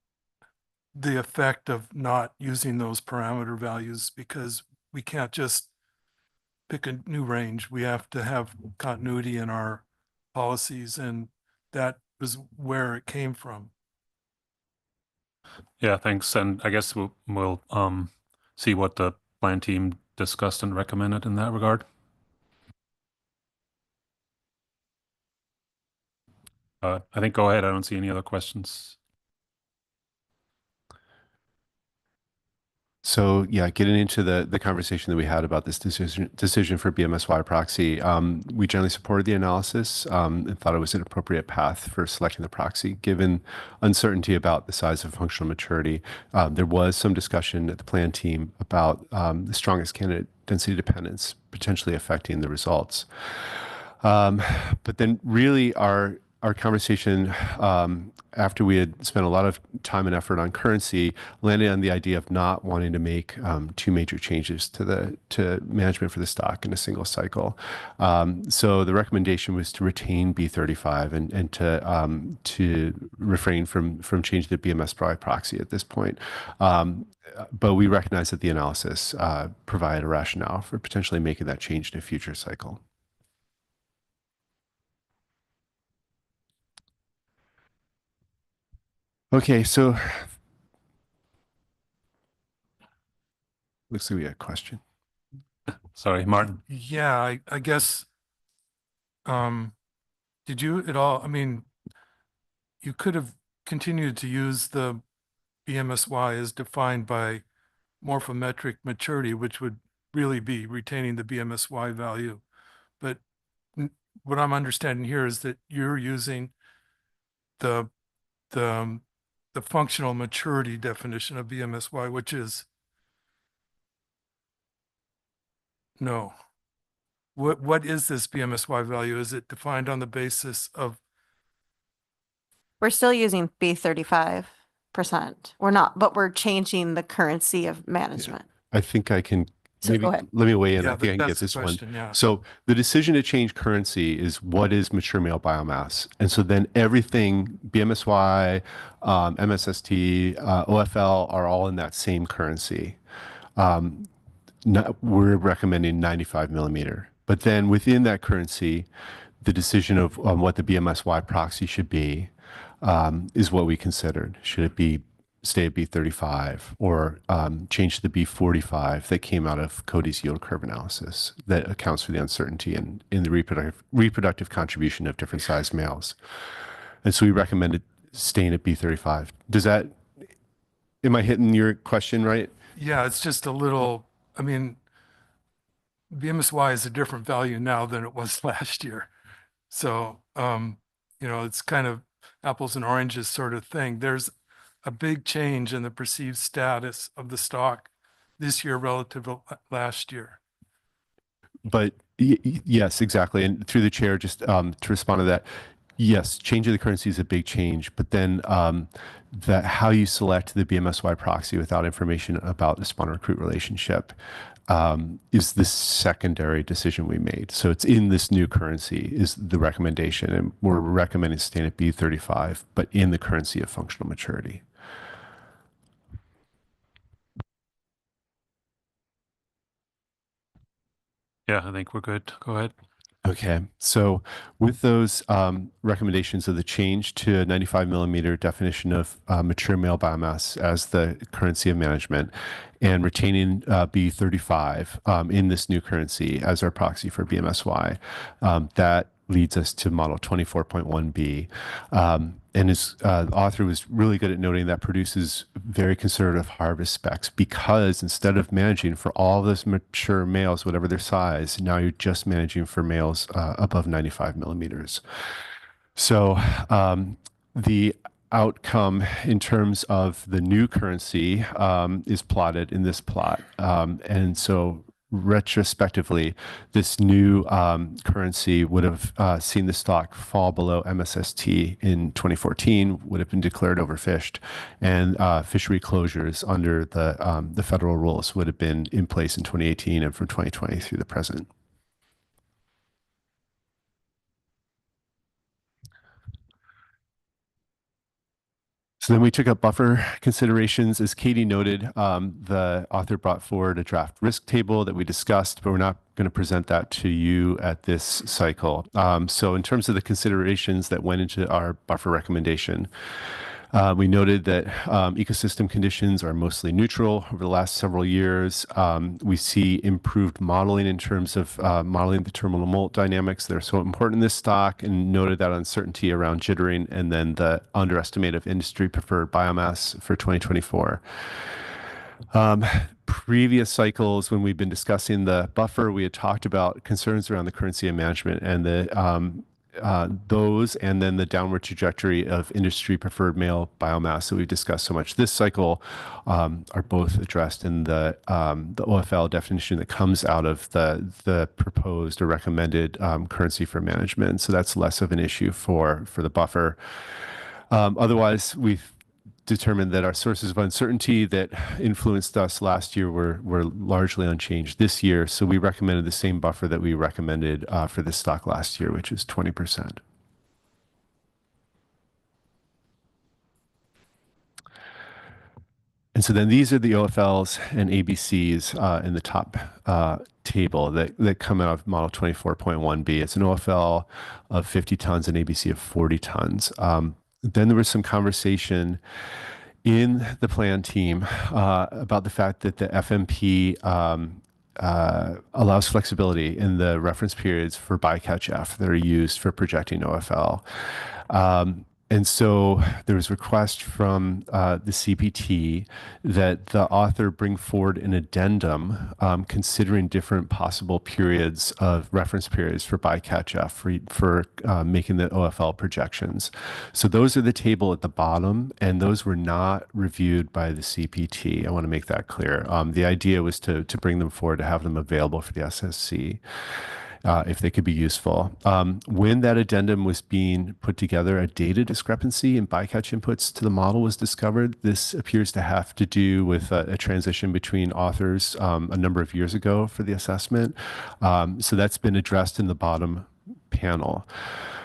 J: effect of not using those parameter values, because we can't just pick a new range. We have to have continuity in our policies, and that was where it came from.
A: Yeah, thanks. And I guess we'll see what the plan team discussed and recommended in that regard. I think go ahead. I don't see any other questions.
E: So yeah, getting into the conversation that we had about this decision for BMSY proxy, we generally supported the analysis and thought it was an appropriate path for selecting the proxy, given uncertainty about the size of functional maturity. There was some discussion at the plan team about the strongest candidate density dependence potentially affecting the results. But then really our conversation after we had spent a lot of time and effort on currency landed on the idea of not wanting to make two major changes to management for the stock in a single cycle. So the recommendation was to retain B35 and to refrain from changing the BMS proxy at this point. But we recognize that the analysis provided a rationale for potentially making that change in a future cycle. Okay, so looks like we had a question.
A: Sorry, Martin.
J: Yeah, I guess, did you at all, I mean, you could have continued to use the BMSY as defined by morphometric maturity, which would really be retaining the BMSY value. But what I'm understanding here is that you're using the functional maturity definition of BMSY, which is no. What is this BMSY value? Is it defined on the basis of?
T: We're still using B35%. We're not, but we're changing the currency of management.
E: I think I can
T: So go ahead.
E: let me weigh in.
J: Yeah,
E: I think I can
J: that's
E: get
J: the
E: this one.
J: question, yeah.
E: So the decision to change currency is what is mature male biomass, and so then everything BMSY, MSST, OFL are all in that same currency. We're recommending 95 millimeter, but then within that currency, the decision of what the BMSY proxy should be is what we considered. Should it be stay at B35 or change to the B45 that came out of Cody's yield curve analysis that accounts for the uncertainty in the reproductive contribution of different sized males. And so we recommended staying at B35. Am I hitting your question right?
J: Yeah, it's just a little, I mean, BMSY is a different value now than it was last year. So, it's kind of apples and oranges sort of thing. There's a big change in the perceived status of the stock this year relative to last year.
E: But yes, exactly. And through the chair, just to respond to that, yes, change of the currency is a big change, but then that how you select the BMSY proxy without information about the spawn recruit relationship is the secondary decision we made. So it's in this new currency is the recommendation, and we're recommending staying at B35, but in the currency of functional maturity.
A: Yeah, I think we're good. Go ahead.
E: Okay, so with those recommendations of the change to 95 millimeter definition of mature male biomass as the currency of management and retaining B35 in this new currency as our proxy for BMSY, that leads us to model 24.1b. And his author was really good at noting that produces very conservative harvest specs because instead of managing for all those mature males, whatever their size, now you're just managing for males above 95 millimeters. So the outcome in terms of the new currency is plotted in this plot. And so retrospectively, this new currency would have seen the stock fall below MSST in 2014, would have been declared overfished, and fishery closures under the federal rules would have been in place in 2018 and from 2020 through the present. So then we took up buffer considerations. As Katie noted, the author brought forward a draft risk table that we discussed, but we're not going to present that to you at this cycle. So in terms of the considerations that went into our buffer recommendation, we noted that ecosystem conditions are mostly neutral over the last several years. We see improved modeling in terms of modeling the terminal molt dynamics that are so important in this stock, and noted that uncertainty around jittering and then the underestimate of industry preferred biomass for 2024. Previous cycles, when we've been discussing the buffer, we had talked about concerns around the currency of management and the those, and then the downward trajectory of industry preferred male biomass that we've discussed so much this cycle are both addressed in the OFL definition that comes out of the proposed or recommended currency for management. So that's less of an issue for the buffer. Otherwise, we've determined that our sources of uncertainty that influenced us last year were largely unchanged this year. So we recommended the same buffer that we recommended for this stock last year, which is 20%. And so then these are the OFLs and ABCs in the top table that come out of model 24.1b. It's an OFL of 50 tons and ABC of 40 tons. Then there was some conversation in the plan team about the fact that the FMP allows flexibility in the reference periods for bycatch F that are used for projecting OFL. And so there was a request from the CPT that the author bring forward an addendum considering different possible periods of reference periods for bycatch F for making the OFL projections. So those are the table at the bottom, and those were not reviewed by the CPT. I want to make that clear. The idea was to bring them forward, to have them available for the SSC. If they could be useful. When that addendum was being put together, a data discrepancy in bycatch inputs to the model was discovered. This appears to have to do with a transition between authors a number of years ago for the assessment. So that's been addressed in the bottom panel.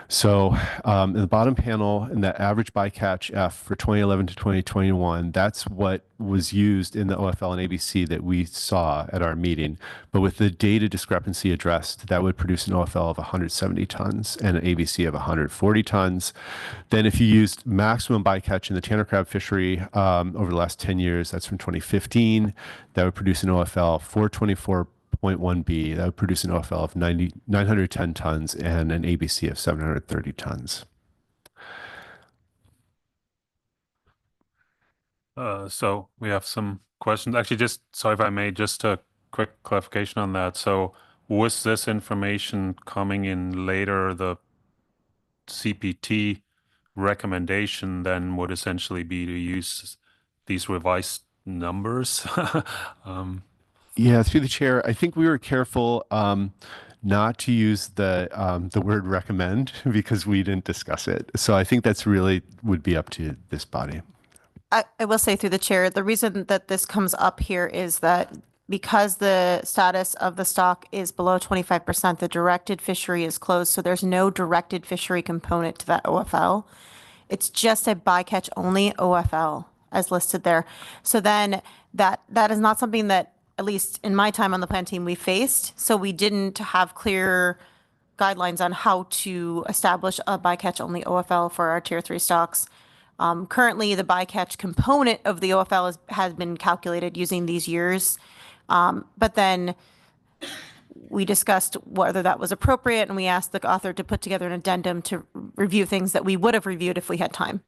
E: So in the bottom panel, in that average bycatch F for 2011 to 2021, that's what was used in the OFL and ABC that we saw at our meeting. But with the data discrepancy addressed, that would produce an OFL of 170 tons and an ABC of 140 tons. Then if you used maximum bycatch in the Tanner crab fishery over the last 10 years, that's from 2015, that would produce an OFL 424.1B. That would produce an OFL of 910 tons and an ABC of 730 tons.
A: So we have some questions. Actually, just sorry if I may, just a quick clarification on that. So was this information coming in later? The CPT recommendation then would essentially be to use these revised numbers.
E: Yeah, through the chair, I think we were careful not to use the word recommend because we didn't discuss it. So I think that's really would be up to this body.
T: I will say through the chair, the reason that this comes up here is that because the status of the stock is below 25%, the directed fishery is closed. So there's no directed fishery component to that OFL. It's just a bycatch only OFL as listed there. So then that is not something that, at least in my time on the plan team, we faced. So we didn't have clear guidelines on how to establish a bycatch only OFL for our tier 3 stocks. Currently, the bycatch component of the OFL has been calculated using these years. But then we discussed whether that was appropriate, and we asked the author to put together an addendum to review things that we would have reviewed if we had time.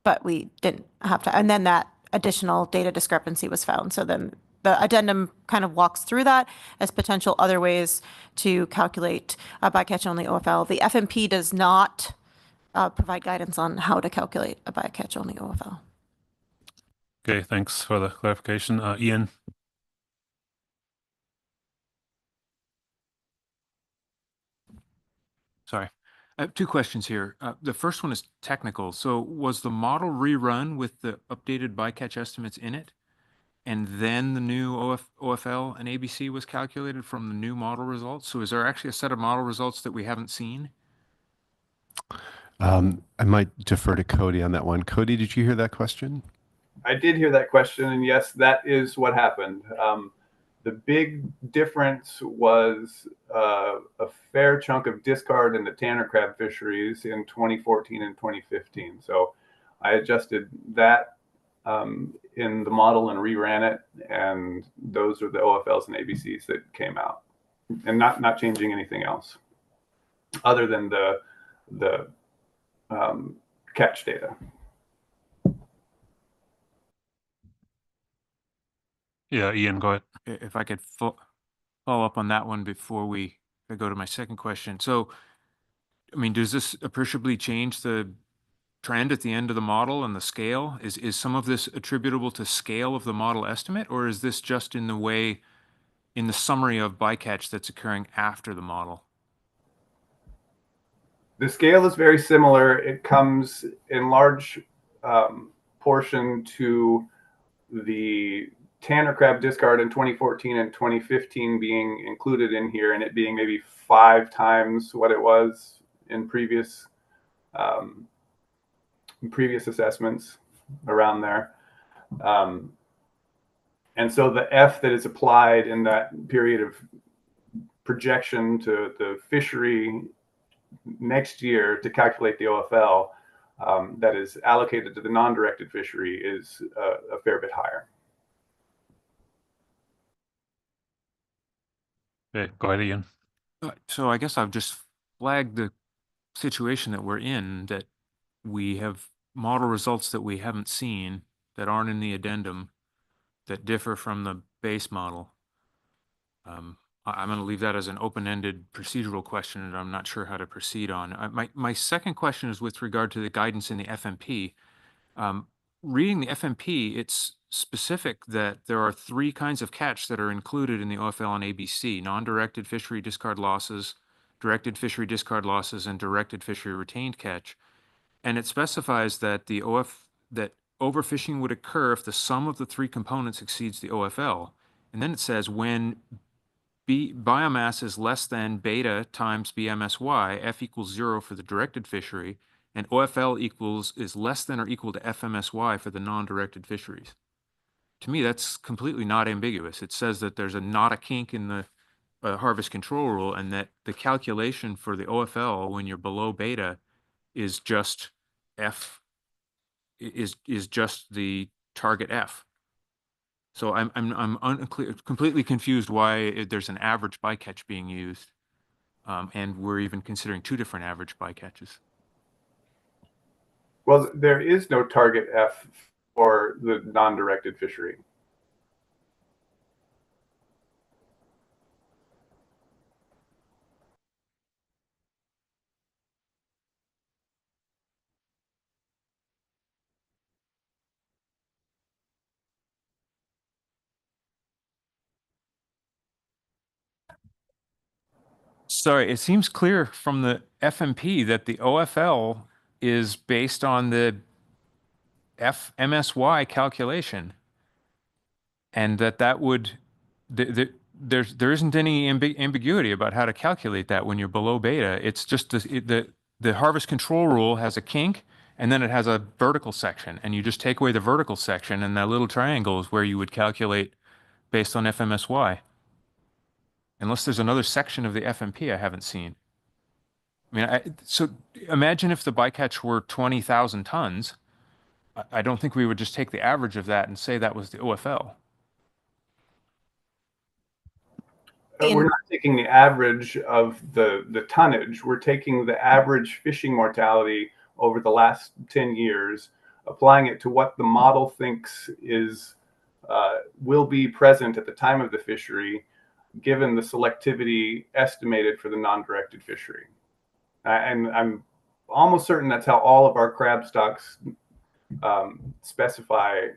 T: But we didn't have to. And then that additional data discrepancy was found. So then the addendum kind of walks through that as potential other ways to calculate a bycatch only OFL. The FMP does not provide guidance on how to calculate a bycatch only OFL.
A: Okay, thanks for the clarification. Ian?
G: Sorry. I have two questions here. The first one is technical. So was the model rerun with the updated bycatch estimates in it? And then the new OFL and ABC was calculated from the new model results? So is there actually a set of model results that we haven't seen?
E: I might defer to Cody on that one. Cody, did you hear that question?
H: I did hear that question, and yes, that is what happened. The big difference was a fair chunk of discard in the Tanner crab fisheries in 2014 and 2015. So I adjusted that in the model and reran it, and those are the OFLs and ABCs that came out, and not changing anything else other than the catch data.
A: Yeah, Ian, go ahead.
G: If I could follow up on that one before I go to my second question. So, I mean, does this appreciably change the trend at the end of the model and the scale? Is some of this attributable to scale of the model estimate, or is this just in the summary of bycatch that's occurring after the model?
H: The scale is very similar. It comes in large portion to the Tanner crab discard in 2014 and 2015 being included in here, and it being maybe 5 times what it was in previous assessments around there. And so the F that is applied in that period of projection to the fishery next year to calculate the OFL that is allocated to the non-directed fishery is a fair bit higher.
A: Okay, go ahead, Ian.
G: So I guess I've just flagged the situation that we're in, that we have model results that we haven't seen that aren't in the addendum that differ from the base model. I'm going to leave that as an open-ended procedural question that I'm not sure how to proceed on. My second question is with regard to the guidance in the FMP. Reading the FMP, it's specific that there are 3 kinds of catch that are included in the OFL and ABC: non-directed fishery discard losses, directed fishery discard losses, and directed fishery retained catch. And it specifies that that overfishing would occur if the sum of the 3 components exceeds the OFL. And then it says when biomass is less than beta times BMSY, F equals 0 for the directed fishery, and OFL is less than or equal to FMSY for the non-directed fisheries. To me, that's completely not ambiguous. It says that there's not a kink in the harvest control rule, and that the calculation for the OFL when you're below beta is just F, is just the target F. So I'm completely confused why there's an average bycatch being used, and we're even considering 2 different average bycatches.
H: Well, there is no target F for the non-directed fishery.
G: Sorry, it seems clear from the FMP that the OFL is based on the FMSY calculation, and that would there isn't any ambiguity about how to calculate that when you're below beta. It's just the harvest control rule has a kink, and then it has a vertical section, and you just take away the vertical section, and that little triangle is where you would calculate based on FMSY. Unless there's another section of the FMP I haven't seen. I mean, so imagine if the bycatch were 20,000 tons. I don't think we would just take the average of that and say that was the OFL.
H: We're not taking the average of the tonnage. We're taking the average fishing mortality over the last 10 years, applying it to what the model thinks is will be present at the time of the fishery, given the selectivity estimated for the non-directed fishery. And I'm almost certain that's how all of our crab stocks specify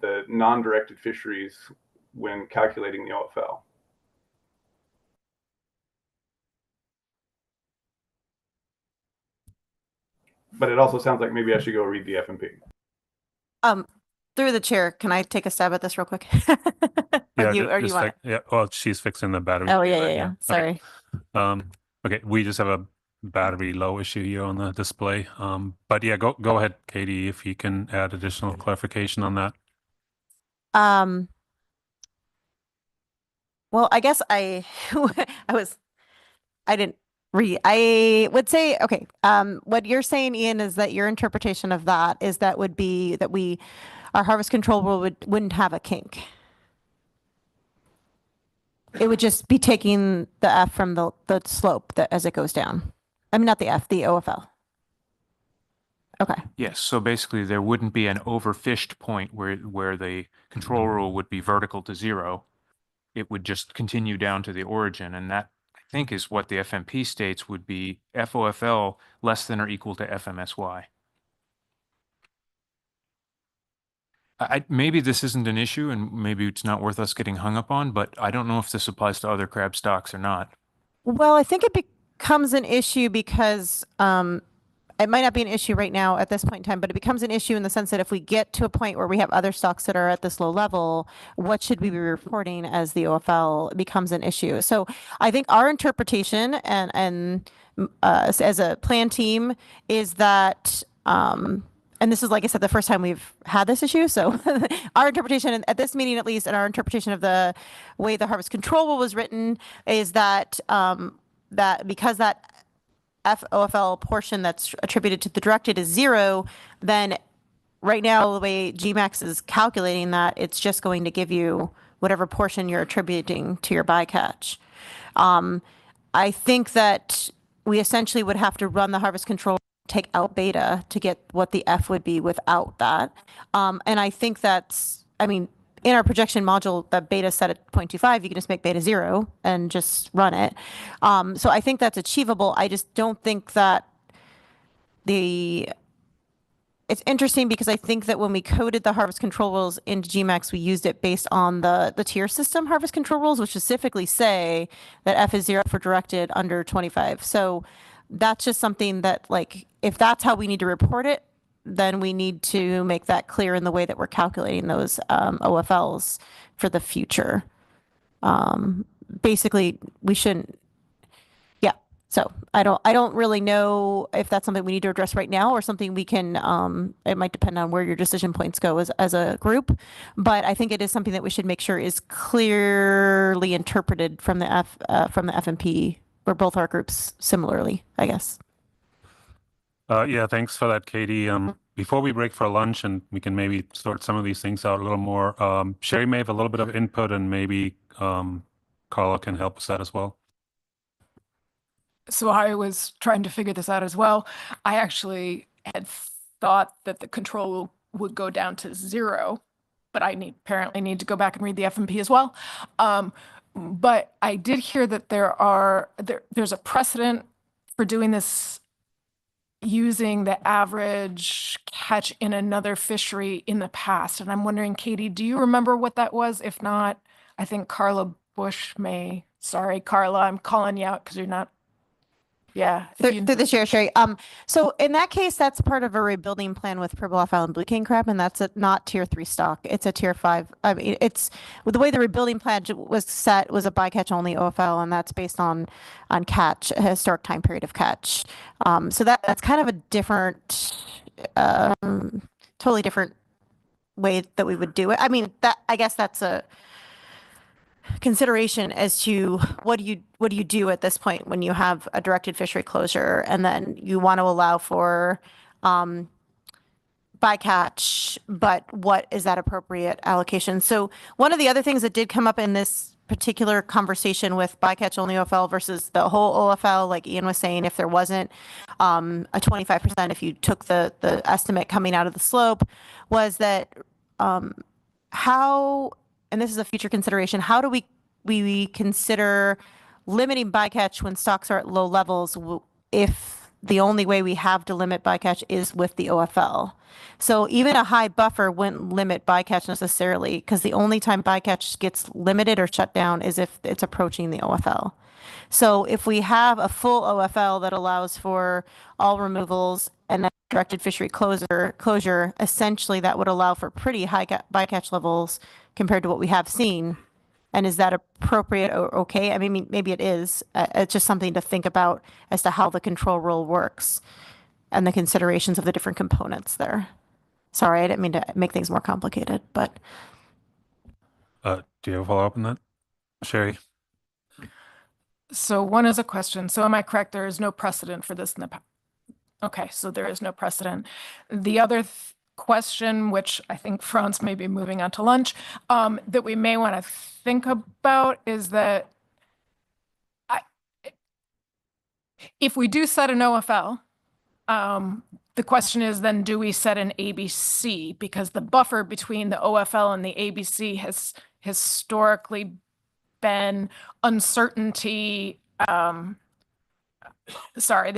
H: the non-directed fisheries when calculating the OFL. But it also sounds like maybe I should go read the FMP.
T: Through the chair, can I take a stab at this real quick?
A: Yeah, well, she's fixing the battery.
T: Oh, yeah. Sorry.
A: Okay, we just have a battery low issue here on the display. But yeah, go ahead, Katie, if you can add additional clarification on that.
T: Well, I guess I would say, okay, what you're saying, Ian, is that your interpretation of that is that would be that our harvest control rule wouldn't have a kink. It would just be taking the F from the slope as it goes down. I mean, not the F, the OFL. Okay.
G: Yes, so basically there wouldn't be an overfished point where the control rule would be vertical to 0. It would just continue down to the origin, and that, I think, is what the FMP states would be FOFL less than or equal to FMSY. Maybe this isn't an issue, and maybe it's not worth us getting hung up on, but I don't know if this applies to other crab stocks or not.
T: Well, I think it becomes an issue because it might not be an issue right now at this point in time, but it becomes an issue in the sense that if we get to a point where we have other stocks that are at this low level, what should we be reporting as the OFL becomes an issue. So I think our interpretation and as a plan team is that, and this is, like I said, the first time we've had this issue. So our interpretation at this meeting, at least, and our interpretation of the way the harvest control rule was written is that that because that FOFL portion that's attributed to the directed is 0, then right now the way GMAX is calculating that, it's just going to give you whatever portion you're attributing to your bycatch. I think that we essentially would have to run the harvest control
U: take out beta to get what the F would be without that. And I think that's, I mean, in our projection module, the beta set at 0.25, you can just make beta 0 and just run it. So I think that's achievable. I just don't think that it's interesting because I think that when we coded the harvest control rules into GMAX, we used it based on the tier system harvest control rules, which specifically say that F is 0 for directed under 25. So that's just something that, like, if that's how we need to report it, then we need to make that clear in the way that we're calculating those OFLs for the future. Basically, we shouldn't. Yeah. So I don't really know if that's something we need to address right now or something we can. It might depend on where your decision points go as a group, but I think it is something that we should make sure is clearly interpreted from the FMP, where both our groups similarly, I guess.
A: Yeah, thanks for that, Katie. Before we break for lunch and we can maybe sort some of these things out a little more, Sherry may have a little bit of input and maybe Carla can help us out as well.
D: So I was trying to figure this out as well. I actually had thought that the control would go down to 0, but I apparently need to go back and read the FMP as well. But I did hear that there's a precedent for doing this using the average catch in another fishery in the past. And I'm wondering, Katie, do you remember what that was? If not, I think Carla Bush may. Sorry, Carla, I'm calling you out because you're not. Yeah.
U: Through the chair, Sherry. So in that case, that's part of a rebuilding plan with Pribilof Island blue king crab, and that's not tier 3 stock. It's a tier 5. I mean, it's the way the rebuilding plan was set was a bycatch only OFL, and that's based on catch, a historic time period of catch. So that's kind of a different, totally different way that we would do it. I mean, I guess that's a consideration as to what do you do at this point when you have a directed fishery closure and then you want to allow for bycatch, but what is that appropriate allocation? So one of the other things that did come up in this particular conversation with bycatch only OFL versus the whole OFL, like Ian was saying, if there wasn't a 25%, if you took the estimate coming out of the slope, was that how, and this is a future consideration, how do we consider limiting bycatch when stocks are at low levels if the only way we have to limit bycatch is with the OFL? So even a high buffer wouldn't limit bycatch necessarily, because the only time bycatch gets limited or shut down is if it's approaching the OFL. So if we have a full OFL that allows for all removals and a directed fishery closure, essentially that would allow for pretty high bycatch levels compared to what we have seen. And is that appropriate or okay? I mean, maybe it is. It's just something to think about as to how the control rule works and the considerations of the different components there. Sorry, I didn't mean to make things more complicated, but.
A: Do you have a follow-up on that, Sherry?
D: So one is a question. So am I correct? There is no precedent for this in the past. Okay, so there is no precedent. The other question, which I think Franz may be moving on to lunch, that we may want to think about is that if we do set an OFL, the question is then, do we set an ABC? Because the buffer between the OFL and the ABC has historically been uncertainty, the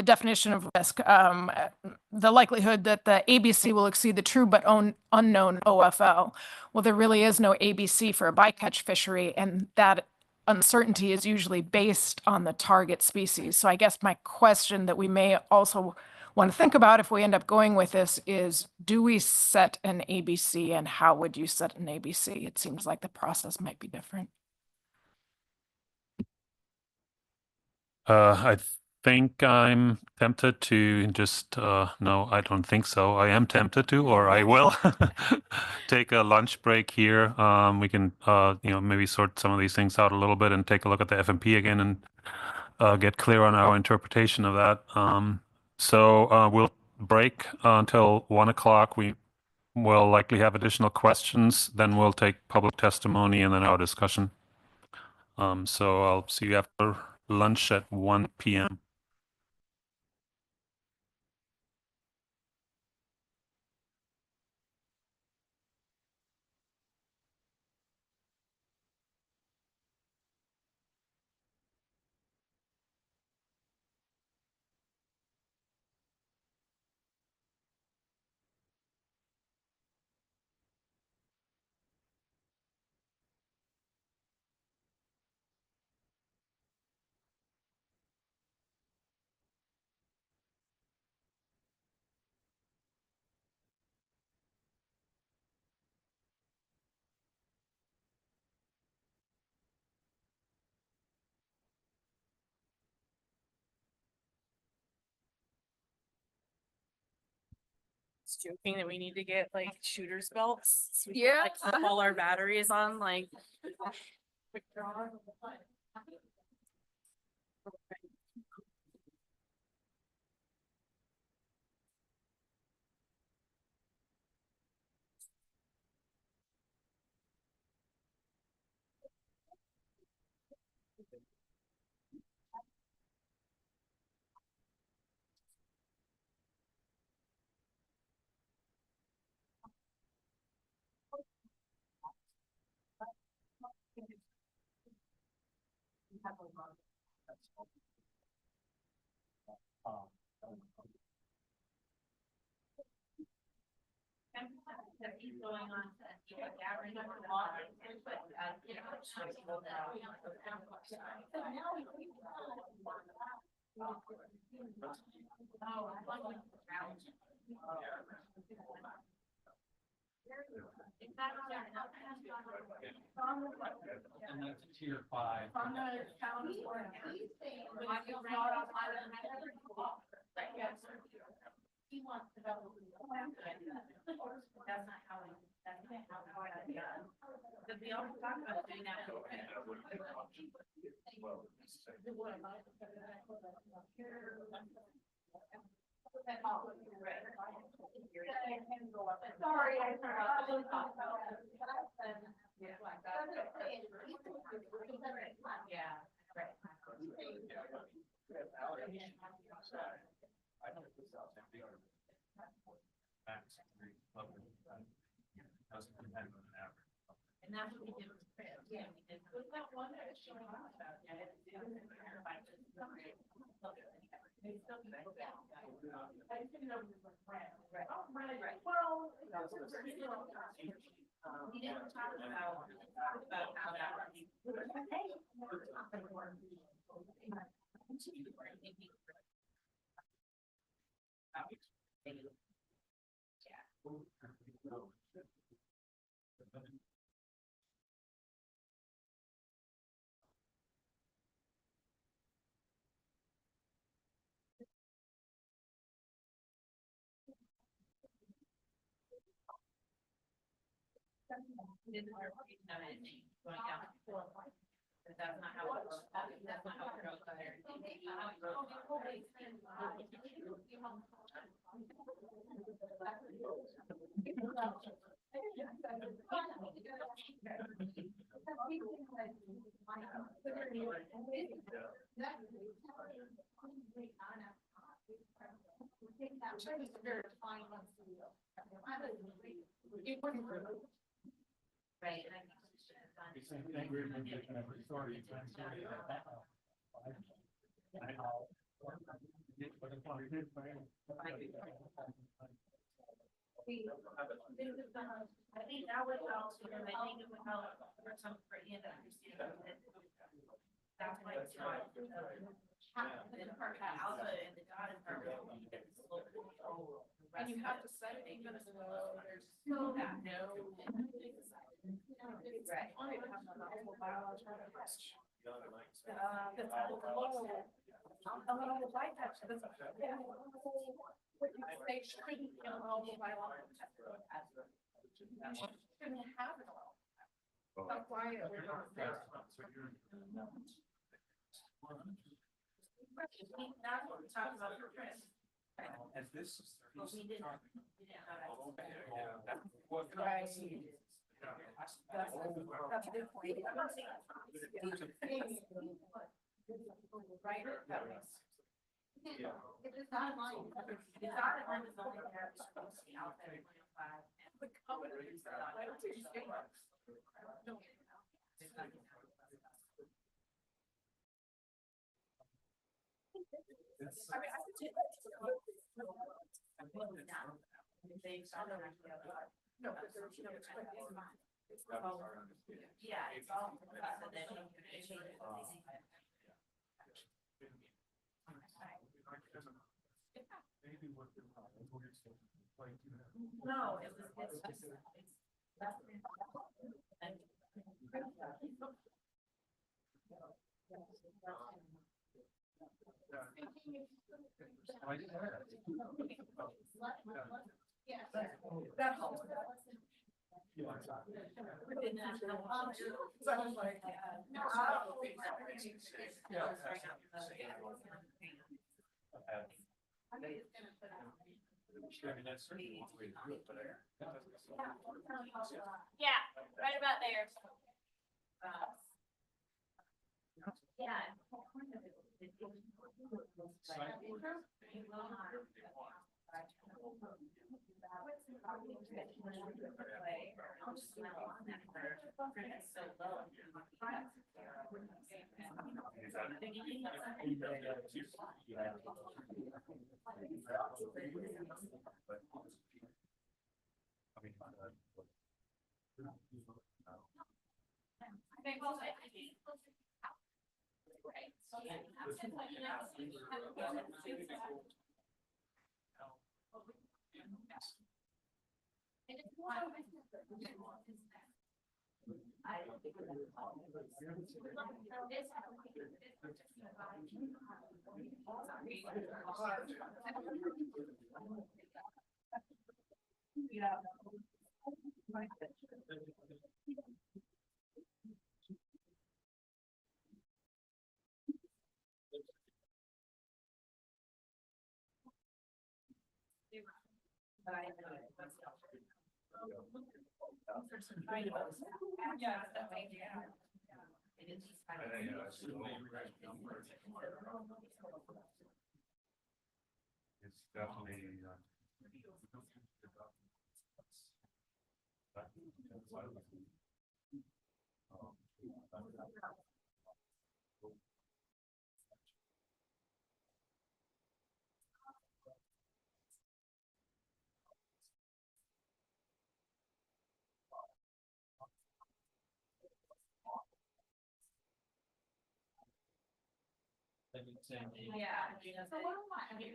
D: definition of risk, the likelihood that the ABC will exceed the true but unknown OFL. Well, there really is no ABC for a bycatch fishery, and that uncertainty is usually based on the target species. So I guess my question that we may also want to think about if we end up going with this is, do we set an ABC, and how would you set an ABC? It seems like the process might be different.
A: I think I'm tempted to just, no, I don't think so. I am tempted to, or I will take a lunch break here. We can, maybe sort some of these things out a little bit and take a look at the FMP again and get clear on our interpretation of that. So we'll break until 1 o'clock. We will likely have additional questions. Then we'll take public testimony and then our discussion. So I'll see you after lunch at 1 p.m.
Q: joking that we need to get like shooter's belts. So we can, like, keep all our batteries on, like.
V: And that's tier 5. He wants to go. That's not how but we also talk about doing that. Sorry, I forgot. Yeah, right. I know this out there. Doesn't depend on an average. And that's what we did with Chris. Yeah, we did. Was that one that was showing up about? Yeah, it's I just didn't know we were friends. Right. Oh, right. Well, we didn't talk about how that didn't know anything going down. But that's not how it works. That's not how it goes there. Right. I think that would help. I think it would help for some for Ian to understand that that's why it's not the part that alpha and the dot is part and you have to set it even though there's no that no. Right. Shouldn't have it all. That's why it was not there. That's what we talked about for Chris. And this is. We didn't.
Q: That's a good point.
V: Right. If it's not in line, it's not in line with something that is supposed to be out there. The covenant is that I don't think so. I mean, I could take that. No, but there's no yeah, it's all. No, it's just
D: Yeah, that helps.
V: Yeah, right about there. Yeah.
A: It's definitely.
V: Yeah. So what do I mean?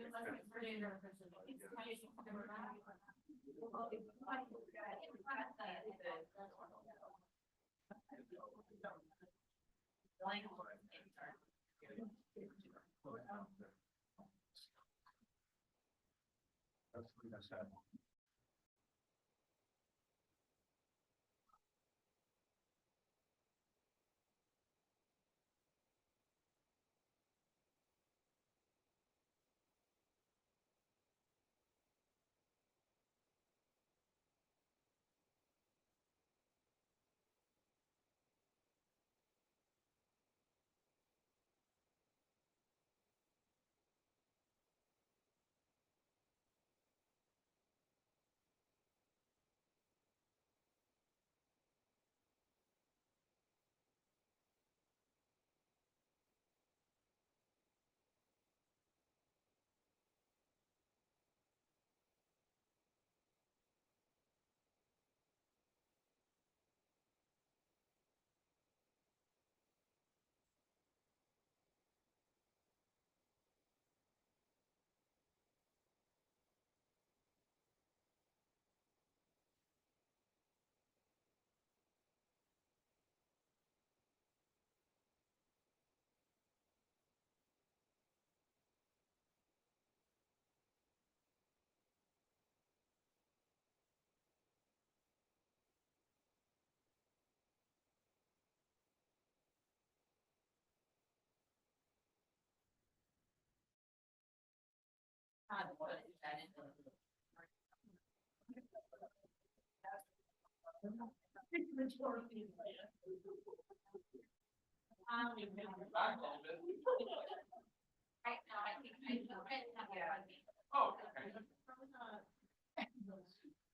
V: Oh,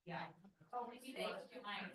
V: yeah. Oh, maybe they do mine.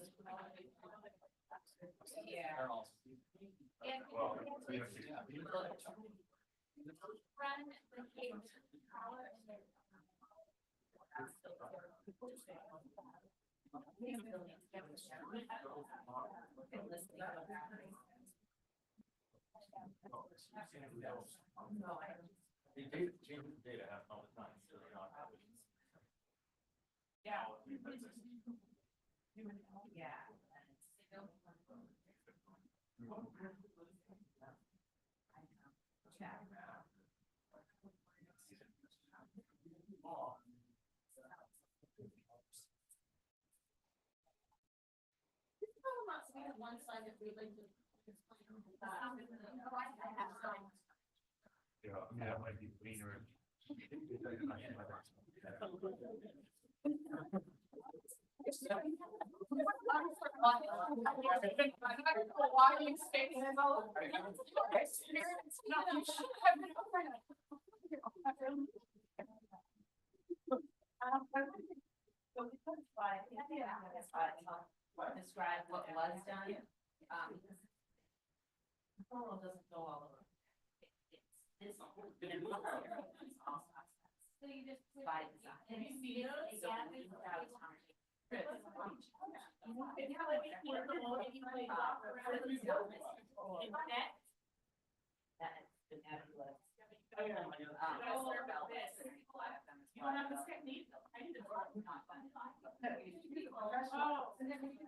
V: Yeah. have one slide that we'd like to.
S: Yeah, it might be cleaner.
V: Describe what was done. Control doesn't go all over. It's this. So you just by design. And you see it exactly without time.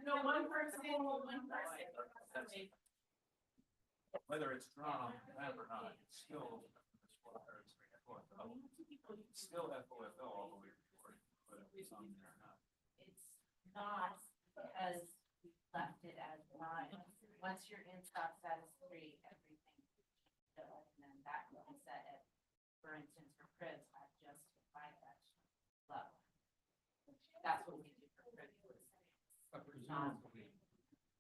V: No, one person.
S: Whether it's drawn on the map or not, it's still FOFL all the way forward, whether it's on there or not.
V: It's not because we left it as line. Once you're in stock status 3, everything and then that will be set at, for instance, for cribs, I've just defined that level. That's what we do for cribs.
S: But presumably,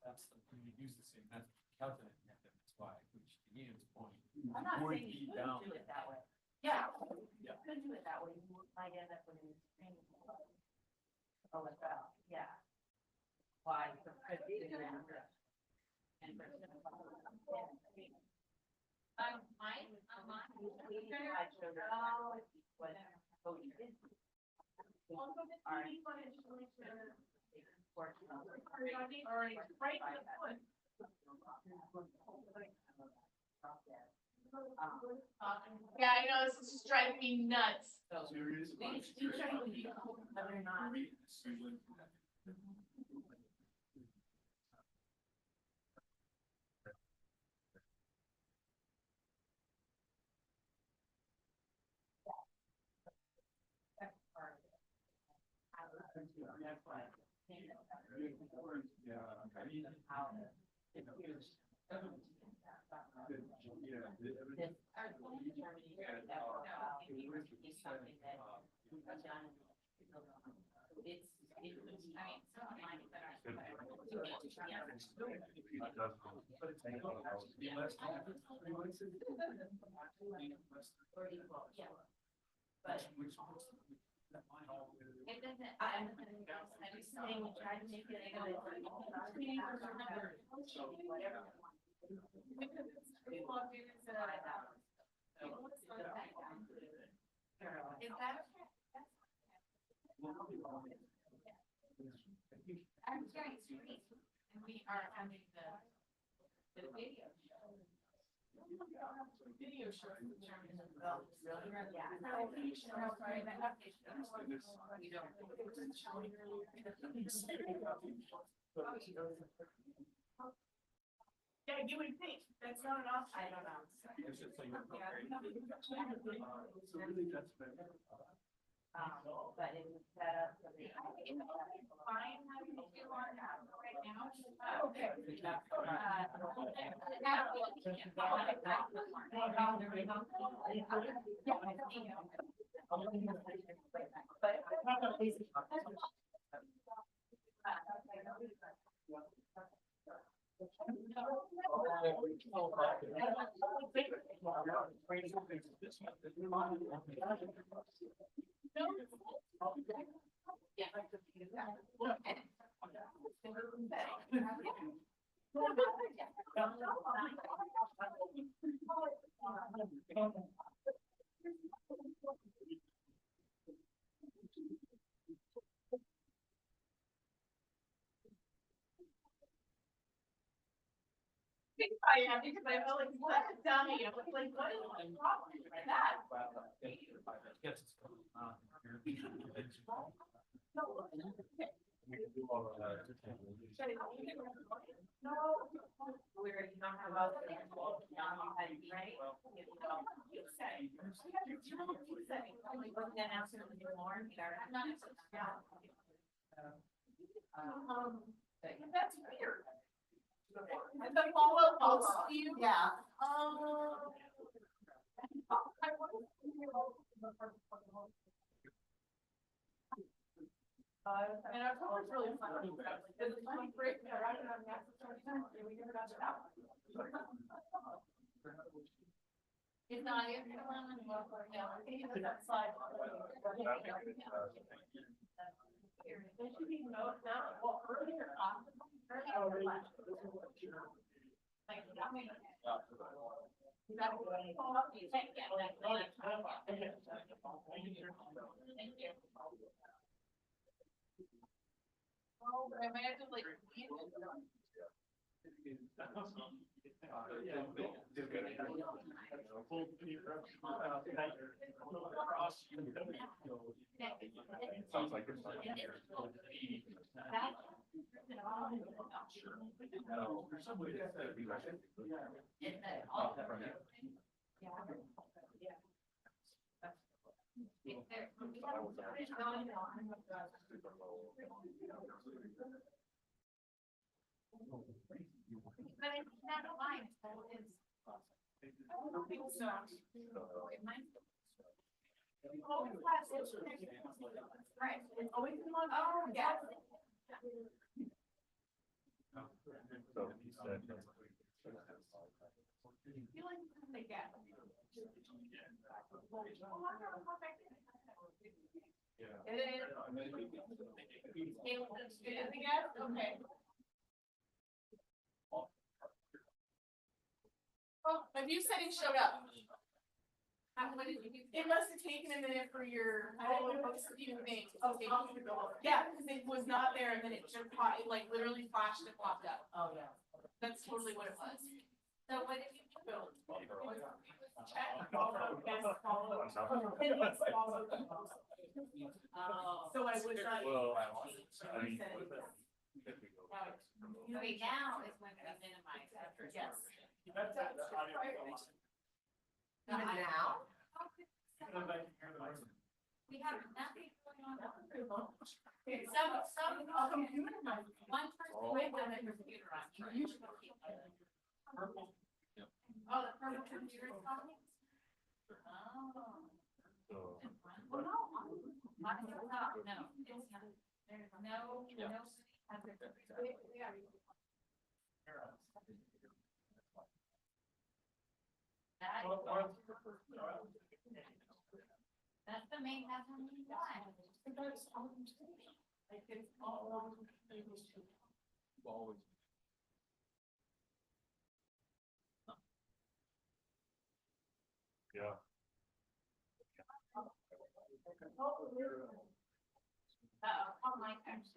S: that's the, when you use the same method, calculate method, that's why, which to Ian's point.
V: I'm not
S: would
V: saying
S: be
V: you would
S: down
V: do
S: there.
V: it that way. Yeah, you
S: Yeah.
V: could do it that way. You might end up with a training. OFL, yeah. Why for cribs and for mine, I showed her what you did.
Q: Yeah, I know, this is just driving me nuts.
V: It doesn't, I'm just saying, we try to make it. Is that? I'm trying to read, and we are having the video show. Video show.
Q: Yeah, you would think, that's not an option.
V: I don't know. But it was set up for the. Fine, having to do our right now. Okay.
Q: I am, because I felt like, what a dummy, I was like, what is the problem with that?
V: No, where you don't have all the right? You say, like, then answer the more, I'm not.
Q: That's weird. And the follow post you. Yeah. And October's really fun. It's a funny break. We never got to that. If not, if you're on that slide. There should be no now. Well, earlier on. Like, I mean. Thank you. Oh, I might have to like.
A: Sounds like
Q: Right. It's always been on. Oh, yeah. Okay. Oh, my view settings showed up. What did you? It must have taken a minute for your. I don't know what you think. Okay. Yeah, because it was not there, and then it just caught. It like literally flashed and popped up. Oh yeah. That's totally what it was. So what did you build? Check. Follow. Yes. Follow. So I was like. Okay, now is when we minimize effort. Yes. Even now? We have nothing going on. Some computer, one person with a computer on. You should keep it. Oh, the purple computer is coming? Oh. Well, no. No, it's not. There's no. That's the main, that's the main one. Like it's all always.
A: Yeah.
Q: Oh my gosh.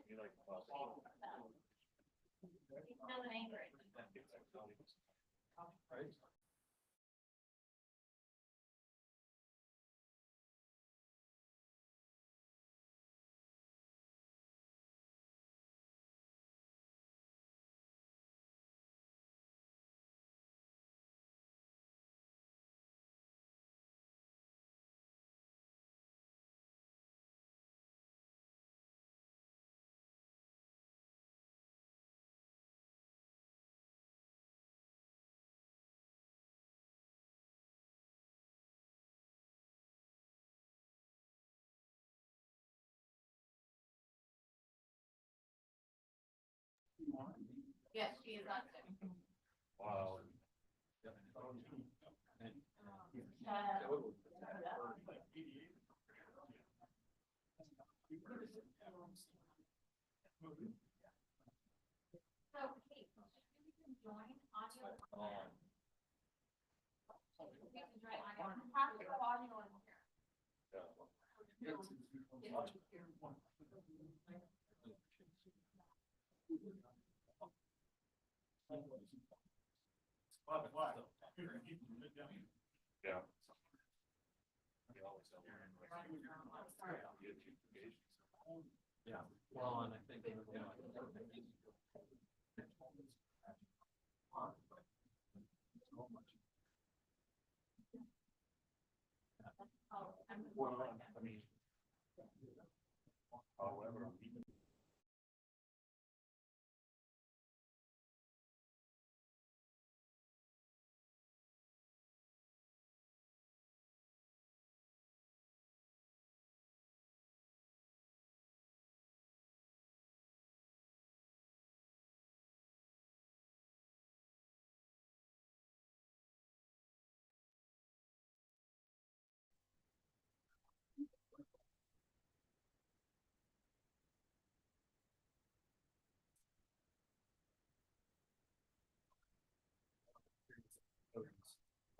Q: He's still angry. Yes, she is on there.
A: Wow.
Q: So, Kate, you can join audio. You can join audio. Have to go audio in here.
A: Yeah. Yeah. Well, and I think, well, I mean, however,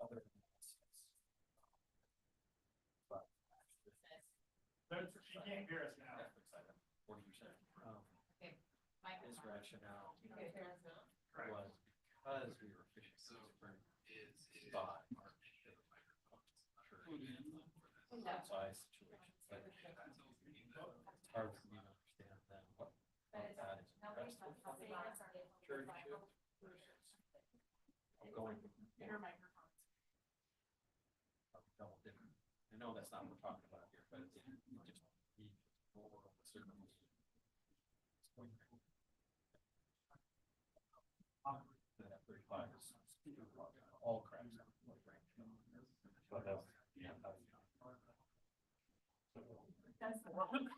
B: She can't hear us now. 40%. His rationale was because we were fishing spot size situations. It's hard for me to understand then what that is. I'm going. Double different. I know that's not what we're talking about here, but you just need more of a certain. That 35 is all cracks. But that's, yeah. That's the one.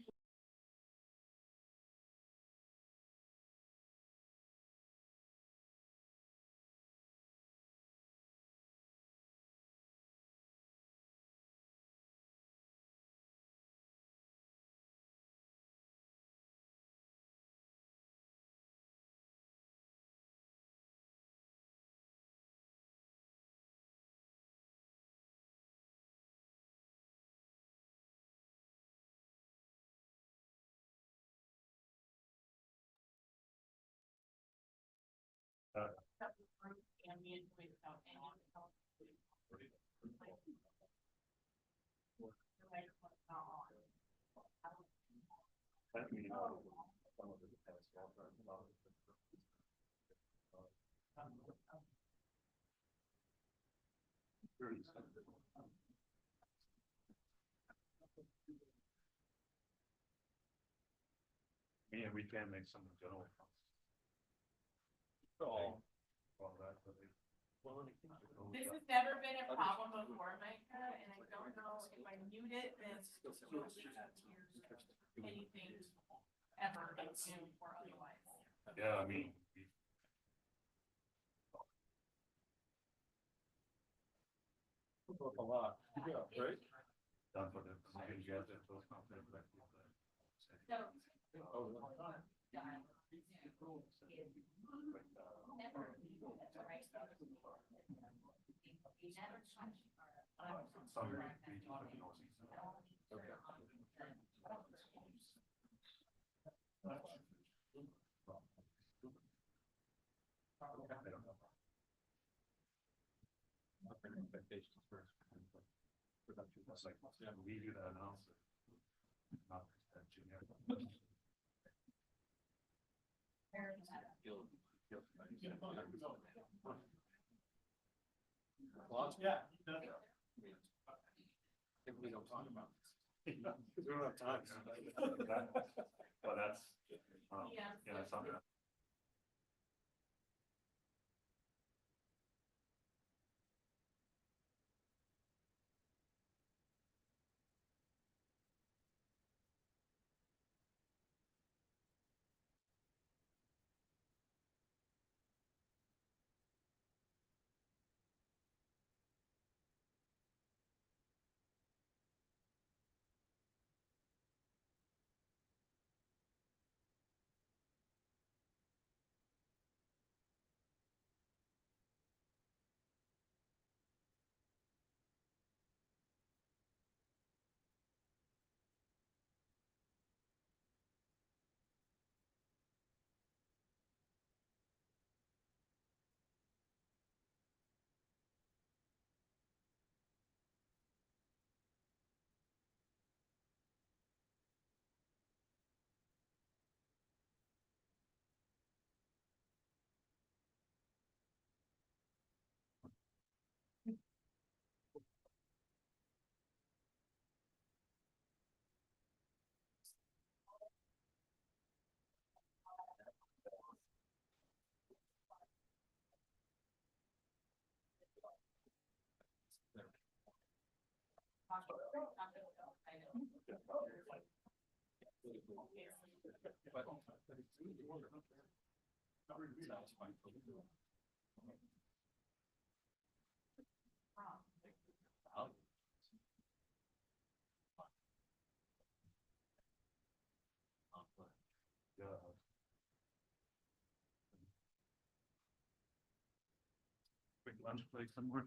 A: Yeah, we can make some general.
Q: This has never been a problem before, Micah, and I don't know if I mute it, then anything ever assumed or otherwise.
A: Yeah, I mean.
B: A lot. Yeah, right?
A: Done for the gadget, those confident.
B: Expectations first. Production.
A: That's like, yeah, we do that analysis. Not that generic.
B: Yeah. If we don't talk about this. Because we don't have time.
A: But that's, yeah, that's something.
B: Quick lunch break somewhere.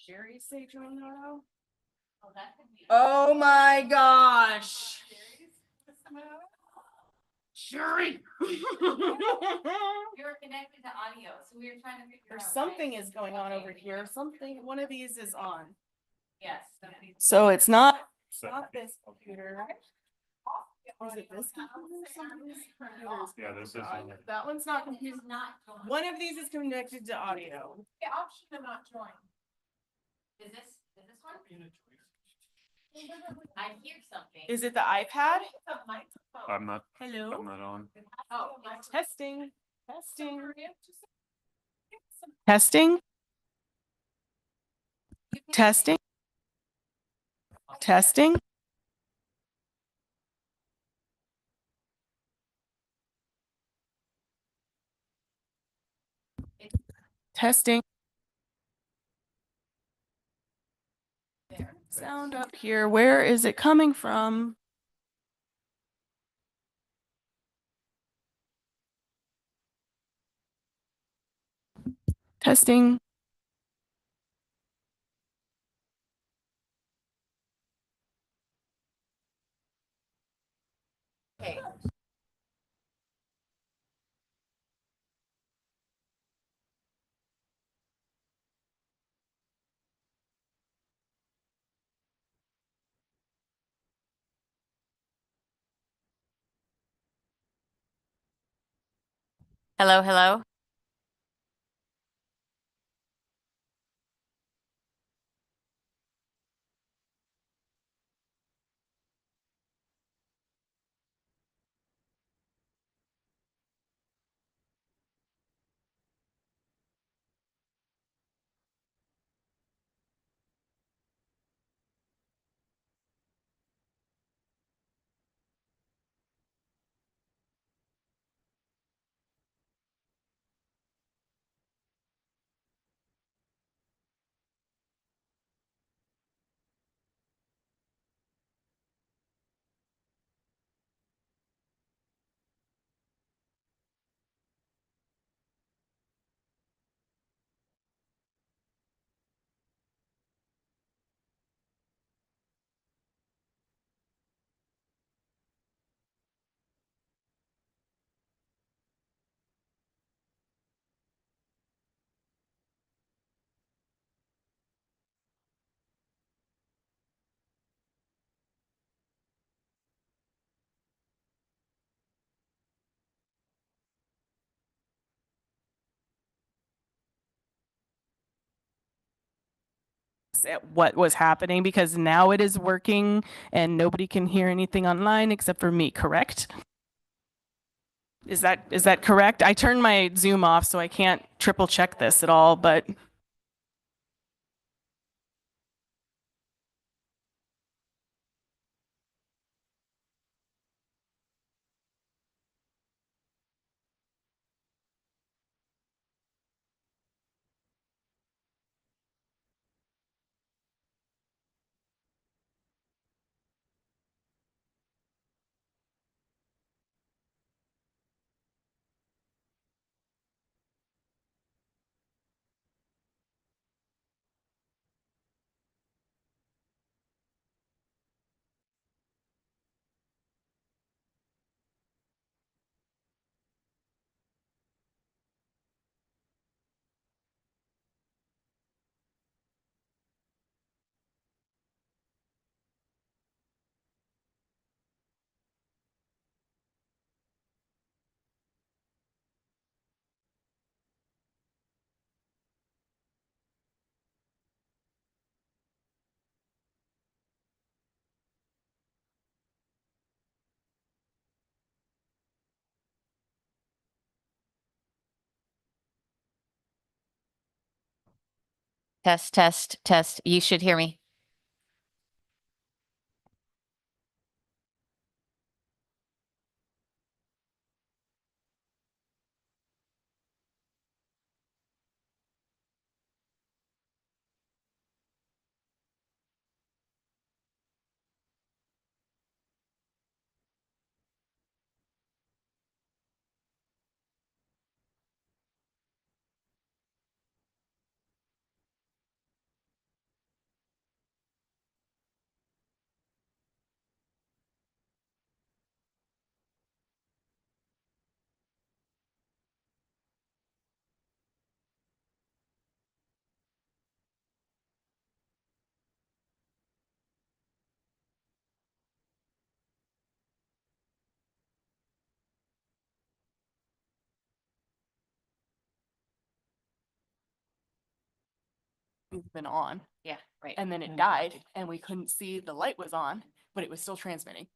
Q: Sherry say join auto? Oh my gosh. Sherry.
V: You're connected to audio, so we were trying to figure
Q: Or
V: out.
Q: something is going on over here. Something, one of these is on.
V: Yes.
Q: So it's not this computer. Is it this computer? Some of these computers-
A: Yeah, this is.
Q: That one's not confused. One of these is connected to audio.
V: The option to not join. Is this one? I hear something.
Q: Is it the iPad?
A: I'm not.
Q: Hello?
A: I'm not on.
V: Oh,
Q: Testing. Testing. Testing. Testing. Testing. Sound up here. Where is it coming from? Testing.
V: okay.
T: Hello, hello.
Q: At what was happening because now it is working and nobody can hear anything online except for me, correct? Is that correct? I turned my Zoom off so I can't triple check this at all, but
T: Test, test, test. You should hear me.
Q: it's been on.
O: Yeah, right.
Q: And then it died and we couldn't see the light was on, but it was still transmitting.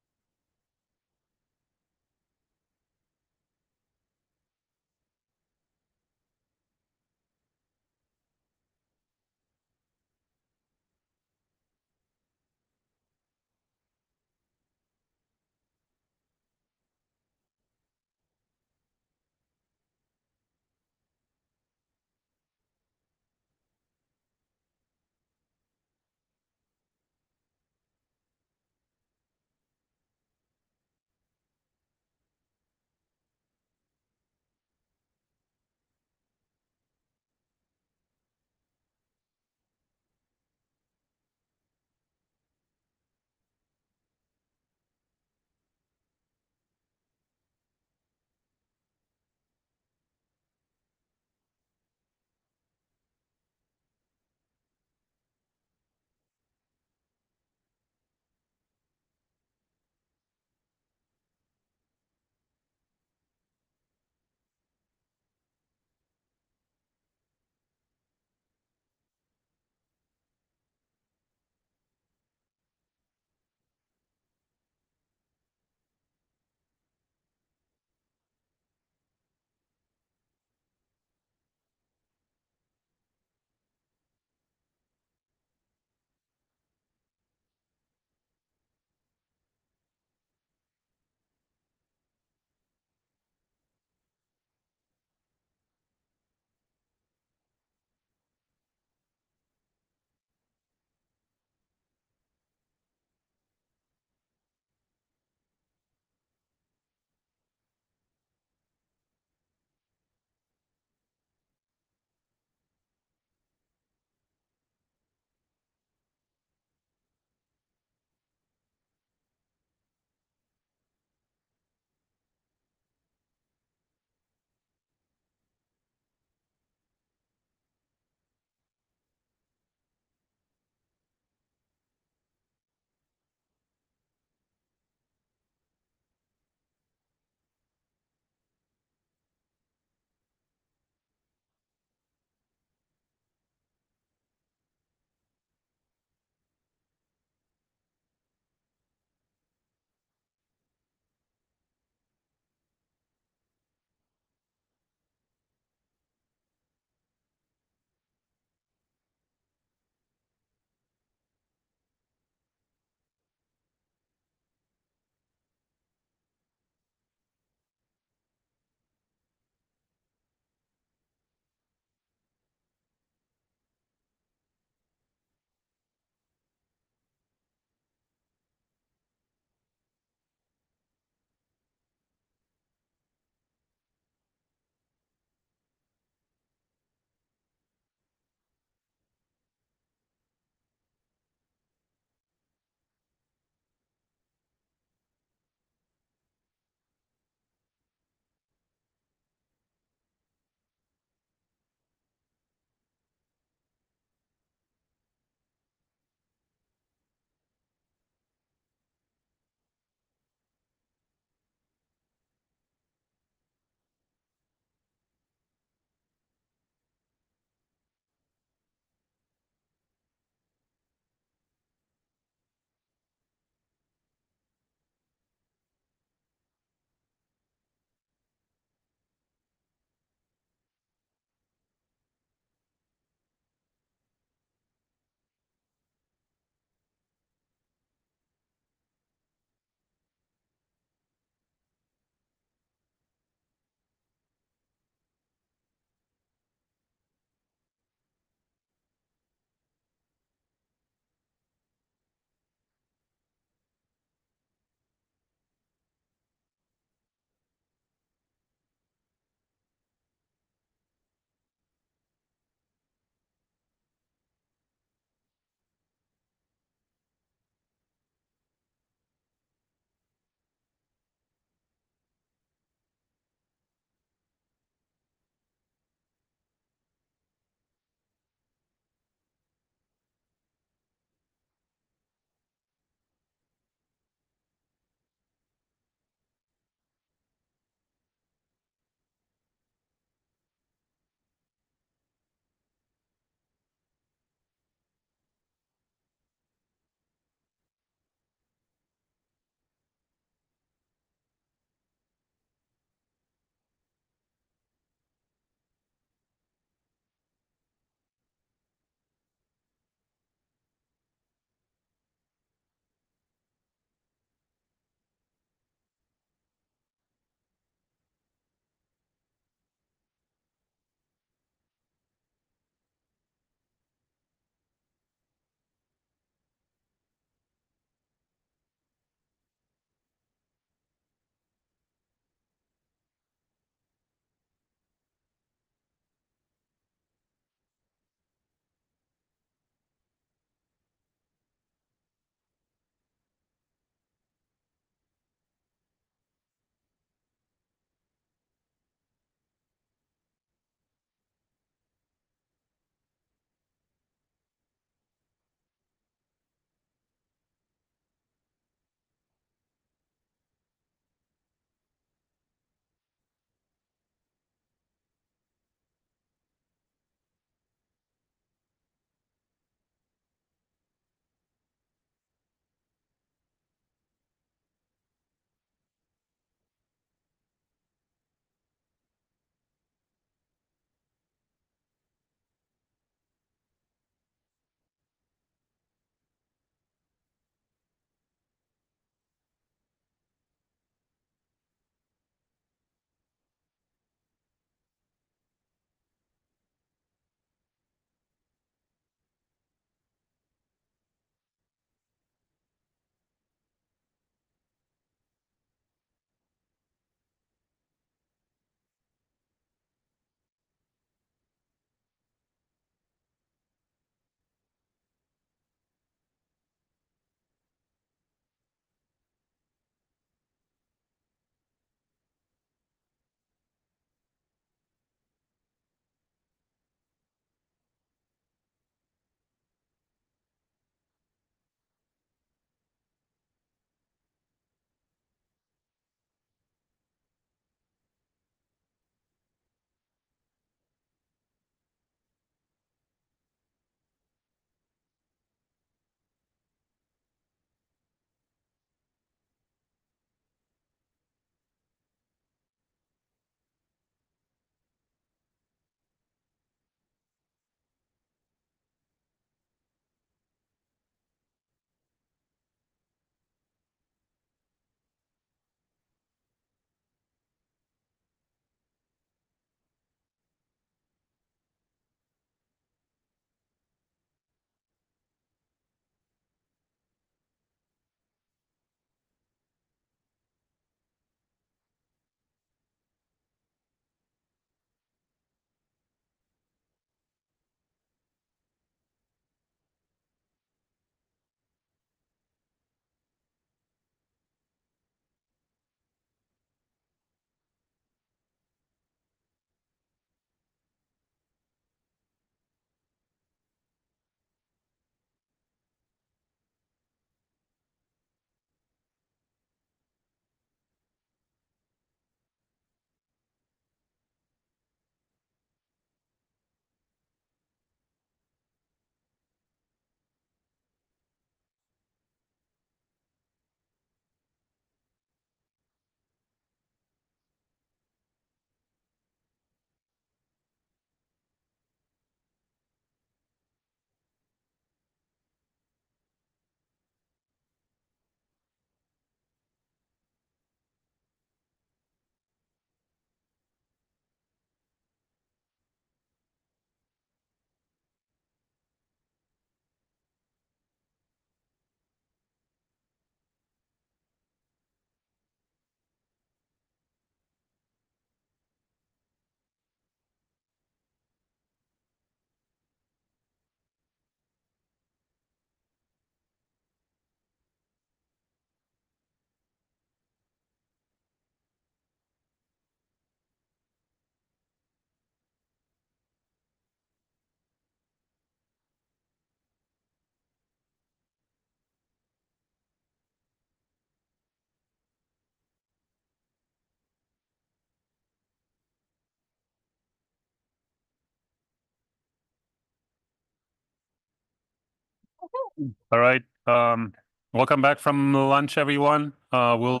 A: All right. Welcome back from lunch, everyone. Welcome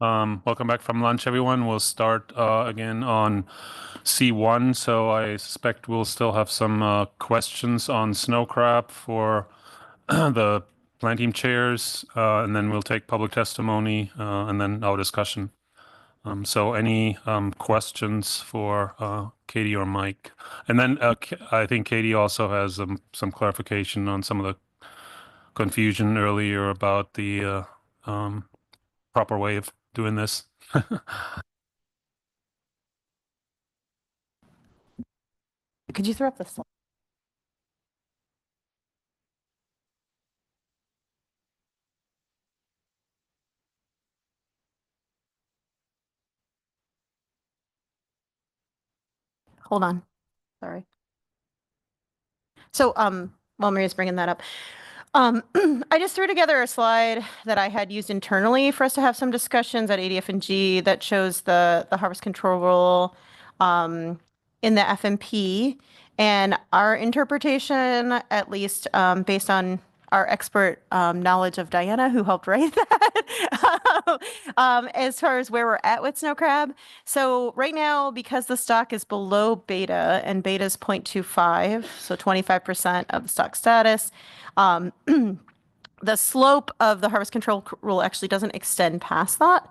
A: back from lunch, everyone. We'll start again on C1. So I suspect we'll still have some questions on snow crab for the plan team chairs, and then we'll take public testimony, and then our discussion. So any questions for Katie or Mike? And then I think Katie also has some clarification on some of the confusion earlier about the proper way of doing this.
T: Could you throw up the slide? Hold on. Sorry. So, while Maria's bringing that up, I just threw together a slide that I had used internally for us to have some discussions at ADF&G that shows the harvest control rule in the FMP, and our interpretation, at least based on our expert knowledge of Diana, who helped write that, as far as where we're at with snow crab. So right now, because the stock is below beta, and beta is 0.25, so 25% of the stock status, the slope of the harvest control rule actually doesn't extend past that.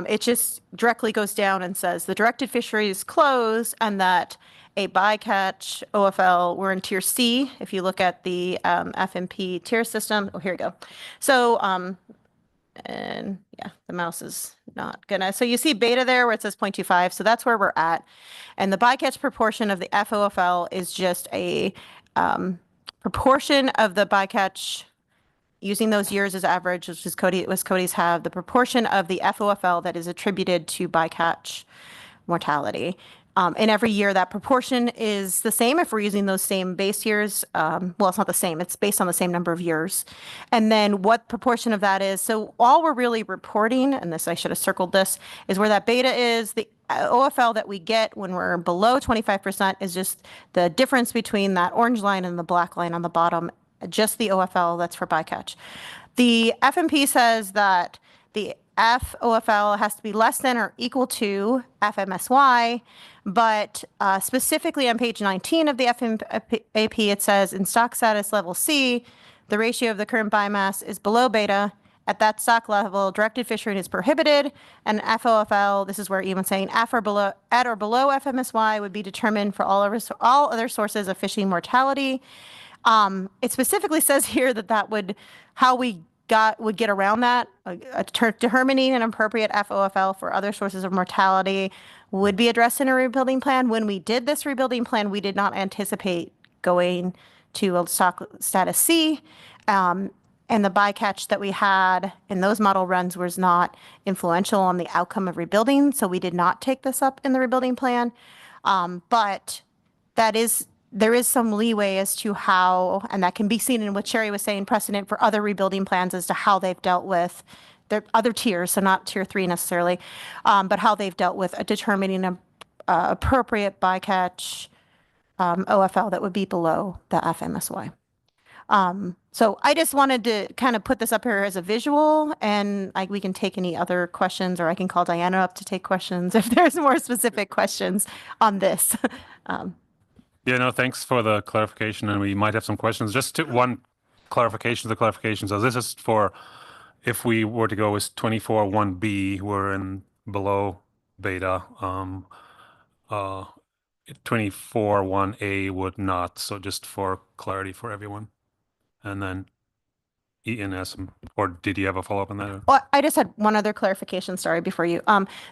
T: It just directly goes down and says the directed fishery is closed and that a bycatch OFL, we're in tier C. If you look at the FMP tier system, oh, here we go. So, and yeah, the mouse is not gonna. So you see beta there where it says 0.25. So that's where we're at. And the bycatch proportion of the FOFL is just a proportion of the bycatch using those years as average, which is Cody's have, the proportion of the FOFL that is attributed to bycatch mortality. And every year that proportion is the same if we're using those same base years. Well, it's not the same. It's based on the same number of years. And then what proportion of that is. So all we're really reporting, and this I should have circled this, is where that beta is. The OFL that we get when we're below 25% is just the difference between that orange line and the black line on the bottom, just the OFL that's for bycatch. The FMP says that the FOFL has to be less than or equal to FMSY, but specifically on page 19 of the FMAP, it says in stock status level C, the ratio of the current biomass is below beta. At that stock level, directed fishing is prohibited, and FOFL, this is where Ian's saying F or below, at or below FMSY would be determined for all other sources of fishing mortality. It specifically says here that would, how we would get around that, determining an appropriate FOFL for other sources of mortality would be addressed in a rebuilding plan. When we did this rebuilding plan, we did not anticipate going to a stock status C. And the bycatch that we had in those model runs was not influential on the outcome of rebuilding. So we did not take this up in the rebuilding plan. But there is some leeway as to how, and that can be seen in what Sherry was saying, precedent for other rebuilding plans as to how they've dealt with their other tiers, so not tier 3 necessarily, but how they've dealt with determining an appropriate bycatch OFL that would be below the FMSY. So I just wanted to kind of put this up here as a visual, and we can take any other questions, or I can call Diana up to take questions if there's more specific questions on this.
A: Yeah, no, thanks for the clarification, and we might have some questions. Just one clarification, the clarification. So this is for if we were to go with 24.1b, we're in below beta. 24.1a would not. So just for clarity for everyone. And then ENS, or did you have a follow-up on that?
T: Well, I just had one other clarification, sorry, before you.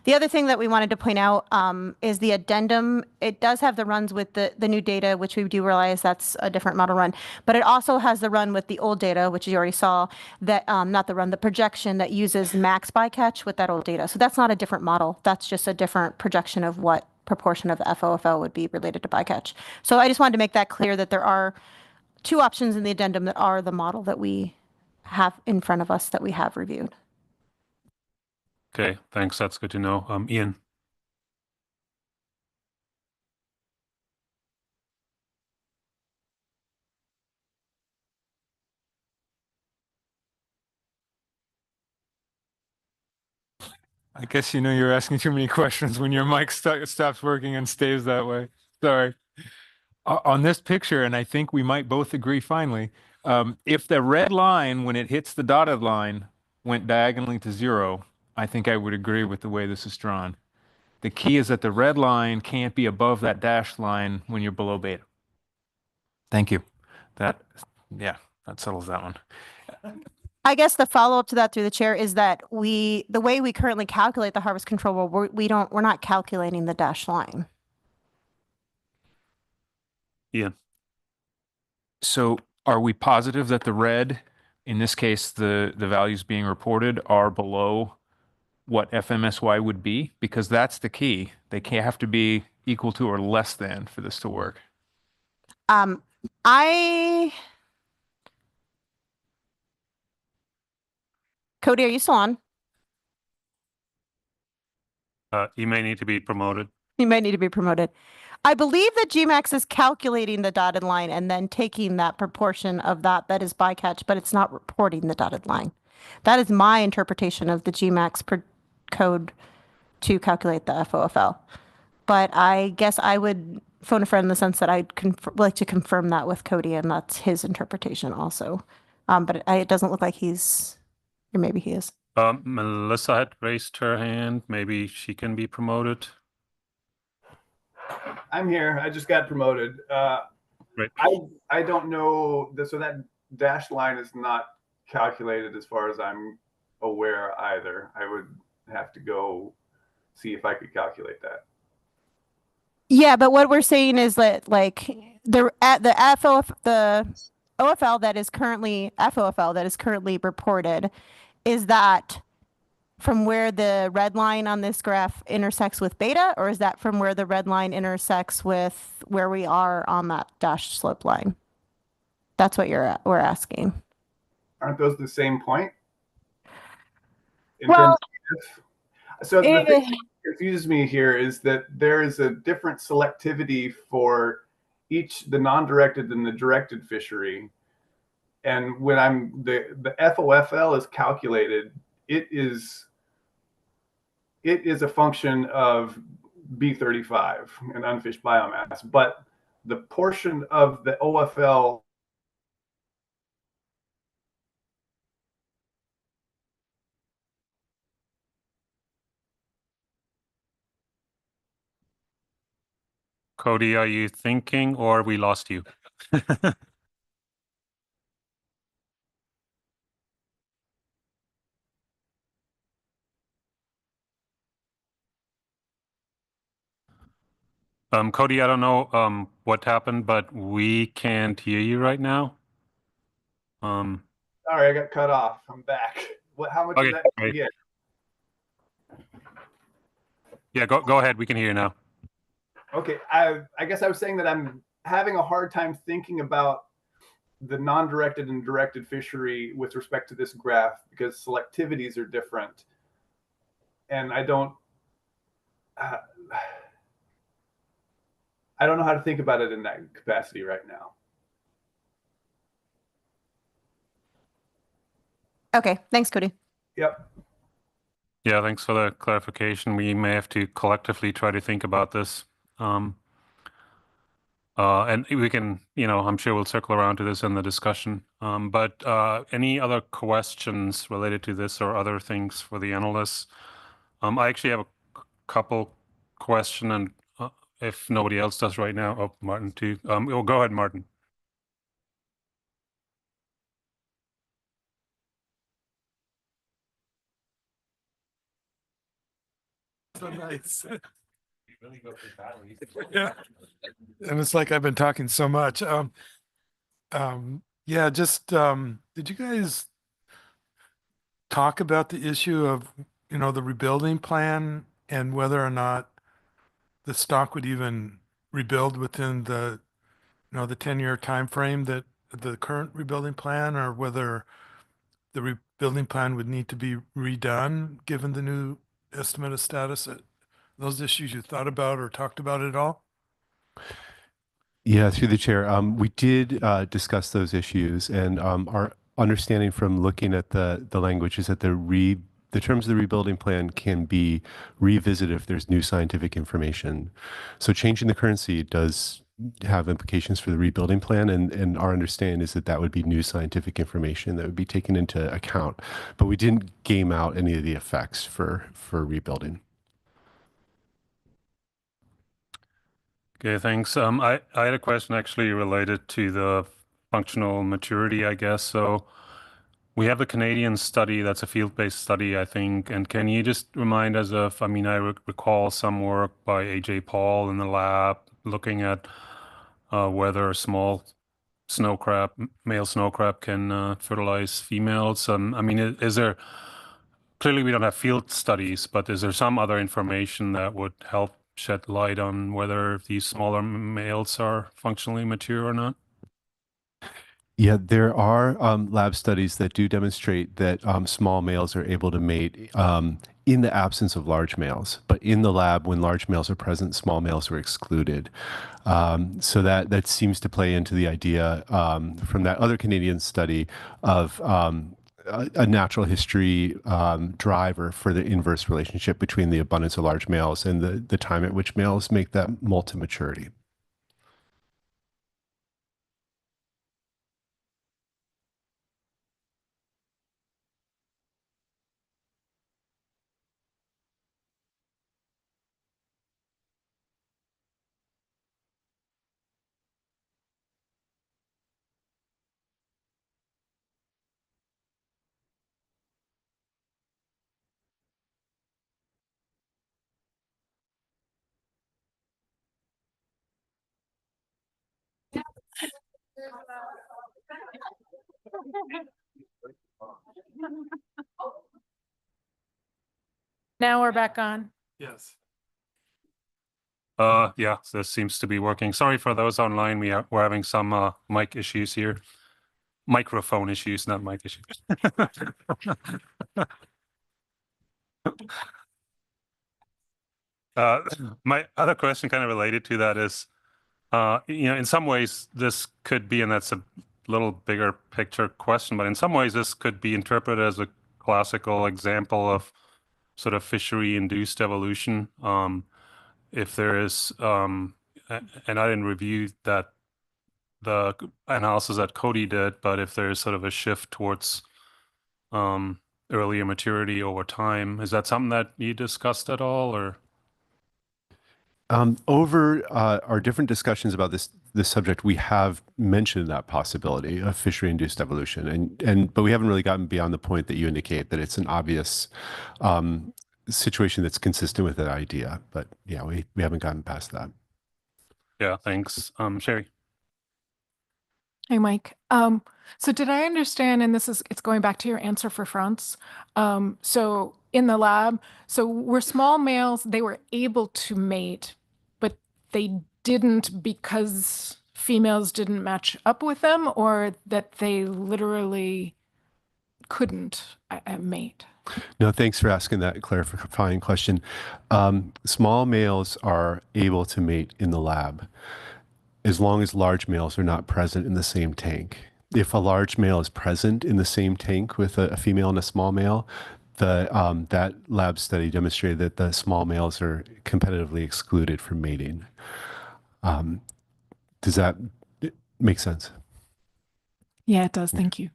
T: The other thing that we wanted to point out is the addendum. It does have the runs with the new data, which we do realize that's a different model run, but it also has the run with the old data, which you already saw, that not the run, the projection that uses max bycatch with that old data. So that's not a different model. That's just a different projection of what proportion of the FOFL would be related to bycatch. So I just wanted to make that clear that there are two options in the addendum that are the model that we have in front of us that we have reviewed.
A: Okay, thanks. That's good to know. Ian.
G: I guess you know you're asking too many questions when your mic stops working and stays that way. Sorry. On this picture, and I think we might both agree finally, if the red line, when it hits the dotted line, went diagonally to 0, I think I would agree with the way this is drawn. The key is that the red line can't be above that dashed line when you're below beta. Thank you. That settles that one.
T: I guess the follow-up to that through the chair is that the way we currently calculate the harvest control rule, we're not calculating the dashed line.
A: Yeah.
G: So are we positive that the red, in this case, the values being reported are below what FMSY would be? Because that's the key. They can't have to be equal to or less than for this to work.
T: Cody, are you still on?
A: You may need to be promoted.
T: You might need to be promoted. I believe that GMAX is calculating the dotted line and then taking that proportion of that is bycatch, but it's not reporting the dotted line. That is my interpretation of the GMAX code to calculate the FOFL. But I guess I would phone a friend in the sense that I'd like to confirm that with Cody, and that's his interpretation also. But it doesn't look like he's, or maybe he is.
A: Melissa had raised her hand. Maybe she can be promoted.
H: I'm here. I just got promoted.
A: Right.
H: I don't know. So that dashed line is not calculated as far as I'm aware either. I would have to go see if I could calculate that.
T: Yeah, but what we're saying is that like the OFL that is currently FOFL that is currently reported, is that from where the red line on this graph intersects with beta, or is that from where the red line intersects with where we are on that dashed slope line? That's what we're asking.
H: Aren't those the same point?
T: Well,
H: so the thing that confuses me here is that there is a different selectivity for each, the non-directed and the directed fishery. And when the FOFL is calculated, it is a function of B35, an unfished biomass, but the portion of the OFL
A: Cody, are you thinking or we lost you? Cody, I don't know what happened, but we can't hear you right now.
H: Sorry, I got cut off. I'm back. How much of that did you get?
A: Yeah, go ahead. We can hear you now.
H: Okay, I guess I was saying that I'm having a hard time thinking about the non-directed and directed fishery with respect to this graph because selectivities are different. And I don't know how to think about it in that capacity right now.
T: Okay, thanks, Cody.
H: Yep.
A: Yeah, thanks for the clarification. We may have to collectively try to think about this. And we can, I'm sure we'll circle around to this in the discussion. But any other questions related to this or other things for the analysts? I actually have a couple questions, and if nobody else does right now, oh, Martin too. Well, go ahead, Martin.
J: So nice. Yeah. And it's like I've been talking so much. Yeah, just did you guys talk about the issue of, the rebuilding plan and whether or not the stock would even rebuild within the 10-year time frame that the current rebuilding plan, or whether the rebuilding plan would need to be redone given the new estimate of status? Those issues you thought about or talked about at all?
E: Yeah, through the chair. We did discuss those issues, and our understanding from looking at the language is that the the terms of the rebuilding plan can be revisited if there's new scientific information. So changing the currency does have implications for the rebuilding plan, and our understanding is that that would be new scientific information that would be taken into account. But we didn't game out any of the effects for rebuilding.
A: Okay, thanks. I had a question actually related to the functional maturity, I guess. So we have the Canadian study, that's a field-based study, I think. And can you just remind us of, I mean, I recall some work by AJ Paul in the lab looking at whether small snow crab, male snow crab can fertilize females. I mean, is there, clearly we don't have field studies, but is there some other information that would help shed light on whether these smaller males are functionally mature or not?
E: Yeah, there are lab studies that do demonstrate that small males are able to mate in the absence of large males. But in the lab, when large males are present, small males are excluded. So that seems to play into the idea from that other Canadian study of a natural history driver for the inverse relationship between the abundance of large males and the time at which males make that molt to maturity.
D: Now we're back on.
J: Yes.
A: Yeah, this seems to be working. Sorry for those online. We're having some mic issues here. Microphone issues, not mic issues. My other question kind of related to that is, in some ways this could be, and that's a little bigger picture question, but in some ways this could be interpreted as a classical example of sort of fishery-induced evolution. If there is, and I didn't review the analysis that Cody did, but if there's sort of a shift towards earlier maturity over time, is that something that you discussed at all, or?
E: Over our different discussions about this subject, we have mentioned that possibility of fishery-induced evolution, but we haven't really gotten beyond the point that you indicate that it's an obvious situation that's consistent with that idea. But yeah, we haven't gotten past that.
A: Yeah, thanks. Sherry.
D: Hey, Mike. So did I understand, and it's going back to your answer for France. So in the lab, so were small males, they were able to mate, but they didn't because females didn't match up with them, or that they literally couldn't mate?
E: No, thanks for asking that clarifying question. Small males are able to mate in the lab as long as large males are not present in the same tank. If a large male is present in the same tank with a female and a small male, that lab study demonstrated that the small males are competitively excluded from mating. Does that make sense?
D: Yeah, it does. Thank you.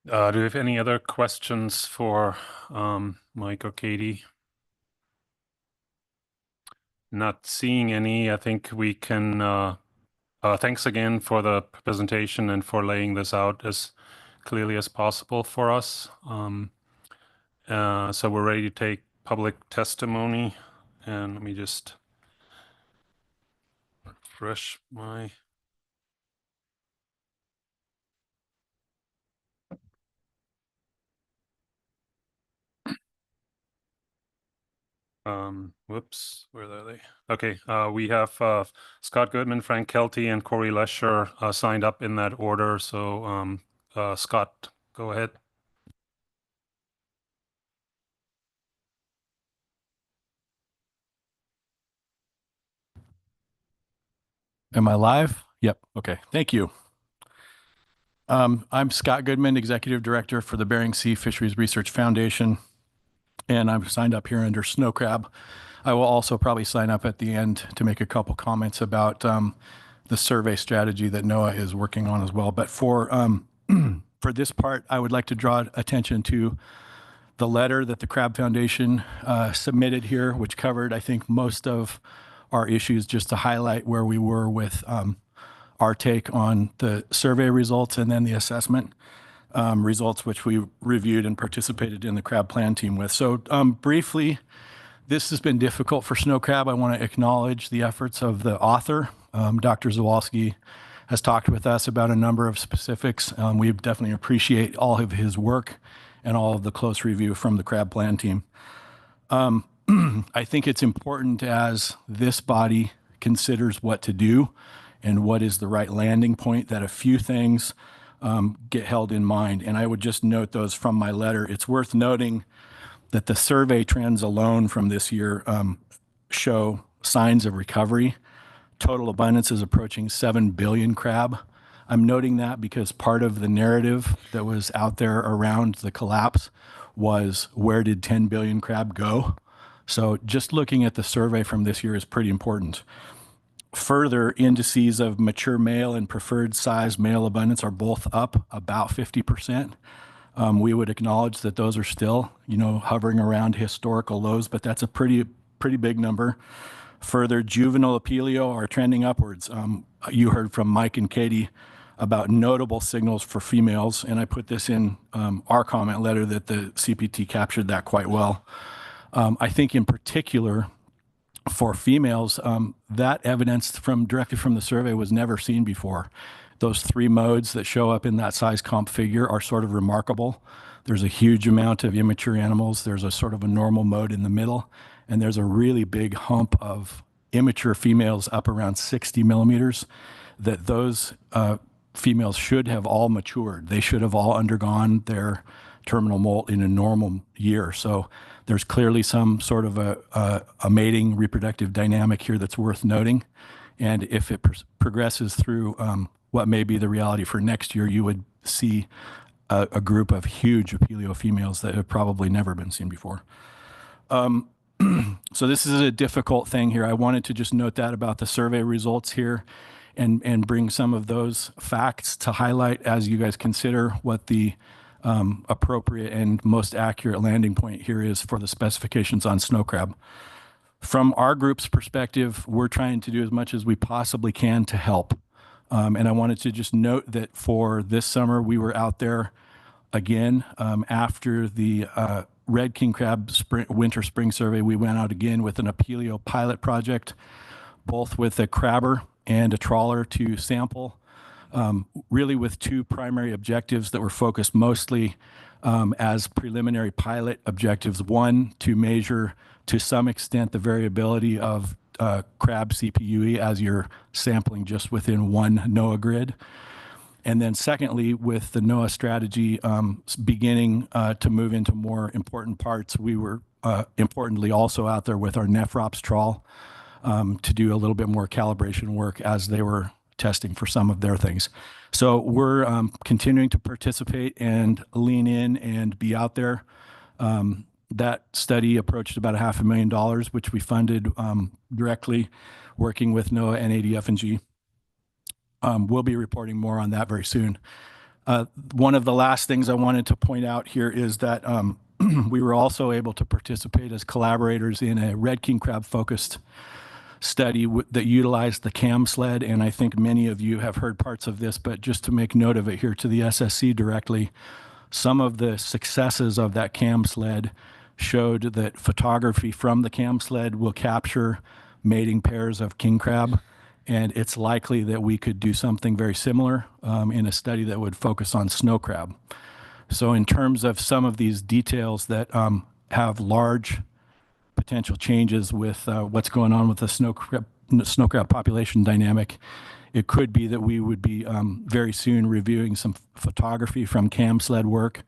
A: Do you have any other questions for Mike or Katie? Not seeing any. I think we can, thanks again for the presentation and for laying this out as clearly as possible for us. So we're ready to take public testimony, and let me just refresh my... Whoops, where are they? Okay, we have Scott Goodman, Frank Kelty, and Corey Lesher signed up in that order. So Scott, go ahead.
C: Am I live? Yep. Okay. Thank you. I'm Scott Goodman, Executive Director for the Bering Sea Fisheries Research Foundation, and I'm signed up here under snow crab. I will also probably sign up at the end to make a couple comments about the survey strategy that NOAA is working on as well. But for for this part, I would like to draw attention to the letter that the Crab Foundation submitted here, which covered, I think, most of our issues, just to highlight where we were with our take on the survey results and then the assessment results, which we reviewed and participated in the crab plan team with. So briefly, this has been difficult for snow crab. I want to acknowledge the efforts of the author. Dr. Zawalski has talked with us about a number of specifics. We definitely appreciate all of his work and all of the close review from the crab plan team. I think it's important as this body considers what to do and what is the right landing point that a few things get held in mind. And I would just note those from my letter. It's worth noting that the survey trends alone from this year show signs of recovery. Total abundance is approaching 7 billion crab. I'm noting that because part of the narrative that was out there around the collapse was, where did 10 billion crab go? So just looking at the survey from this year is pretty important. Further, indices of mature male and preferred size male abundance are both up about 50%. We would acknowledge that those are still, hovering around historical lows, but that's a pretty big number. Further, juvenile apelio are trending upwards. You heard from Mike and Katie about notable signals for females, and I put this in our comment letter that the CPT captured that quite well. I think in particular for females, that evidence directly from the survey was never seen before. Those 3 modes that show up in that size comp figure are sort of remarkable. There's a huge amount of immature animals. There's a sort of a normal mode in the middle, and there's a really big hump of immature females up around 60 millimeters that those females should have all matured. They should have all undergone their terminal molt in a normal year. So there's clearly some sort of a mating reproductive dynamic here that's worth noting. And if it progresses through what may be the reality for next year, you would see a group of huge apelio females that have probably never been seen before. So this is a difficult thing here. I wanted to just note that about the survey results here and bring some of those facts to highlight as you guys consider what the appropriate and most accurate landing point here is for the specifications on snow crab. From our group's perspective, we're trying to do as much as we possibly can to help. And I wanted to just note that for this summer, we were out there again after the red king crab winter spring survey. We went out again with an apelio pilot project, both with a crabber and a trawler to sample, really with 2 primary objectives that were focused mostly as preliminary pilot objectives. One, to measure to some extent the variability of crab CPUE as you're sampling just within one NOAA grid. And then secondly, with the NOAA strategy beginning to move into more important parts, we were importantly also out there with our NEFROPS trawl to do a little bit more calibration work as they were testing for some of their things. So we're continuing to participate and lean in and be out there. That study approached about $500,000, which we funded directly working with NOAA and ADF&G. We'll be reporting more on that very soon. One of the last things I wanted to point out here is that we were also able to participate as collaborators in a red king crab focused study that utilized the cam sled. And I think many of you have heard parts of this, but just to make note of it here to the SSC directly, some of the successes of that cam sled showed that photography from the cam sled will capture mating pairs of king crab. And it's likely that we could do something very similar in a study that would focus on snow crab. So in terms of some of these details that have large potential changes with what's going on with the snow crab population dynamic, it could be that we would be very soon reviewing some photography from cam sled work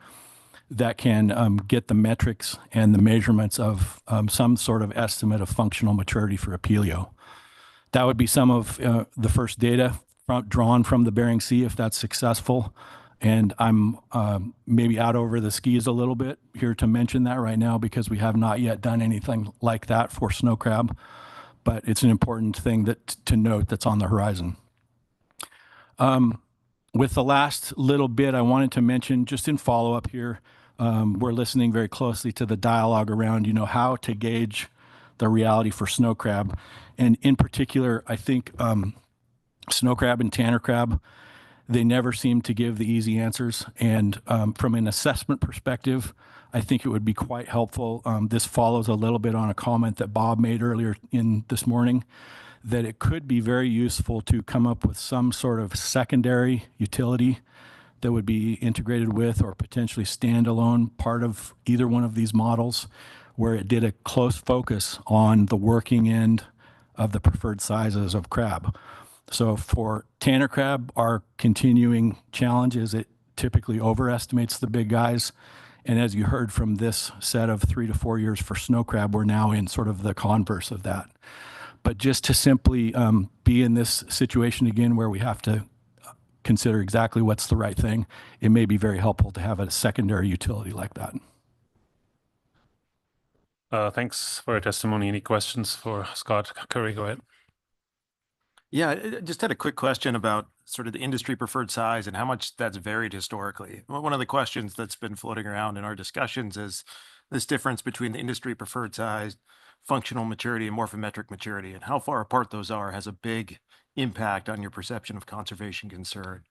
C: that can get the metrics and the measurements of some sort of estimate of functional maturity for apelio. That would be some of the first data drawn from the Bering Sea if that's successful. And I'm maybe out over the skis a little bit here to mention that right now because we have not yet done anything like that for snow crab, but it's an important thing to note that's on the horizon. With the last little bit, I wanted to mention just in follow-up here, we're listening very closely to the dialogue around, how to gauge the reality for snow crab. And in particular, I think snow crab and tanner crab, they never seem to give the easy answers. And from an assessment perspective, I think it would be quite helpful. This follows a little bit on a comment that Bob made earlier in this morning, that it could be very useful to come up with some sort of secondary utility that would be integrated with or potentially standalone part of either one of these models, where it did a close focus on the working end of the preferred sizes of crab. So for tanner crab, our continuing challenge is it typically overestimates the big guys. And as you heard from this set of 3 to 4 years for snow crab, we're now in sort of the converse of that. But just to simply be in this situation again where we have to consider exactly what's the right thing, it may be very helpful to have a secondary utility like that.
A: Thanks for your testimony. Any questions for Scott Curry? Go ahead.
K: Yeah, I just had a quick question about sort of the industry preferred size and how much that's varied historically. One of the questions that's been floating around in our discussions is this difference between the industry preferred size, functional maturity, and morphometric maturity, and how far apart those are has a big impact on your perception of conservation concern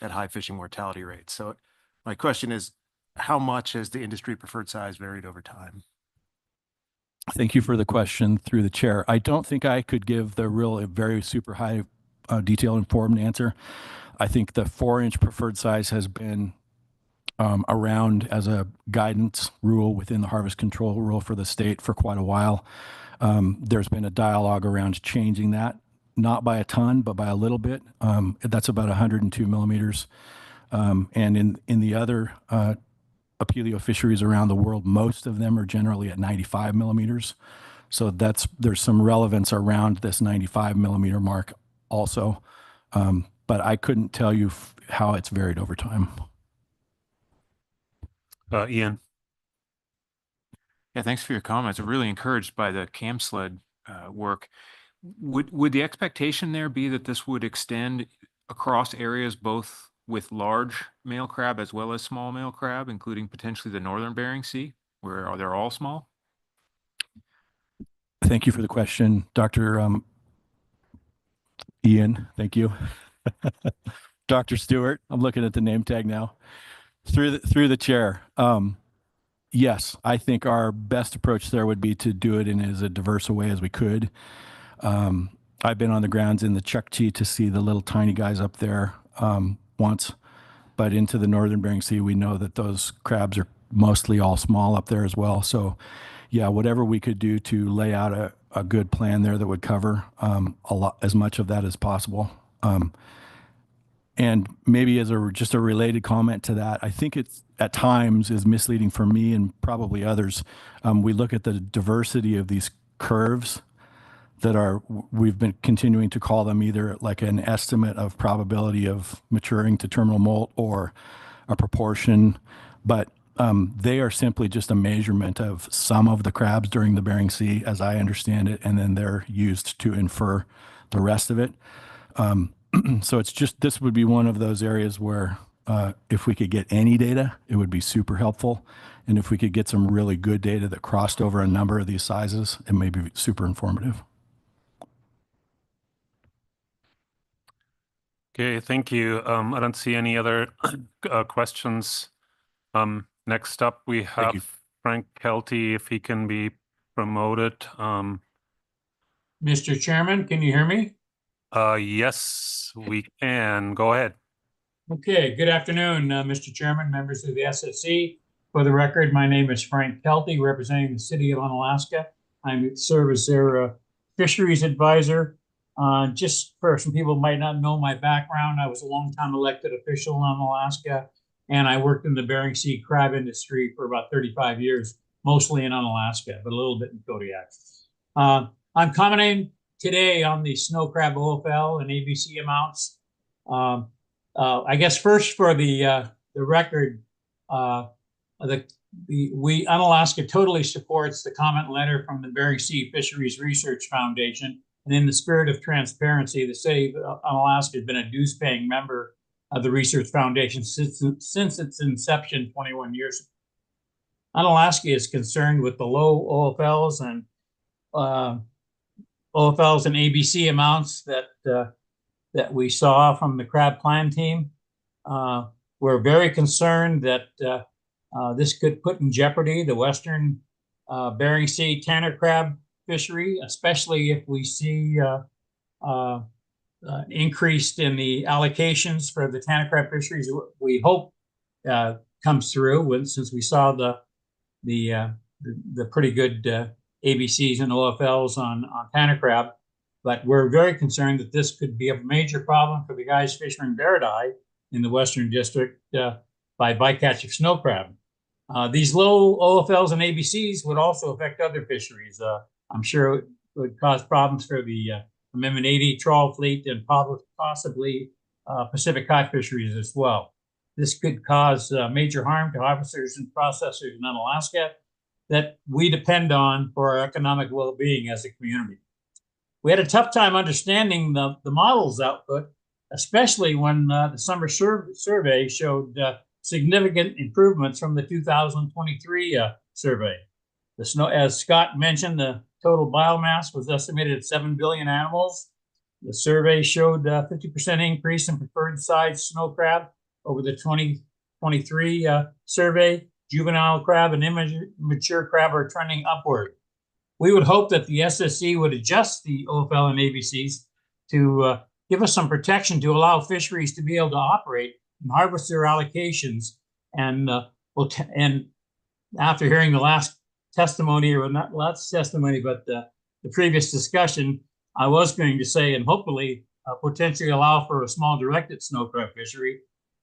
K: at high fishing mortality rates. So my question is, how much has the industry preferred size varied over time?
C: Thank you for the question through the chair. I don't think I could give the real very super high detailed informed answer. I think the 4-inch preferred size has been around as a guidance rule within the harvest control rule for the state for quite a while. There's been a dialogue around changing that, not by a ton, but by a little bit. That's about 102 millimeters. And in the other apelio fisheries around the world, most of them are generally at 95 millimeters. So there's some relevance around this 95 millimeter mark also. But I couldn't tell you how it's varied over time.
A: Ian.
G: Yeah, thanks for your comments. I'm really encouraged by the cam sled work. Would the expectation there be that this would extend across areas both with large male crab as well as small male crab, including potentially the northern Bering Sea, where are they all small?
C: Thank you for the question, Dr. Ian. Thank you. Dr. Stewart, I'm looking at the name tag now. Through the chair. Yes, I think our best approach there would be to do it in as a diverse a way as we could. I've been on the grounds in the Chukchi to see the little tiny guys up there once, but into the northern Bering Sea, we know that those crabs are mostly all small up there as well. So yeah, whatever we could do to lay out a good plan there that would cover as much of that as possible. And maybe as just a related comment to that, I think it's at times is misleading for me and probably others. We look at the diversity of these curves that we've been continuing to call them either like an estimate of probability of maturing to terminal molt or a proportion, but they are simply just a measurement of some of the crabs during the Bering Sea, as I understand it, and then they're used to infer the rest of it. So it's just, this would be one of those areas where if we could get any data, it would be super helpful. And if we could get some really good data that crossed over a number of these sizes, it may be super informative.
A: Okay, thank you. I don't see any other questions. Next up, we have Frank Kelty, if he can be promoted.
P: Mr. Chairman, can you hear me?
A: Yes, we can. Go ahead.
P: Okay, good afternoon, Mr. Chairman, members of the SSC. For the record, my name is Frank Kelty, representing the city of Unalaska. I serve as their fisheries advisor. Just for some people who might not know my background, I was a long-time elected official in Unalaska, and I worked in the Bering Sea crab industry for about 35 years, mostly in Unalaska, but a little bit in Kodiak. I'm commenting today on the snow crab OFL and ABC amounts. I guess first for the the record, Unalaska totally supports the comment letter from the Bering Sea Fisheries Research Foundation. And in the spirit of transparency, the city of Unalaska has been a dues-paying member of the Research Foundation since its inception 21 years ago. Unalaska is concerned with the low OFLs and ABC amounts that we saw from the crab plan team. We're very concerned that this could put in jeopardy the Western Bering Sea Tanner crab fishery, especially if we see increased in the allocations for the Tanner crab fisheries. We hope comes through since we saw the pretty good ABCs and OFLs on Tanner crab. But we're very concerned that this could be a major problem for the guys fishing barredeye in the Western District by bycatch of snow crab. These low OFLs and ABCs would also affect other fisheries. I'm sure it would cause problems for the Amendment 80 trawl fleet and possibly Pacific cod fisheries as well. This could cause major harm to harvesters and processors in Unalaska that we depend on for our economic well-being as a community. We had a tough time understanding the model's output, especially when the summer survey showed significant improvements from the 2023 survey. The snow, as Scott mentioned, the total biomass was estimated at 7 billion animals. The survey showed a 50% increase in preferred size snow crab over the 2023 survey. Juvenile crab and immature crab are trending upward. We would hope that the SSC would adjust the OFL and ABCs to give us some protection to allow fisheries to be able to operate and harvest their allocations. And after hearing the last testimony, or not last testimony, but the previous discussion, I was going to say, and hopefully potentially allow for a small directed snow crab fishery.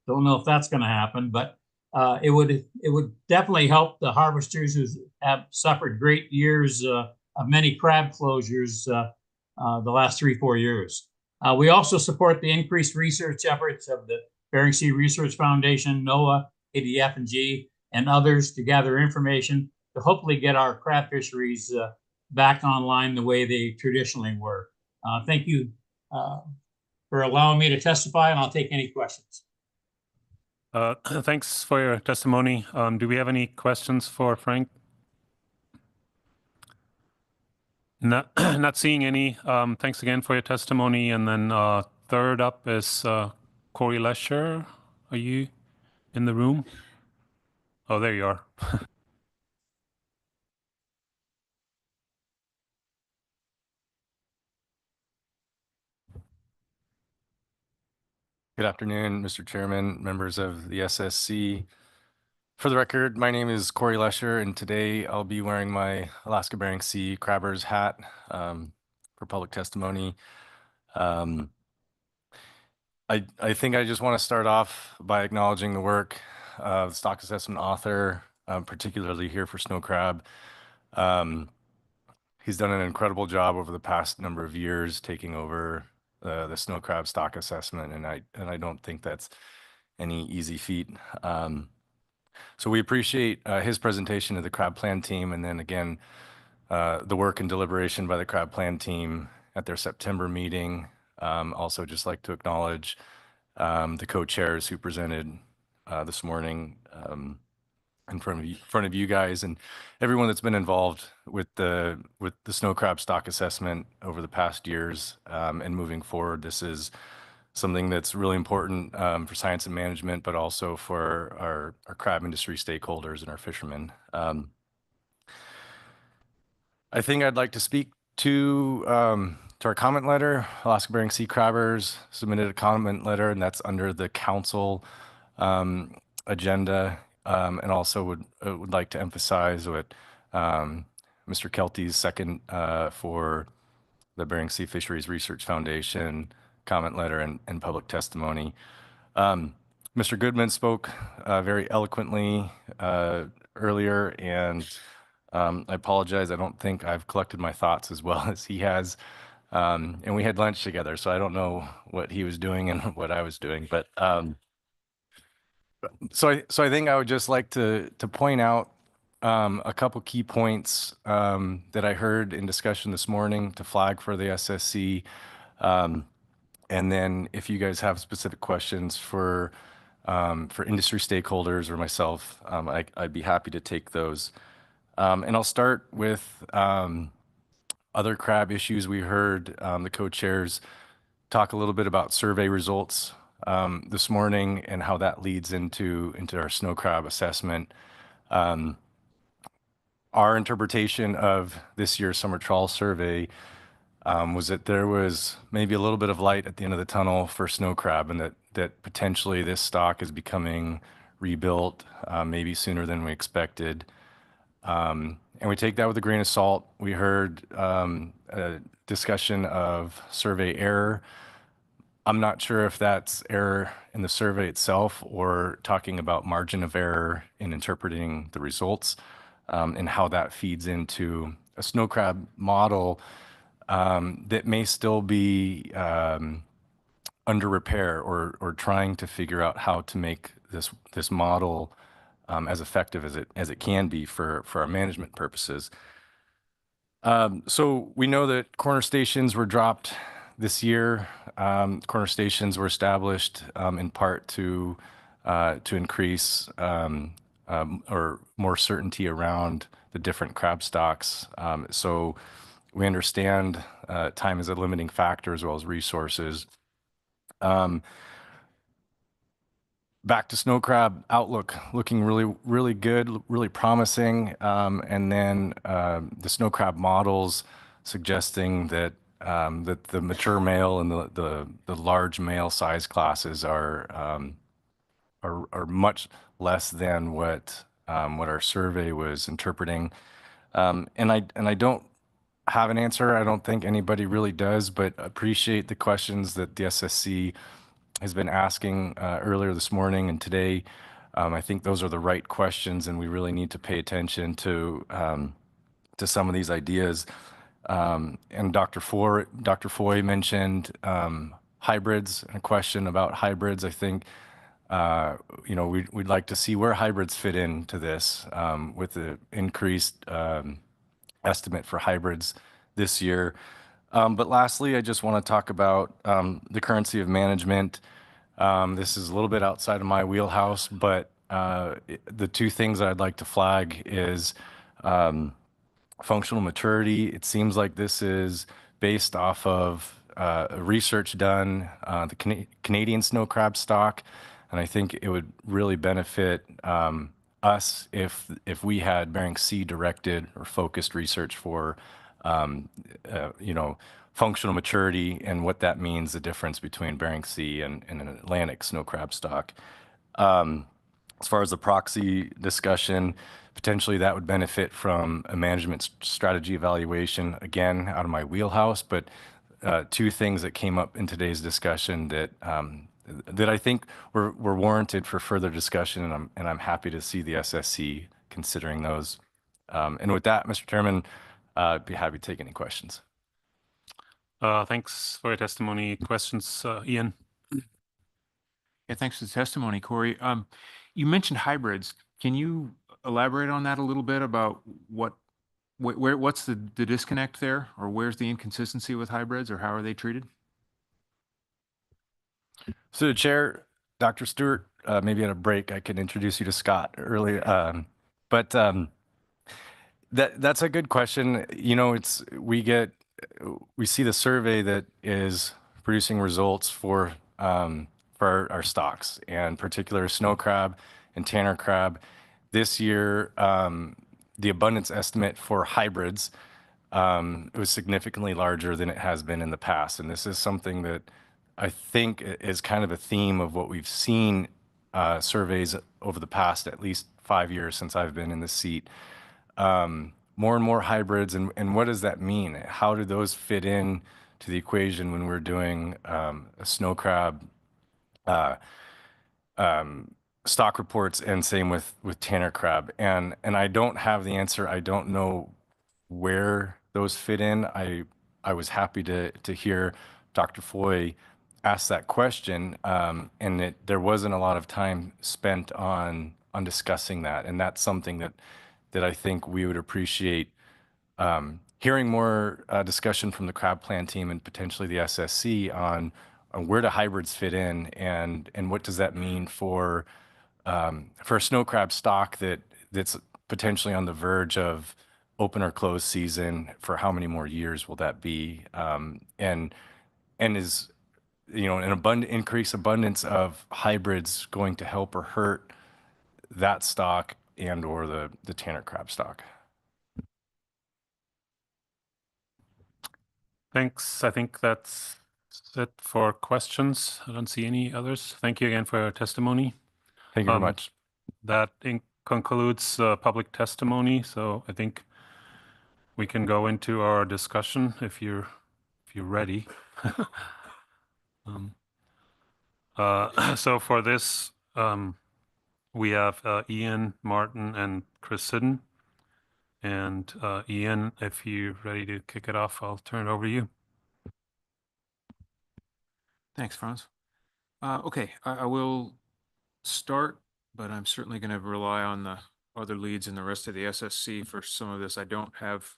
P: Don't know if that's going to happen, but it would definitely help the harvesters who have suffered great years of many crab closures the last 3-4 years. We also support the increased research efforts of the Bering Sea Research Foundation, NOAA, ADF&G, and others to gather information to hopefully get our crab fisheries back online the way they traditionally were. Thank you for allowing me to testify, and I'll take any questions.
A: Thanks for your testimony. Do we have any questions for Frank? Not seeing any. Thanks again for your testimony. And then third up is Corey Lesher. Are you in the room? Oh, there you are.
N: Good afternoon, Mr. Chairman, members of the SSC. For the record, my name is Corey Lesher, and today I'll be wearing my Alaska Bering Sea Crabbers hat for public testimony. I think I just want to start off by acknowledging the work of the stock assessment author, particularly here for snow crab. He's done an incredible job over the past number of years taking over the snow crab stock assessment, and I don't think that's any easy feat. So we appreciate his presentation to the crab plan team, and then again the work and deliberation by the crab plan team at their September meeting. Also just like to acknowledge the co-chairs who presented this morning in front of you guys, and everyone that's been involved with the snow crab stock assessment over the past years and moving forward. This is something that's really important for science and management, but also for our crab industry stakeholders and our fishermen. I think I'd like to speak to our comment letter. Alaska Bering Sea Crabbers submitted a comment letter, and that's under the council agenda. And also would like to emphasize what Mr. Kelty's second for the Bering Sea Fisheries Research Foundation comment letter and public testimony. Mr. Goodman spoke very eloquently earlier, and I apologize. I don't think I've collected my thoughts as well as he has. And we had lunch together, so I don't know what he was doing and what I was doing. But So I think I would just like to point out a couple key points that I heard in discussion this morning to flag for the SSC. And then if you guys have specific questions for industry stakeholders or myself, I'd be happy to take those. And I'll start with other crab issues. We heard the co-chairs talk a little bit about survey results this morning and how that leads into our snow crab assessment. Our interpretation of this year's summer trawl survey was that there was maybe a little bit of light at the end of the tunnel for snow crab, and that potentially this stock is becoming rebuilt maybe sooner than we expected. And we take that with a grain of salt. We heard a discussion of survey error. I'm not sure if that's error in the survey itself or talking about margin of error in interpreting the results, and how that feeds into a snow crab model that may still be under repair or trying to figure out how to make this model as effective as it can be for our management purposes. So we know that corner stations were dropped this year. Corner stations were established in part to increase or more certainty around the different crab stocks. So we understand time is a limiting factor as well as resources. Back to snow crab outlook, looking really, really good, really promising. And then the snow crab models suggesting that that the mature male and the large male size classes are much less than what our survey was interpreting. And I don't have an answer. I don't think anybody really does, but appreciate the questions that the SSC has been asking earlier this morning and today. I think those are the right questions, and we really need to pay attention to some of these ideas. And Dr. Foy mentioned hybrids, and a question about hybrids. I think we'd like to see where hybrids fit into this with the increased estimate for hybrids this year. But lastly, I just want to talk about the currency of management. This is a little bit outside of my wheelhouse, but the two things that I'd like to flag is functional maturity. It seems like this is based off of research done, the Canadian snow crab stock, and I think it would really benefit us if we had Bering Sea directed or focused research for functional maturity and what that means, the difference between Bering Sea and an Atlantic snow crab stock. As far as the proxy discussion, potentially that would benefit from a management strategy evaluation, again, out of my wheelhouse, but two things that came up in today's discussion that I think were warranted for further discussion, and I'm happy to see the SSC considering those. And with that, Mr. Chairman, I'd be happy to take any questions.
A: Thanks for your testimony. Questions, Ian?
G: Yeah, thanks for the testimony, Corey. You mentioned hybrids. Can you elaborate on that a little bit about what's the disconnect there, or where's the inconsistency with hybrids, or how are they treated?
N: So the chair, Dr. Stewart, maybe at a break, I can introduce you to Scott earlier. But that's a good question. We see the survey that is producing results for our stocks, and particular snow crab and tanner crab. This year, the abundance estimate for hybrids was significantly larger than it has been in the past. And this is something that I think is kind of a theme of what we've seen surveys over the past at least 5 years since I've been in the seat. More and more hybrids, and what does that mean? How do those fit in to the equation when we're doing a snow crab stock reports, and same with tanner crab? And I don't have the answer. I don't know where those fit in. I was happy to hear Dr. Foy asked that question, and there wasn't a lot of time spent on discussing that, and that's something that I think we would appreciate hearing more discussion from the crab plan team and potentially the SSC on where do hybrids fit in, and what does that mean for a snow crab stock that's potentially on the verge of open or closed season. For how many more years will that be? And is, you know, an increased abundance of hybrids going to help or hurt that stock and or the Tanner crab stock?
A: Thanks. I think that's it for questions. I don't see any others. Thank you again for your testimony.
N: Thank you very much.
A: That concludes public testimony. So I think we can go into our discussion if you're ready. So for this, we have Ian, Martin, and Chris Sidden. And Ian, if you're ready to kick it off, I'll turn it over to you.
G: Thanks, Franz. Okay, I will start, but I'm certainly going to rely on the other leads and the rest of the SSC for some of this. I don't have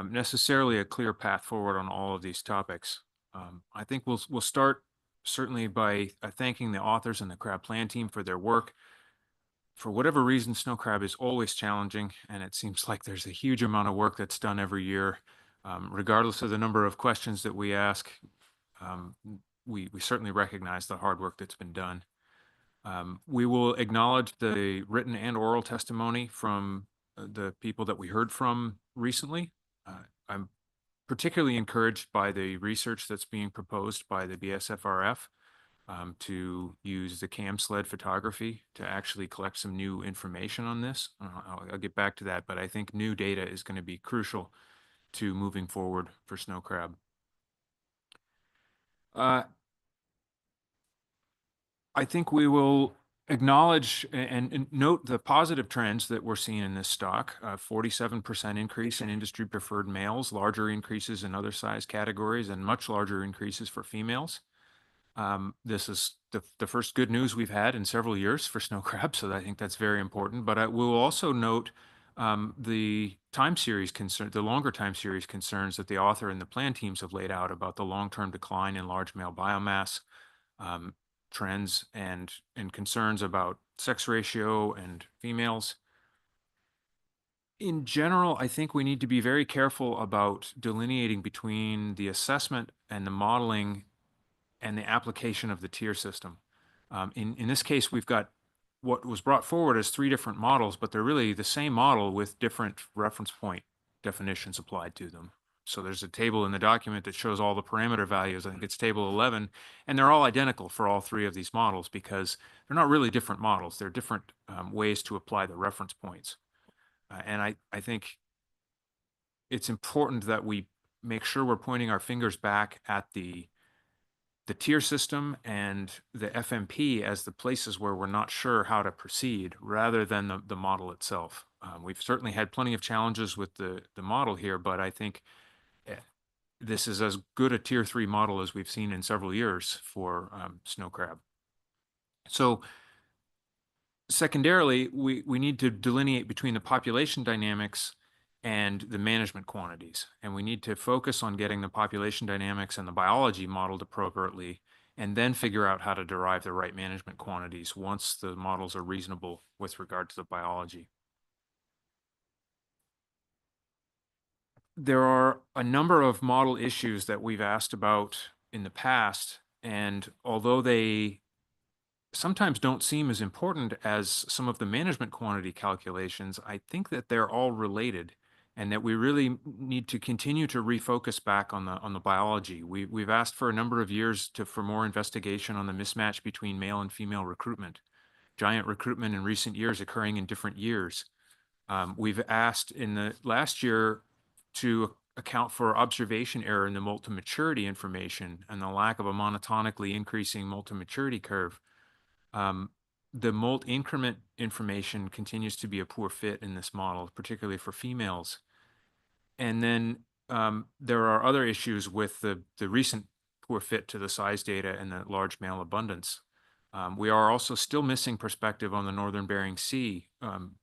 G: necessarily a clear path forward on all of these topics. I think we'll start certainly by thanking the authors and the crab plan team for their work. For whatever reason, snow crab is always challenging, and it seems like there's a huge amount of work that's done every year. Regardless of the number of questions that we ask, we certainly recognize the hard work that's been done. We will acknowledge the written and oral testimony from the people that we heard from recently. I'm particularly encouraged by the research that's being proposed by the BSFRF to use the cam sled photography to actually collect some new information on this. I'll get back to that, but I think new data is going to be crucial to moving forward for snow crab. I think we will acknowledge and note the positive trends that we're seeing in this stock. 47% increase in industry preferred males, larger increases in other size categories, and much larger increases for females. This is the first good news we've had in several years for snow crab, so I think that's very important. But I will also note the time series the longer time series concerns that the author and the plan teams have laid out about the long-term decline in large male biomass, trends and concerns about sex ratio and females. In general, I think we need to be very careful about delineating between the assessment and the modeling and the application of the tier system. In this case, we've got what was brought forward as 3 different models, but they're really the same model with different reference point definitions applied to them. So there's a table in the document that shows all the parameter values. I think it's table 11, and they're all identical for all 3 of these models because they're not really different models. They're different ways to apply the reference points. And I think it's important that we make sure we're pointing our fingers back at the tier system and the FMP as the places where we're not sure how to proceed rather than the model itself. We've certainly had plenty of challenges with the model here, but I think this is as good a tier 3 model as we've seen in several years for snow crab. So secondarily, we need to delineate between the population dynamics and the management quantities. And we need to focus on getting the population dynamics and the biology modeled appropriately, and then figure out how to derive the right management quantities once the models are reasonable with regard to the biology. There are a number of model issues that we've asked about in the past, and although they sometimes don't seem as important as some of the management quantity calculations, I think that they're all related and that we really need to continue to refocus back on the biology. We've asked for a number of years for more investigation on the mismatch between male and female recruitment, giant recruitment in recent years occurring in different years. We've asked in the last year to account for observation error in the molt to maturity information and the lack of a monotonically increasing molt to maturity curve. The molt increment information continues to be a poor fit in this model, particularly for females. And then there are other issues with the recent were fit to the size data and the large male abundance. We are also still missing perspective on the Northern Bering Sea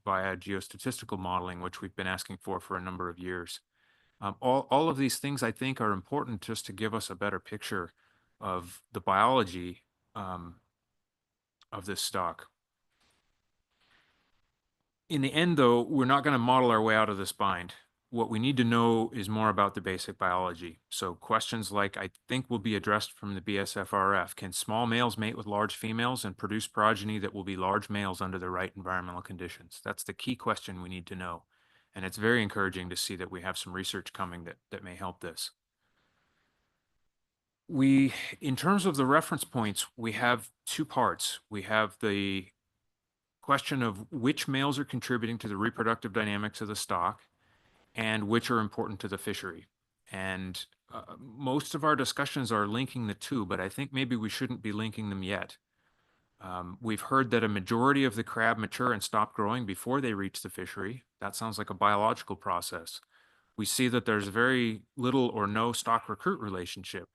G: via geostatistical modeling, which we've been asking for a number of years. All of these things, I think, are important just to give us a better picture of the biology of this stock. In the end, though, we're not going to model our way out of this bind. What we need to know is more about the basic biology. So questions like I think will be addressed from the BSFRF. Can small males mate with large females and produce progeny that will be large males under the right environmental conditions? That's the key question we need to know. And it's very encouraging to see that we have some research coming that may help this. In terms of the reference points, we have two parts. We have the question of which males are contributing to the reproductive dynamics of the stock and which are important to the fishery. And most of our discussions are linking the two, but I think maybe we shouldn't be linking them yet. We've heard that a majority of the crab mature and stop growing before they reach the fishery. That sounds like a biological process. We see that there's very little or no stock recruit relationship.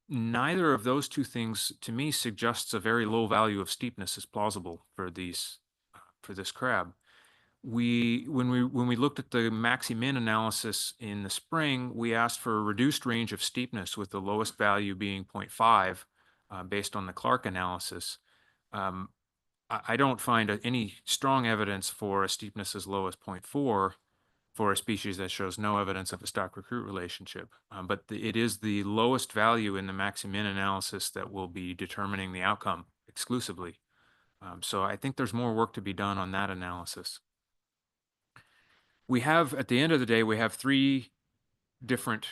G: Neither of those two things, to me, suggests a very low value of steepness is plausible for this crab. When we looked at the maxi-min analysis in the spring, we asked for a reduced range of steepness, with the lowest value being 0.5 based on the Clark analysis. I don't find any strong evidence for a steepness as low as 0.4 for a species that shows no evidence of a stock recruit relationship. But it is the lowest value in the maxi-min analysis that will be determining the outcome exclusively. So I think there's more work to be done on that analysis. We have, at the end of the day, we have 3 different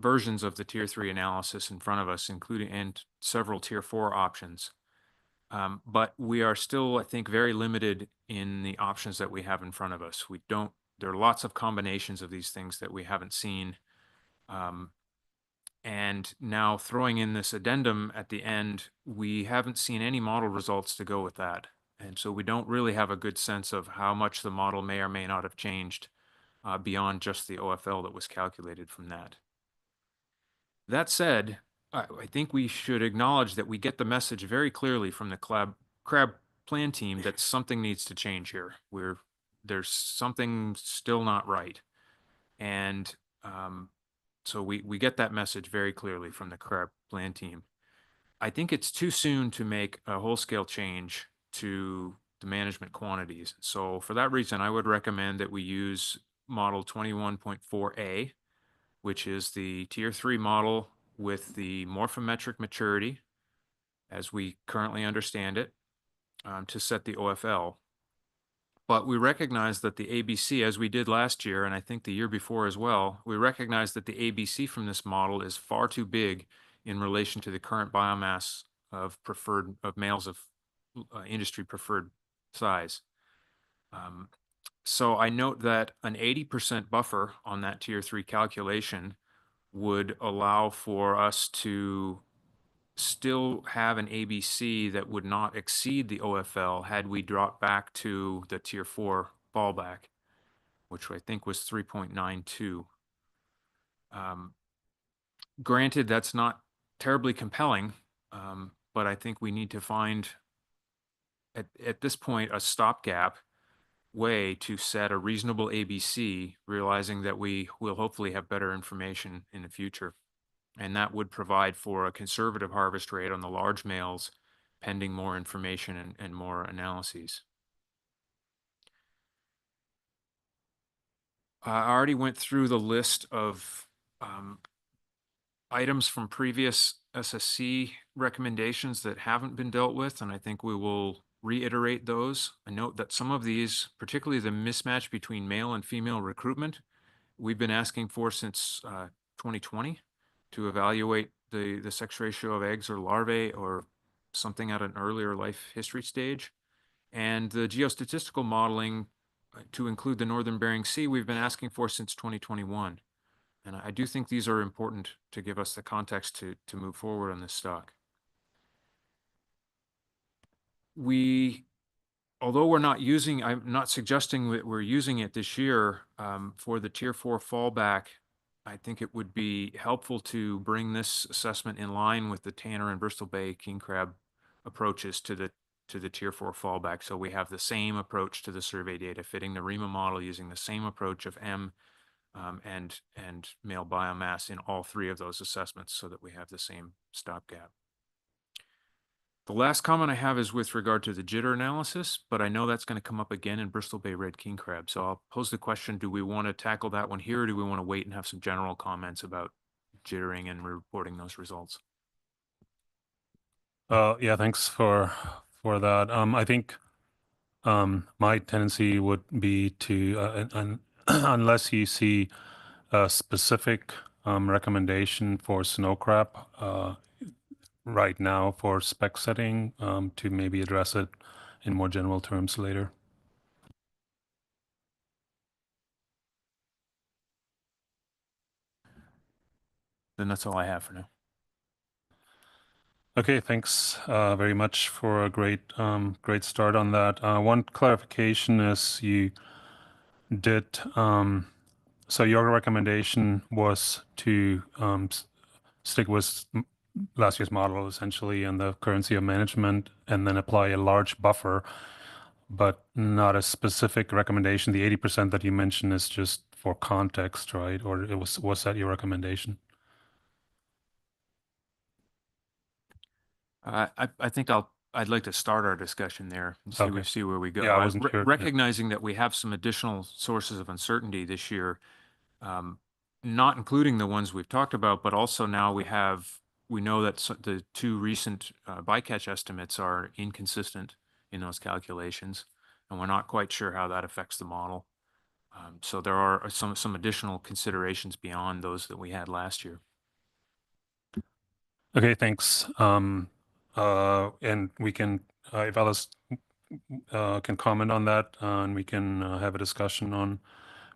G: versions of the Tier 3 analysis in front of us, including and several Tier 4 options. But we are still, I think, very limited in the options that we have in front of us. There are lots of combinations of these things that we haven't seen. And now throwing in this addendum at the end, we haven't seen any model results to go with that. And so we don't really have a good sense of how much the model may or may not have changed beyond just the OFL that was calculated from that. That said, I think we should acknowledge that we get the message very clearly from the crab plan team that something needs to change here. There's something still not right. And so we get that message very clearly from the crab plan team. I think it's too soon to make a whole-scale change to the management quantities. So for that reason, I would recommend that we use model 21.4a, which is the Tier 3 model with the morphometric maturity, as we currently understand it, to set the OFL. But we recognize that the ABC, as we did last year, and I think the year before as well, we recognize that the ABC from this model is far too big in relation to the current biomass of males of industry preferred size. So I note that an 80% buffer on that Tier 3 calculation would allow for us to still have an ABC that would not exceed the OFL had we dropped back to the Tier 4 fallback, which I think was 3.92. Granted, that's not terribly compelling, but I think we need to find, at this point, a stopgap way to set a reasonable ABC, realizing that we will hopefully have better information in the future. And that would provide for a conservative harvest rate on the large males, pending more information and more analyses. I already went through the list of items from previous SSC recommendations that haven't been dealt with, and I think we will reiterate those. I note that some of these, particularly the mismatch between male and female recruitment, we've been asking for since 2020 to evaluate the sex ratio of eggs or larvae or something at an earlier life history stage. And the geostatistical modeling to include the Northern Bering Sea, we've been asking for since 2021. And I do think these are important to give us the context to move forward on this stock. Although I'm not suggesting that we're using it this year for the Tier 4 fallback, I think it would be helpful to bring this assessment in line with the Tanner and Bristol Bay king crab approaches to the tier 4 fallback. So we have the same approach to the survey data, fitting the REMA model using the same approach of M and male biomass in all 3 of those assessments so that we have the same stopgap. The last comment I have is with regard to the jitter analysis, but I know that's going to come up again in Bristol Bay red king crab. So I'll pose the question, do we want to tackle that one here, or do we want to wait and have some general comments about jittering and reporting those results?
A: Yeah, thanks for that. I think my tendency would be to, unless you see a specific recommendation for snow crab right now for spec setting, to maybe address it in more general terms later.
G: Then that's all I have for now.
A: Okay, thanks very much for a great start on that. One clarification is you did, so your recommendation was to stick with last year's model essentially and the currency of management and then apply a large buffer, but not a specific recommendation. The 80% that you mentioned is just for context, right? Or was that your recommendation?
G: I think I'd like to start our discussion there and
A: Okay.
G: see where we go.
A: Yeah, I wasn't sure. Yeah.
G: Recognizing that we have some additional sources of uncertainty this year, not including the ones we've talked about, but also now we know that the 2 recent bycatch estimates are inconsistent in those calculations, and we're not quite sure how that affects the model. So there are some additional considerations beyond those that we had last year.
A: Okay, thanks. And we can, if Alice can comment on that, and we can have a discussion on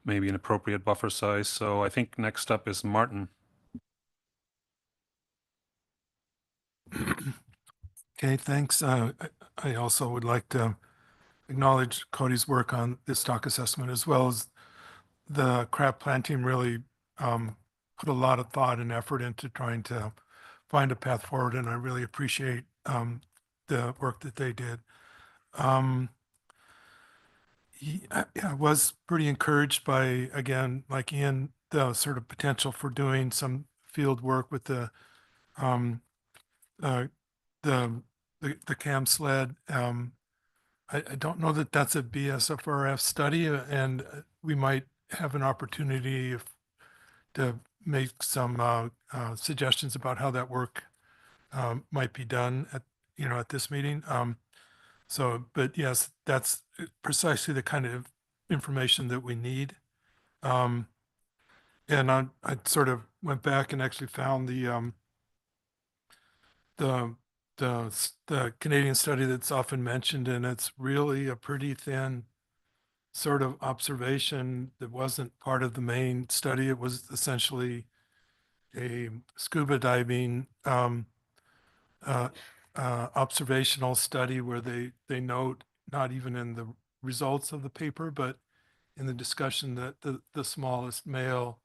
A: maybe an appropriate buffer size. So I think next up is Martin.
J: Okay, thanks. I also would like to acknowledge Cody's work on this stock assessment, as well as the crab plan team really put a lot of thought and effort into trying to find a path forward, and I really appreciate the work that they did. I was pretty encouraged by, again, like Ian, the sort of potential for doing some field work with the cam sled. I don't know that that's a BSFRF study, and we might have an opportunity to make some suggestions about how that work might be done at this meeting. But yes, that's precisely the kind of information that we need. And I sort of went back and actually found the Canadian study that's often mentioned, and it's really a pretty thin sort of observation that wasn't part of the main study. It was essentially a scuba diving observational study where they note, not even in the results of the paper, but in the discussion, that the smallest male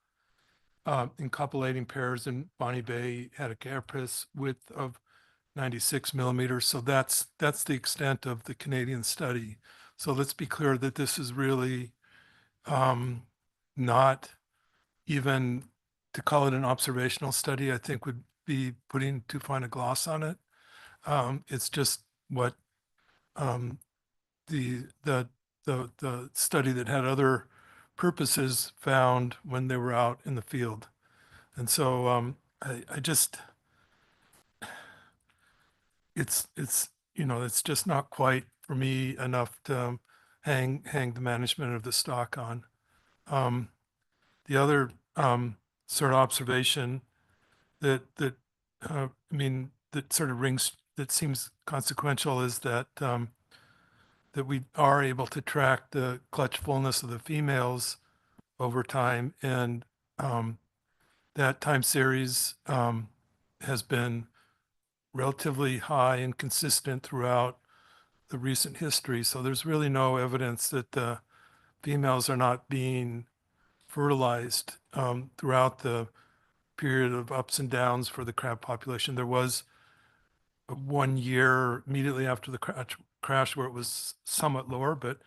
J: in copulating pairs in Bonnie Bay had a carapace width of 96 millimeters. So that's the extent of the Canadian study. So let's be clear that this is really not even, to call it an observational study, I think would be putting too fine a gloss on it. It's just what the study that had other purposes found when they were out in the field. And so I just, it's just not quite for me enough to hang the management of the stock on. The other sort of observation that sort of rings, that seems consequential, is that that we are able to track the clutch fullness of the females over time, and that time series has been relatively high and consistent throughout the recent history. So there's really no evidence that the females are not being fertilized throughout the period of ups and downs for the crab population. There was 1 year immediately after the crash where it was somewhat lower, but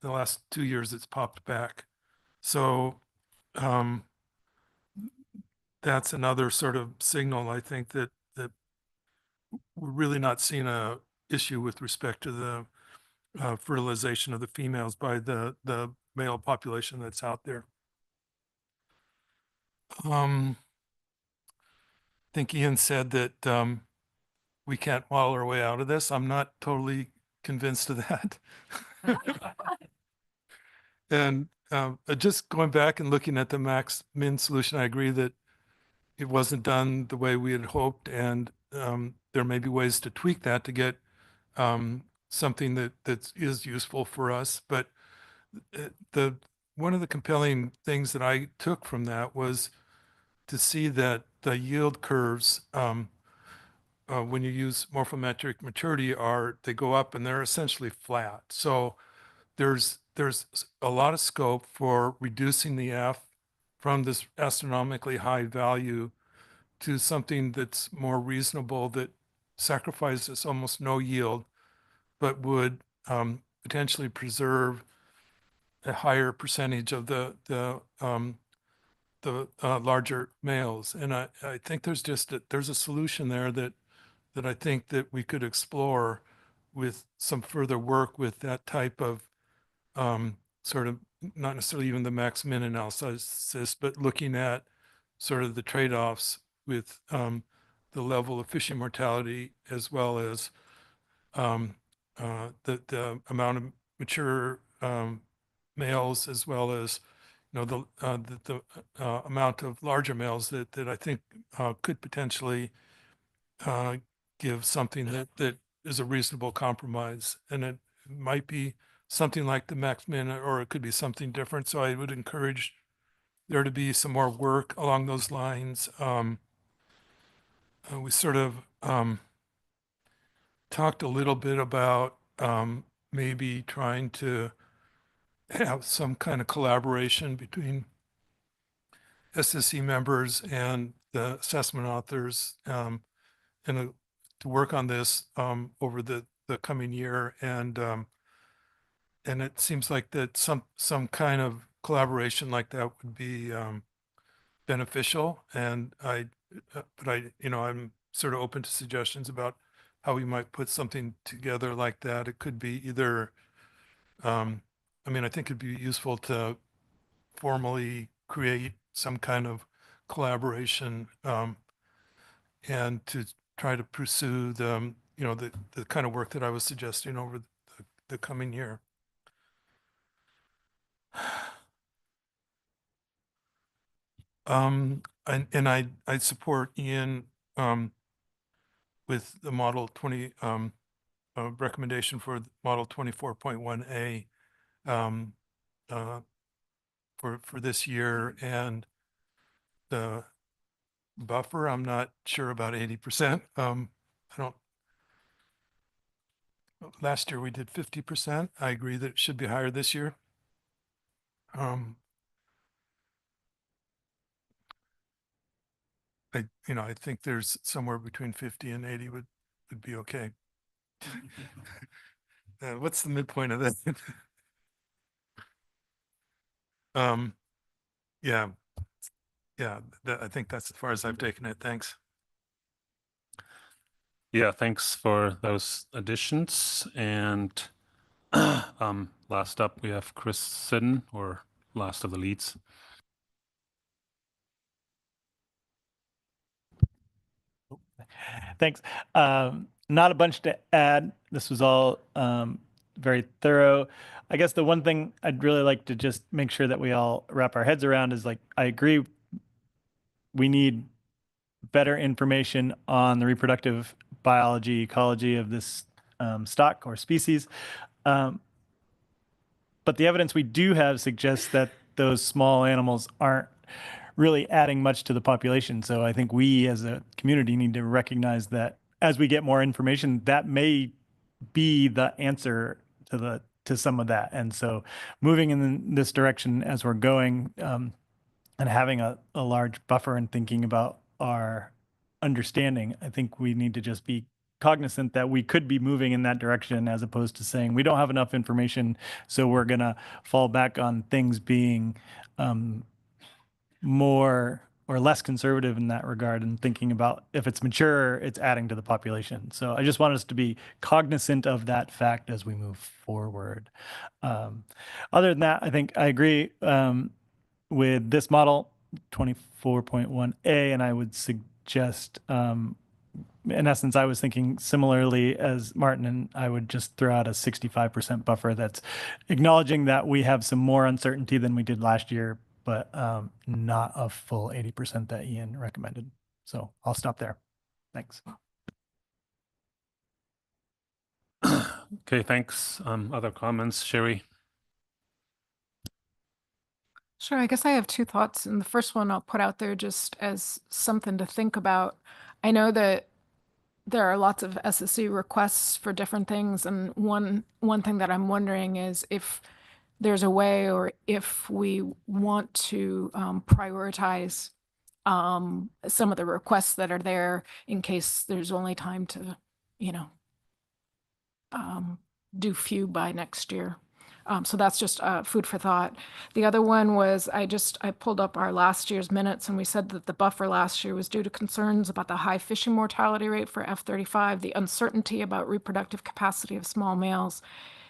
J: the last 2 years it's popped back. So that's another sort of signal, I think, that we're really not seeing a issue with respect to the fertilization of the females by the male population that's out there. I think Ian said that we can't model our way out of this. I'm not totally convinced of that. And just going back and looking at the max min solution, I agree that it wasn't done the way we had hoped, and there may be ways to tweak that to get something that is useful for us. But one of the compelling things that I took from that was to see that the yield curves, when you use morphometric maturity, they go up and they're essentially flat. So there's a lot of scope for reducing the F from this astronomically high value to something that's more reasonable, that sacrifices almost no yield, but would potentially preserve a higher percentage of the larger males. And I think there's a solution there that I think that we could explore with some further work with that type of sort of, not necessarily even the max min analysis, but looking at sort of the trade-offs with the level of fishing mortality, as well as the amount of mature males, as well as the amount of larger males that I think could potentially give something that is a reasonable compromise. And it might be something like the max min, or it could be something different. So I would encourage there to be some more work along those lines. We sort of talked a little bit about maybe trying to have some kind of collaboration between SSC members and the assessment authors, and to work on this over the coming year. And it seems like that some kind of collaboration like that would be beneficial. And I'm sort of open to suggestions about how we might put something together like that. It could be either, I think it'd be useful to formally create some kind of collaboration and to try to pursue the kind of work that I was suggesting over the coming year. And I support Ian with the model 20 recommendation for model 24.1A for this year, and the buffer, I'm not sure about 80%. Last year we did 50%. I agree that it should be higher this year. I think there's somewhere between 50 and 80 would be okay. What's the midpoint of that? Yeah, I think that's as far as I've taken it. Thanks.
A: Yeah, thanks for those additions. And last up, we have Chris Sidden, or last of the leads.
L: Thanks. Not a bunch to add. This was all very thorough. I guess the one thing I'd really like to just make sure that we all wrap our heads around is, like, I agree, we need better information on the reproductive biology, ecology of this stock or species. But the evidence we do have suggests that those small animals aren't really adding much to the population. So I think we as a community need to recognize that as we get more information, that may be the answer to to some of that. And so moving in this direction as we're going, and having a large buffer and thinking about our understanding, I think we need to just be cognizant that we could be moving in that direction as opposed to saying we don't have enough information, so we're going to fall back on things being more or less conservative in that regard, and thinking about if it's mature, it's adding to the population. So I just want us to be cognizant of that fact as we move forward. Other than that, I think I agree with this model, 24.1A, and I would suggest, in essence, I was thinking similarly as Martin, and I would just throw out a 65% buffer that's acknowledging that we have some more uncertainty than we did last year, but not a full 80% that Ian recommended. So I'll stop there. Thanks.
A: Okay, thanks. Other comments, Sherry?
D: Sure. I guess I have two thoughts. And the first one I'll put out there just as something to think about. I know that there are lots of SSC requests for different things. And one thing that I'm wondering is if there's a way, or if we want to prioritize some of the requests that are there in case there's only time to, do few by next year. So that's just food for thought. The other one was I pulled up our last year's minutes, and we said that the buffer last year was due to concerns about the high fishing mortality rate for F-35, the uncertainty about reproductive capacity of small males.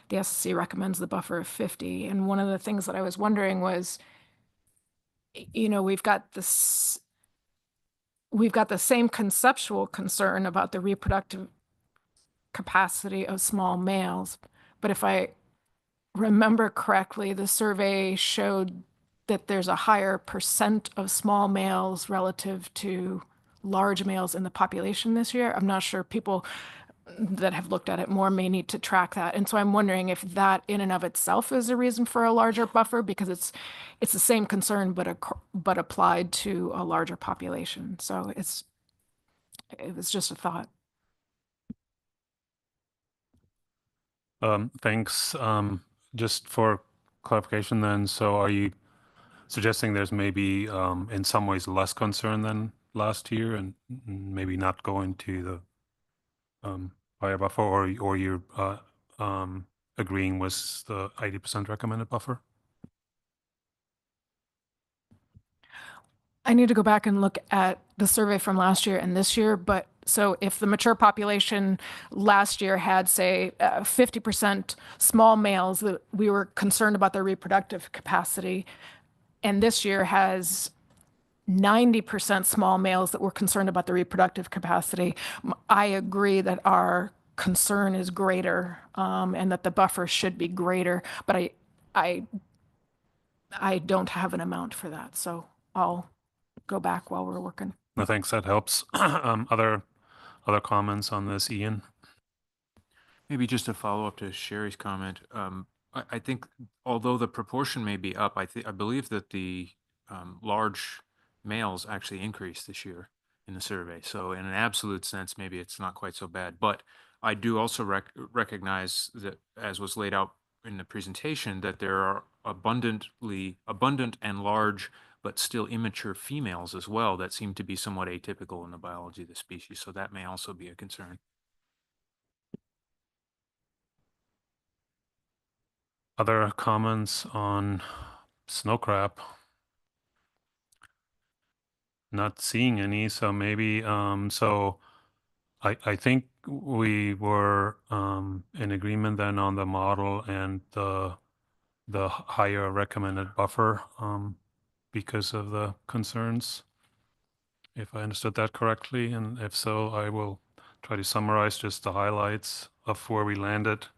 D: The SSC recommends the buffer of 50. And one of the things that I was wondering was, we've got the same conceptual concern about the reproductive capacity of small males, but if I remember correctly, the survey showed that there's a higher percent of small males relative to large males in the population this year. I'm not sure, people that have looked at it more may need to track that. And so I'm wondering if that in and of itself is a reason for a larger buffer, because it's the same concern, but applied to a larger population. So it was just a thought.
A: Thanks. Just for clarification then, so are you suggesting there's maybe in some ways less concern than last year, and maybe not going to the higher buffer, or you're agreeing with the 80% recommended buffer?
D: I need to go back and look at the survey from last year and this year, but so if the mature population last year had, say, 50% small males that we were concerned about their reproductive capacity, and this year has 90% small males that we're concerned about the reproductive capacity, I agree that our concern is greater, and that the buffer should be greater, but I don't have an amount for that, so I'll go back while we're working.
A: No, thanks. That helps. Other comments on this, Ian?
G: Maybe just a follow up to Sherry's comment. I think although the proportion may be up, I believe that the large males actually increased this year in the survey. So in an absolute sense, maybe it's not quite so bad. But I do also recognize that, as was laid out in the presentation, that there are abundant and large but still immature females as well that seem to be somewhat atypical in the biology of the species. So that may also be a concern.
A: Other comments on snow crab? Not seeing any, so maybe, so I think we were in agreement then on the model and the higher recommended buffer because of the concerns, if I understood that correctly. And if so, I will try to summarize just the highlights of where we landed.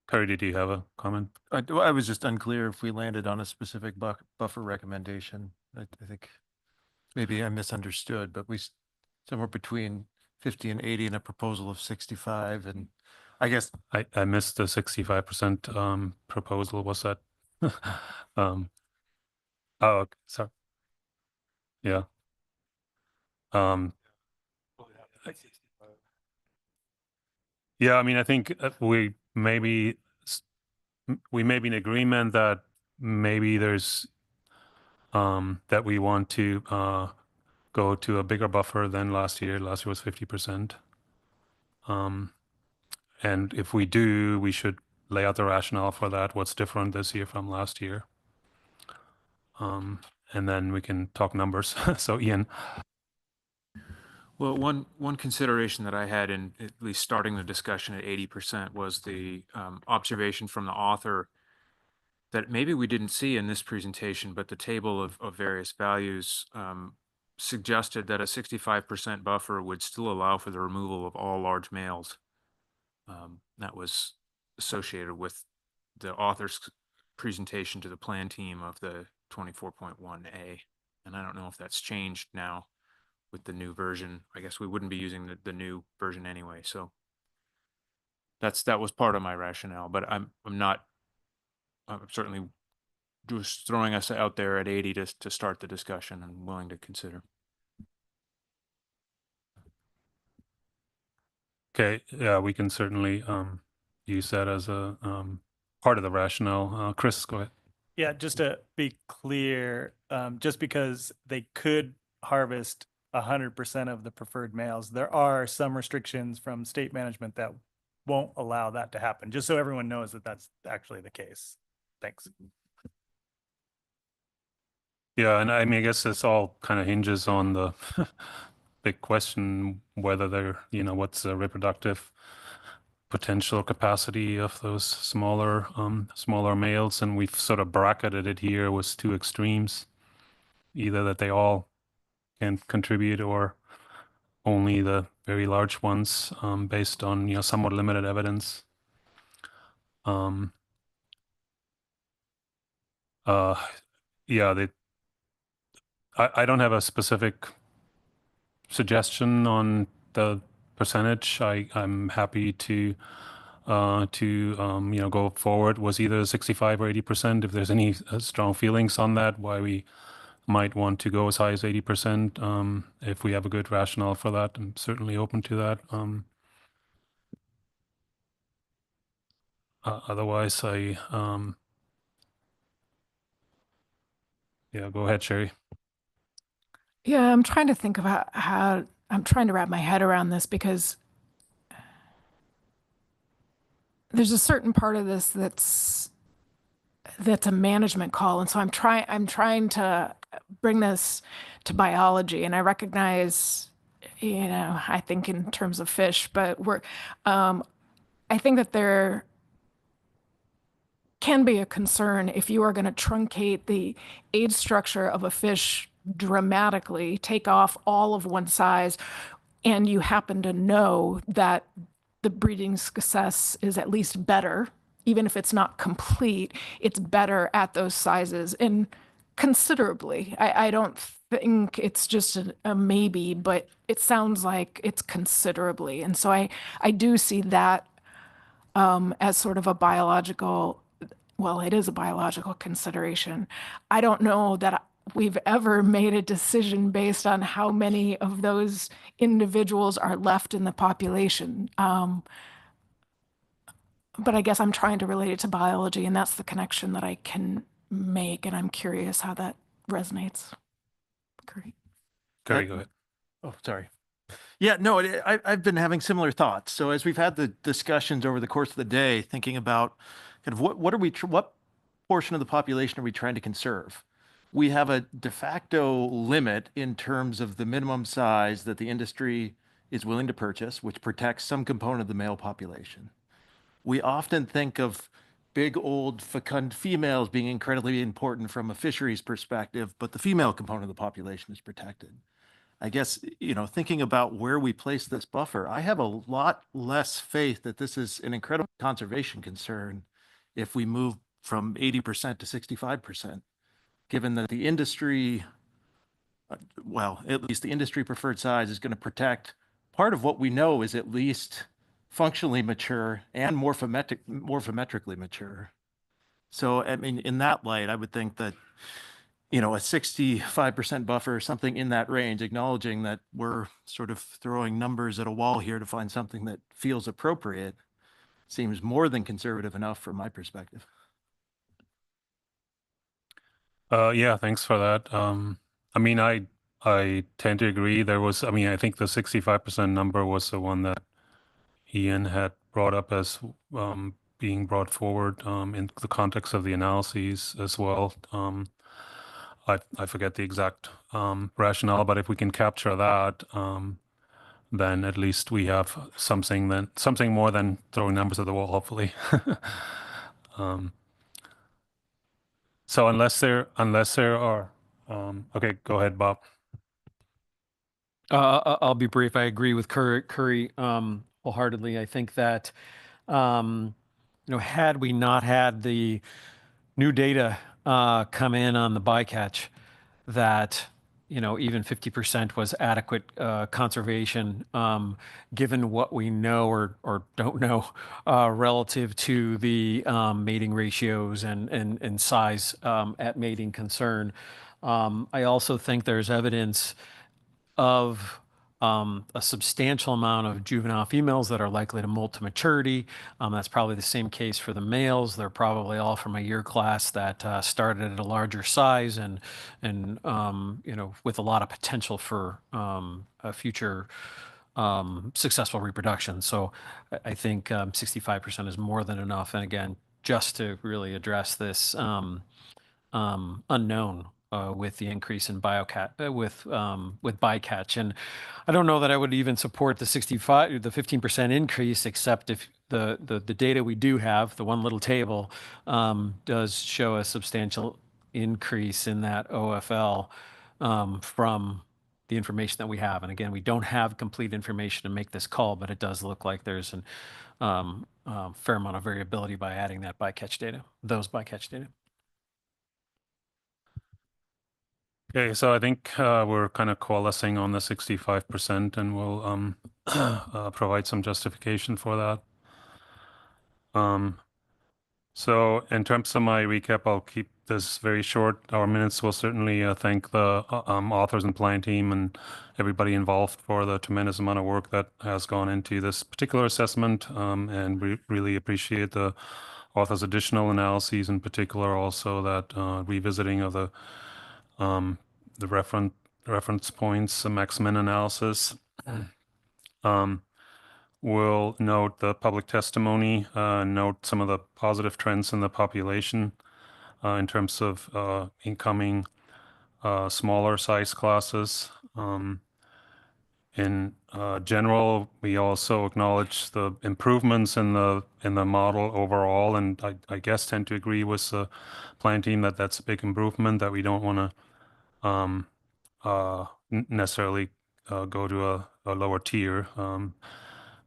A: Perry, did you have a comment?
K: I was just unclear if we landed on a specific buffer recommendation. I think maybe I misunderstood, but somewhere between 50 and 80 and a proposal of 65. And I guess
A: I missed the 65% proposal. Was that? Oh, okay, sorry. Yeah. Yeah, I mean, I think we may be in agreement that maybe there's that we want to go to a bigger buffer than last year. Last year was 50%. And if we do, we should lay out the rationale for that. What's different this year from last year? And then we can talk numbers. So Ian.
G: Well, one consideration that I had in at least starting the discussion at 80% was the observation from the author that maybe we didn't see in this presentation, but the table of various values suggested that a 65% buffer would still allow for the removal of all large males. That was associated with the author's presentation to the plan team of the 24.1A. And I don't know if that's changed now with the new version. I guess we wouldn't be using the new version anyway. So that was part of my rationale, but I'm certainly just throwing us out there at 80 to start the discussion and willing to consider.
A: Okay, yeah, we can certainly use that as a part of the rationale. Chris, go ahead.
L: Yeah, just to be clear, just because they could harvest 100% of the preferred males, there are some restrictions from state management that won't allow that to happen, just so everyone knows that that's actually the case. Thanks.
A: Yeah, and I mean, I guess this all kind of hinges on the big question whether they're, what's the reproductive potential capacity of those smaller males, and we've sort of bracketed it here with two extremes, either that they all can contribute or only the very large ones, based on somewhat limited evidence. Yeah, I don't have a specific suggestion on the percentage. I'm happy to go forward was either 65 or 80%. If there's any strong feelings on that, why we might want to go as high as 80%. If we have a good rationale for that, I'm certainly open to that. Otherwise, yeah, go ahead, Sherry.
D: Yeah, I'm trying to think about how I'm trying to wrap my head around this, because there's a certain part of this that's a management call. And so I'm trying to bring this to biology, and I recognize, I think in terms of fish, but I think that there can be a concern if you are going to truncate the age structure of a fish dramatically, take off all of one size, and you happen to know that the breeding success is at least better, even if it's not complete, it's better at those sizes and considerably. I don't think it's just a maybe, but it sounds like it's considerably. And so I do see that as sort of a biological, well, it is a biological consideration. I don't know that we've ever made a decision based on how many of those individuals are left in the population. But I guess I'm trying to relate it to biology, and that's the connection that I can make, and I'm curious how that resonates. Great.
A: Gary, go ahead.
K: Oh, sorry. Yeah, no, I've been having similar thoughts. So as we've had the discussions over the course of the day, thinking about kind of what portion of the population are we trying to conserve? We have a de facto limit in terms of the minimum size that the industry is willing to purchase, which protects some component of the male population. We often think of big, old, fecund females being incredibly important from a fisheries perspective, but the female component of the population is protected. I guess, thinking about where we place this buffer, I have a lot less faith that this is an incredible conservation concern if we move from 80% to 65%, given that the industry, well, at least the industry preferred size is going to protect part of what we know is at least functionally mature and morphometrically mature. So, I mean, in that light, I would think that you know, a 65% buffer or something in that range, acknowledging that we're sort of throwing numbers at a wall here to find something that feels appropriate, seems more than conservative enough from my perspective.
A: Yeah, thanks for that. I mean, I tend to agree. I think the 65% number was the one that Ian had brought up as being brought forward in the context of the analyses as well. I forget the exact rationale, but if we can capture that, then at least we have something more than throwing numbers at the wall, hopefully. So unless there are, okay, go ahead, Bob.
I: I'll be brief. I agree with Curry wholeheartedly. I think that, had we not had the new data come in on the bycatch, that, even 50% was adequate conservation, given what we know or don't know relative to the mating ratios and size at mating concern. I also think there's evidence of a substantial amount of juvenile females that are likely to molt to maturity. That's probably the same case for the males. They're probably all from a year class that started at a larger size and with a lot of potential for a future successful reproduction. So I think 65% is more than enough. And again, just to really address this unknown with the increase in with bycatch. And I don't know that I would even support the 15% increase, except if the data we do have, the one little table, does show a substantial increase in that OFL from the information that we have. And again, we don't have complete information to make this call, but it does look like there's a fair amount of variability by adding that those bycatch data.
A: Okay, so I think we're kind of coalescing on the 65%, and we'll provide some justification for that. So in terms of my recap, I'll keep this very short. Our minutes will certainly thank the authors and plan team and everybody involved for the tremendous amount of work that has gone into this particular assessment, and we really appreciate the authors' additional analyses, in particular also that revisiting of the reference points, the max-min analysis. We'll note the public testimony, note some of the positive trends in the population in terms of incoming smaller size classes. In general, we also acknowledge the improvements in the model overall, and I guess tend to agree with the plan team that that's a big improvement, that we don't want to necessarily go to a lower tier,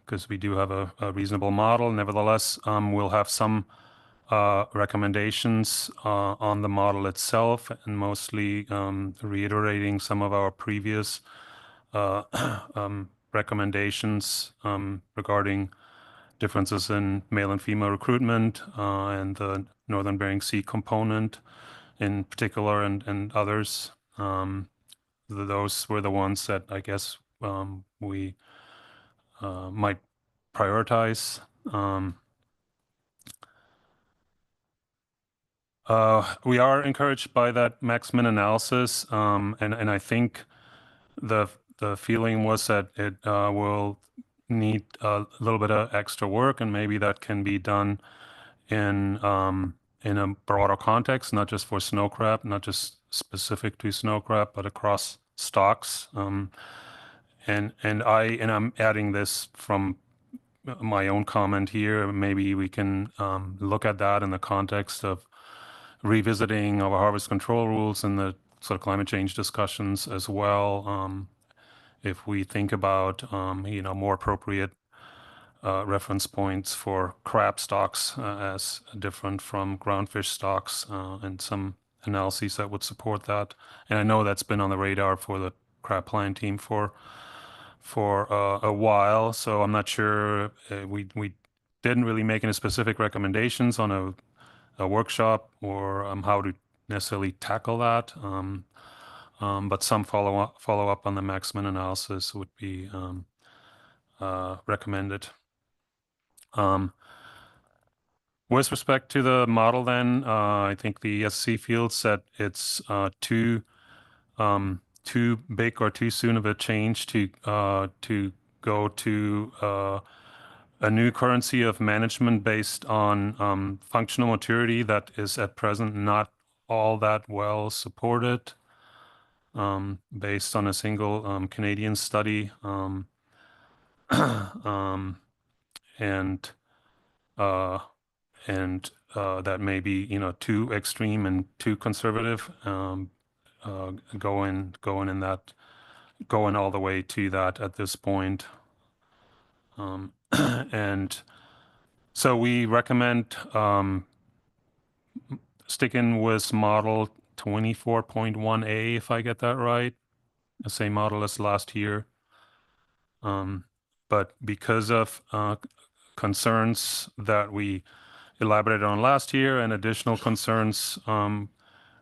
A: because we do have a reasonable model. Nevertheless, we'll have some recommendations on the model itself, and mostly reiterating some of our previous recommendations regarding differences in male and female recruitment and the Northern Bering Sea component in particular, and others. Those were the ones that I guess we might prioritize. We are encouraged by that max-min analysis, and I think the feeling was that it will need a little bit of extra work, and maybe that can be done in a broader context, not just for snow crab, not just specific to snow crab, but across stocks. And I'm adding this from my own comment here. Maybe we can look at that in the context of revisiting our harvest control rules and the sort of climate change discussions as well. If we think about more appropriate reference points for crab stocks as different from groundfish stocks, and some analyses that would support that. And I know that's been on the radar for the crab plan team for a while, so I'm not sure. We didn't really make any specific recommendations on a workshop or how to necessarily tackle that. But some follow up on the maximum analysis would be recommended. With respect to the model, then I think the SSC feels that it's too big or too soon of a change to go to a new currency of management based on functional maturity that is at present not all that well supported, based on a single Canadian study, and that may be, you know, too extreme and too conservative, going all the way to that at this point. And so we recommend sticking with model 24.1A, if I get that right, the same model as last year. But because of concerns that we elaborated on last year and additional concerns,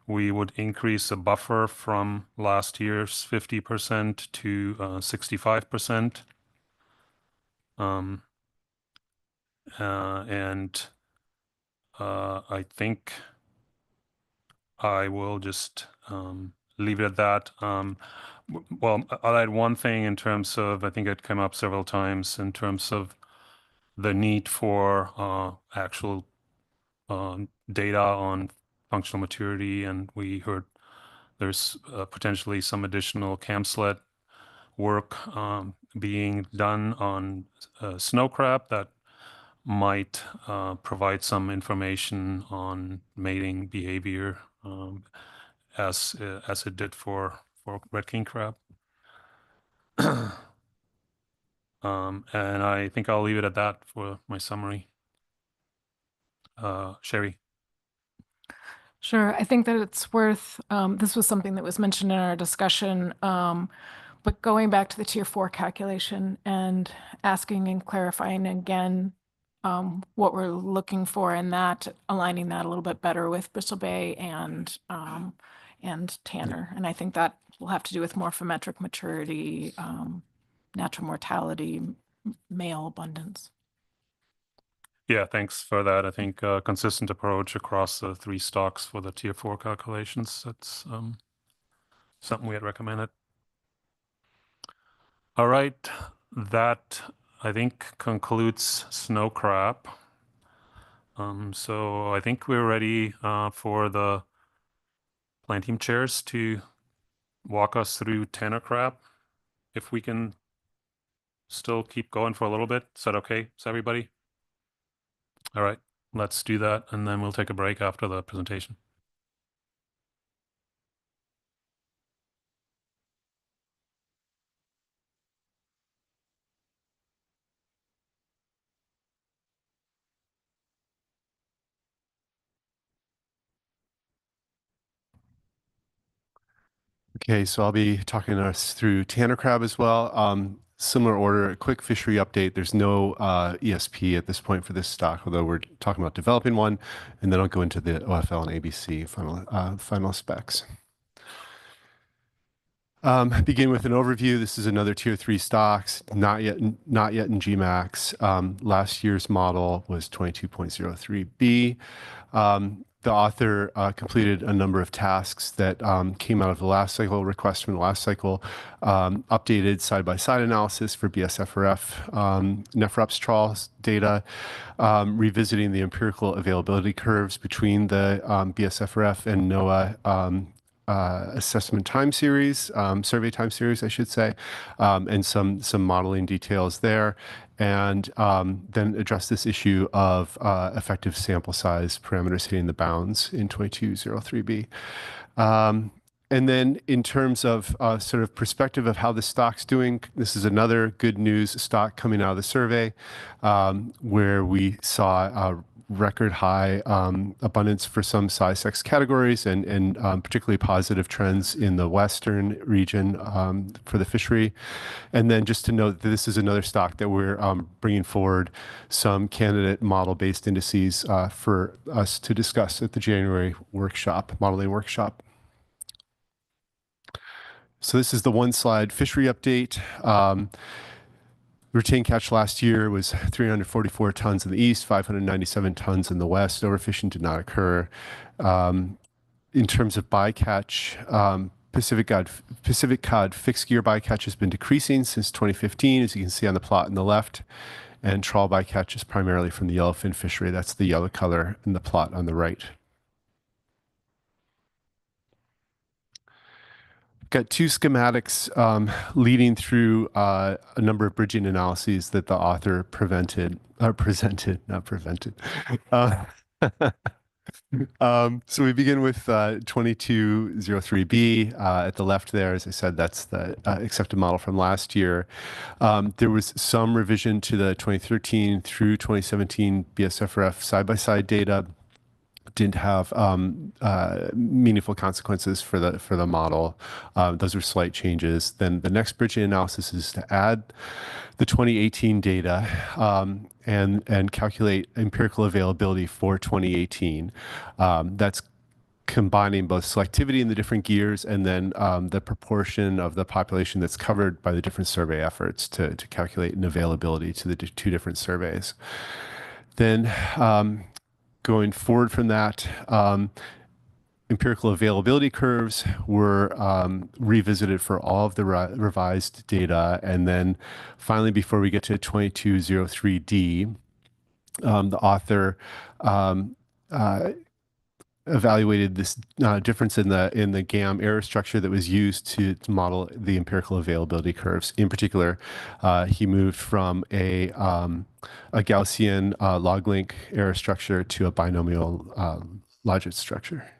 A: we would increase the buffer from last year's 50% to 65%. And I think I will just leave it at that. Well, I'll add one thing in terms of, I think it came up several times, in terms of the need for actual data on functional maturity, and we heard there's potentially some additional CAMSLET work being done on snow crab that might provide some information on mating behavior, as it did for red king crab. And I think I'll leave it at that for my summary. Sherry.
D: Sure. I think that it's worth, this was something that was mentioned in our discussion, but going back to the tier 4 calculation and asking and clarifying again what we're looking for in that, aligning that a little bit better with Bristol Bay and Tanner. And I think that will have to do with morphometric maturity, natural mortality, male abundance.
A: Yeah, thanks for that. I think consistent approach across the 3 stocks for the tier 4 calculations. That's something we had recommended. All right, that I think concludes snow crab. So I think we're ready for the plant team chairs to walk us through Tanner crab. If we can still keep going for a little bit. Is that okay? Is everybody? All right, let's do that, and then we'll take a break after the presentation.
E: Okay, so I'll be talking us through Tanner crab as well. Similar order, a quick fishery update. There's no ESP at this point for this stock, although we're talking about developing one, and then I'll go into the OFL and ABC final specs. Begin with an overview. This is another tier 3 stocks, not yet in GMAX. Last year's model was 22.03B. The author completed a number of tasks that came out of the last cycle, requests from the last cycle, updated side-by-side analysis for BSFRF, NEFREPS trials data, revisiting the empirical availability curves between the BSFRF and NOAA assessment time series, survey time series, I should say, and some modeling details there, and then address this issue of effective sample size parameters hitting the bounds in 2203B. And then in terms of sort of perspective of how the stock's doing, this is another good news stock coming out of the survey, where we saw record high abundance for some size sex categories and particularly positive trends in the western region for the fishery. And then just to note that this is another stock that we're bringing forward some candidate model-based indices for us to discuss at the January workshop, modeling workshop. So this is the one slide fishery update. Retained catch last year was 344 tons in the east, 597 tons in the west. Overfishing did not occur. In terms of bycatch, Pacific cod fixed gear bycatch has been decreasing since 2015, as you can see on the plot on the left. And trawl bycatch is primarily from the yellowfin fishery. That's the yellow color in the plot on the right. Got two schematics leading through a number of bridging analyses that the author presented, not prevented. So we begin with 2203B at the left there. As I said, that's the accepted model from last year. There was some revision to the 2013 through 2017 BSFRF side-by-side data. Didn't have meaningful consequences for the model. Those are slight changes. Then the next bridging analysis is to add the 2018 data and calculate empirical availability for 2018. That's combining both selectivity in the different gears and then the proportion of the population that's covered by the different survey efforts to calculate an availability to the two different surveys. Then going forward from that, empirical availability curves were revisited for all of the revised data. And then finally, before we get to 2203D, the author evaluated this difference in the GAM error structure that was used to model the empirical availability curves. In particular, he moved from a Gaussian log-link error structure to a binomial logit structure.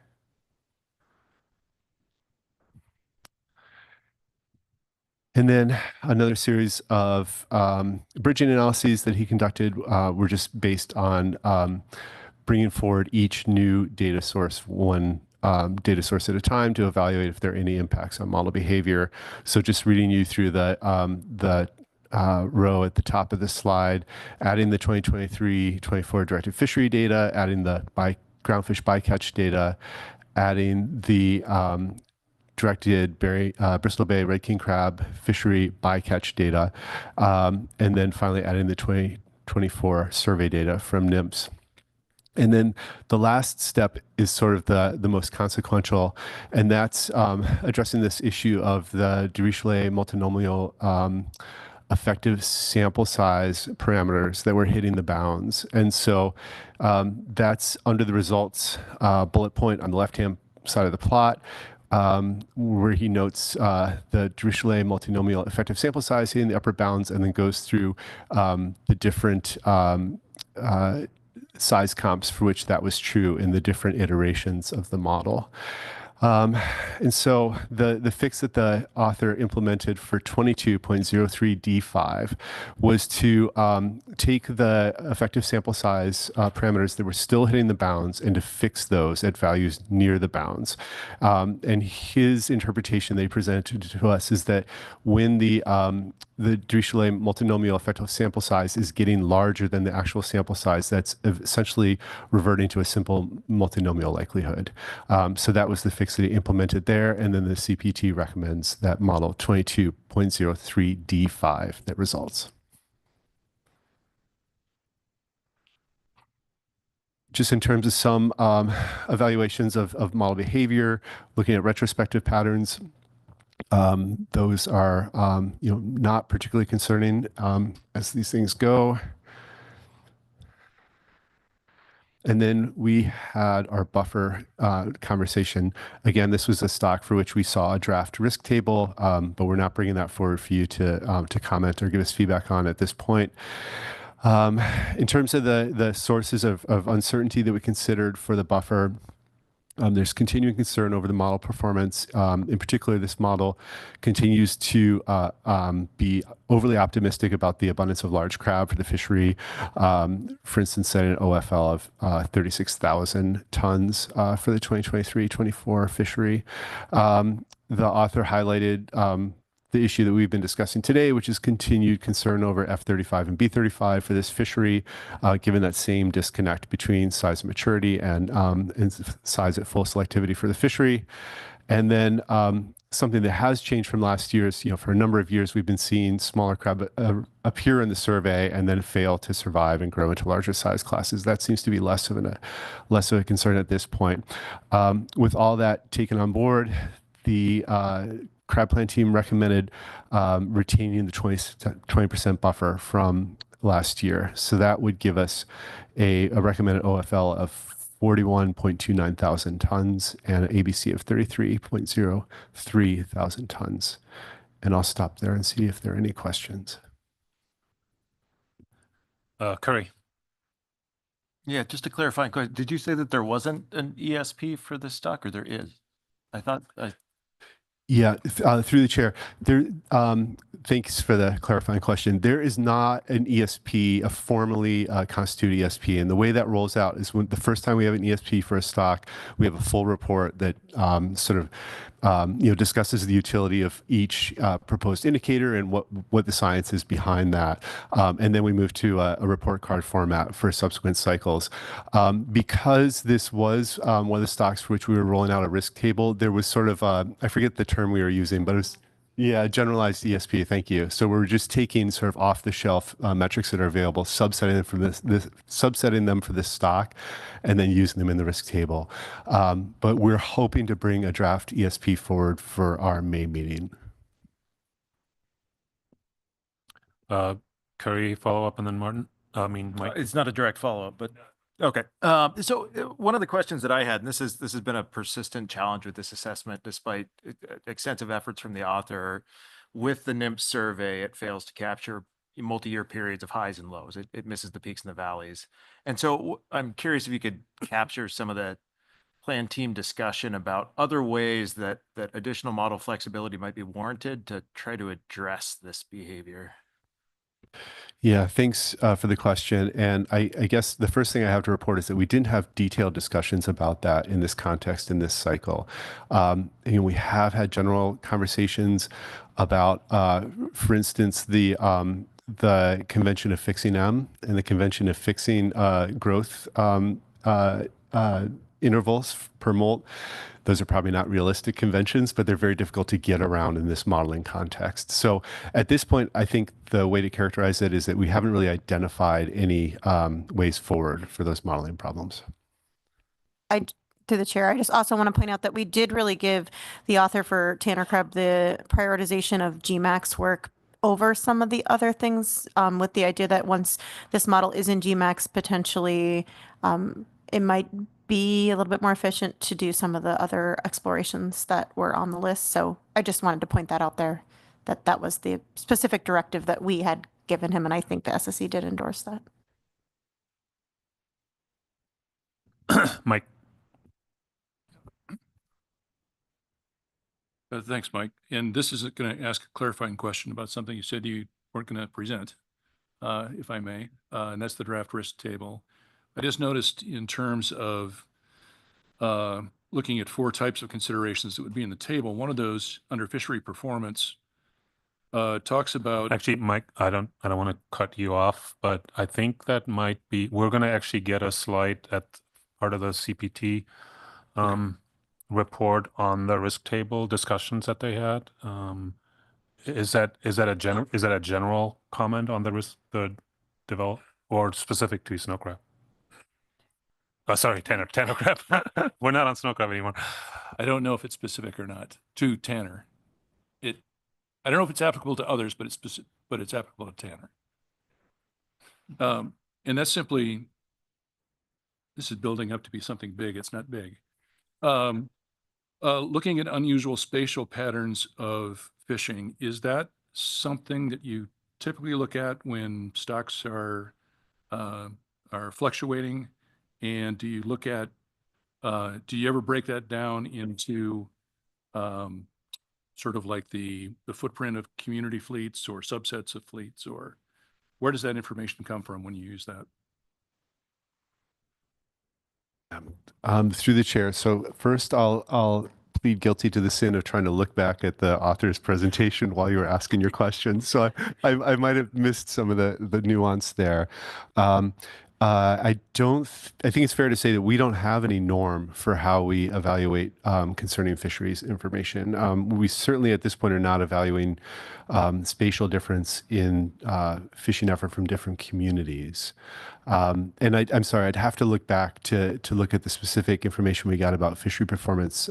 E: And then another series of bridging analyses that he conducted were just based on bringing forward each new data source, one data source at a time, to evaluate if there are any impacts on model behavior. So just reading you through the row at the top of the slide, adding the 2023-24 directed fishery data, adding the groundfish bycatch data, adding the directed Bristol Bay red king crab fishery bycatch data, and then finally adding the 2024 survey data from NIMS. And then the last step is sort of the most consequential, and that's addressing this issue of the Dirichlet multinomial effective sample size parameters that were hitting the bounds. And so that's under the results bullet point on the left-hand side of the plot, where he notes the Dirichlet multinomial effective sample size hitting the upper bounds, and then goes through the different size comps for which that was true in the different iterations of the model. And so the fix that the author implemented for 22.03D5 was to take the effective sample size parameters that were still hitting the bounds and to fix those at values near the bounds. And his interpretation that he presented to us is that when the Dirichlet multinomial effective sample size is getting larger than the actual sample size, that's essentially reverting to a simple multinomial likelihood. So that was the fix that he implemented there, and then the CPT recommends that model 22.03D5 that results. Just in terms of some evaluations of model behavior, looking at retrospective patterns, those are not particularly concerning as these things go. And then we had our buffer conversation. Again, this was a stock for which we saw a draft risk table, but we're not bringing that forward for you to comment or give us feedback on at this point. In terms of the sources of uncertainty that we considered for the buffer, there's continuing concern over the model performance. In particular, this model continues to be overly optimistic about the abundance of large crab for the fishery. For instance, set an OFL of 36,000 tons for the 2023-24 fishery. The author highlighted the issue that we've been discussing today, which is continued concern over F35 and B35 for this fishery, given that same disconnect between size and maturity and size at full selectivity for the fishery. And then something that has changed from last year is, for a number of years, we've been seeing smaller crab appear in the survey and then fail to survive and grow into larger size classes. That seems to be less of a concern at this point. With all that taken on board, the crab plan team recommended retaining the 20% buffer from last year. So that would give us a recommended OFL of 41.29 thousand tons and an ABC of 33.03 thousand tons. And I'll stop there and see if there are any questions.
A: Curry.
K: Yeah, just a clarifying question. Did you say that there wasn't an ESP for this stock, or there is? I thought
E: Yeah, through the chair. Thanks for the clarifying question. There is not an ESP, a formally constituted ESP, and the way that rolls out is when the first time we have an ESP for a stock, we have a full report that discusses the utility of each proposed indicator and what the science is behind that, and then we move to a report card format for subsequent cycles. Because this was one of the stocks for which we were rolling out a risk table, there was sort of I forget the term we were using, but it was generalized ESP. Thank you. So we're just taking sort of off-the-shelf metrics that are available, subsetting them for this stock, and then using them in the risk table. But we're hoping to bring a draft ESP forward for our May meeting.
A: Curry, follow up, and then Martin. Mike.
K: It's not a direct follow-up, but okay. So one of the questions that I had, and this has been a persistent challenge with this assessment, despite extensive efforts from the author, with the NIMP survey, it fails to capture multi-year periods of highs and lows. It misses the peaks and the valleys. And so I'm curious if you could capture some of the plan team discussion about other ways that additional model flexibility might be warranted to try to address this behavior.
E: Yeah, thanks for the question. And I guess the first thing I have to report is that we didn't have detailed discussions about that in this context, in this cycle. We have had general conversations about, for instance, the convention of fixing M and the convention of fixing growth intervals per molt. Those are probably not realistic conventions, but they're very difficult to get around in this modeling context. So at this point, I think the way to characterize it is that we haven't really identified any ways forward for those modeling problems.
T: Through the chair, I just also want to point out that we did really give the author for Tanner Crab the prioritization of GMAX work over some of the other things, with the idea that once this model is in GMAX, potentially it might be a little bit more efficient to do some of the other explorations that were on the list. So I just wanted to point that out there, that was the specific directive that we had given him, and I think the SSC did endorse that.
A: Mike.
F: Thanks, Mike. And this is going to ask a clarifying question about something you said you weren't going to present, if I may, and that's the draft risk table. I just noticed in terms of looking at 4 types of considerations that would be in the table, one of those under fishery performance talks about.
A: Actually, Mike, I don't want to cut you off, but I think that might be, we're going to actually get a slide at part of the CPT report on the risk table discussions that they had. Is that a general comment on the risk, the develop, or specific to snow crab? Sorry, Tanner crab. We're not on snow crab anymore.
F: I don't know if it's specific or not to Tanner. I don't know if it's applicable to others, but it's applicable to Tanner. And that's simply, this is building up to be something big. It's not big. Looking at unusual spatial patterns of fishing, is that something that you typically look at when stocks are fluctuating? And do you look at Do you ever break that down into sort of like the footprint of community fleets or subsets of fleets, or where does that information come from when you use that?
E: Through the chair. So first, I'll plead guilty to the sin of trying to look back at the author's presentation while you were asking your questions. So I might have missed some of the nuance there. I think it's fair to say that we don't have any norm for how we evaluate concerning fisheries information. We certainly at this point are not evaluating spatial difference in fishing effort from different communities. And I'm sorry, I'd have to look back to look at the specific information we got about fishery performance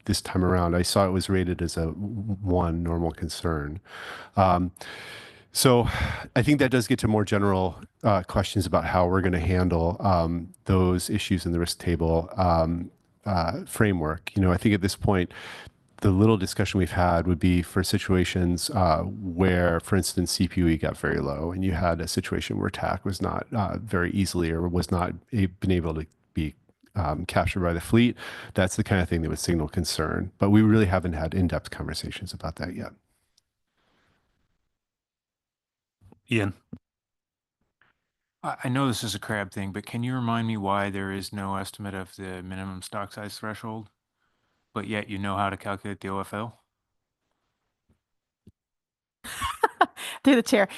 E: this time around. I saw it was rated as a 1 normal concern. So I think that does get to more general questions about how we're going to handle those issues in the risk table framework. I think at this point, the little discussion we've had would be for situations where, for instance, CPUE got very low and you had a situation where TAC was not very easily or was not been able to be captured by the fleet. That's the kind of thing that would signal concern. But we really haven't had in-depth conversations about that yet.
A: Ian.
G: I know this is a crab thing, but can you remind me why there is no estimate of the minimum stock size threshold, but yet you know how to calculate the OFL?
U: Through the chair.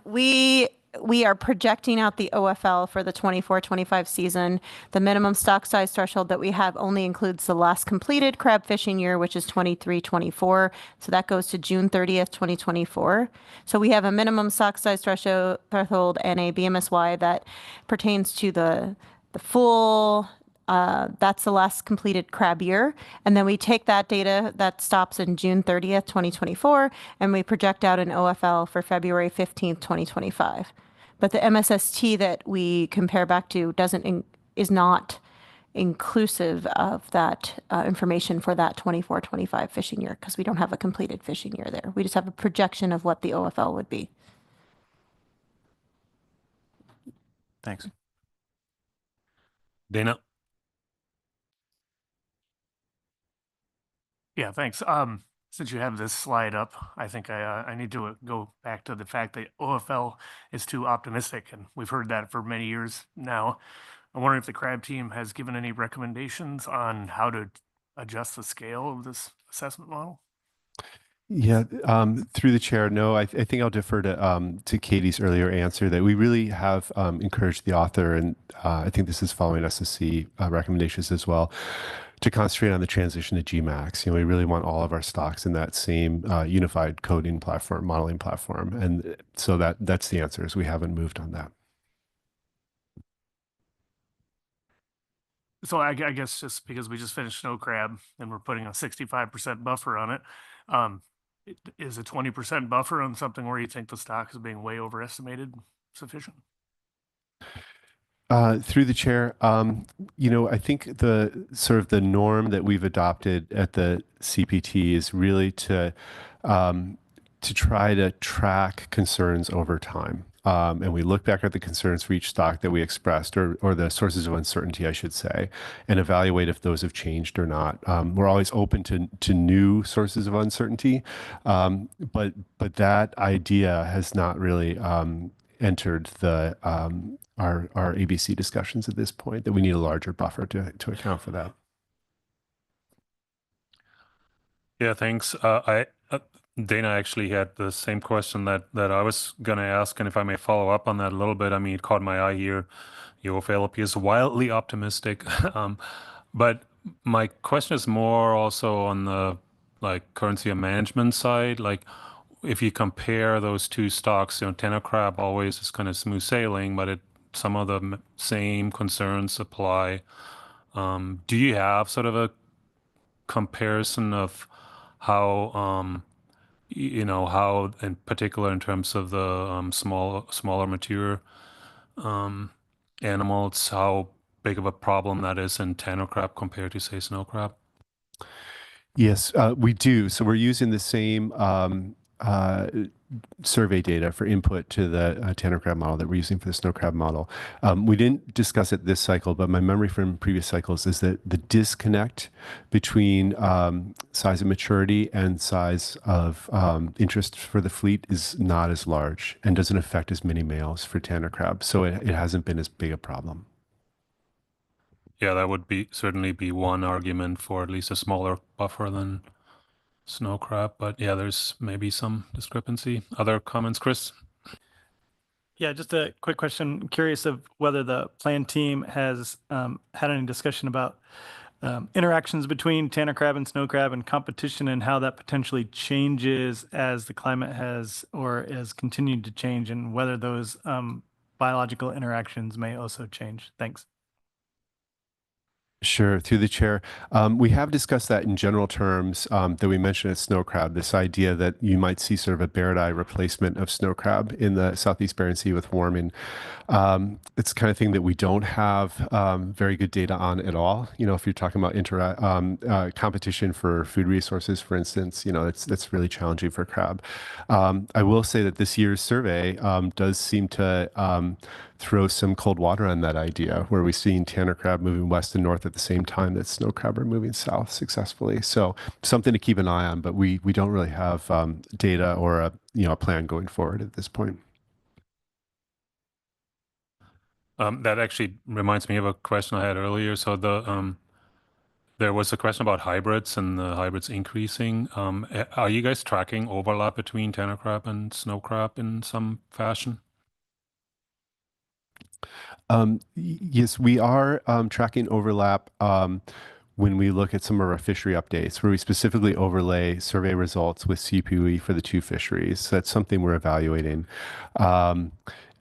U: We are projecting out the OFL for the 24-25 season. The minimum stock size threshold that we have only includes the last completed crab fishing year, which is 23-24. So that goes to June 30th, 2024. So we have a minimum stock size threshold and a BMSY that pertains to the full, that's the last completed crab year. And then we take that data that stops in June 30th, 2024, and we project out an OFL for February 15th, 2025. But the MSST that we compare back to is not inclusive of that information for that 24-25 fishing year because we don't have a completed fishing year there. We just have a projection of what the OFL would be.
G: Thanks.
A: Dana.
M: Yeah, thanks. Since you have this slide up, I think I need to go back to the fact that OFL is too optimistic, and we've heard that for many years now. I'm wondering if the crab team has given any recommendations on how to adjust the scale of this assessment model.
E: Yeah, through the chair, no, I think I'll defer to Katie's earlier answer that we really have encouraged the author, and I think this is following SSC recommendations as well, to concentrate on the transition to GMAX. We really want all of our stocks in that same unified coding platform, modeling platform, and so that's the answer. Is we haven't moved on that.
M: So I guess just because we just finished snow crab and we're putting a 65% buffer on it, is a 20% buffer on something where you think the stock is being way overestimated sufficient?
E: Through the chair, I think the sort of the norm that we've adopted at the CPT is really to try to track concerns over time. And we look back at the concerns for each stock that we expressed, or the sources of uncertainty, I should say, and evaluate if those have changed or not. We're always open to new sources of uncertainty, but that idea has not really entered our ABC discussions at this point, that we need a larger buffer to account for that.
A: Yeah, thanks. Dana actually had the same question that I was going to ask, and if I may follow up on that a little bit, I mean, it caught my eye here. Your OFL is wildly optimistic, but my question is more also on the currency and management side. If you compare those two stocks, tenor crab always is kind of smooth sailing, but some of the same concerns apply. Do you have sort of a comparison of how, how in particular in terms of the smaller mature animals, how big of a problem that is in tenor crab compared to, say, snow crab?
E: Yes, we do. So we're using the same survey data for input to the Tanner crab model that we're using for the snow crab model. We didn't discuss it this cycle, but my memory from previous cycles is that the disconnect between size of maturity and size of interest for the fleet is not as large and doesn't affect as many males for Tanner crab. So it hasn't been as big a problem.
A: Yeah, that would certainly be one argument for at least a smaller buffer than snow crab, but yeah, there's maybe some discrepancy. Other comments, Chris?
L: Yeah, just a quick question. Curious of whether the plan team has had any discussion about interactions between Tanner crab and snow crab and competition, and how that potentially changes as the climate has or has continued to change, and whether those biological interactions may also change. Thanks.
E: Sure, through the chair. We have discussed that in general terms that we mentioned at snow crab, this idea that you might see sort of a Bairdi replacement of snow crab in the Southeast Bering Sea with warming. It's the kind of thing that we don't have very good data on at all. You know, if you're talking about competition for food resources, for instance, you know, that's really challenging for crab. I will say that this year's survey does seem to throw some cold water on that idea, where we've seen Tanner crab moving west and north at the same time that snow crab are moving south successfully. So something to keep an eye on, but we don't really have data or a plan going forward at this point.
A: That actually reminds me of a question I had earlier. So there was a question about hybrids and the hybrids increasing. Are you guys tracking overlap between Tanner crab and snow crab in some fashion?
E: Yes, we are tracking overlap when we look at some of our fishery updates, where we specifically overlay survey results with CPUE for the two fisheries. So that's something we're evaluating. And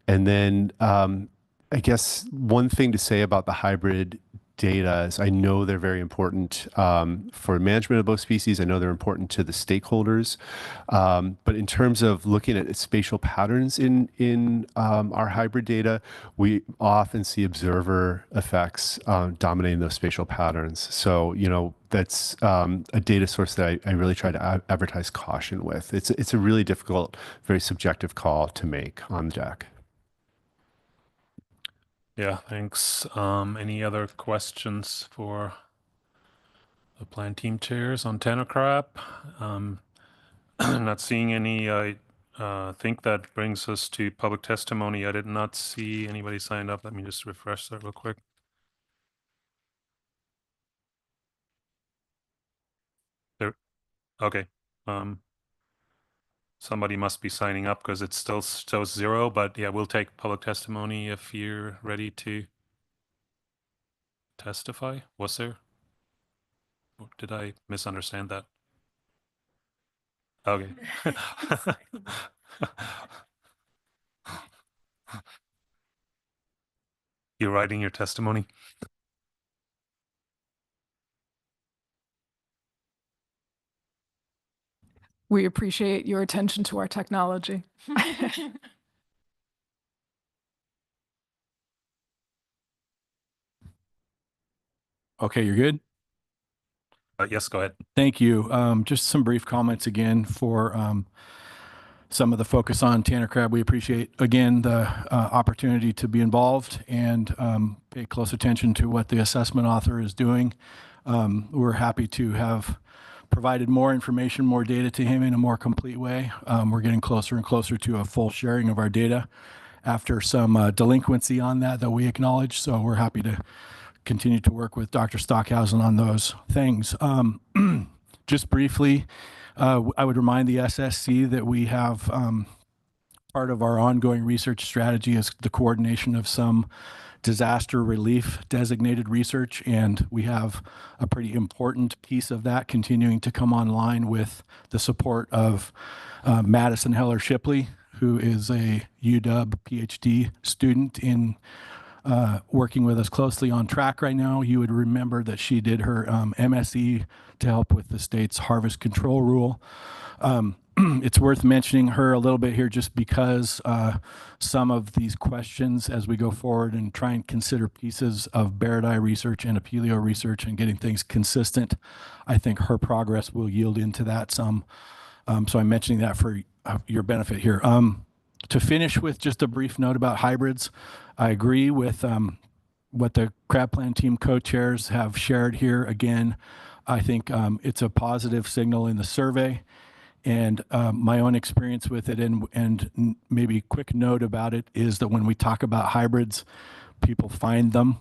E: then I guess one thing to say about the hybrid data is I know they're very important for management of both species. I know they're important to the stakeholders. But in terms of looking at spatial patterns in our hybrid data, we often see observer effects dominating those spatial patterns. So, you know, that's a data source that I really try to advertise caution with. It's a really difficult, very subjective call to make on the deck.
A: Yeah, thanks. Any other questions for the plan team chairs on Tanner crab? Not seeing any. I think that brings us to public testimony. I did not see anybody signed up. Let me just refresh that real quick. There. Okay. Somebody must be signing up because it still shows 0, but yeah, we'll take public testimony if you're ready to testify. Was there? Or did I misunderstand that? Okay. You're writing your testimony?
D: We appreciate your attention to our technology.
C: Okay, you're good?
A: Yes, go ahead.
C: Thank you. Just some brief comments again for some of the focus on Tanner crab. We appreciate, again, the opportunity to be involved and pay close attention to what the assessment author is doing. We're happy to have provided more information, more data to him in a more complete way. We're getting closer and closer to a full sharing of our data after some delinquency on that we acknowledge. So we're happy to continue to work with Dr. Stockhausen on those things. Just briefly, I would remind the SSC that we have part of our ongoing research strategy is the coordination of some disaster relief designated research, and we have a pretty important piece of that continuing to come online with the support of Madison Heller Shipley, who is a UW PhD student in working with us closely on track right now. You would remember that she did her MSE to help with the state's harvest control rule. It's worth mentioning her a little bit here just because some of these questions as we go forward and try and consider pieces of Bairdi research and Apelio research and getting things consistent, I think her progress will yield into that some. So I'm mentioning that for your benefit here. To finish with just a brief note about hybrids, I agree with what the Crab Plan team co-chairs have shared here. Again, I think it's a positive signal in the survey, and my own experience with it, and maybe a quick note about it is that when we talk about hybrids, people find them.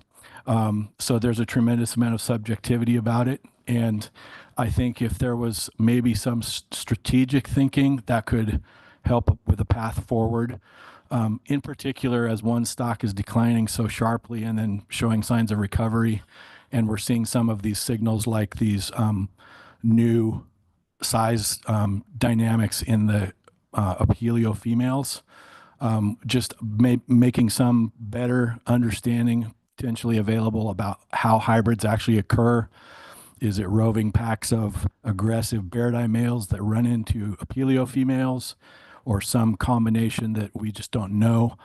C: So there's a tremendous amount of subjectivity about it. And I think if there was maybe some strategic thinking that could help with a path forward, in particular, as one stock is declining so sharply and then showing signs of recovery, and we're seeing some of these signals like these new size dynamics in the apelio females, just making some better understanding potentially available about how hybrids actually occur. Is it roving packs of aggressive Bairdi males that run into apelio females, or some combination that we just don't know?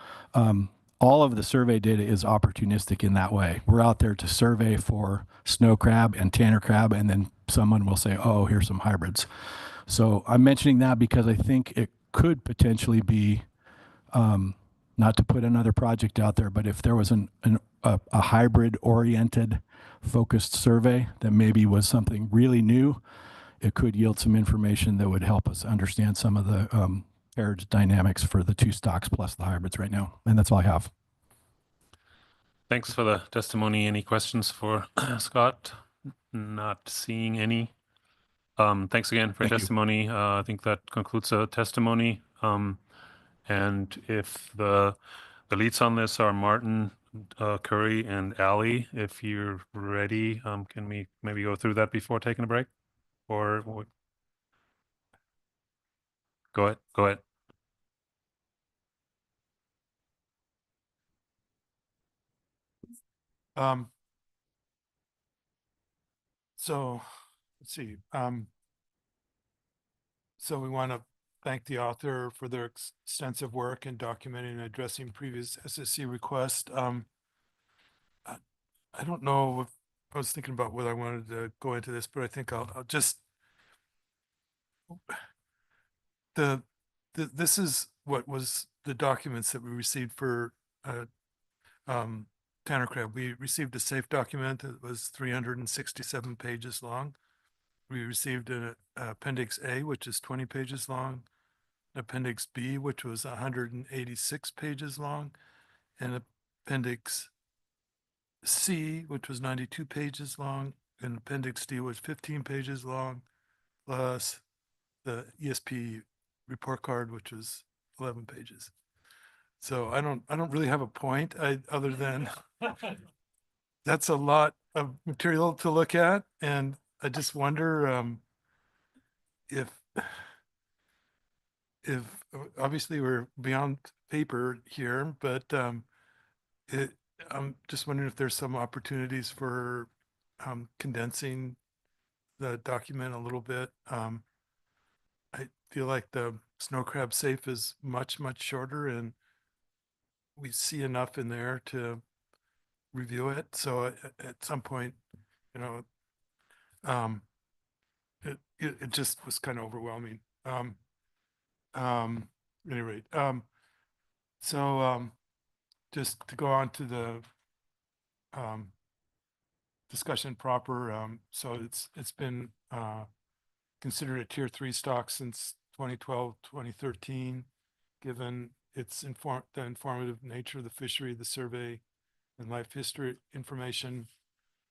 C: All of the survey data is opportunistic in that way. We're out there to survey for snow crab and tanner crab, and then someone will say, oh, here's some hybrids. So I'm mentioning that because I think it could potentially be, not to put another project out there, but if there was a hybrid-oriented focused survey that maybe was something really new, it could yield some information that would help us understand some of the carriage dynamics for the two stocks plus the hybrids right now. And that's all I have.
A: Thanks for the testimony. Any questions for Scott? Not seeing any. Thanks again for your
C: Thank you.
A: testimony. I think that concludes the testimony. And if the leads on this are Martin, Curry, and Ali, if you're ready, can we maybe go through that before taking a break? Or go ahead. Go ahead.
J: So let's see. So we want to thank the author for their extensive work in documenting and addressing previous SSC requests. I don't know if I was thinking about whether I wanted to go into this, but I think I'll just, this is what was the documents that we received for tanner crab. We received a safe document that was 367 pages long. We received an Appendix A, which is 20 pages long, Appendix B, which was 186 pages long, and Appendix C, which was 92 pages long, and Appendix D was 15 pages long, plus the ESP report card, which was 11 pages. So I don't really have a point other than that's a lot of material to look at, and I just wonder if obviously we're beyond paper here, but I'm just wondering if there's some opportunities for condensing the document a little bit. I feel like the snow crab safe is much shorter, and we see enough in there to review it. So at some point, you know, it just was kind of overwhelming. Any rate, so just to go on to the discussion proper, so it's been considered a tier 3 stock since 2012, 2013, given its the informative nature of the fishery, the survey, and life history information.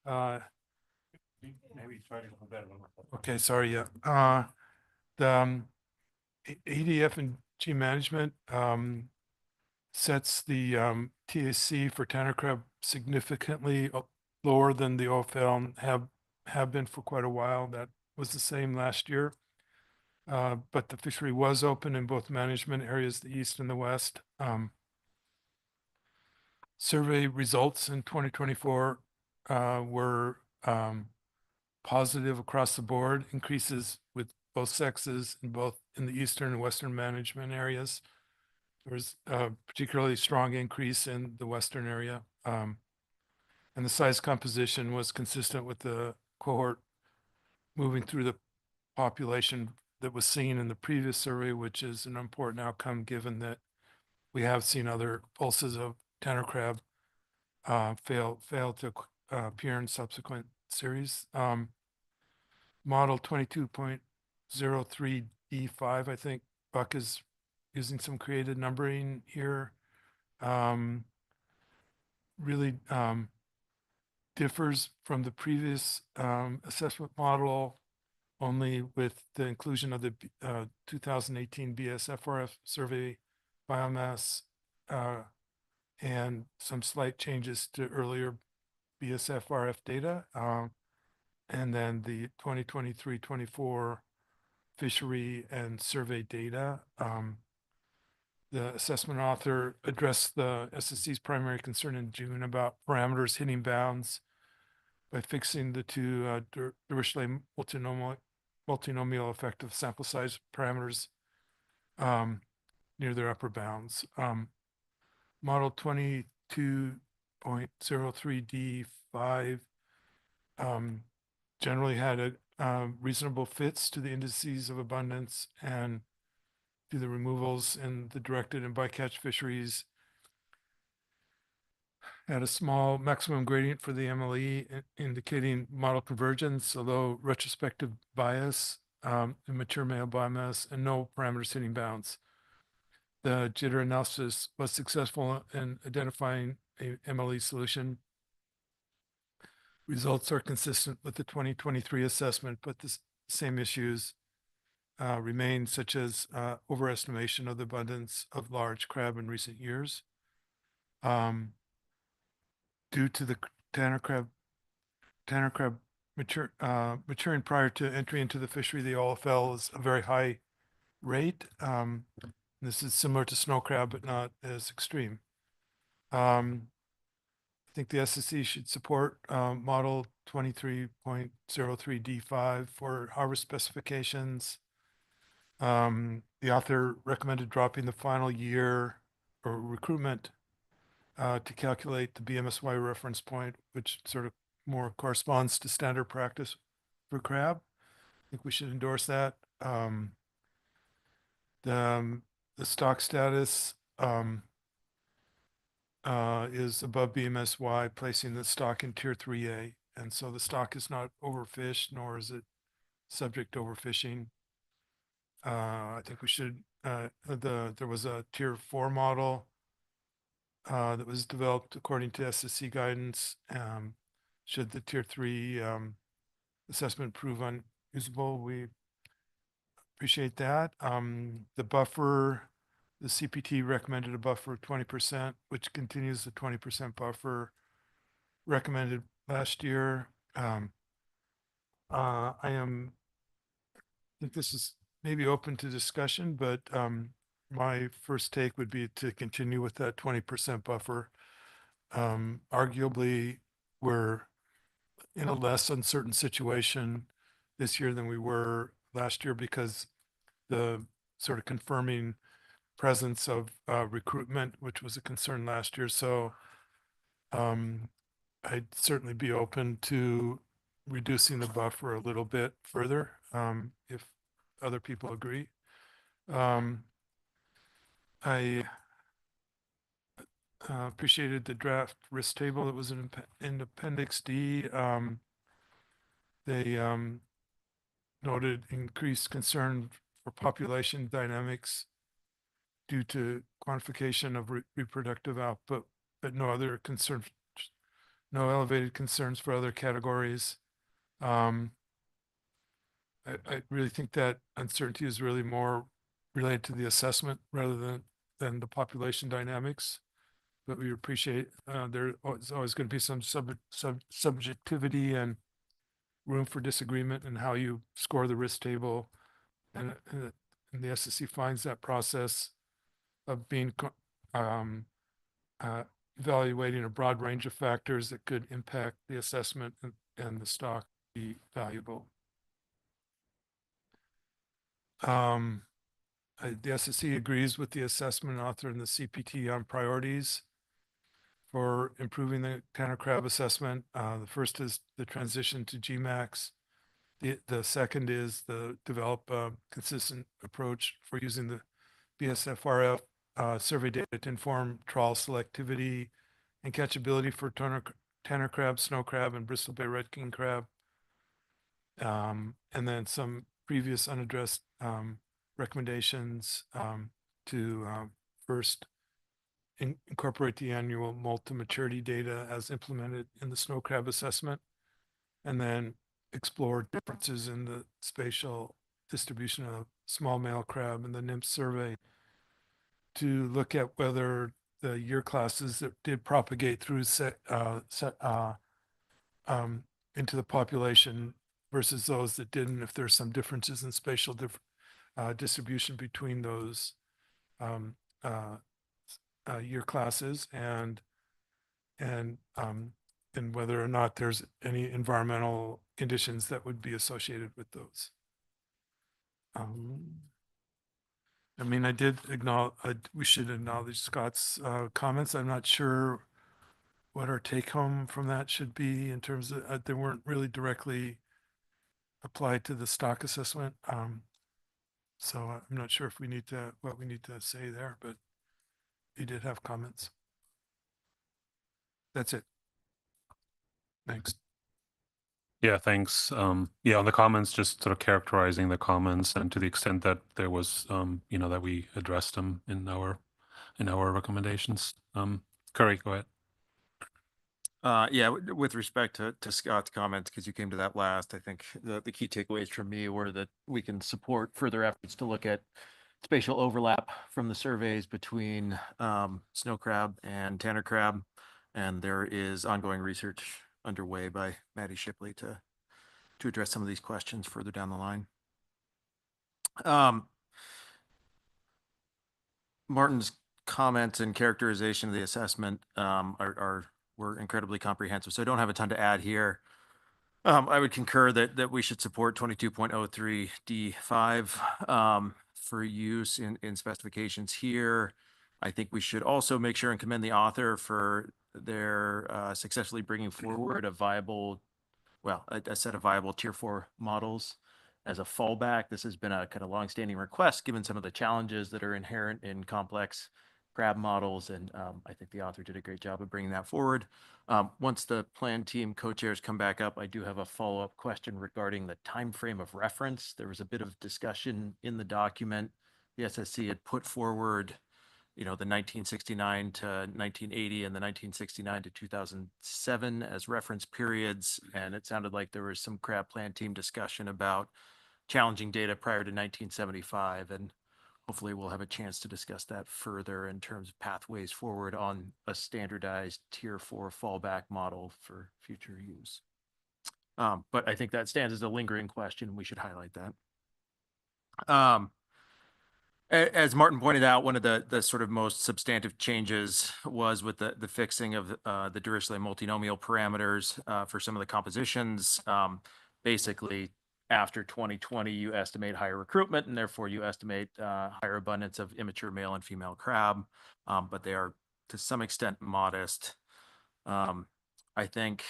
A: Maybe try to go better.
J: Okay, sorry, yeah. The ADF and G management sets the TAC for tanner crab significantly lower than the OFL and have been for quite a while. That was the same last year. But the fishery was open in both management areas, the east and the west. Survey results in 2024 were positive across the board, increases with both sexes in the eastern and western management areas. There was a particularly strong increase in the western area. And the size composition was consistent with the cohort moving through the population that was seen in the previous survey, which is an important outcome given that we have seen other pulses of Tanner crab fail to appear in subsequent series. Model 22.03D5, I think Buck is using some creative numbering here. Really differs from the previous assessment model only with the inclusion of the 2018 BSFRF survey biomass and some slight changes to earlier BSFRF data. And then the 2023-24 fishery and survey data. The assessment author addressed the SSC's primary concern in June about parameters hitting bounds by fixing the two Dirichlet multinomial effective sample size parameters near their upper bounds. Model 22.03D5 generally had a reasonable fits to the indices of abundance and to the removals in the directed and bycatch fisheries. Had a small maximum gradient for the MLE indicating model convergence, although retrospective bias in mature male biomass and no parameters hitting bounds. The jitter analysis was successful in identifying a MLE solution. Results are consistent with the 2023 assessment, but the same issues remain, such as overestimation of the abundance of large crab in recent years. Due to the Tanner crab maturing prior to entry into the fishery, the OFL is a very high rate. This is similar to snow crab, but not as extreme. I think the SSC should support model 23.03D5 for harvest specifications. The author recommended dropping the final year or recruitment to calculate the BMSY reference point, which sort of more corresponds to standard practice for crab. I think we should endorse that. The stock status is above BMSY, placing the stock in tier 3A. And so the stock is not overfished, nor is it subject to overfishing. I think we should, there was a tier 4 model that was developed according to SSC guidance. Should the tier 3 assessment prove unusable, we appreciate that. The buffer, the CPT recommended a buffer of 20%, which continues the 20% buffer recommended last year. I think this is maybe open to discussion, but my first take would be to continue with that 20% buffer. Arguably, we're in a less uncertain situation this year than we were last year because the sort of confirming presence of recruitment, which was a concern last year. So I'd certainly be open to reducing the buffer a little bit further if other people agree. I appreciated the draft risk table that was in Appendix D. They noted increased concern for population dynamics due to quantification of reproductive output, but no other concerns, no elevated concerns for other categories. I really think that uncertainty is really more related to the assessment rather than the population dynamics. But we appreciate there's always going to be some subjectivity and room for disagreement in how you score the risk table. And the SSC finds that process of being evaluating a broad range of factors that could impact the assessment and the stock be valuable. The SSC agrees with the assessment author and the CPT on priorities for improving the Tanner crab assessment. The first is the transition to GMAX The second is develop a consistent approach for using the BSFRF survey data to inform trawl selectivity and catchability for tanner crab, snow crab, and Bristol Bay red king crab. And then some previous unaddressed recommendations to first incorporate the annual multi-maturity data as implemented in the snow crab assessment, and then explore differences in the spatial distribution of small male crab in the NIMS survey to look at whether the year classes that did propagate through into the population versus those that didn't, if there's some differences in spatial distribution between those year classes, and whether or not there's any environmental conditions that would be associated with those. I mean, I did acknowledge, we should acknowledge Scott's comments. I'm not sure what our take home from that should be in terms of, they weren't really directly applied to the stock assessment. So I'm not sure if we need to, what we need to say there, but he did have comments. That's it. Thanks.
A: Yeah, thanks. Yeah, on the comments, just sort of characterizing the comments, and to the extent that there was, you know, that we addressed them in our recommendations. Curry, go ahead.
K: Yeah, with respect to Scott's comments, because you came to that last, I think the key takeaways from me were that we can support further efforts to look at spatial overlap from the surveys between snow crab and tanner crab. And there is ongoing research underway by Maddie Shipley to address some of these questions further down the line. Martin's comments and characterization of the assessment were incredibly comprehensive, so I don't have a ton to add here. I would concur that we should support 22.03 D5 for use in specifications here. I think we should also make sure and commend the author for their successfully bringing forward a set of viable tier 4 models as a fallback. This has been a kind of longstanding request given some of the challenges that are inherent in complex crab models, and I think the author did a great job of bringing that forward. Once the plan team co-chairs come back up, I do have a follow-up question regarding the time frame of reference. There was a bit of discussion in the document. The SSC had put forward, you know, the 1969 to 1980 and the 1969 to 2007 as reference periods, and it sounded like there was some crab plan team discussion about challenging data prior to 1975, and hopefully we'll have a chance to discuss that further in terms of pathways forward on a standardized tier 4 fallback model for future use. But I think that stands as a lingering question. We should highlight that. As Martin pointed out, one of the sort of most substantive changes was with the fixing of the Dirichlet multinomial parameters for some of the compositions. Basically, after 2020, you estimate higher recruitment, and therefore you estimate higher abundance of immature male and female crab, but they are to some extent modest. I think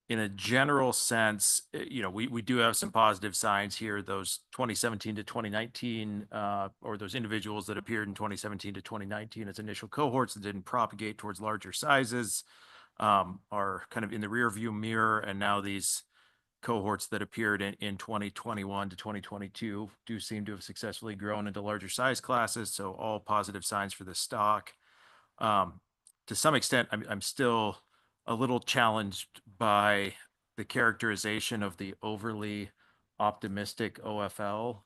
K: in a general sense, you know, we do have some positive signs here. Those 2017 to 2019, or those individuals that appeared in 2017 to 2019 as initial cohorts that didn't propagate towards larger sizes, are kind of in the rear view mirror. And now these cohorts that appeared in 2021 to 2022 do seem to have successfully grown into larger size classes. So all positive signs for the stock. To some extent, I'm still a little challenged by the characterization of the overly optimistic OFL.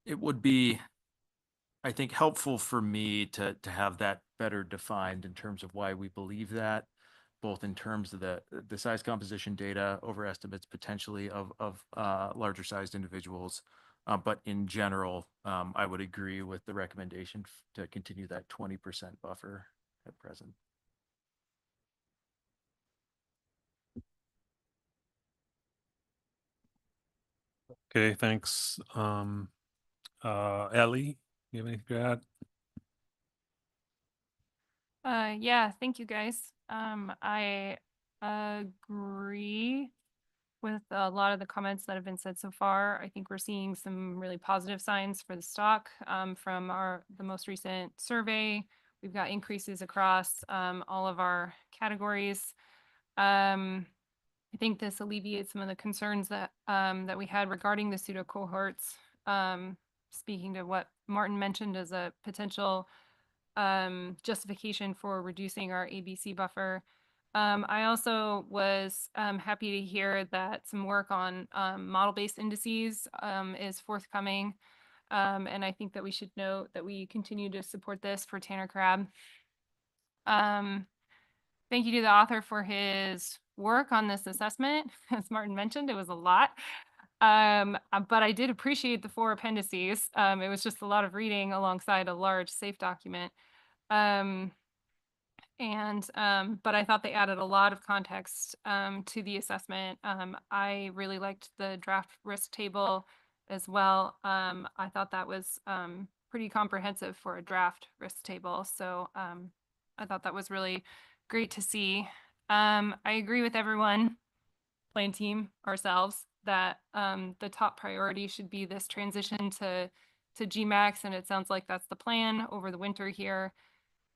K: It would be, I think, helpful for me to have that better defined in terms of why we believe that, both in terms of the size composition data overestimates potentially of larger sized individuals. But in general, I would agree with the recommendation to continue that 20% buffer at present.
A: Okay, thanks. Ellie, you have anything to add?
R: Yeah, thank you guys. I agree with a lot of the comments that have been said so far. I think we're seeing some really positive signs for the stock from the most recent survey. We've got increases across all of our categories. I think this alleviates some of the concerns that that we had regarding the pseudo cohorts. Speaking to what Martin mentioned as a potential justification for reducing our ABC buffer. I also was happy to hear that some work on model-based indices is forthcoming. And I think that we should note that we continue to support this for Tanner Crab. Thank you to the author for his work on this assessment. As Martin mentioned, it was a lot. But I did appreciate the 4 appendices. It was just a lot of reading alongside a large SAFE document. But I thought they added a lot of context to the assessment. I really liked the draft risk table as well. I thought that was pretty comprehensive for a draft risk table. So I thought that was really great to see. I agree with everyone, plan team, ourselves, that the top priority should be this transition to GMAX, and it sounds like that's the plan over the winter here.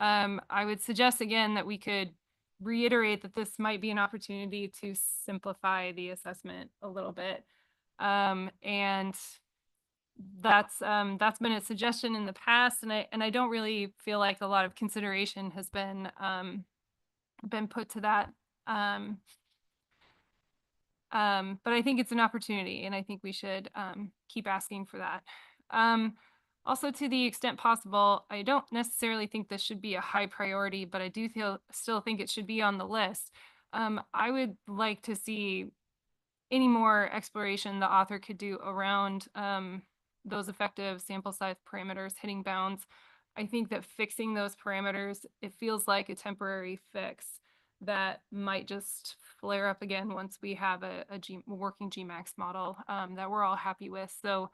R: I would suggest again that we could reiterate that this might be an opportunity to simplify the assessment a little bit. And that's been a suggestion in the past, and I don't really feel like a lot of consideration has been put to that. But I think it's an opportunity, and I think we should keep asking for that. Also, to the extent possible, I don't necessarily think this should be a high priority, but I do still think it should be on the list. I would like to see any more exploration the author could do around those effective sample size parameters hitting bounds. I think that fixing those parameters, it feels like a temporary fix that might just flare up again once we have a working GMAX model that we're all happy with. So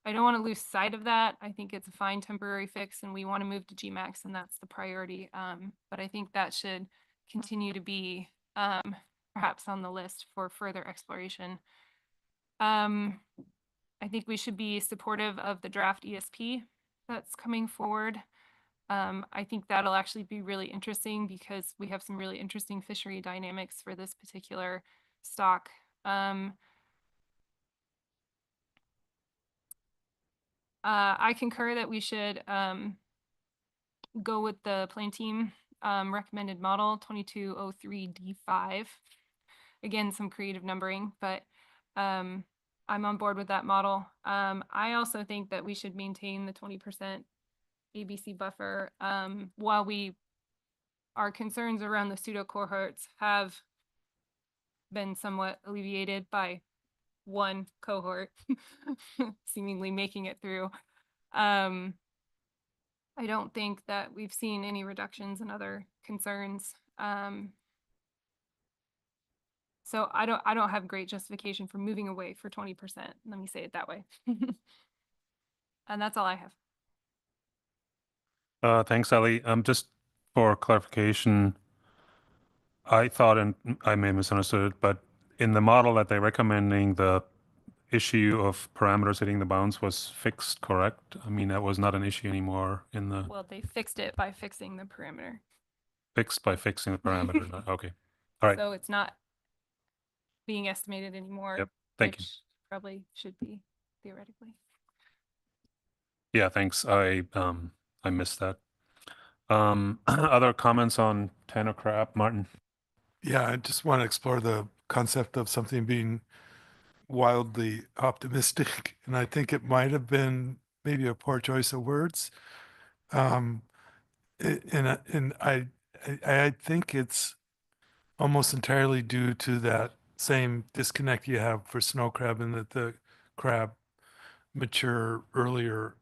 R: I don't want to lose sight of that. I think it's a fine temporary fix and we want to move to GMAX, and that's the priority. But I think that should continue to be perhaps on the list for further exploration. I think we should be supportive of the draft ESP that's coming forward. I think that'll actually be really interesting because we have some really interesting fishery dynamics for this particular stock. I concur that we should go with the plan team recommended model 2203D5. Again, some creative numbering, but I'm on board with that model. I also think that we should maintain the 20% ABC buffer while our concerns around the pseudo cohorts have been somewhat alleviated by one cohort seemingly making it through. I don't think that we've seen any reductions in other concerns. So I don't have great justification for moving away for 20%. Let me say it that way. And that's all I have.
A: Thanks, Ellie. Just for clarification, I thought, and I may have misunderstood it, but in the model that they're recommending, the issue of parameters hitting the bounds was fixed, correct? I mean, that was not an issue anymore in the
R: Well, they fixed it by fixing the parameter.
A: fixed by fixing the parameter. Okay. All right.
R: So it's not being estimated anymore.
A: Yep. Thank you.
R: which probably should be theoretically.
A: Yeah, thanks. I missed that. Other comments on Tanner Crab, Martin?
J: Yeah, I just want to explore the concept of something being wildly optimistic, and I think it might have been maybe a poor choice of words. And I think it's almost entirely due to that same disconnect you have for snow crab, and that the crab mature earlier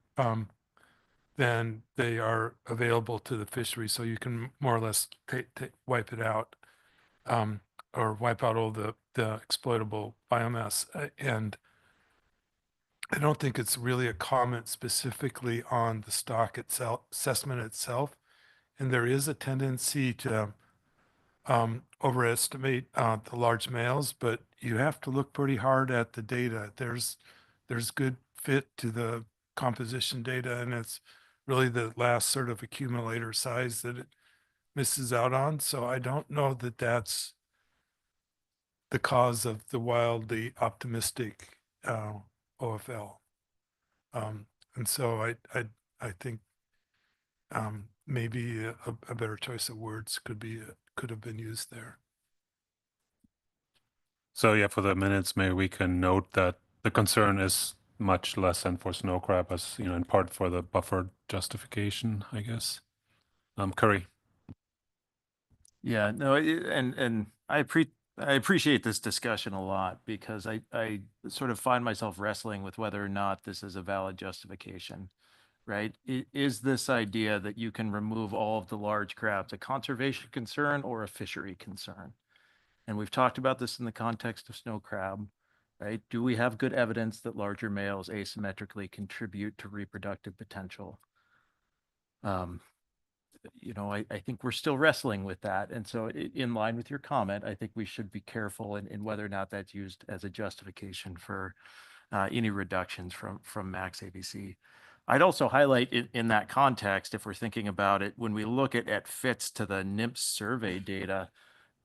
J: than they are available to the fishery, so you can more or less wipe it out. Or wipe out all the exploitable biomass. And I don't think it's really a comment specifically on the stock itself, assessment itself. And there is a tendency to overestimate the large males, but you have to look pretty hard at the data. There's good fit to the composition data, and it's really the last sort of accumulator size that it misses out on. So I don't know that that's the cause of the wildly optimistic OFL. And so I think maybe a better choice of words could have been used there.
A: So yeah, for the minutes, maybe we can note that the concern is much less than for snow crab, as in part for the buffer justification, I guess. Curry.
K: Yeah, no, and I appreciate this discussion a lot because I sort of find myself wrestling with whether or not this is a valid justification, right? Is this idea that you can remove all of the large crabs a conservation concern or a fishery concern? And we've talked about this in the context of snow crab, right? Do we have good evidence that larger males asymmetrically contribute to reproductive potential? I think we're still wrestling with that. And so in line with your comment, I think we should be careful in whether or not that's used as a justification for any reductions from max ABC. I'd also highlight in that context, if we're thinking about it, when we look at fits to the NIMS survey data,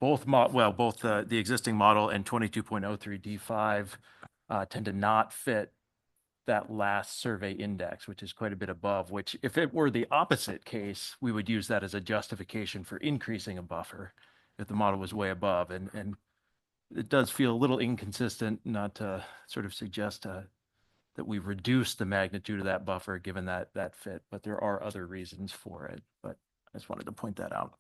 K: both the existing model and 22.03 D5 tend to not fit that last survey index, which is quite a bit above, which if it were the opposite case, we would use that as a justification for increasing a buffer if the model was way above. And it does feel a little inconsistent not to sort of suggest that we reduce the magnitude of that buffer given that fit, but there are other reasons for it. But I just wanted to point that out.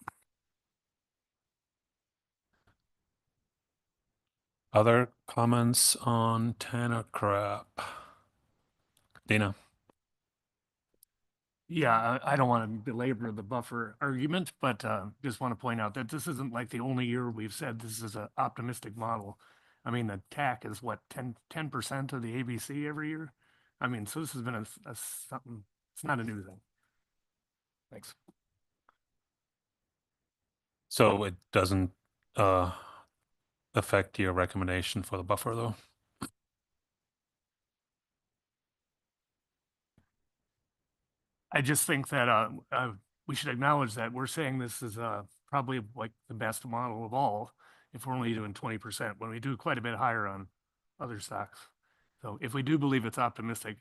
A: Other comments on Tanner crab? Dana.
M: Yeah, I don't want to belabor the buffer argument, but just want to point out that this isn't like the only year we've said this is an optimistic model. I mean, the TAC is what, 10% of the ABC every year? I mean, so this has been something, it's not a new thing. Thanks.
A: So it doesn't affect your recommendation for the buffer, though?
M: I just think that we should acknowledge that we're saying this is probably like the best model of all if we're only doing 20% when we do quite a bit higher on other stocks. So if we do believe it's optimistic,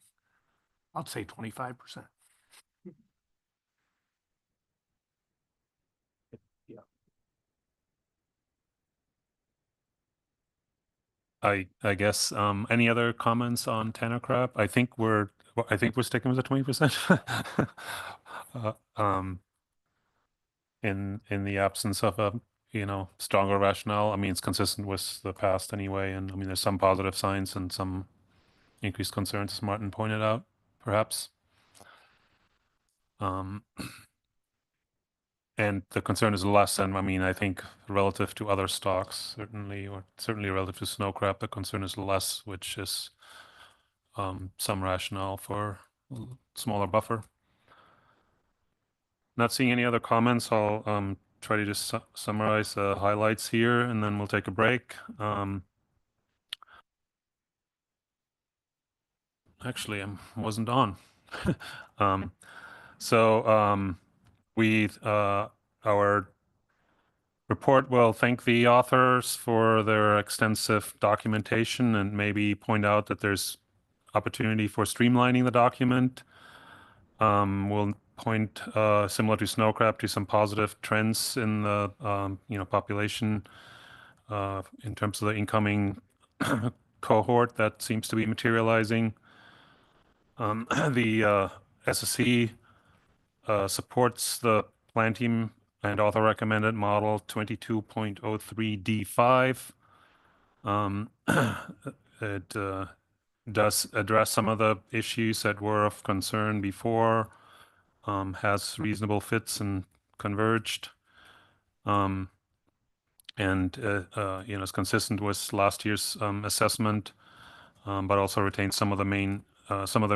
M: I'd say 25%. Yeah.
A: I guess any other comments on Tanner crab? I think we're sticking with the 20%. In the absence of a stronger rationale. I mean, it's consistent with the past anyway, and I mean there's some positive signs and some increased concerns, as Martin pointed out, perhaps. And the concern is less than, I mean, I think relative to other stocks, certainly relative to snow crab, the concern is less, which is some rationale for a smaller buffer. Not seeing any other comments, I'll try to just summarize the highlights here, and then we'll take a break. Actually, I wasn't on. Our report will thank the authors for their extensive documentation and maybe point out that there's opportunity for streamlining the document. We'll point, similar to snow crab, to some positive trends in the population in terms of the incoming cohort that seems to be materializing. The SSC supports the plan team and author recommended model 22.03 D5. It does address some of the issues that were of concern before, has reasonable fits and converged, and is consistent with last year's assessment, but also retains some of the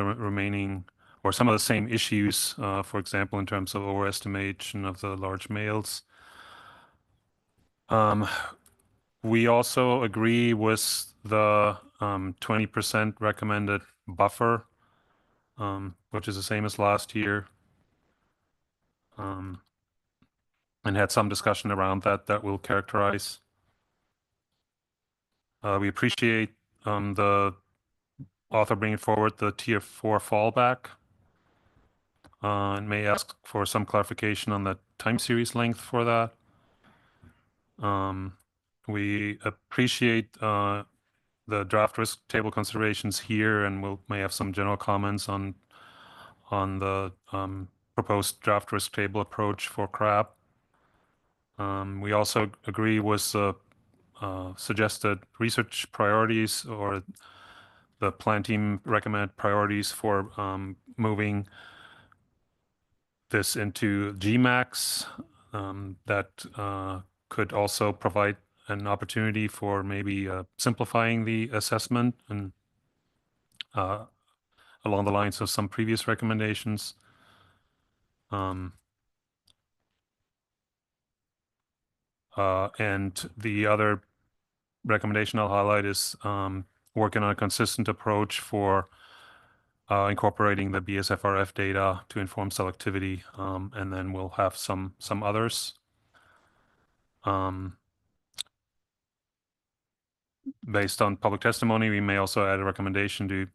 A: remaining or some of the same issues, for example, in terms of overestimation of the large males. Um, we also agree with the 20% recommended buffer, which is the same as last year. And had some discussion around that we'll characterize. We appreciate the author bringing forward the Tier 4 fallback, and may ask for some clarification on the time series length for that. We appreciate the draft risk table considerations here, and may have some general comments on the proposed draft risk table approach for crab. We also agree with the suggested research priorities, or the plan team recommended priorities for moving this into GMAX. That could also provide an opportunity for maybe simplifying the assessment and along the lines of some previous recommendations. And the other recommendation I'll highlight is working on a consistent approach for incorporating the BSFRF data to inform selectivity, and then we'll have some others. Based on public testimony, we may also add a recommendation to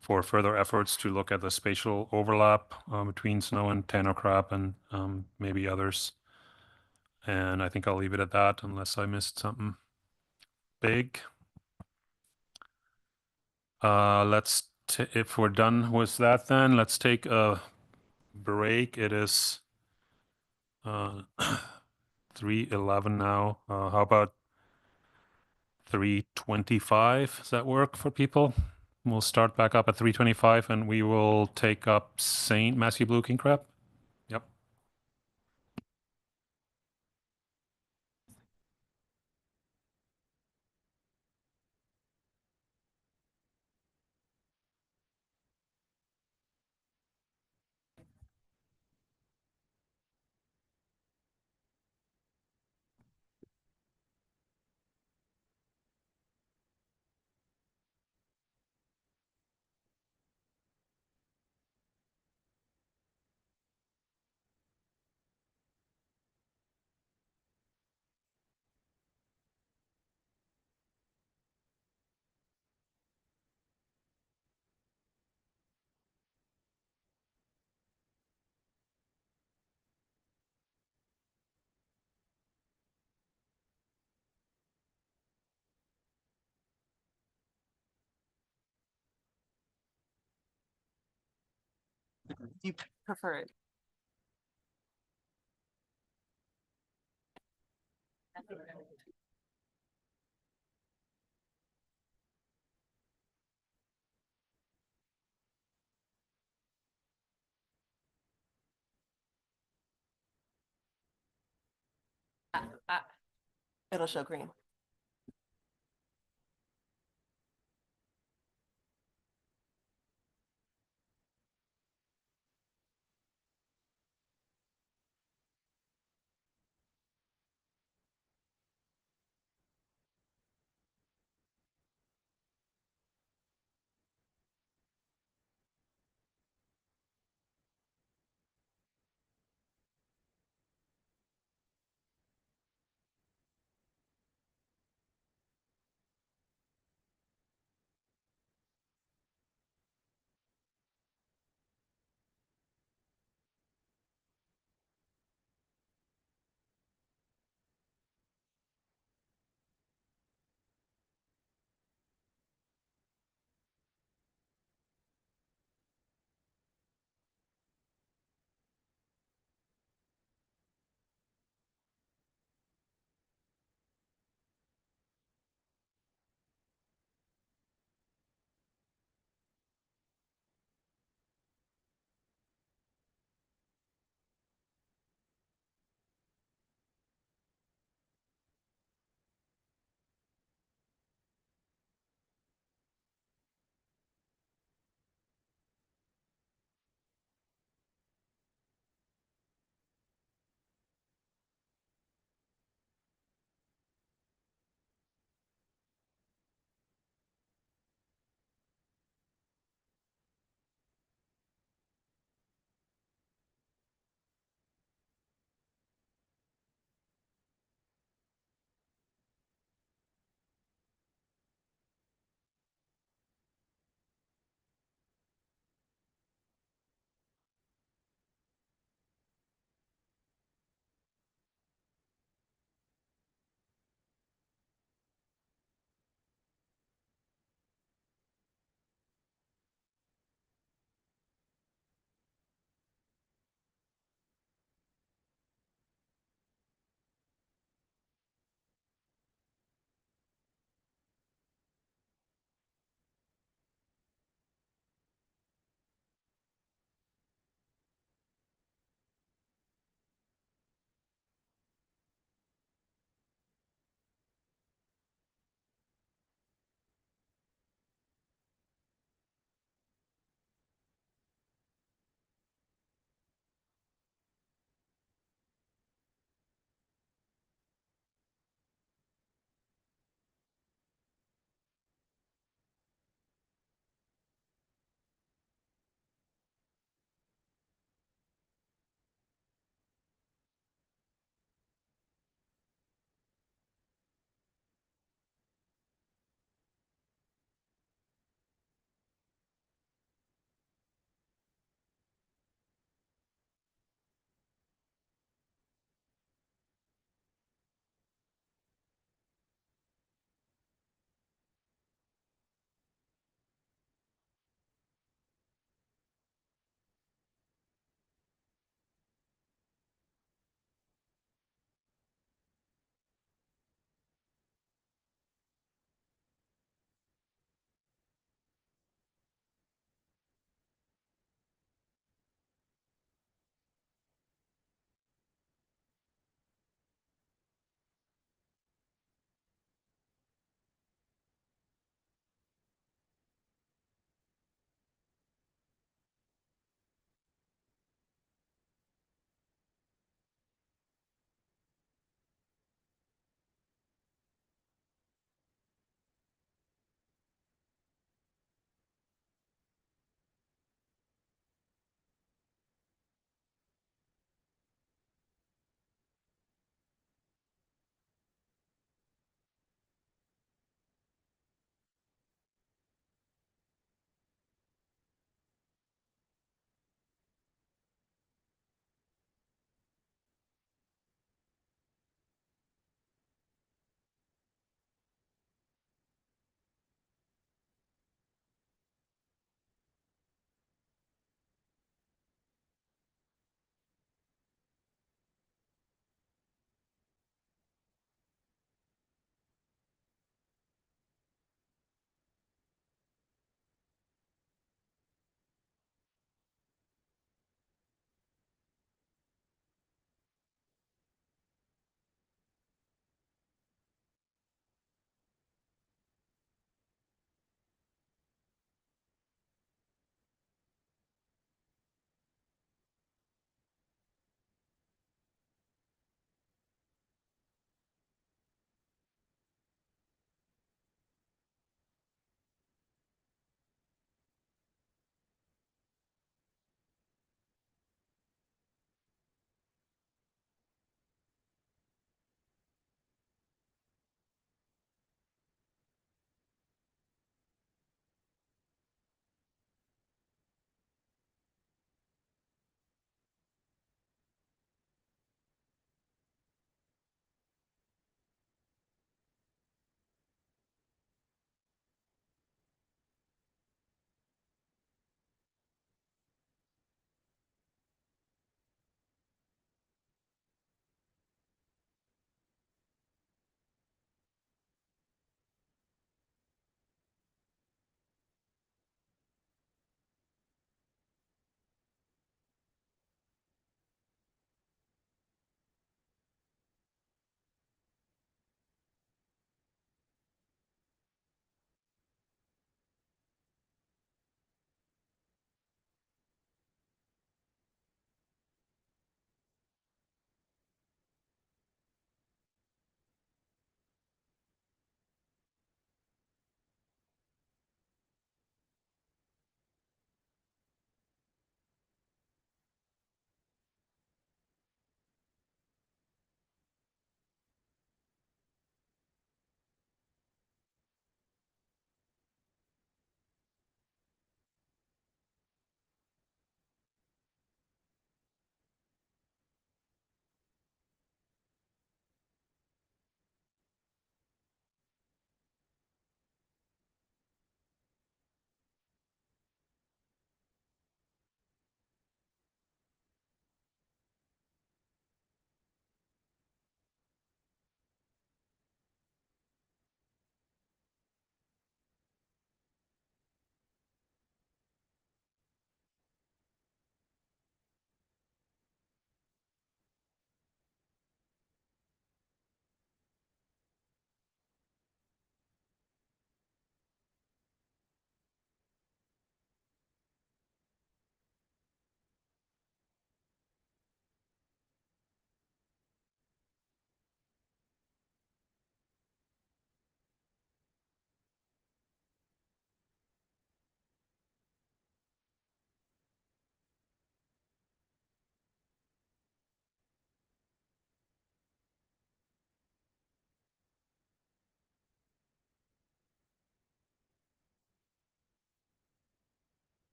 A: for further efforts to look at the spatial overlap between snow and Tanner crab, and maybe others. And I think I'll leave it at that unless I missed something big. If we're done with that, then let's take a break. It is 3:11 now. How about 3:25? Does that work for people? We'll start back up at 3:25, and we will take up St. Matthew Blue King Crab. Yep.
B: You prefer it? It'll show green.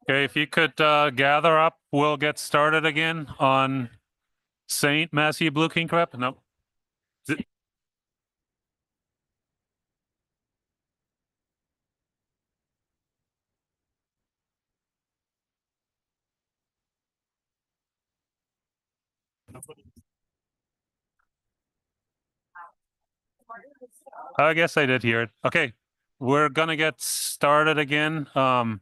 A: Okay, if you could gather up, we'll get started again on St. Matthew Blue King Crab. No. I guess I did hear it. Okay, we're gonna get started again on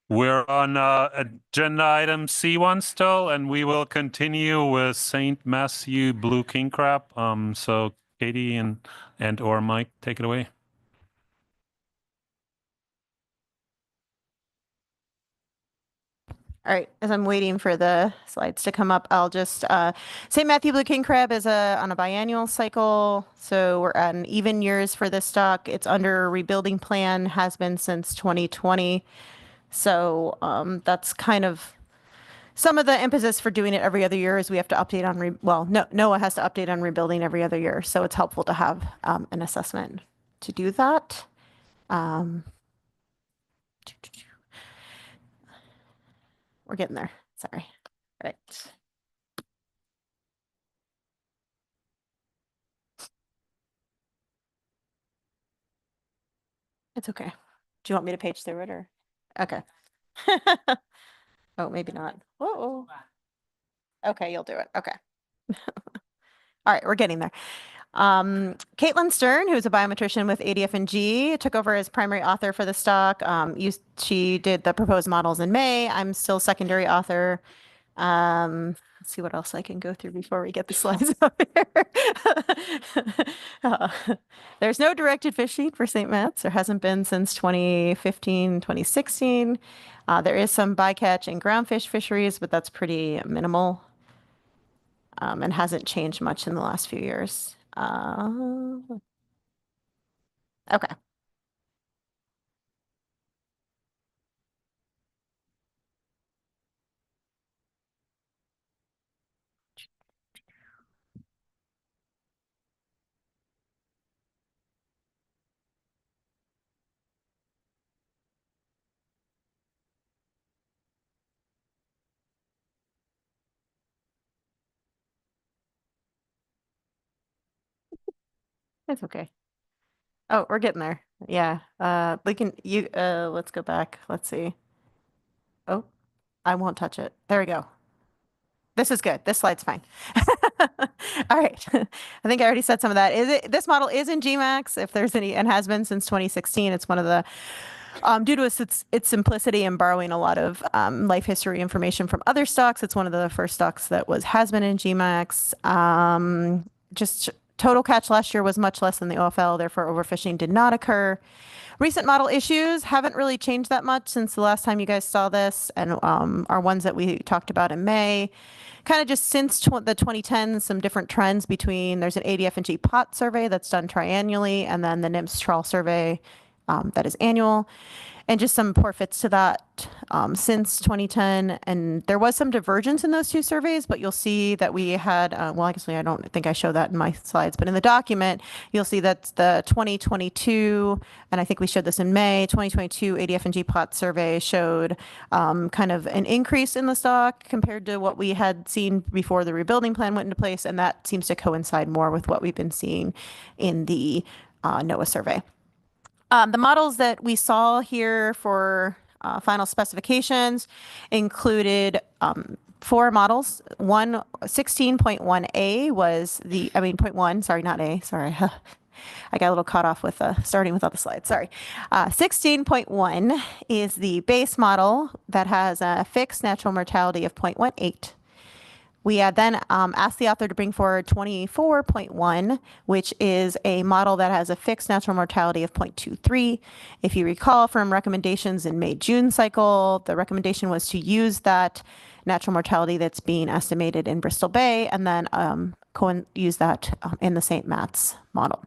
A: we're on agenda item C1 still, and we will continue with St. Matthew Blue King Crab. So Katie and or Mike, take it away.
U: All right, as I'm waiting for the slides to come up, I'll just, St. Matthew Blue King Crab is on a biannual cycle. So we're at an even years for this stock. It's under a rebuilding plan, has been since 2020. So that's kind of some of the emphasis for doing it every other year is we have to update on, NOAA has to update on rebuilding every other year. So it's helpful to have an assessment to do that. We're getting there. Sorry. All right. It's okay. Do you want me to page through it or? Okay. Oh, maybe not. Whoa. Okay, you'll do it. Okay. All right, we're getting there. Caitlin Stern, who is a biometrician with ADF&G, took over as primary author for the stock. She did the proposed models in May. I'm still secondary author. Let's see what else I can go through before we get the slides up here. There's no directed fish feed for St. Matt's. There hasn't been since 2015, 2016. There is some bycatch and groundfish fisheries, but that's pretty minimal and hasn't changed much in the last few years. Okay. It's okay. Oh, we're getting there. Yeah. Let's go back. Let's see. Oh, I won't touch it. There we go. This is good. This slide's fine. All right. I think I already said some of that. This model is in GMAX if there's any, and has been since 2016. It's one of the, due to its simplicity and borrowing a lot of life history information from other stocks. It's one of the first stocks that has been in GMAX. Just total catch last year was much less than the OFL, therefore overfishing did not occur. Recent model issues haven't really changed that much since the last time you guys saw this, and are ones that we talked about in May. Kind of just since the 2010s, some different trends between, there's an ADF&G pot survey that's done triannually, and then the NIMS trawl survey that is annual. And just some poor fits to that since 2010. And there was some divergence in those two surveys, but you'll see that we had, well, actually, I don't think I show that in my slides, but in the document, you'll see that the 2022, and I think we showed this in May, 2022 ADF&G pot survey showed kind of an increase in the stock compared to what we had seen before the rebuilding plan went into place. And that seems to coincide more with what we've been seeing in the NOAA survey. The models that we saw here for final specifications included 4 models. 16.1A was point 1, sorry, not A, sorry. I got a little caught off with starting with all the slides, sorry. 16.1 is the base model that has a fixed natural mortality of 0.18. We had then asked the author to bring forward 24.1, which is a model that has a fixed natural mortality of 0.23. If you recall from recommendations in May-June cycle, the recommendation was to use that natural mortality that's being estimated in Bristol Bay and then use that in the St. Matt's model.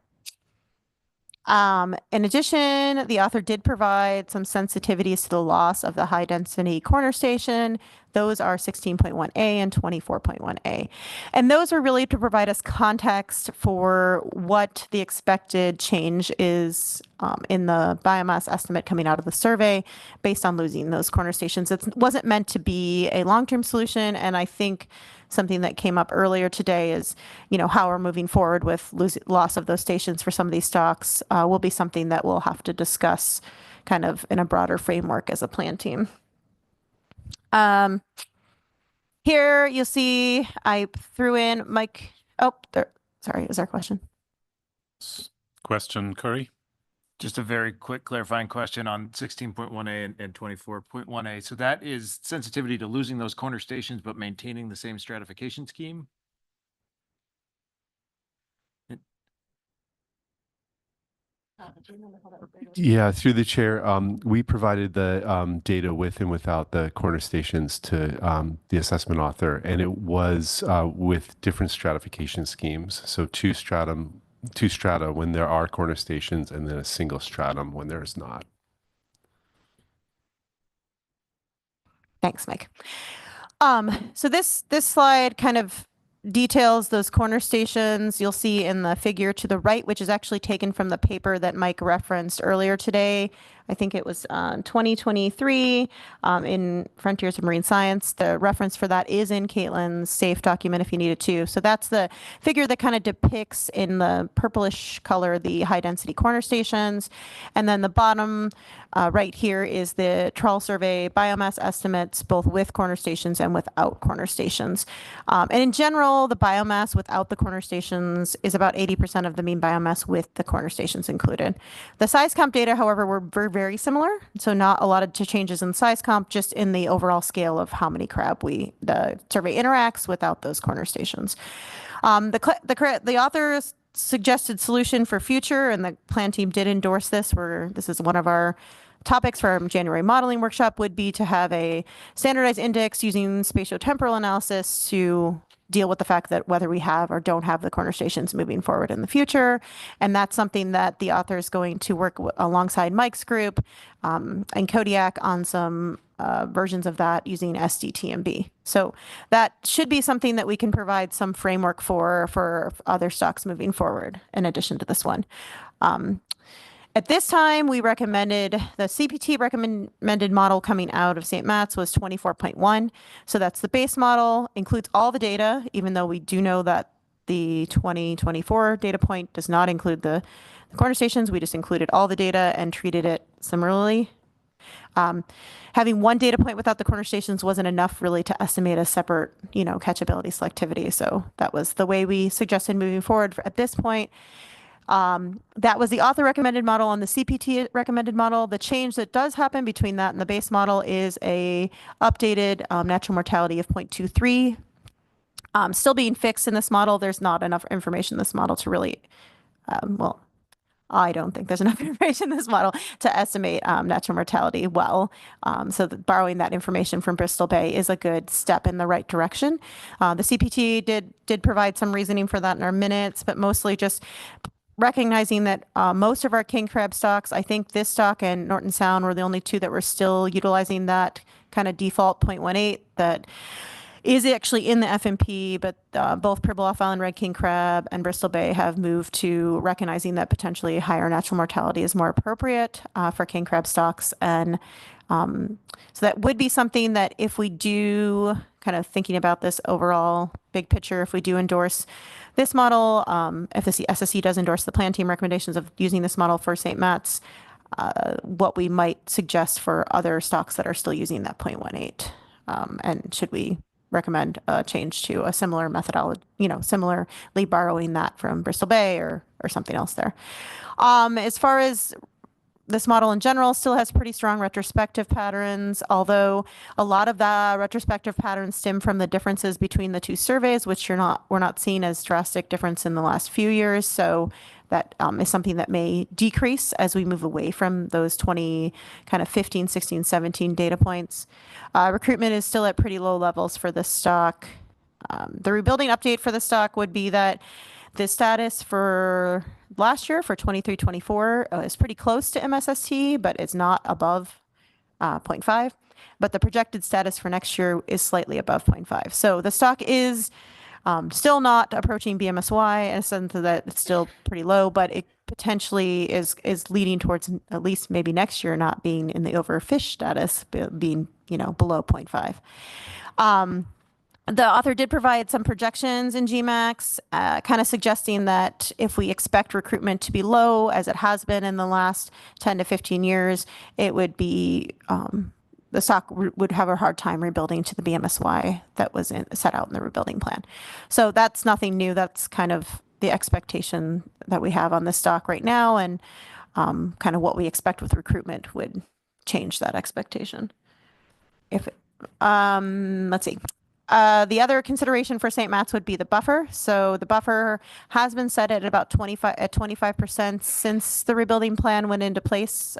U: In addition, the author did provide some sensitivities to the loss of the high density corner station, those are 16.1A and 24.1A. And those are really to provide us context for what the expected change is in the biomass estimate coming out of the survey based on losing those corner stations. It wasn't meant to be a long-term solution, and I think something that came up earlier today is, how we're moving forward with loss of those stations for some of these stocks will be something that we'll have to discuss kind of in a broader framework as a plan team. Here you'll see I threw in Mike. Oh, there. Sorry, is there a question?
A: Question, Curry?
K: Just a very quick clarifying question on 16.1A and 24.1A. So that is sensitivity to losing those corner stations, but maintaining the same stratification scheme?
E: Yeah, through the chair, we provided the data with and without the corner stations to the assessment author, and it was with different stratification schemes. So two strata when there are corner stations, and then a single stratum when there is not.
U: Thanks, Mike. So this slide kind of details those corner stations you'll see in the figure to the right, which is actually taken from the paper that Mike referenced earlier today. I think it was 2023 in Frontiers of Marine Science. The reference for that is in Caitlin's SAFE document if you need it to. So that's the figure that kind of depicts in the purplish color the high density corner stations. And then the bottom right here is the trawl survey biomass estimates, both with corner stations and without corner stations. And in general, the biomass without the corner stations is about 80% of the mean biomass with the corner stations included. The size comp data, however, were very similar. So not a lot of changes in size comp, just in the overall scale of how many crab the survey interacts without those corner stations. The author's suggested solution for future, and the plan team did endorse this, this is one of our topics for our January modeling workshop, would be to have a standardized index using spatiotemporal analysis to deal with the fact that whether we have or don't have the corner stations moving forward in the future. And that's something that the author is going to work alongside Mike's group and Kodiak on some versions of that using SDTMB. So that should be something that we can provide some framework for other stocks moving forward in addition to this one. At this time, we recommended the CPT recommended model coming out of St. Matt's was 24.1. So that's the base model, includes all the data, even though we do know that the 2024 data point does not include the corner stations. We just included all the data and treated it similarly. Having one data point without the corner stations wasn't enough really to estimate a separate, catchability selectivity. So that was the way we suggested moving forward at this point. That was the author recommended model on the CPT recommended model. The change that does happen between that and the base model is a updated natural mortality of 0.23. Still being fixed in this model. There's not enough information in this model to really, I don't think there's enough information in this model to estimate natural mortality well. So borrowing that information from Bristol Bay is a good step in the right direction. The CPT did provide some reasoning for that in our minutes, but mostly just recognizing that most of our king crab stocks, I think this stock and Norton Sound were the only two that were still utilizing that kind of default 0.18 that is actually in the FMP, but both Pribilof Island red king crab and Bristol Bay have moved to recognizing that potentially higher natural mortality is more appropriate for king crab stocks. And so that would be something that if we do, kind of thinking about this overall big picture, if we do endorse this model, if the SSC does endorse the plan team recommendations of using this model for St. Matt's, what we might suggest for other stocks that are still using that 0.18. And should we recommend a change to a similar methodology, similarly borrowing that from Bristol Bay or something else there. As far as this model in general still has pretty strong retrospective patterns, although a lot of the retrospective patterns stem from the differences between the two surveys, which we're not seeing as drastic difference in the last few years. So that is something that may decrease as we move away from those 15, 16, 17 data points. Recruitment is still at pretty low levels for this stock. The rebuilding update for the stock would be that the status for last year for 23-24 is pretty close to MSST, but it's not above
S: 0.5, but the projected status for next year is slightly above 0.5. So the stock is still not approaching BMSY in a sense that it's still pretty low, but it potentially is leading towards at least maybe next year not being in the overfish status, being below 0.5. The author did provide some projections in GMAX, kind of suggesting that if we expect recruitment to be low, as it has been in the last 10 to 15 years, it would be the stock would have a hard time rebuilding to the BMSY that was set out in the rebuilding plan. So that's nothing new. That's kind of the expectation that we have on this stock right now, and kind of what we expect with recruitment would change that expectation. If let's see. The other consideration for St. Matt's would be the buffer. So the buffer has been set at about 25% since the rebuilding plan went into place.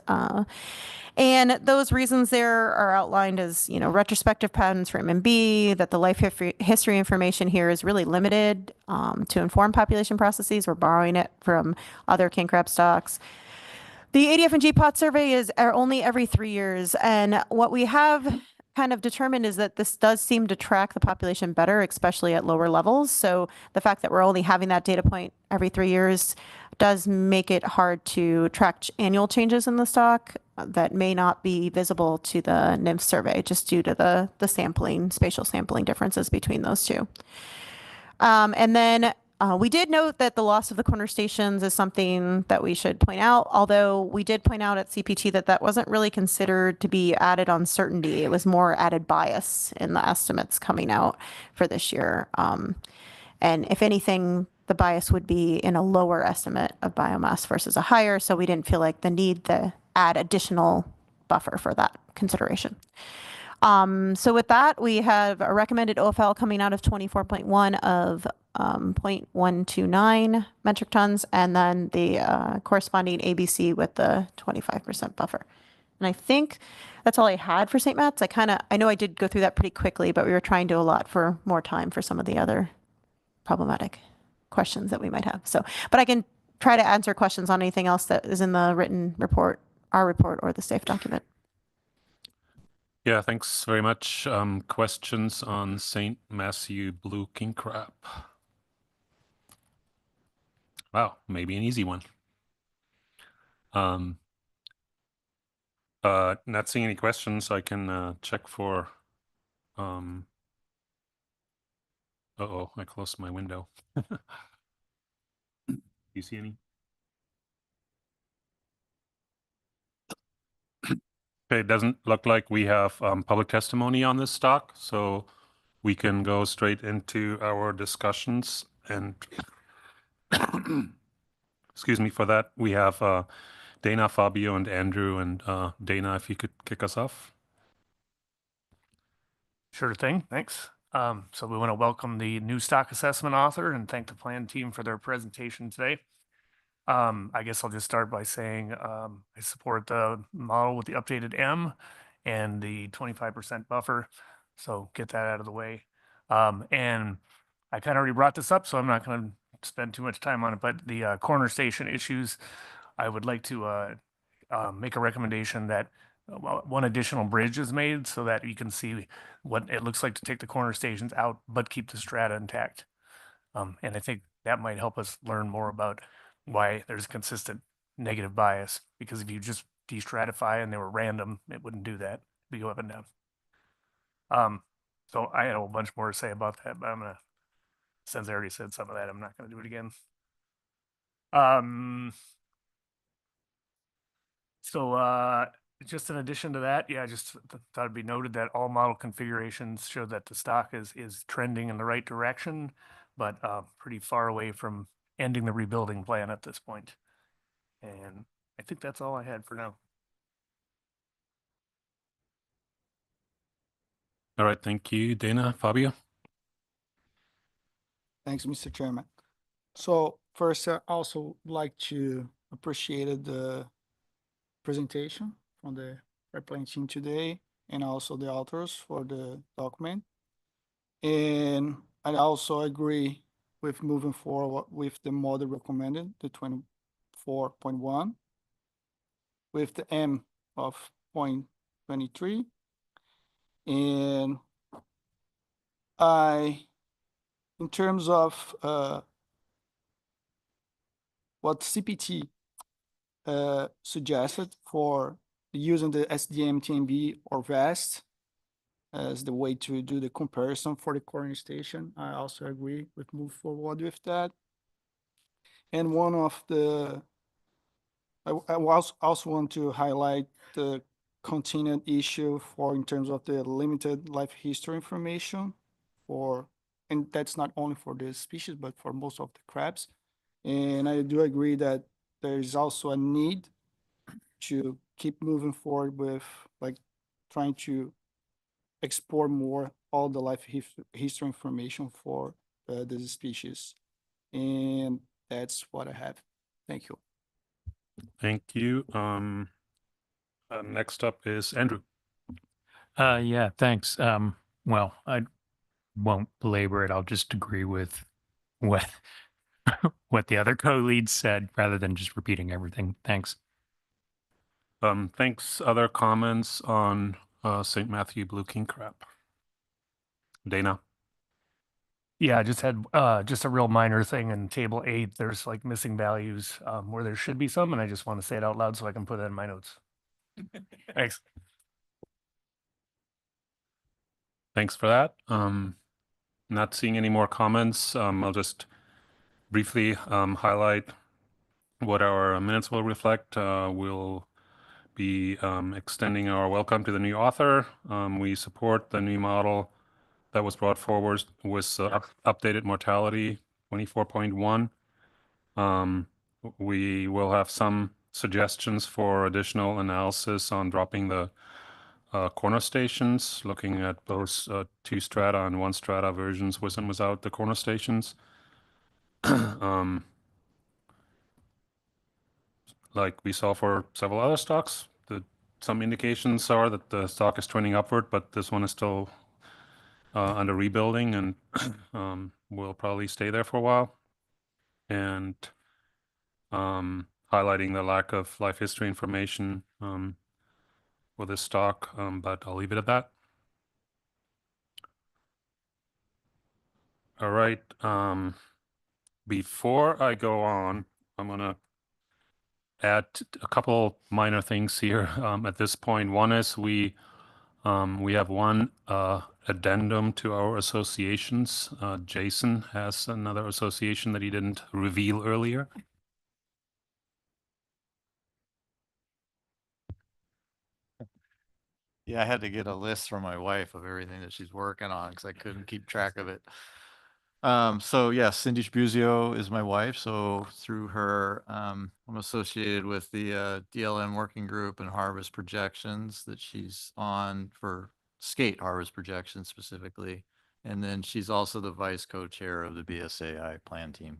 S: And those reasons there are outlined as, retrospective patterns for MMB, that the life history information here is really limited to inform population processes. We're borrowing it from other king crab stocks. The ADF and GPOT survey are only every 3 years. And what we have kind of determined is that this does seem to track the population better, especially at lower levels. So the fact that we're only having that data point every 3 years does make it hard to track annual changes in the stock that may not be visible to the NPFMC survey, just due to the sampling, spatial sampling differences between those two. And then we did note that the loss of the corner stations is something that we should point out, although we did point out at CPT that wasn't really considered to be added uncertainty. It was more added bias in the estimates coming out for this year. And if anything, the bias would be in a lower estimate of biomass versus a higher, so we didn't feel like the need to add additional buffer for that consideration. So with that, we have a recommended OFL coming out of 24.1 of 0.129 metric tons, and then the corresponding ABC with the 25% buffer. And I think that's all I had for St. Matt's. I know I did go through that pretty quickly, but we were trying to allot for more time for some of the other problematic questions that we might have. So, but I can try to answer questions on anything else that is in the written report, our report, or the SAFE document.
A: Yeah, thanks very much. Questions on St. Matthew blue king crab? Wow, maybe an easy one. Not seeing any questions. I can check for. Uh-oh, I closed my window. Do you see any? Okay, it doesn't look like we have public testimony on this stock, so we can go straight into our discussions. And excuse me for that. We have Dana, Fabio, and Andrew. And Dana, if you could kick us off.
M: Sure thing. Thanks. So we want to welcome the new stock assessment author and thank the plan team for their presentation today. I guess I'll just start by saying I support the model with the updated M and the 25% buffer. So get that out of the way. And I kind of already brought this up, so I'm not going to spend too much time on it, but the corner station issues, I would like to make a recommendation that one additional bridge is made so that you can see what it looks like to take the corner stations out, but keep the strata intact. And I think that might help us learn more about why there's consistent negative bias, because if you just de-stratify and they were random, it wouldn't do that. We go up and down. So I had a whole bunch more to say about that, but since I already said some of that, I'm not going to do it again. So just in addition to that, yeah, just thought it'd be noted that all model configurations show that the stock is trending in the right direction, but pretty far away from ending the rebuilding plan at this point. And I think that's all I had for now.
A: All right, thank you, Dana. Fabio?
V: Thanks, Mr. Chairman. So first, I also like to appreciate the presentation from the plan team today and also the authors for the document. And I also agree with moving forward with the model recommended, the 24.1, with the M of 0.5 23. And in terms of what CPT suggested for using the SDM, TMB, or VEST as the way to do the comparison for the coordinate station, I also agree with move forward with that. And one of the, I also want to highlight the continued issue for in terms of the limited life history information for, and that's not only for this species, but for most of the crabs. And I do agree that there is also a need to keep moving forward with like trying to explore more all the life history information for this species. And that's what I have. Thank you.
A: Thank you. Next up is Andrew.
O: Yeah, thanks. Well, I won't belabor it. I'll just agree with what what the other co-leads said rather than just repeating everything. Thanks.
A: Thanks. Other comments on St. Matthew blue king crab? Dana.
M: Yeah, I just had just a real minor thing in table 8. There's like missing values where there should be some, and I just want to say it out loud so I can put it in my notes. Thanks.
A: Thanks for that. Not seeing any more comments. I'll just briefly highlight what our minutes will reflect. We'll be extending our welcome to the new author. We support the new model that was brought forward with updated mortality 24.1. We will have some suggestions for additional analysis on dropping the corner stations, looking at both 2 strata and 1 strata versions with and without the corner stations. Like we saw for several other stocks, some indications are that the stock is trending upward, but this one is still under rebuilding and will probably stay there for a while. And highlighting the lack of life history information for this stock, but I'll leave it at that. All right. Before I go on, I'm gonna add a couple minor things here at this point. One is we have one addendum to our associations. Jason has another association that he didn't reveal earlier.
K: Yeah, I had to get a list from my wife of everything that she's working on because I couldn't keep track of it. So yes, Cindy Sbuzio is my wife. So through her, I'm associated with the DLM working group and harvest projections that she's on for skate harvest projections specifically. And then she's also the vice co-chair of the BSAI plan team.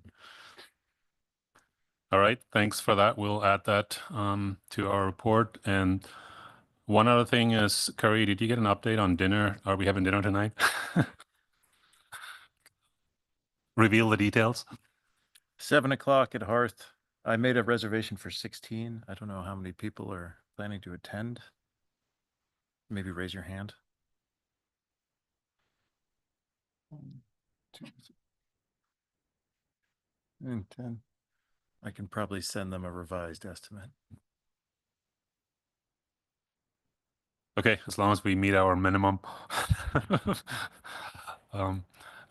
A: All right, thanks for that. We'll add that to our report. And one other thing is, Curry, did you get an update on dinner? Are we having dinner tonight? Reveal the details.
K: 7 o'clock at Hearth. I made a reservation for 16. I don't know how many people are planning to attend. Maybe raise your hand. 1, 2, 3, and 10. I can probably send them a revised estimate.
A: Okay, as long as we meet our minimum.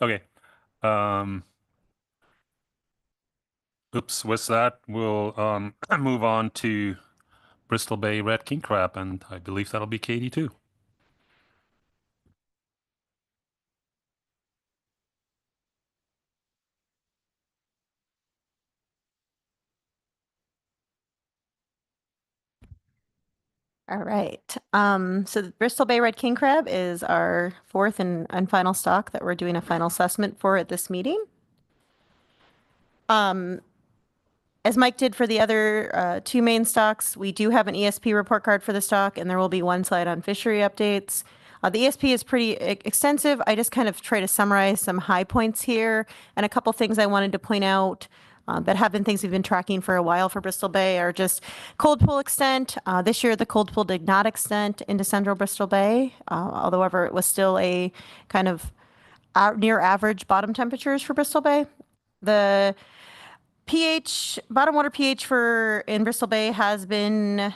A: Okay. Oops, with that, we'll move on to Bristol Bay Red King Crab, and I believe that'll be Katie too.
S: All right. So the Bristol Bay Red King Crab is our 4th and final stock that we're doing a final assessment for at this meeting. As Mike did for the other 2 main stocks, we do have an ESP report card for the stock, and there will be 1 slide on fishery updates. The ESP is pretty extensive. I just kind of try to summarize some high points here and a couple things I wanted to point out. that have been things we've been tracking for a while for Bristol Bay are just cold pool extent. This year, the cold pool did not extend into central Bristol Bay, although however, it was still a kind of near average bottom temperatures for Bristol Bay. The pH, bottom water pH in Bristol Bay has been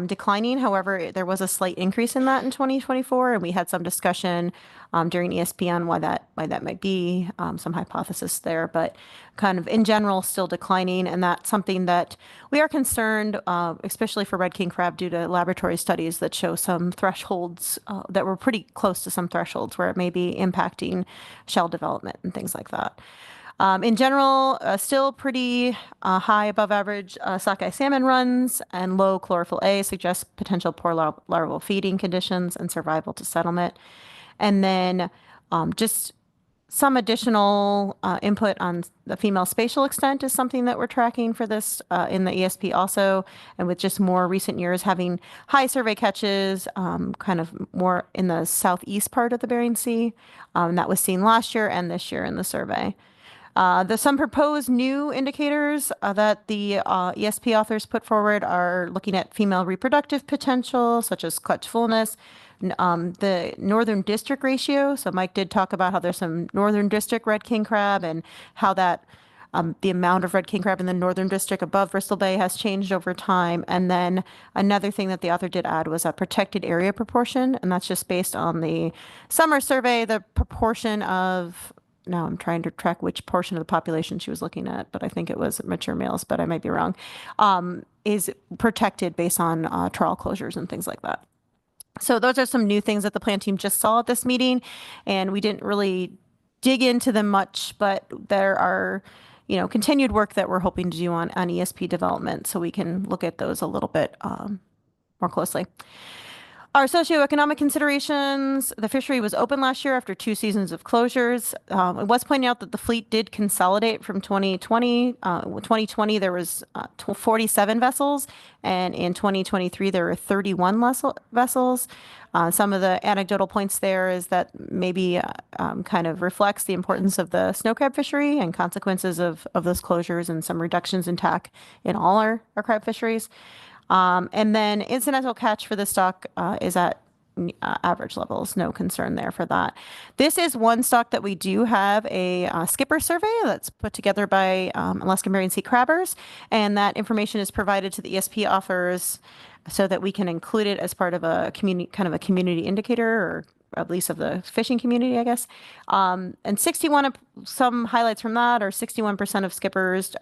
S: declining. However, there was a slight increase in that in 2024, and we had some discussion during ESP on why that might be, some hypothesis there, but kind of in general still declining, and that's something that we are concerned, especially for red king crab, due to laboratory studies that show some thresholds that were pretty close to some thresholds where it may be impacting shell development and things like that. In general, still pretty high above average sockeye salmon runs, and low chlorophyll A suggests potential poor larval feeding conditions and survival to settlement. And then just some additional input on the female spatial extent is something that we're tracking for this in the ESP also. And with just more recent years having high survey catches, kind of more in the southeast part of the Bering Sea. That was seen last year and this year in the survey. There's some proposed new indicators that the ESP authors put forward are looking at female reproductive potential, such as clutch fullness, the northern district ratio. So Mike did talk about how there's some northern district red king crab and how that the amount of red king crab in the northern district above Bristol Bay has changed over time. And then another thing that the author did add was a protected area proportion, and that's just based on the summer survey, the proportion of, now I'm trying to track which portion of the population she was looking at, but I think it was mature males, but I might be wrong, is protected based on trawl closures and things like that. So those are some new things that the plan team just saw at this meeting, and we didn't really dig into them much, but there are, continued work that we're hoping to do on ESP development, so we can look at those a little bit more closely. Our socioeconomic considerations, the fishery was open last year after 2 seasons of closures. It was pointed out that the fleet did consolidate from 2020. 2020, there was 47 vessels, and in 2023, there were 31 vessels. Some of the anecdotal points there is that maybe kind of reflects the importance of the snow crab fishery and consequences of those closures and some reductions in TAC in all our crab fisheries. And then incidental catch for the stock is at average levels, no concern there for that. This is one stock that we do have a skipper survey that's put together by Alaskan Bering Sea Crabbers, and that information is provided to the ESP authors so that we can include it as part of a community indicator, or at least of the fishing community, I guess. And some highlights from that are 61% of skippers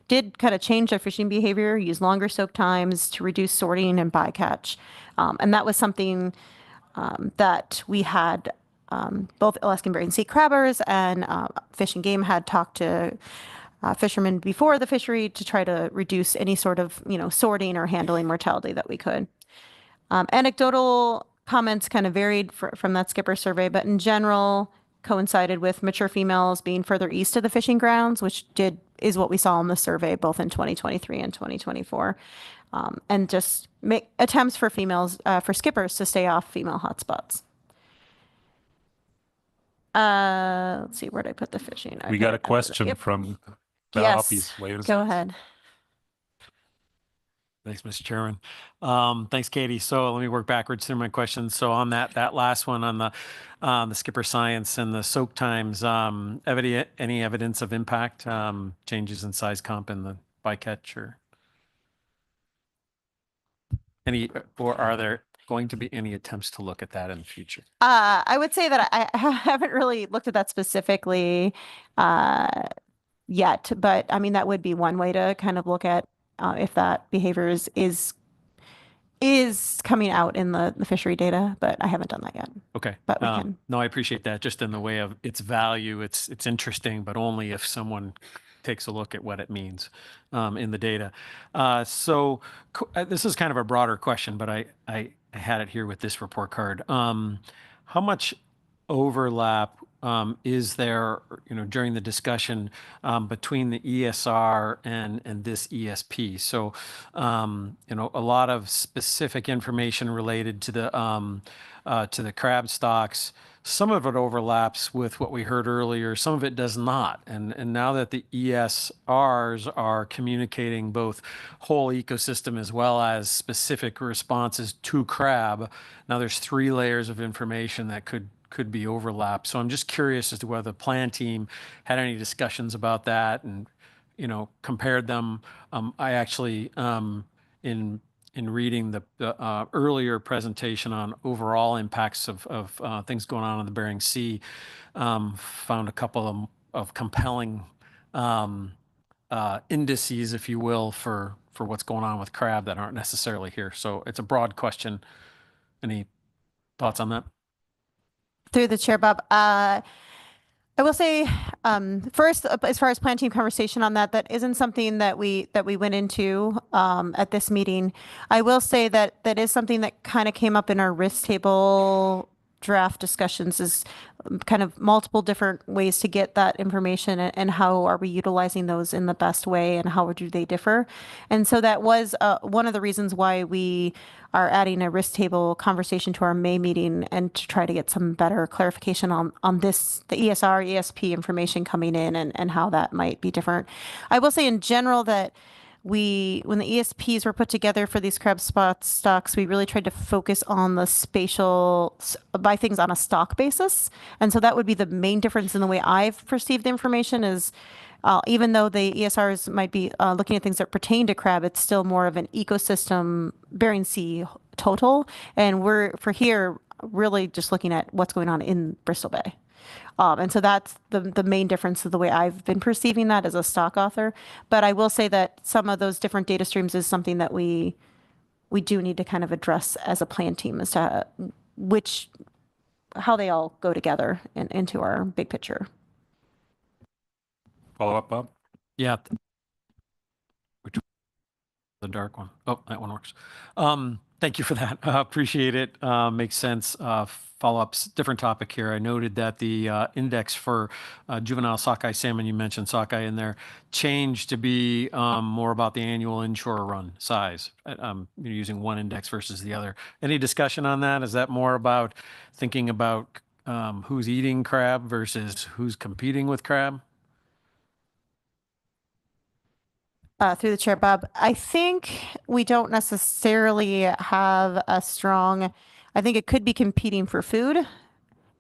S: did kind of change their fishing behavior, use longer soak times to reduce sorting and bycatch. And that was something that we had both Alaskan Bering Sea Crabbers and Fish and Game had talked to fishermen before the fishery to try to reduce any sort of sorting or handling mortality that we could. Anecdotal comments kind of varied from that skipper survey, but in general coincided with mature females being further east of the fishing grounds, which is what we saw in the survey both in 2023 and 2024, and just make attempts for skippers to stay off female hotspots. Let's see, where did I put the fishing?
A: We got a question from
S: Yes, go ahead.
I: Thanks, Mr. Chairman. Thanks, Katie. So let me work backwards through my questions. So on that last one on the skipper science and the soak times, any evidence of impact, changes in size comp in the bycatch, or are there going to be any attempts to look at that in the future?
S: I would say that I haven't really looked at that specifically yet, but I mean, that would be one way to kind of look at if that behavior is coming out in the fishery data, but I haven't done that yet.
I: Okay.
S: But we can.
I: No, I appreciate that. Just in the way of its value, it's interesting, but only if someone takes a look at what it means in the data. So this is kind of a broader question, but I had it here with this report card. How much overlap is there, during the discussion between the ESR and this ESP? So, a lot of specific information related to the crab stocks, some of it overlaps with what we heard earlier, some of it does not. And now that the ESRs are communicating both whole ecosystem as well as specific responses to crab, now there's 3 layers of information that could be overlapped. So I'm just curious as to whether the plan team had any discussions about that and, compared them. I actually, in reading the earlier presentation on overall impacts of things going on in the Bering Sea, found a couple of compelling indices, if you will, for what's going on with crab that aren't necessarily here. So it's a broad question. Any thoughts on that?
S: Through the chair, Bob. I will say, first, as far as plan team conversation on that isn't something that we went into at this meeting. I will say that is something that kind of came up in our risk table draft discussions, is kind of multiple different ways to get that information and how are we utilizing those in the best way and how do they differ. And so that was one of the reasons why we are adding a risk table conversation to our May meeting, and to try to get some better clarification on this, the ESR, ESP information coming in and how that might be different. I will say in general that when the ESPs were put together for these crab stocks, we really tried to focus on the spatial, buy things on a stock basis. And so that would be the main difference in the way I've perceived the information is, even though the ESRs might be looking at things that pertain to crab, it's still more of an ecosystem Bering Sea total. And we're, for here, really just looking at what's going on in Bristol Bay. And so that's the main difference of the way I've been perceiving that as a stock author. But I will say that some of those different data streams is something that we do need to kind of address as a plan team as to how they all go together into our big picture.
A: Follow up, Bob?
I: Yeah. Which the dark one? Oh, that one works. Thank you for that. Appreciate it. Makes sense. Follow-ups, different topic here. I noted that the index for juvenile sockeye salmon, you mentioned sockeye in there, changed to be more about the annual inshore run size. You're using one index versus the other. Any discussion on that? Is that more about thinking about who's eating crab versus who's competing with crab?
S: Through the chair, Bob, I think we don't necessarily have a strong, I think it could be competing for food.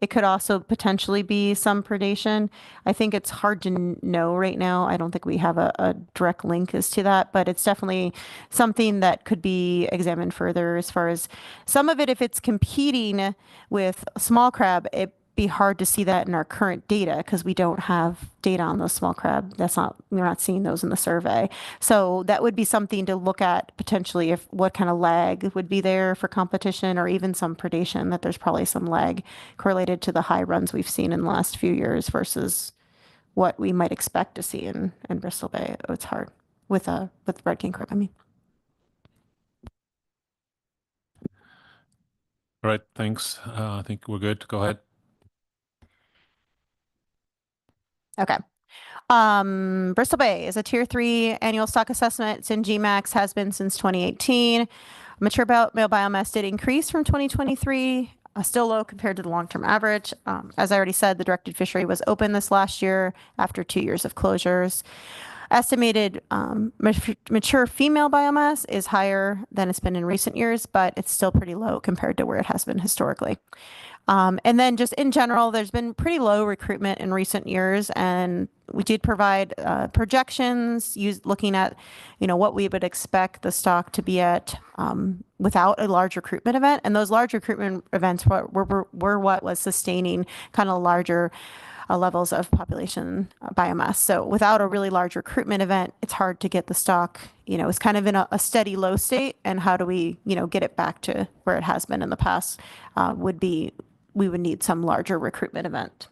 S: It could also potentially be some predation. I think it's hard to know right now. I don't think we have a direct link as to that, but it's definitely something that could be examined further as far as some of it. If it's competing with small crab, it'd be hard to see that in our current data because we don't have data on those small crab. We're not seeing those in the survey. So that would be something to look at potentially, if what kind of lag would be there for competition or even some predation, that there's probably some lag correlated to the high runs we've seen in the last few years versus what we might expect to see in Bristol Bay. It's hard with red king crab, I mean.
A: All right, thanks. I think we're good. Go ahead.
S: Okay. Bristol Bay is a tier 3 annual stock assessment. It's in GMAX, has been since 2018. Mature male biomass did increase from 2023, still low compared to the long-term average. As I already said, the directed fishery was open this last year after 2 years of closures. Estimated mature female biomass is higher than it's been in recent years, but it's still pretty low compared to where it has been historically. And then just in general, there's been pretty low recruitment in recent years, and we did provide projections looking at, what we would expect the stock to be at without a large recruitment event. And those large recruitment events were what was sustaining kind of larger levels of population biomass. So without a really large recruitment event, it's hard to get the stock, it's kind of in a steady low state. And how do we, get it back to where it has been in the past we would need some larger recruitment event.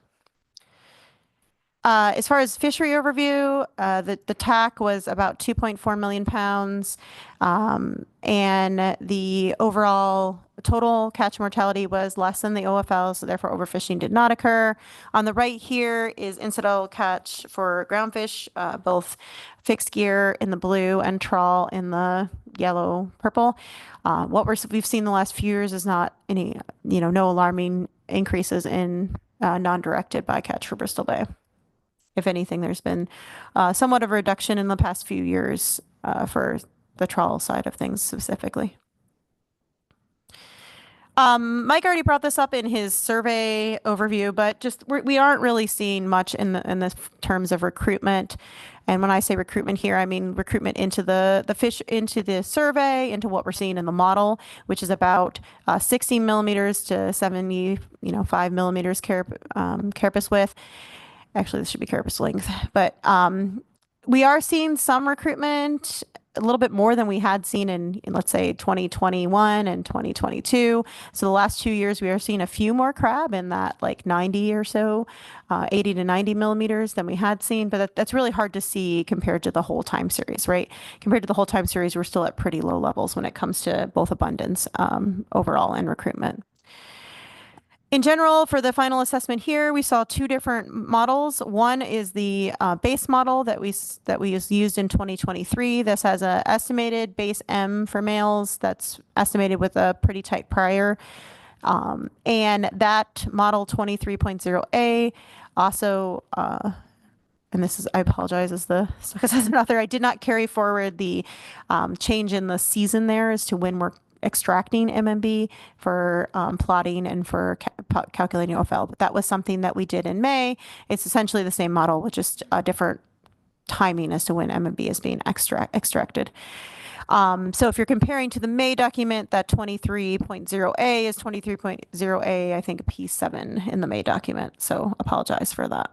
S: As far as fishery overview, the TAC was about 2.4 million pounds, and the overall total catch mortality was less than the OFL, so therefore overfishing did not occur. On the right here is incidental catch for groundfish, both fixed gear in the blue and trawl in the yellow purple. What we've seen the last few years is not any, no alarming increases in non-directed bycatch for Bristol Bay. If anything, there's been somewhat of a reduction in the past few years for the trawl side of things specifically. Mike already brought this up in his survey overview, but just we aren't really seeing much in the terms of recruitment. And when I say recruitment here, I mean recruitment into the fish, into the survey, into what we're seeing in the model, which is about 16 millimeters to 75 millimeters carapace width. Actually, this should be carapace length, but we are seeing some recruitment, a little bit more than we had seen in let's say 2021 and 2022. So the last 2 years, we are seeing a few more crab in that like 90 or so, 80 to 90 millimeters than we had seen. But that's really hard to see compared to the whole time series, right? Compared to the whole time series, we're still at pretty low levels when it comes to both abundance overall and recruitment. In general, for the final assessment here, we saw two different models. One is the base model that we used in 2023. This has an estimated base M for males that's estimated with a pretty tight prior. And that model 23.0A also, and this is, I apologize as the assessment author, I did not carry forward the change in the season there as to when we're extracting MMB for plotting and for calculating OFL. But that was something that we did in May. It's essentially the same model with just a different timing as to when MMB is being extracted. So if you're comparing to the May document, that 23.0A is 23.0A, I think P7 in the May document. So apologize for that.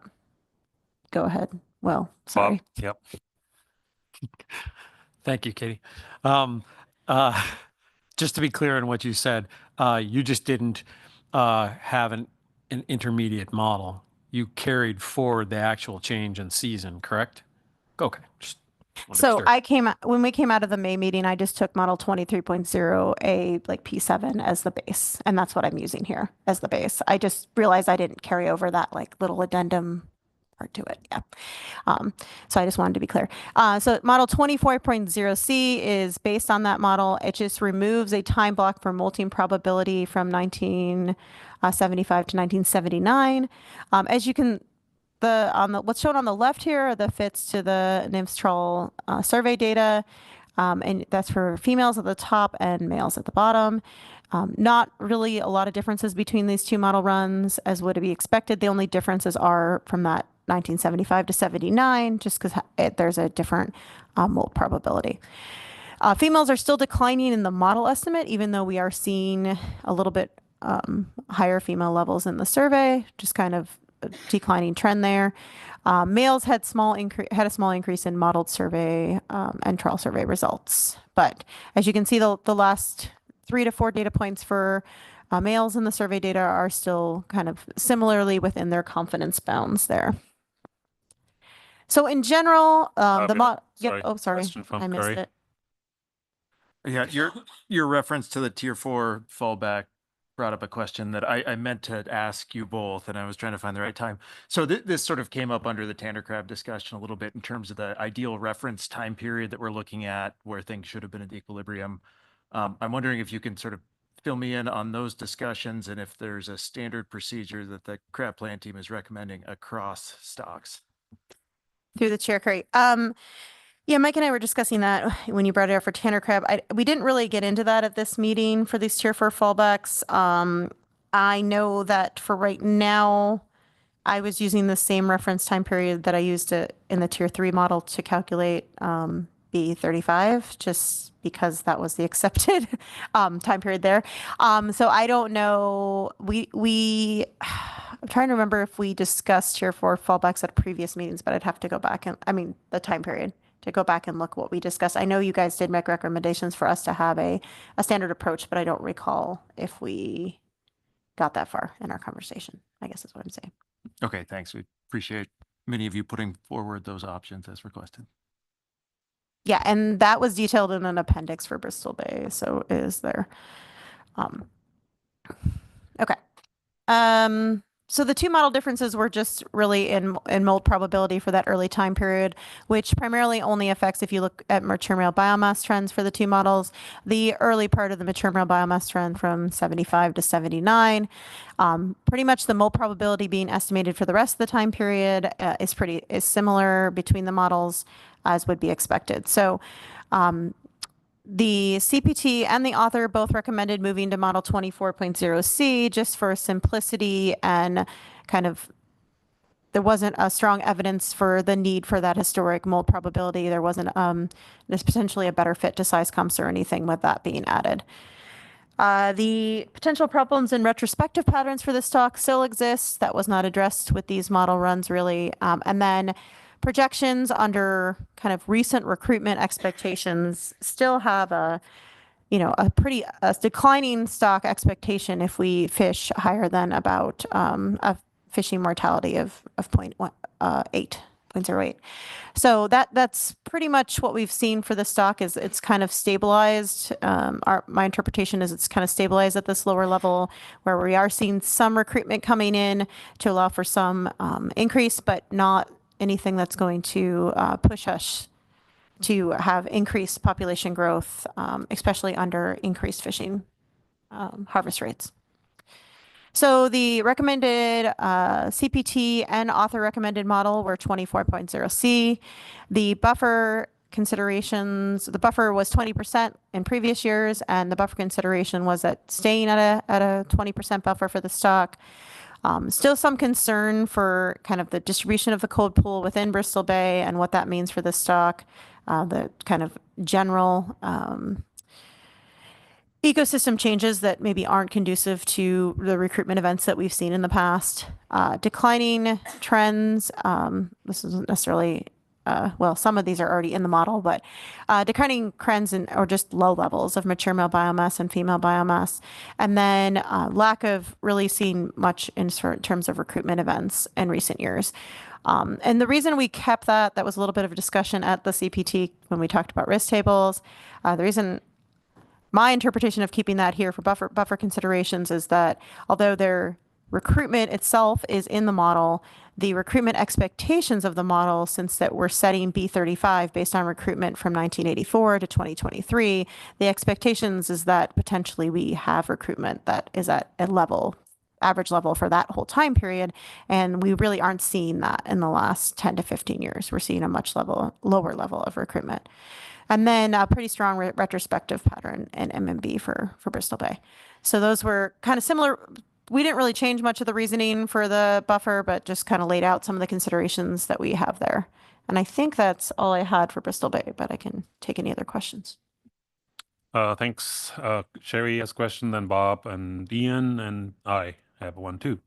S: Go ahead. Well, sorry.
O: Yep.
I: Thank you, Katie. Just to be clear on what you said, you just didn't have an intermediate model. You carried forward the actual change in season, correct? Okay.
S: So when we came out of the May meeting, I just took model 23.0A like P7 as the base. And that's what I'm using here as the base. I just realized I didn't carry over that like little addendum part to it. Yeah. So I just wanted to be clear. So model 24.0C is based on that model. It just removes a time block for molting probability from 1975 to 1979. As you can, what's shown on the left here are the fits to the NIMS trawl survey data. And that's for females at the top and males at the bottom. Not really a lot of differences between these two model runs as would be expected. The only differences are from that 1975 to 79, just because there's a different molt probability. Females are still declining in the model estimate, even though we are seeing a little bit higher female levels in the survey, just kind of a declining trend there. Males had a small increase in modeled survey and trial survey results. But as you can see, the last 3 to 4 data points for males in the survey data are still kind of similarly within their confidence bounds there. So in general, sorry, I missed it.
K: Yeah, your reference to the tier 4 fallback brought up a question that I meant to ask you both, and I was trying to find the right time. So this sort of came up under the Tanner crab discussion a little bit in terms of the ideal reference time period that we're looking at where things should have been at equilibrium. I'm wondering if you can sort of fill me in on those discussions and if there's a standard procedure that the crab plant team is recommending across stocks.
S: Through the chair, Curry. Yeah, Mike and I were discussing that when you brought it up for Tanner crab. We didn't really get into that at this meeting for these tier 4 fallbacks. I know that for right now, I was using the same reference time period that I used in the tier 3 model to calculate B35, just because that was the accepted time period there. So I don't know. I'm trying to remember if we discussed tier 4 fallbacks at previous meetings, but I'd have to go back and, the time period to go back and look what we discussed. I know you guys did make recommendations for us to have a standard approach, but I don't recall if we got that far in our conversation, I guess is what I'm saying.
K: Okay, thanks. We appreciate many of you putting forward those options as requested.
S: Yeah, and that was detailed in an appendix for Bristol Bay, so it is there. Okay. So the two model differences were just really in mold probability for that early time period, which primarily only affects if you look at mature male biomass trends for the two models. The early part of the mature male biomass trend from 75 to 79, pretty much the mold probability being estimated for the rest of the time period is similar between the models as would be expected. So the CPT and the author both recommended moving to model 24.0C just for simplicity and kind of there wasn't a strong evidence for the need for that historic mold probability. There wasn't there's potentially a better fit to size comps or anything with that being added. The potential problems in retrospective patterns for the stock still exist. That was not addressed with these model runs really. And then projections under kind of recent recruitment expectations still have a declining stock expectation if we fish higher than about a fishing mortality of 0.08. So that's pretty much what we've seen for the stock is it's kind of stabilized. My interpretation is it's kind of stabilized at this lower level where we are seeing some recruitment coming in to allow for some increase, but not anything that's going to push us to have increased population growth, especially under increased fishing harvest rates. So the recommended CPT and author recommended model were 24.0C. The buffer considerations, the buffer was 20% in previous years, and the buffer consideration was at staying at a 20% buffer for the stock. Still some concern for kind of the distribution of the cold pool within Bristol Bay and what that means for the stock, the kind of general ecosystem changes that maybe aren't conducive to the recruitment events that we've seen in the past. Declining trends, this isn't necessarily, well, some of these are already in the model, but declining trends or just low levels of mature male biomass and female biomass. And then lack of really seeing much in terms of recruitment events in recent years. And the reason we kept that was a little bit of a discussion at the CPT when we talked about risk tables. The reason my interpretation of keeping that here for buffer considerations is that although their recruitment itself is in the model, the recruitment expectations of the model, since that we're setting B35 based on recruitment from 1984 to 2023, the expectations is that potentially we have recruitment that is at a level, average level for that whole time period. And we really aren't seeing that in the last 10 to 15 years. We're seeing a much lower level of recruitment. And then a pretty strong retrospective pattern in MMB for Bristol Bay. So those were kind of similar. We didn't really change much of the reasoning for the buffer, but just kind of laid out some of the considerations that we have there. And I think that's all I had for Bristol Bay, but I can take any other questions.
A: Thanks. Sherry has a question, then Bob and Ian, and I have one too.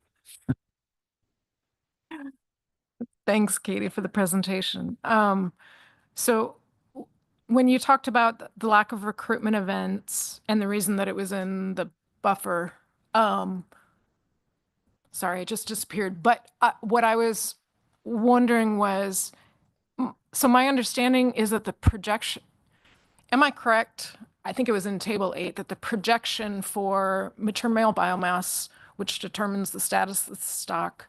D: Thanks, Katie, for the presentation. So when you talked about the lack of recruitment events and the reason that it was in the buffer, sorry, it just disappeared. But what I was wondering was, so my understanding is that the projection, am I correct? I think it was in table 8 that the projection for mature male biomass, which determines the status of the stock,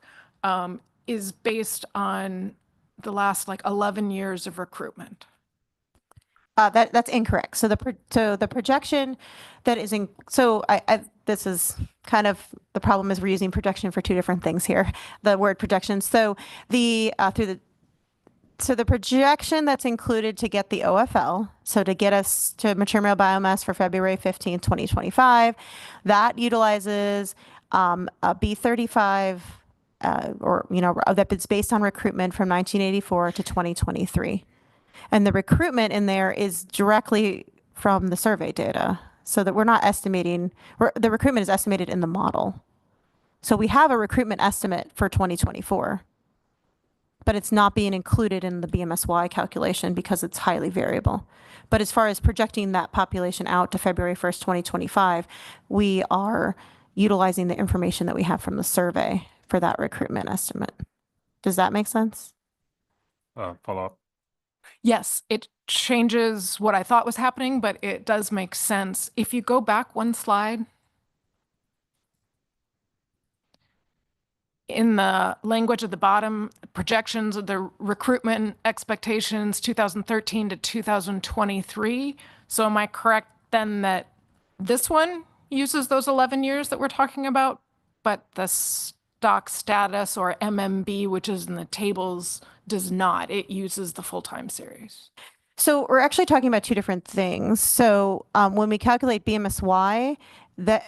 D: is based on the last like 11 years of recruitment.
S: That's incorrect. So the projection that is in, so this is kind of the problem is we're using projection for two different things here. The word projection. So the projection that's included to get the OFL, so to get us to mature male biomass for February 15th, 2025, that utilizes a B35 or that it's based on recruitment from 1984 to 2023. And the recruitment in there is directly from the survey data, so that we're not estimating, the recruitment is estimated in the model. So we have a recruitment estimate for 2024, but it's not being included in the BMSY calculation because it's highly variable. But as far as projecting that population out to February 1st, 2025, we are utilizing the information that we have from the survey for that recruitment estimate. Does that make sense?
A: Follow up.
D: Yes, it changes what I thought was happening, but it does make sense. If you go back one slide, in the language at the bottom, projections of the recruitment expectations 2013 to 2023. So am I correct then that this one uses those 11 years that we're talking about, but the stock status or MMB, which is in the tables, does not? It uses the full-time series.
S: So we're actually talking about two different things. So when we calculate BMSY, that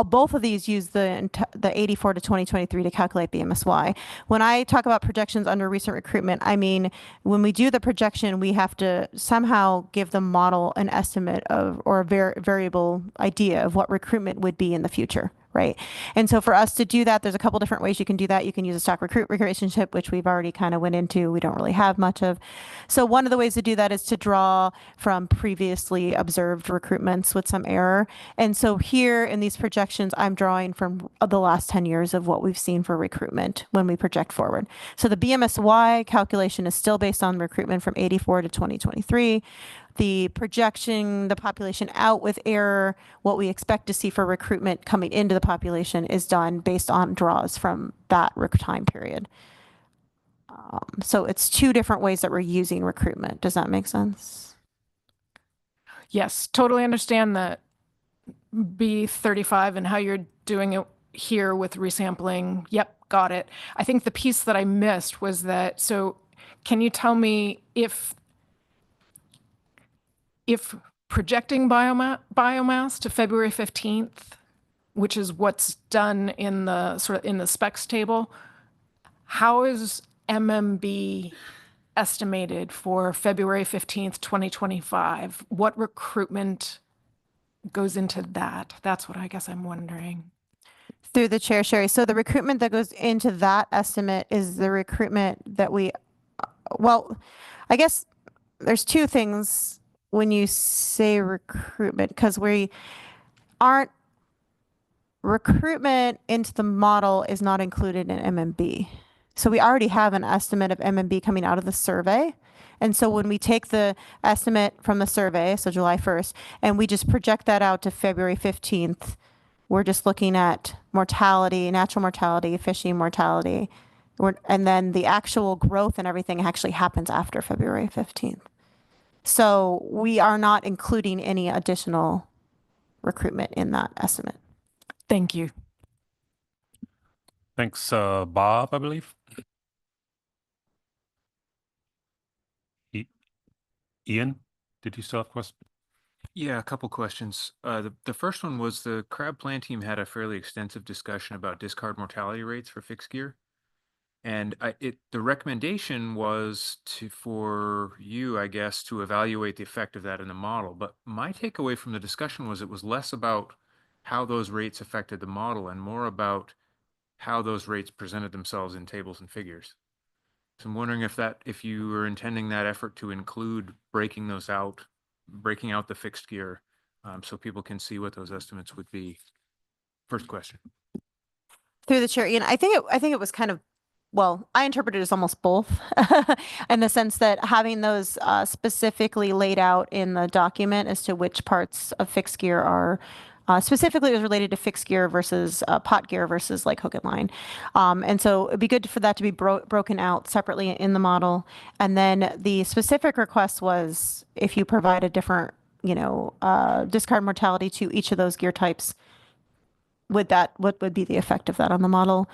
S: both of these use the 84 to 2023 to calculate BMSY. When I talk about projections under recent recruitment, I mean, when we do the projection, we have to somehow give the model an estimate of, or a variable idea of what recruitment would be in the future. Right. And so for us to do that, there's a couple different ways you can do that. You can use a stock recruit relationship, which we've already kind of went into. We don't really have much of. So one of the ways to do that is to draw from previously observed recruitments with some error. And so here in these projections, I'm drawing from the last 10 years of what we've seen for recruitment when we project forward. So the BMSY calculation is still based on recruitment from 84 to 2023. The projection, the population out with error, what we expect to see for recruitment coming into the population is done based on draws from that time period. So it's two different ways that we're using recruitment. Does that make sense?
D: Yes, totally understand that B35 and how you're doing it here with resampling. Yep, got it. I think the piece that I missed was that, so can you tell me if projecting biomass to February 15th, which is what's done in the in the specs table, how is MMB estimated for February 15th, 2025? What recruitment goes into that? That's what I guess I'm wondering.
S: Through the chair, Sherry. So the recruitment that goes into that estimate is the recruitment that well, I guess there's two things when you say recruitment, because recruitment into the model is not included in MMB. So we already have an estimate of MMB coming out of the survey. And so when we take the estimate from the survey, so July 1st, and we just project that out to February 15th, we're just looking at mortality, natural mortality, fishing mortality, and then the actual growth and everything actually happens after February 15th. So we are not including any additional recruitment in that estimate.
D: Thank you.
A: Thanks, Bob, I believe. Ian, did you still have a question?
G: Yeah, a couple questions. The first one was the crab plan team had a fairly extensive discussion about discard mortality rates for fixed gear. And the recommendation was for you, I guess, to evaluate the effect of that in the model. But my takeaway from the discussion was it was less about how those rates affected the model and more about how those rates presented themselves in tables and figures. So I'm wondering if you were intending that effort to include breaking out the fixed gear, so people can see what those estimates would be. First question.
S: Through the chair, Ian, I think it was kind of, well, I interpret it as almost both in the sense that having those specifically laid out in the document as to which parts of fixed gear are specifically it was related to fixed gear versus pot gear versus like hook and line. And so it'd be good for that to be broken out separately in the model. And then the specific request was if you provide a different, discard mortality to each of those gear types, what would be the effect of that on the model?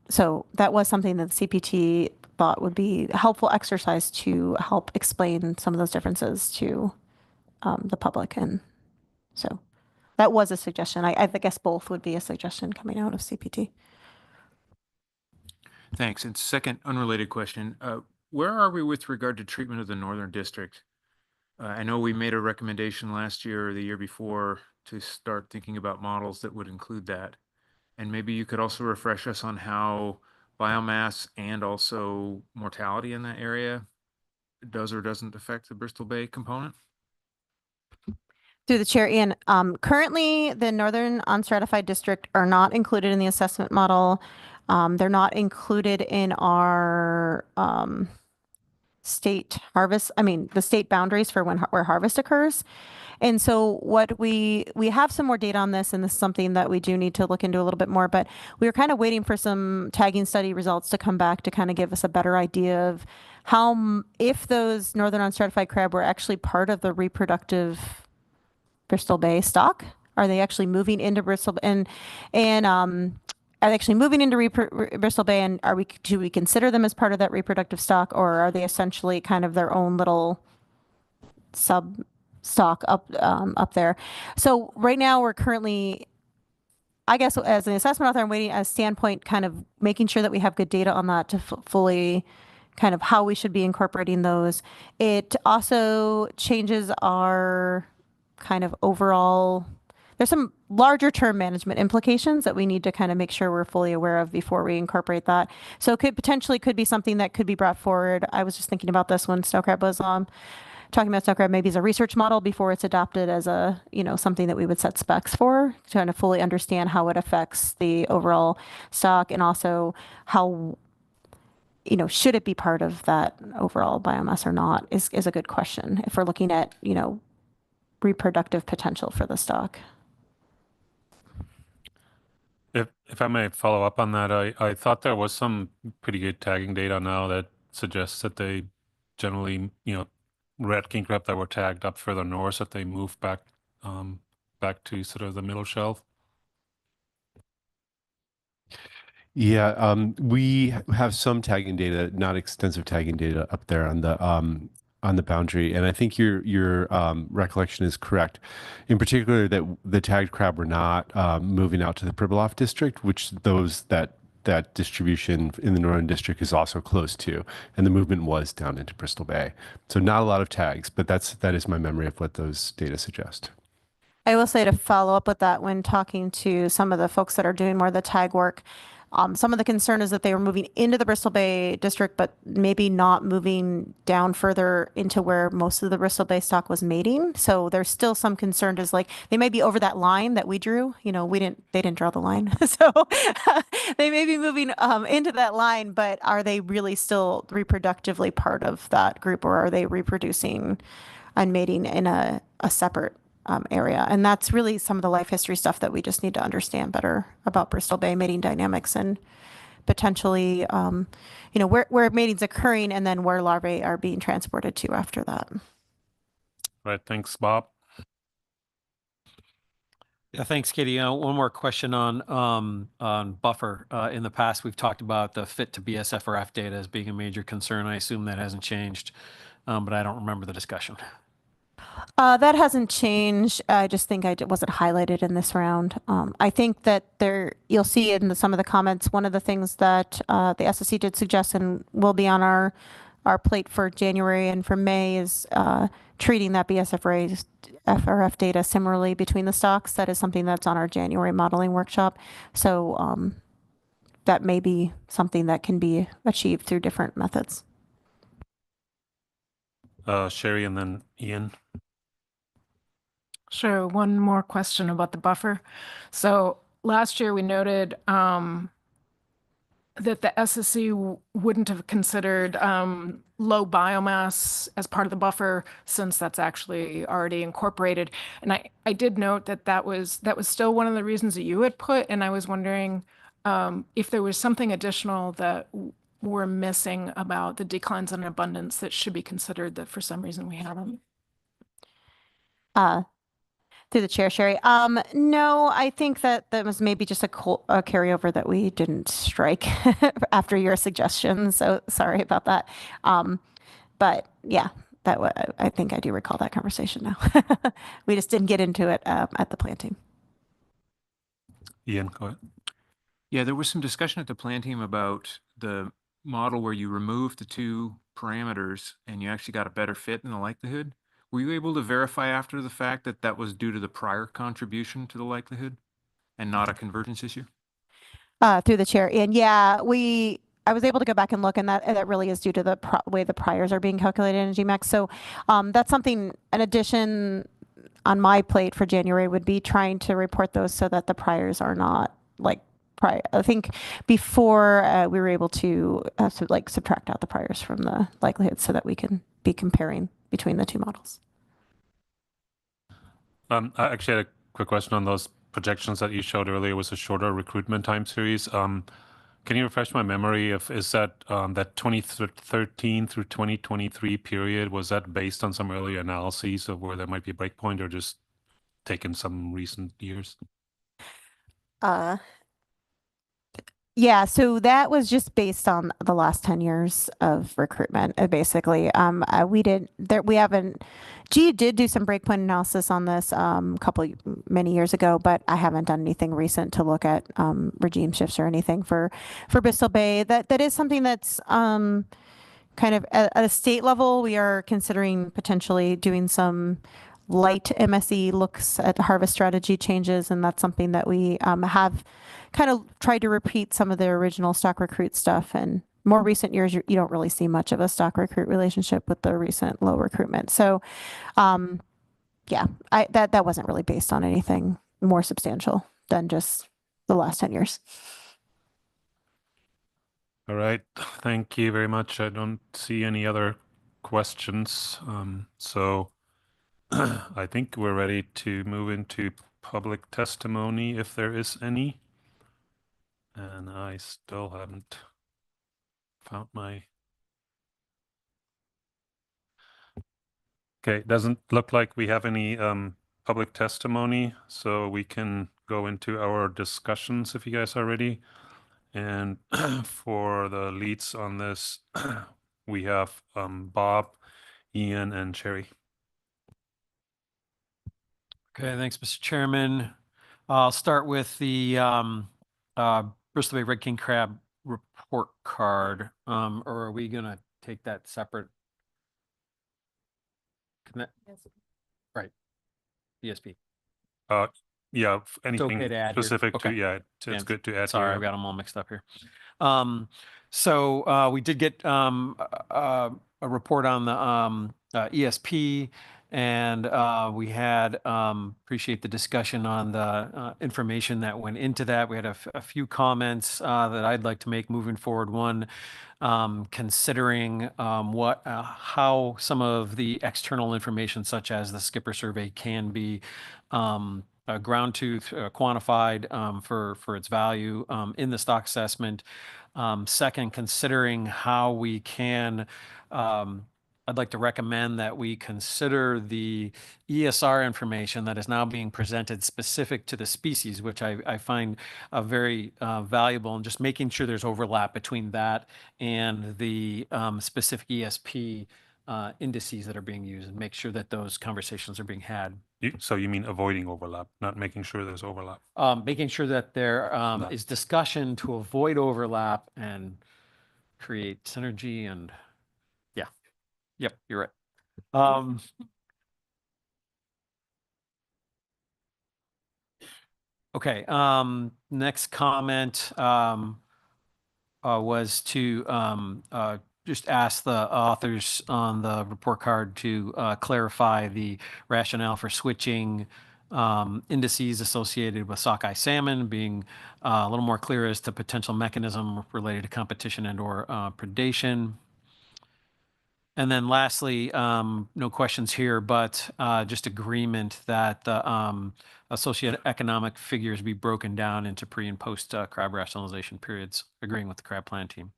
S: So that was something that the CPT thought would be a helpful exercise to help explain some of those differences to the public. And so that was a suggestion. I guess both would be a suggestion coming out of CPT.
G: Thanks. And second, unrelated question, where are we with regard to treatment of the Northern District? I know we made a recommendation last year or the year before to start thinking about models that would include that. And maybe you could also refresh us on how biomass and also mortality in that area does or doesn't affect the Bristol Bay component?
S: Through the chair, Ian, currently the Northern Unstratified District are not included in the assessment model. They're not included in our state harvest, the state boundaries for where harvest occurs. And so what we have some more data on this, and this is something that we do need to look into a little bit more, but we were kind of waiting for some tagging study results to come back to kind of give us a better idea of how, if those northern unstratified crab were actually part of the reproductive Bristol Bay stock. Are they actually moving into Bristol and are they actually moving into Bristol Bay, and do we consider them as part of that reproductive stock, or are they essentially kind of their own little sub stock up there? So right now we're currently, I guess, as an assessment author, I'm waiting as standpoint, kind of making sure that we have good data on that to fully kind of how we should be incorporating those. It also changes our kind of overall, there's some larger term management implications that we need to kind of make sure we're fully aware of before we incorporate that. So it could be something that could be brought forward. I was just thinking about this when snow crab was talking about snow crab maybe as a research model before it's adopted as a, something that we would set specs for, trying to fully understand how it affects the overall stock, and also how, should it be part of that overall biomass or not is a good question if we're looking at, reproductive potential for the stock.
A: If I may follow up on that, I thought there was some pretty good tagging data now that suggests that they generally, red king crab that were tagged up further north, that they move back to sort of the middle shelf.
E: Yeah, we have some tagging data, not extensive tagging data up there on the boundary, and I think your recollection is correct. In particular, that the tagged crab were not moving out to the Pribilof district, which that distribution in the northern district is also close to, and the movement was down into Bristol Bay. So not a lot of tags, but that is my memory of what those data suggest.
S: I will say, to follow up with that, when talking to some of the folks that are doing more of the tag work, some of the concern is that they were moving into the Bristol Bay district, but maybe not moving down further into where most of the Bristol Bay stock was mating. So there's still some concern, is like they may be over that line that we drew. They didn't draw the line, so they may be moving into that line. But are they really still reproductively part of that group, or are they reproducing and mating in a separate area? And that's really some of the life history stuff that we just need to understand better about Bristol Bay mating dynamics, and potentially, where mating's occurring, and then where larvae are being transported to after that.
A: Right. Thanks, Bob.
I: Yeah, thanks, Katie. One more question on buffer. In the past, we've talked about the fit to BSFRF data as being a major concern. I assume that hasn't changed, but I don't remember the discussion.
S: That hasn't changed. I just think it wasn't highlighted in this round. I think that you'll see in some of the comments, one of the things that the SSC did suggest and will be on our plate for January and for May is treating that BSFRF data similarly between the stocks. That is something that's on our January modeling workshop. So that may be something that can be achieved through different methods.
A: Sherry and then Ian.
D: Sure. One more question about the buffer. So last year we noted that the SSC wouldn't have considered low biomass as part of the buffer, since that's actually already incorporated. And I did note that was still one of the reasons that you had put, and I was wondering if there was something additional that we're missing about the declines in abundance that should be considered that for some reason we haven't.
S: Through the chair, Sherry. No, I think that was maybe just a carryover that we didn't strike after your suggestion. So sorry about that. But yeah, I think I do recall that conversation now. We just didn't get into it at the plan team.
A: Ian, go ahead.
G: Yeah, there was some discussion at the plan team about the model where you removed the two parameters and you actually got a better fit in the likelihood. Were you able to verify after the fact that that was due to the prior contribution to the likelihood and not a convergence issue?
S: Through the chair. And yeah, I was able to go back and look, and that really is due to the way the priors are being calculated in GMAX. So that's something, an addition on my plate for January would be trying to report those so that the priors are not like prior. I think before we were able to subtract out the priors from the likelihood so that we can be comparing between the two models.
A: I actually had a quick question on those projections that you showed earlier. Was a shorter recruitment time series. Can you refresh my memory of is that that 2013 through 2023 period, was that based on some early analyses of where there might be a breakpoint or just taken some recent years?
S: Yeah, so that was just based on the last 10 years of recruitment, basically. We haven't, G did do some breakpoint analysis on this many years ago, but I haven't done anything recent to look at regime shifts or anything for Bristol Bay. That is something that's kind of at a state level, we are considering potentially doing some light MSE looks at harvest strategy changes, and that's something that we have kind of tried to repeat some of the original stock recruit stuff. And more recent years, you don't really see much of a stock recruit relationship with the recent low recruitment. So, yeah, that wasn't really based on anything more substantial than just the last 10 years.
A: All right, thank you very much. I don't see any other questions. So I think we're ready to move into public testimony if there is any. And I still haven't found my... Okay, doesn't look like we have any public testimony, so we can go into our discussions if you guys are ready. And for the leads on this, we have Bob, Ian, and Sherry.
I: Okay, thanks, Mr. Chairman. I'll start with the Bristol Bay Red King Crab report card. Or are we gonna take that separate? Right, ESP.
A: Yeah, anything
I: okay to add here.
A: specific
I: Okay.
A: to, yeah, it's good to add
I: Sorry,
A: here.
I: I've got them all mixed up here. So we did get a report on the ESP, and we had appreciate the discussion on the information that went into that. We had a few comments that I'd like to make moving forward. One, considering how some of the external information, such as the skipper survey, can be ground truth quantified for its value in the stock assessment. Second, considering how we can, I'd like to recommend that we consider the ESR information that is now being presented specific to the species, which I find very valuable, and just making sure there's overlap between that and the specific ESP indices that are being used, and make sure that those conversations are being had.
A: So you mean avoiding overlap, not making sure there's overlap?
I: Making sure that there is discussion to avoid overlap and create synergy, and yeah. Yep, you're right. Okay, next comment was to just ask the authors on the report card to clarify the rationale for switching indices associated with sockeye salmon, being a little more clear as to potential mechanism related to competition and or predation. And then lastly, no questions here, but just agreement that the associated economic figures be broken down into pre and post crab rationalization periods, agreeing with the crab plan team.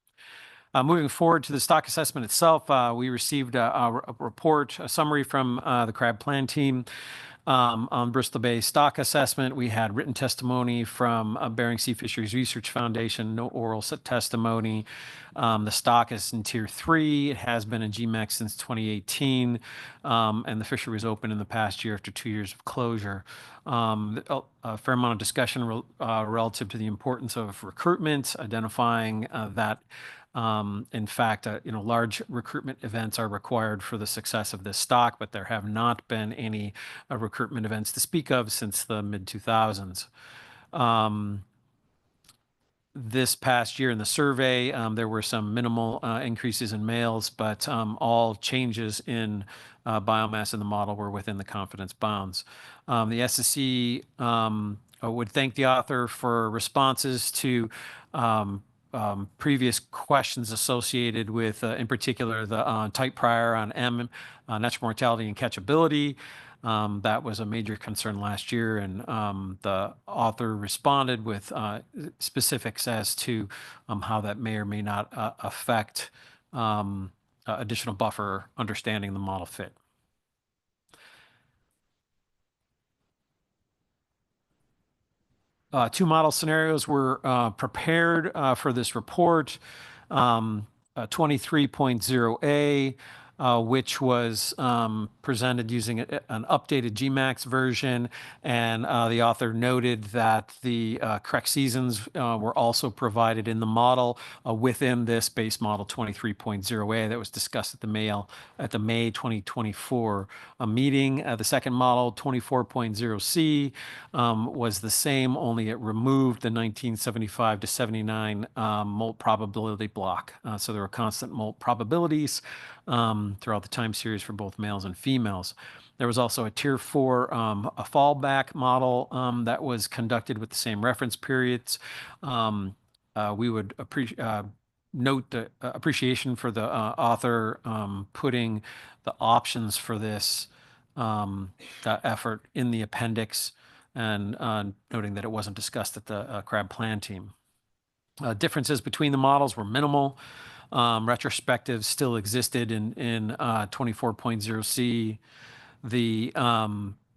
I: Moving forward to the stock assessment itself, we received a report, a summary from the crab plan team on Bristol Bay stock assessment. We had written testimony from Bering Sea Fisheries Research Foundation, no oral testimony. The stock is in Tier 3. It has been in GMAX since 2018, and the fishery was open in the past year after 2 years of closure. A fair amount of discussion relative to the importance of recruitment, identifying that in fact, large recruitment events are required for the success of this stock, but there have not been any recruitment events to speak of since the mid-2000s. This past year in the survey, there were some minimal increases in males, but all changes in biomass in the model were within the confidence bounds. The SSC would thank the author for responses to previous questions associated with, in particular, the type prior on M, natural mortality and catchability. That was a major concern last year, and the author responded with specifics as to how that may or may not affect additional buffer understanding the model fit. Two model scenarios were prepared for this report. 23.0A, which was presented using an updated GMAX version, and the author noted that the correct seasons were also provided in the model within this base model 23.0A that was discussed at the May 2024 meeting. The second model 24.0C was the same, only it removed the 1975 to 79 molt probability block. So there were constant molt probabilities throughout the time series for both males and females. There was also a Tier 4 a fallback model that was conducted with the same reference periods. We would note the appreciation for the author putting the options for this effort in the appendix, and noting that it wasn't discussed at the CRAB plan team. Differences between the models were minimal. Retrospectives still existed in 24.0C.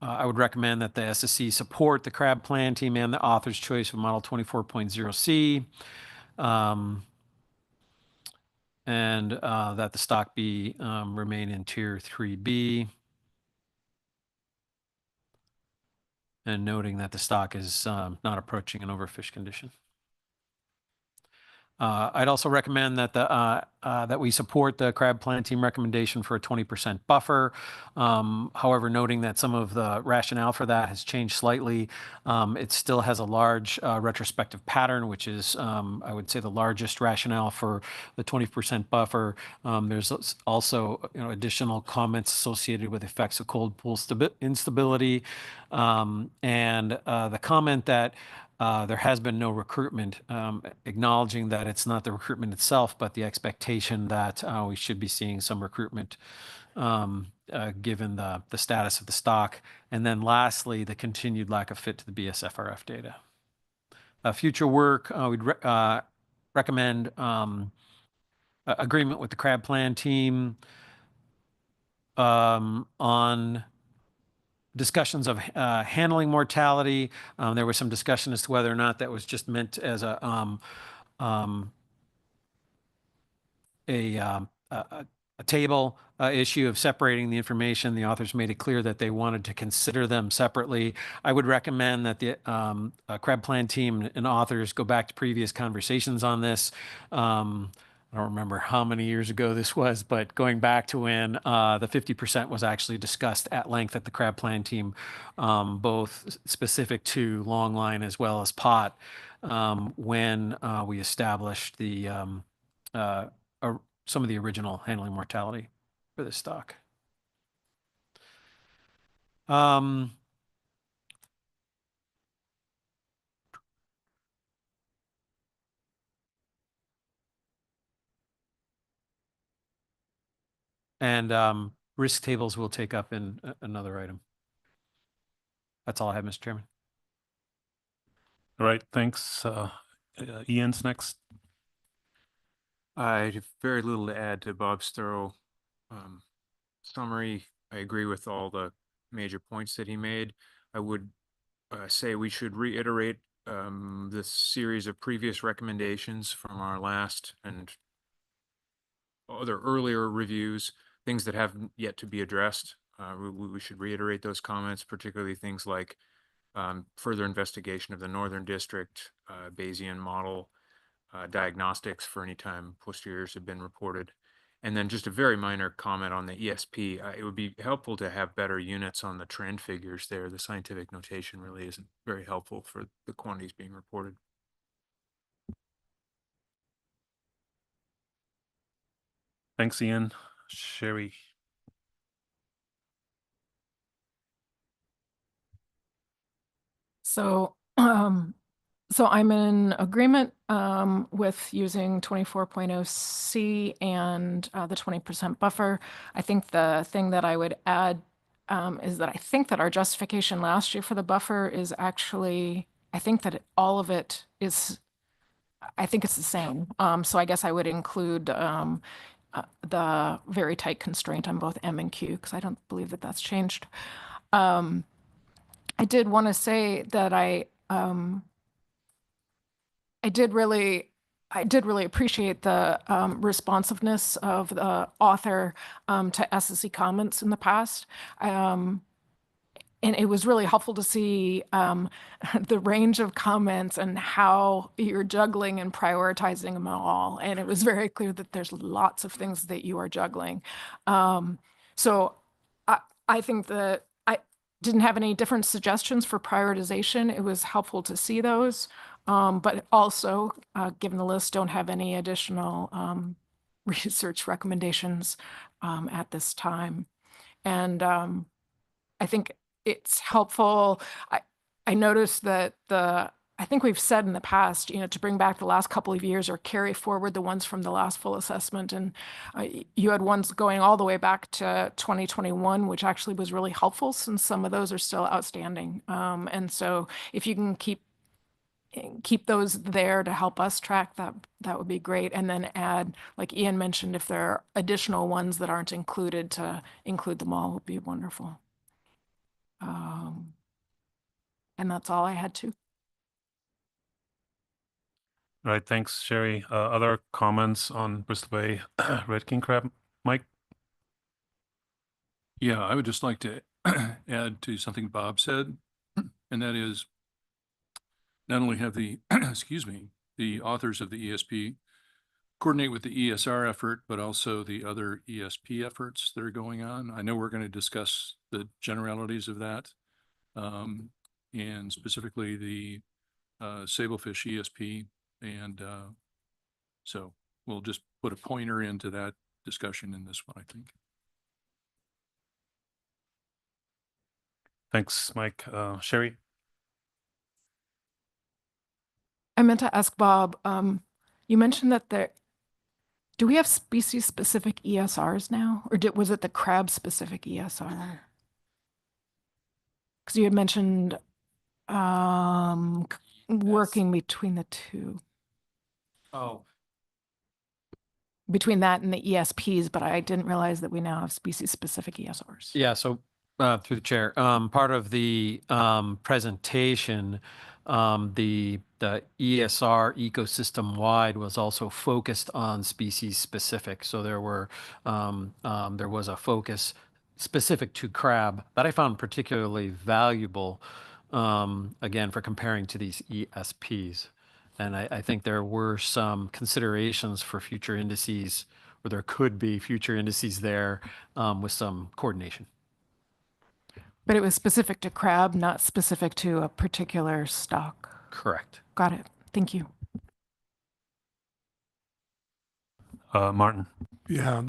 I: I would recommend that the SSC support the CRAB plan team and the author's choice of model 24.0C, and that the stock be remain in Tier 3B. And noting that the stock is not approaching an overfish condition. I'd also recommend that that we support the CRAB plan team recommendation for a 20% buffer. However, noting that some of the rationale for that has changed slightly, it still has a large retrospective pattern, which is, I would say, the largest rationale for the 20% buffer. There's also additional comments associated with effects of cold pool instability, and the comment that there has been no recruitment, acknowledging that it's not the recruitment itself, but the expectation that we should be seeing some recruitment given the status of the stock. And then lastly, the continued lack of fit to the BSFRF data. Future work, we'd recommend agreement with the CRAB plan team on discussions of handling mortality. There was some discussion as to whether or not that was just meant as a table issue of separating the information. The authors made it clear that they wanted to consider them separately. I would recommend that the CRAB plan team and authors go back to previous conversations on this. I don't remember how many years ago this was, but going back to when the 50% was actually discussed at length at the CRAB plan team, both specific to long line as well as pot, when we established the some of the original handling mortality for this stock. And risk tables we'll take up in another item. That's all I have, Mr. Chairman.
A: All right, thanks. Ian's next.
G: I have very little to add to Bob's thorough summary. I agree with all the major points that he made. I would say we should reiterate this series of previous recommendations from our last and other earlier reviews, things that have yet to be addressed. We should reiterate those comments, particularly things like further investigation of the Northern District, Bayesian model, diagnostics for any time posteriors have been reported. And then just a very minor comment on the ESP. It would be helpful to have better units on the trend figures there. The scientific notation really isn't very helpful for the quantities being reported.
A: Thanks, Ian. Sherry.
D: So, so I'm in agreement with using 24.0C and the 20% buffer. I think the thing that I would add is that I think that our justification last year for the buffer is actually, I think that all of it is, I think it's the same. So I guess I would include the very tight constraint on both M and Q, because I don't believe that that's changed. I did want to say that I did really appreciate the responsiveness of the author to SSC comments in the past. And it was really helpful to see the range of comments and how you're juggling and prioritizing them all. And it was very clear that there's lots of things that you are juggling. So I think that I didn't have any different suggestions for prioritization. It was helpful to see those. But also, given the list, don't have any additional research recommendations at this time. And I think it's helpful. I noticed that I think we've said in the past, to bring back the last couple of years or carry forward the ones from the last full assessment. And you had ones going all the way back to 2021, which actually was really helpful since some of those are still outstanding. And so if you can keep those there to help us track that would be great. And then add, like Ian mentioned, if there are additional ones that aren't included, to include them all would be wonderful. And that's all I had to.
A: All right, thanks, Sherry. Other comments on Bristol Bay Red King crab, Mike?
F: Yeah, I would just like to add to something Bob said, and that is not only have the, excuse me, the authors of the ESP coordinate with the ESR effort, but also the other ESP efforts that are going on. I know we're going to discuss the generalities of that, and specifically the sablefish ESP. And so we'll just put a pointer into that discussion in this one, I think.
A: Thanks, Mike. Sherry?
D: I meant to ask Bob, you mentioned that do we have species-specific ESRs now? Or was it the crab-specific ESR? Because you had mentioned working between the two.
I: Oh.
D: Between that and the ESPs, but I didn't realize that we now have species-specific ESRs.
I: Yeah, so through the chair, part of the presentation, the ESR ecosystem-wide was also focused on species-specific. So there was a focus specific to crab that I found particularly valuable, again, for comparing to these ESPs. And I think there were some considerations for future indices, or there could be future indices there with some coordination.
D: But it was specific to crab, not specific to a particular stock.
I: Correct.
D: Got it. Thank you.
A: Martin?
J: Yeah, I'm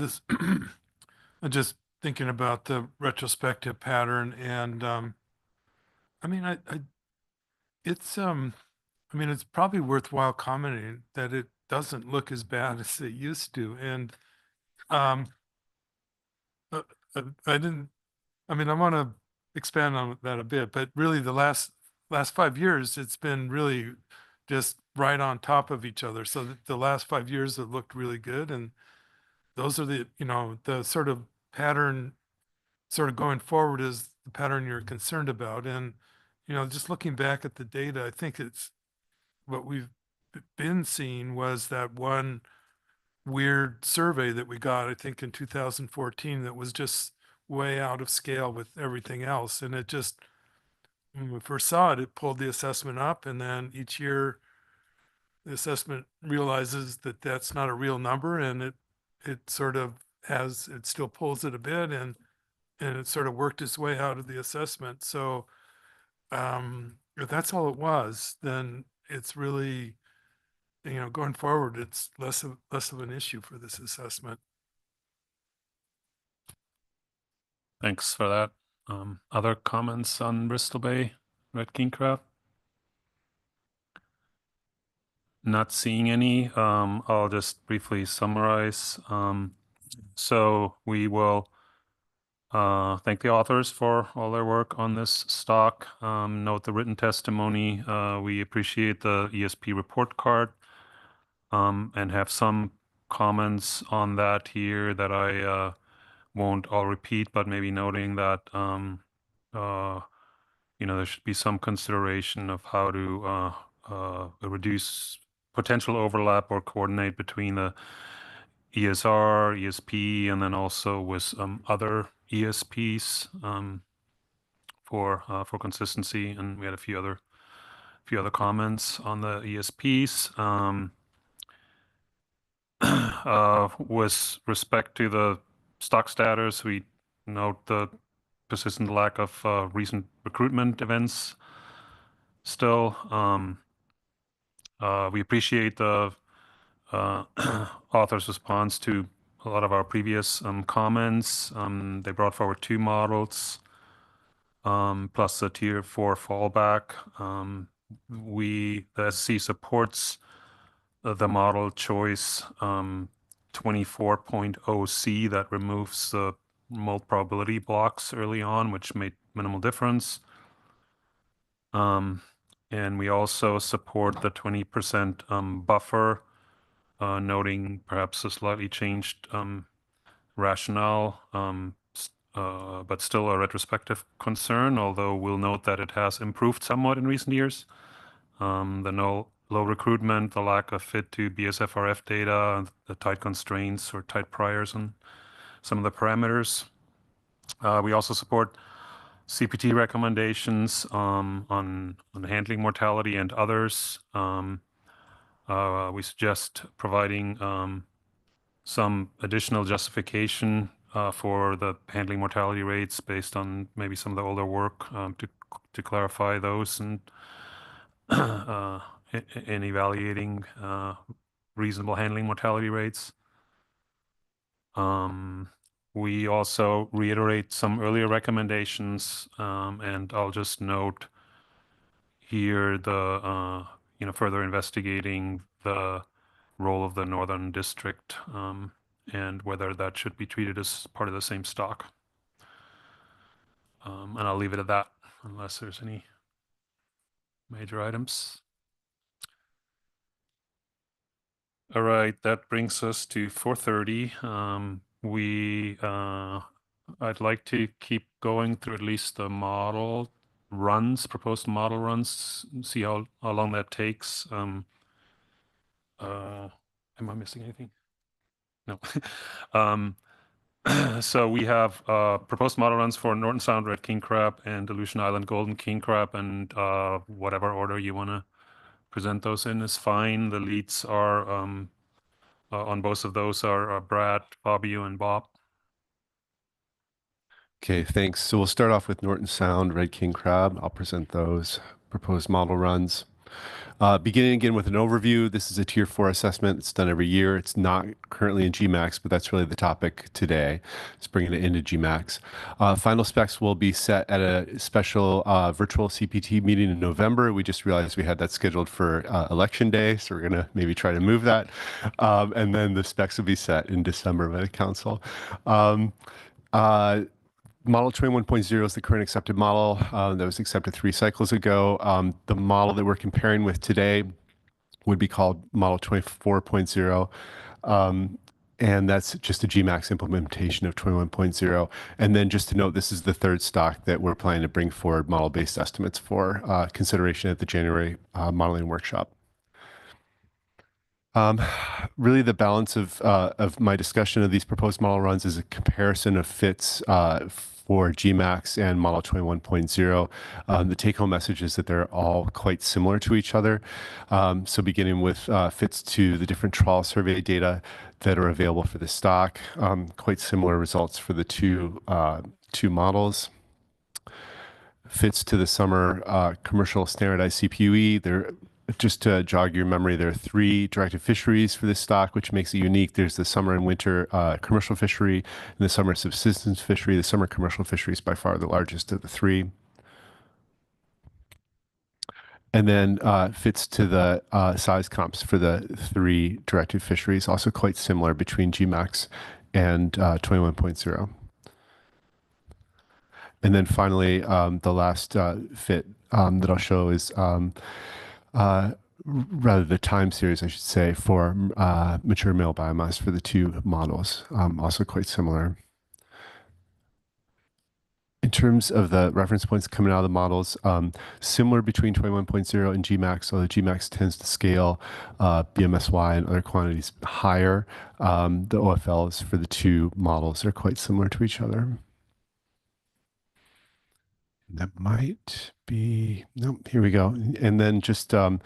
J: just thinking about the retrospective pattern, and I mean, it's probably worthwhile commenting that it doesn't look as bad as it used to. And I want to expand on that a bit, but really the last 5 years, it's been really just right on top of each other. So the last 5 years have looked really good. And those are the sort of pattern sort of going forward is the pattern you're concerned about. And, just looking back at the data, I think it's what we've been seeing was that one weird survey that we got, I think in 2014, that was just way out of scale with everything else. And it just, when we first saw it, it pulled the assessment up, and then each year the assessment realizes that that's not a real number, and it sort of it still pulls it a bit, and it sort of worked its way out of the assessment. So if that's all it was, then it's really, going forward, it's less of an issue for this assessment.
A: Thanks for that. Other comments on Bristol Bay Red King crab? Not seeing any. I'll just briefly summarize. So we will thank the authors for all their work on this stock. Note the written testimony. We appreciate the ESP report card, and have some comments on that here that I won't all repeat, but maybe noting that there should be some consideration of how to reduce potential overlap or coordinate between the ESR, ESP, and then also with other ESPs for consistency. And we had a few other comments on the ESPs. With respect to the stock status, we note the persistent lack of recent recruitment events still. We appreciate the author's response to a lot of our previous comments. They brought forward 2 models, plus the tier 4 fallback. The SSC supports the model choice 24.0C that removes the mold probability blocks early on, which made minimal difference. And we also support the 20% buffer, noting perhaps a slightly changed rationale, but still a retrospective concern, although we'll note that it has improved somewhat in recent years. The low recruitment, the lack of fit to BSFRF data, the tight constraints or tight priors on some of the parameters. We also support CPT recommendations on handling mortality and others. We suggest providing some additional justification for the handling mortality rates based on maybe some of the older work to clarify those and in evaluating reasonable handling mortality rates. We also reiterate some earlier recommendations, and I'll just note here the further investigating the role of the Northern District and whether that should be treated as part of the same stock. And I'll leave it at that unless there's any major items. All right, that brings us to 4:30. I'd like to keep going through at least the model runs, proposed model runs, see how long that takes. Am I missing anything? No. So we have proposed model runs for Norton Sound Red King Crab and Aleutian Island Golden King Crab, and whatever order you want to present those in is fine. The leads are on both of those are Brad, Fabio, and Bob.
E: Okay, thanks. So we'll start off with Norton Sound Red King Crab. I'll present those proposed model runs. Beginning again with an overview, this is a tier 4 assessment. It's done every year. It's not currently in GMAX, but that's really the topic today. It's bringing it into GMAX. Final specs will be set at a special virtual CPT meeting in November. We just realized we had that scheduled for election day, so we're going to maybe try to move that. And then the specs will be set in December by the council. Model 21.0 is the current accepted model that was accepted 3 cycles ago. The model that we're comparing with today would be called Model 24.0. And that's just a GMAX implementation of 21.0. And then just to note, this is the 3rd stock that we're planning to bring forward model-based estimates for consideration at the January modeling workshop. Really, the balance of my discussion of these proposed model runs is a comparison of fits for GMAX and Model 21.0. The take-home message is that they're all quite similar to each other. So beginning with fits to the different trawl survey data that are available for the stock, quite similar results for the two models. Fits to the summer commercial standardized CPUE. Just to jog your memory, there are 3 directed fisheries for this stock, which makes it unique. There's the summer and winter commercial fishery and the summer subsistence fishery. The summer commercial fishery is by far the largest of the 3. And then fits to the size comps for the 3 directed fisheries, also quite similar between GMAX and 21.0. And then finally, the last fit that I'll show is rather the time series, I should say, for mature male biomass for the two models, also quite similar. In terms of the reference points coming out of the models, similar between 21.0 and Gmax, although Gmax tends to scale BMSY and other quantities higher. The OFLs for the two models are quite similar to each other. That might be, nope, here we go. And then just to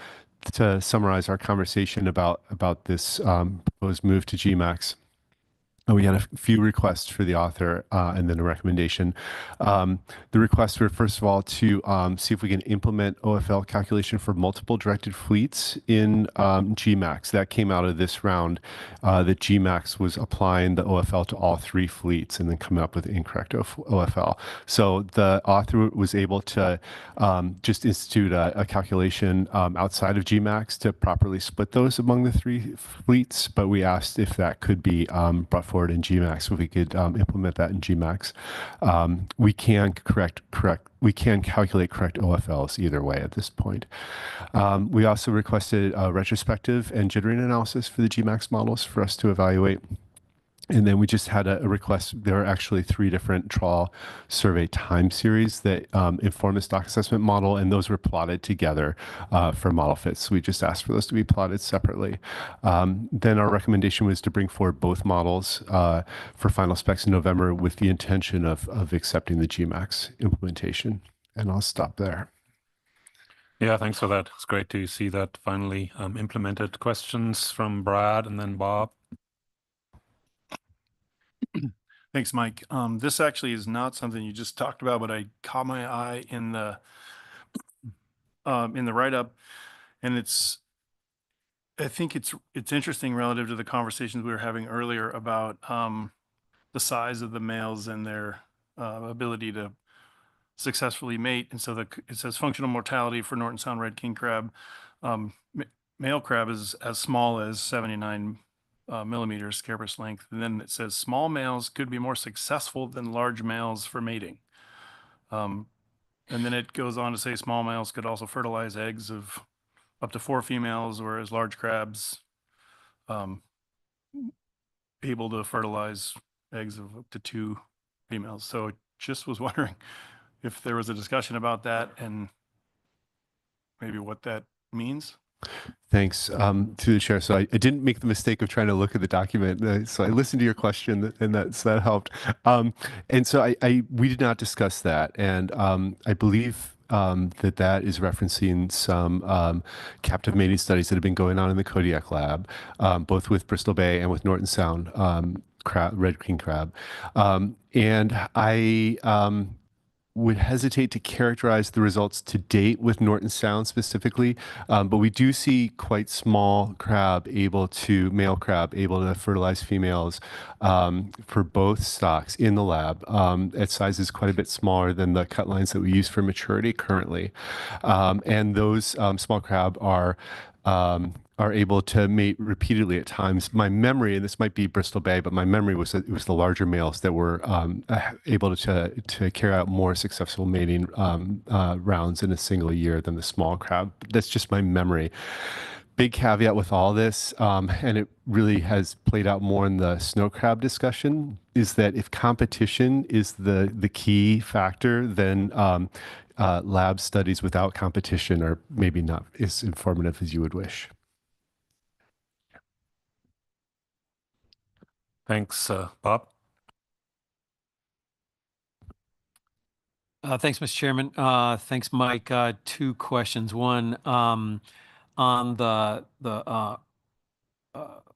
E: summarize our conversation about this proposed move to Gmax. We had a few requests for the author and then a recommendation. The requests were, first of all, to see if we can implement OFL calculation for multiple directed fleets in Gmax. That came out of this round, that Gmax was applying the OFL to all three fleets and then coming up with the incorrect OFL. So the author was able to just institute a calculation outside of Gmax to properly split those among the three fleets, but we asked if that could be brought forward in Gmax, if we could implement that in Gmax. We can we can calculate correct OFLs either way at this point. We also requested a retrospective and jittering analysis for the Gmax models for us to evaluate. And then we just had a request. There are actually 3 different trawl survey time series that inform the stock assessment model, and those were plotted together for model fits. So we just asked for those to be plotted separately. Then our recommendation was to bring forward both models for final specs in November with the intention of accepting the Gmax implementation. And I'll stop there.
A: Yeah, thanks for that. It's great to see that finally implemented. Questions from Brad and then Bob.
C: Thanks, Mike. This actually is not something you just talked about, but I caught my eye in the write-up, and I think it's interesting relative to the conversations we were having earlier about the size of the males and their ability to successfully mate. And so it says functional mortality for Norton Sound red king crab. Male crab is as small as 79 millimeters scarabus length. And then it says small males could be more successful than large males for mating. And then it goes on to say small males could also fertilize eggs of up to 4 females, whereas large crabs able to fertilize eggs of up to 2 females. So just was wondering if there was a discussion about that and maybe what that means.
E: Thanks to the chair. So I didn't make the mistake of trying to look at the document. So I listened to your question, and that helped. And so we did not discuss that. And I believe that is referencing some captive mating studies that have been going on in the Kodiak lab, both with Bristol Bay and with Norton Sound red king crab. And I would hesitate to characterize the results to date with Norton Sound specifically, but we do see quite small male crab able to fertilize females for both stocks in the lab at sizes quite a bit smaller than the cut lines that we use for maturity currently. And those small crab are able to mate repeatedly at times. My memory, and this might be Bristol Bay, but my memory was that it was the larger males that were able to carry out more successful mating rounds in a single year than the small crab. That's just my memory. Big caveat with all this, and it really has played out more in the snow crab discussion, is that if competition is the key factor, then lab studies without competition are maybe not as informative as you would wish.
A: Thanks, Bob.
I: Thanks, Mr. Chairman. Thanks, Mike. 2 questions. One, on the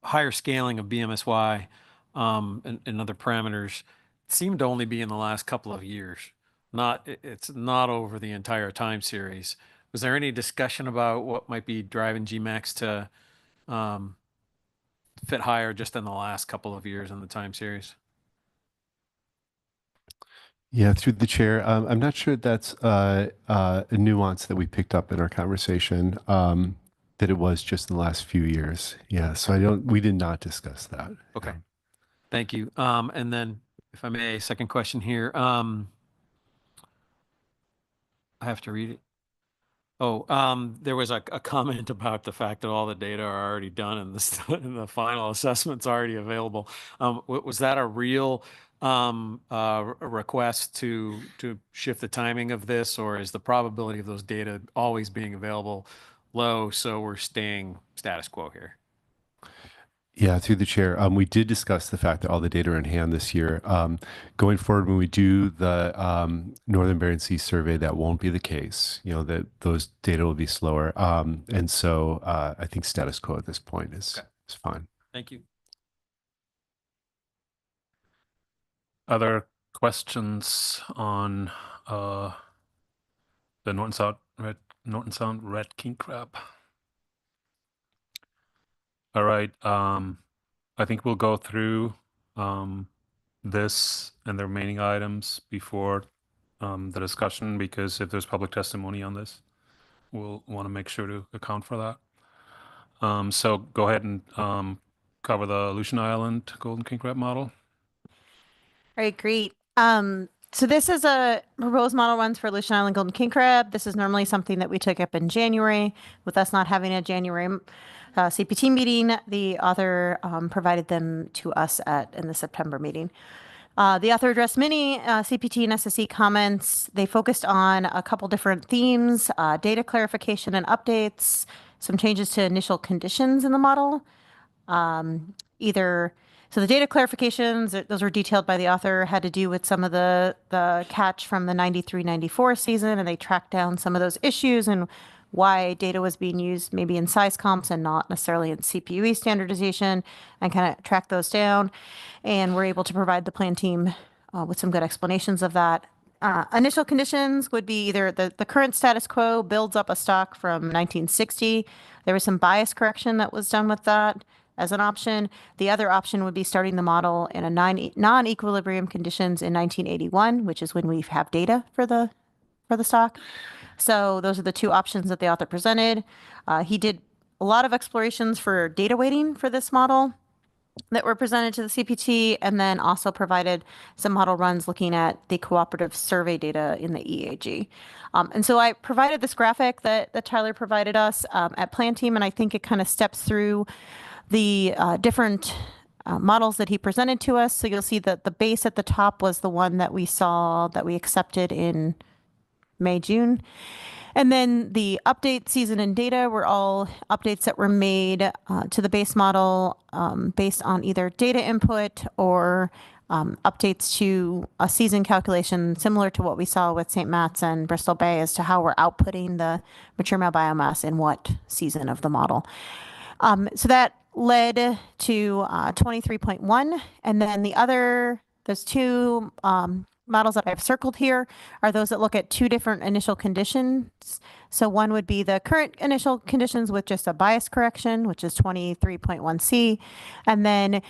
I: higher scaling of BMSY and other parameters, it seemed to only be in the last couple of years. It's not over the entire time series. Was there any discussion about what might be driving Gmax to fit higher just in the last couple of years in the time series?
E: Yeah, through the chair. I'm not sure that's a nuance that we picked up in our conversation, that it was just in the last few years. Yeah, so we did not discuss that.
I: Okay. Thank you. And then if I may, second question here. I have to read it. Oh, there was a comment about the fact that all the data are already done and and the final assessment's already available. Was that a real a request to shift the timing of this, or is the probability of those data always being available low, so we're staying status quo here?
E: Yeah, through the chair, we did discuss the fact that all the data are in hand this year. Going forward, when we do the Northern Bering Sea survey, that won't be the case. You know, that those data will be slower. And so I think status quo at this point is fine.
I: Thank you.
A: Other questions on the Norton Sound red king crab? All right. I think we'll go through this and the remaining items before the discussion, because if there's public testimony on this, we'll want to make sure to account for that. So go ahead and cover the Aleutian Island golden king crab model.
S: All right, great. So this is a proposed model runs for Aleutian Island golden king crab. This is normally something that we took up in January. With us not having a January CPT meeting, the author provided them to us in the September meeting. The author addressed many CPT and SSC comments. They focused on a couple different themes, data clarification and updates, some changes to initial conditions in the model. So the data clarifications, those were detailed by the author, had to do with some of the catch from the 93-94 season, and they tracked down some of those issues and why data was being used maybe in size comps and not necessarily in CPUE standardization, and kind of track those down. And we're able to provide the plan team with some good explanations of that. Initial conditions would be either the current status quo builds up a stock from 1960. There was some bias correction that was done with that as an option. The other option would be starting the model in a non-equilibrium conditions in 1981, which is when we have data for the stock. So those are the two options that the author presented. He did a lot of explorations for data weighting for this model that were presented to the CPT, and then also provided some model runs looking at the cooperative survey data in the EAG. And so I provided this graphic that Tyler provided us at Plan Team, and I think it kind of steps through the different models that he presented to us. So you'll see that the base at the top was the one that we saw that we accepted in May, June. And then the update season and data were all updates that were made to the base model based on either data input or updates to a season calculation similar to what we saw with St. Matt's and Bristol Bay as to how we're outputting the mature male biomass in what season of the model. So that led to 23.1. And then those two models that I've circled here are those that look at two different initial conditions. So one would be the current initial conditions with just a bias correction, which is 23.1C. And then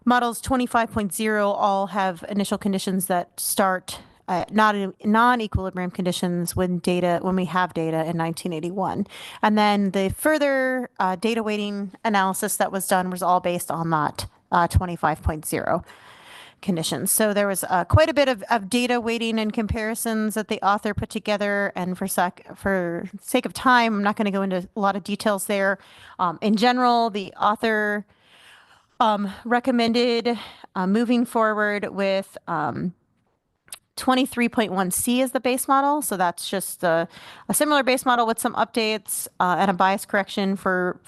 S: models 25.0 all have initial conditions that start not in non-equilibrium conditions when we have data in 1981. And then the further data weighting analysis that was done was all based on that 25.0 conditions. So there was quite a bit of data weighting and comparisons that the author put together. And for sake of time, I'm not going to go into a lot of details there. In general, the author recommended moving forward with 23.1C as the base model. So that's just a similar base model with some updates and a bias correction for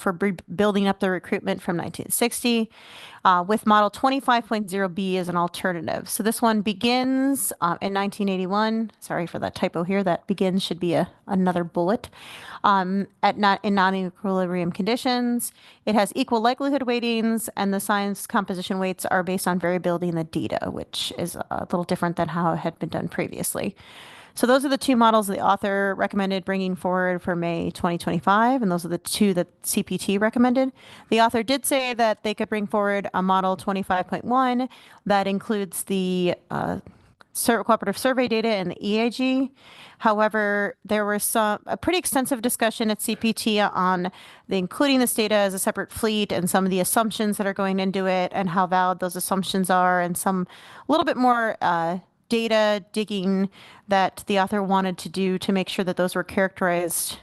S: building up the recruitment from 1960. With model 25.0B as an alternative. So this one begins in 1981. Sorry for that typo here. That begins should be another bullet. In non-equilibrium conditions. It has equal likelihood weightings, and the science composition weights are based on variability in the data, which is a little different than how it had been done previously. So those are the two models the author recommended bringing forward for May 2025, and those are the two that CPT recommended. The author did say that they could bring forward a model 25.1 that includes the cooperative survey data and the EAG. However, there was a pretty extensive discussion at CPT on including this data as a separate fleet and some of the assumptions that are going into it and how valid those assumptions are, and some a little bit more data digging that the author wanted to do to make sure that those were characterized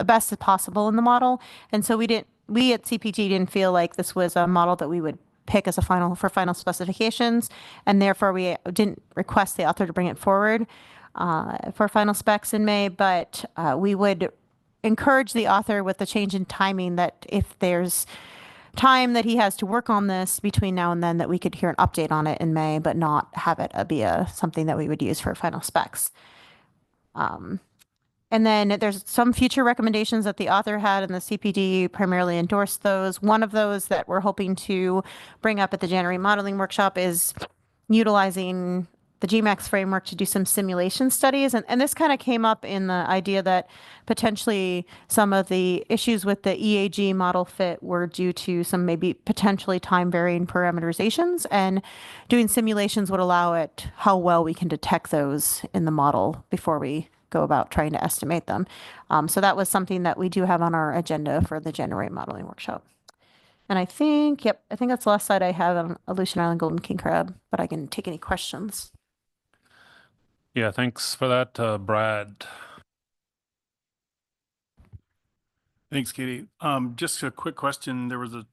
S: best as possible in the model. And so we at CPT didn't feel like this was a model that we would pick as a final specifications, and therefore we didn't request the author to bring it forward for final specs in May, but we would encourage the author with the change in timing that if there's time that he has to work on this between now and then, that we could hear an update on it in May, but not have it be something that we would use for final specs. And then there's some future recommendations that the author had, and the CPD primarily endorsed those. One of those that we're hoping to bring up at the January modeling workshop is utilizing the GMAX framework to do some simulation studies. And this kind of came up in the idea that potentially some of the issues with the EAG model fit were due to some maybe potentially time varying parameterizations, and doing simulations would allow it how well we can detect those in the model before we go about trying to estimate them. So that was something that we do have on our agenda for the January modeling workshop. And I think that's the last slide I have on Aleutian Island golden king crab, but I can take any questions.
A: Yeah, thanks for that, Brad.
C: Thanks, Katie. Just a quick question. There was a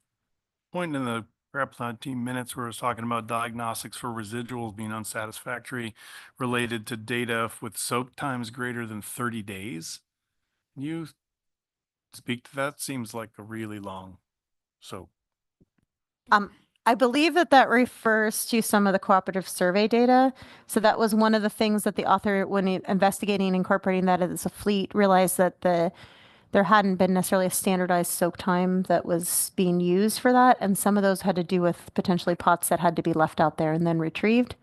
C: point in the crab plant team minutes where it was talking about diagnostics for residuals being unsatisfactory related to data with soak times greater than 30 days. Can you speak to that? Seems like a really long soak.
S: I believe that refers to some of the cooperative survey data. So that was one of the things that the author, when investigating and incorporating that as a fleet, realized that there hadn't been necessarily a standardized soak time that was being used for that. And some of those had to do with potentially pots that had to be left out there and then retrieved.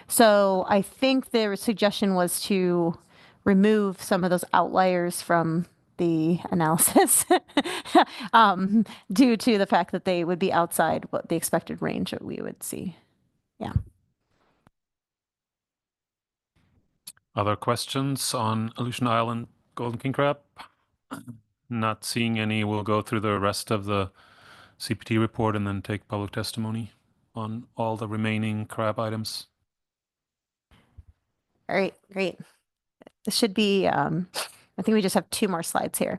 S: So I think their suggestion was to remove some of those outliers from the analysis due to the fact that they would be outside what the expected range that we would see. Yeah.
A: Other questions on Aleutian Island golden king crab? Not seeing any. We'll go through the rest of the CPT report and then take public testimony on all the remaining crab items.
S: All right, great. This should be, I think we just have 2 more slides here.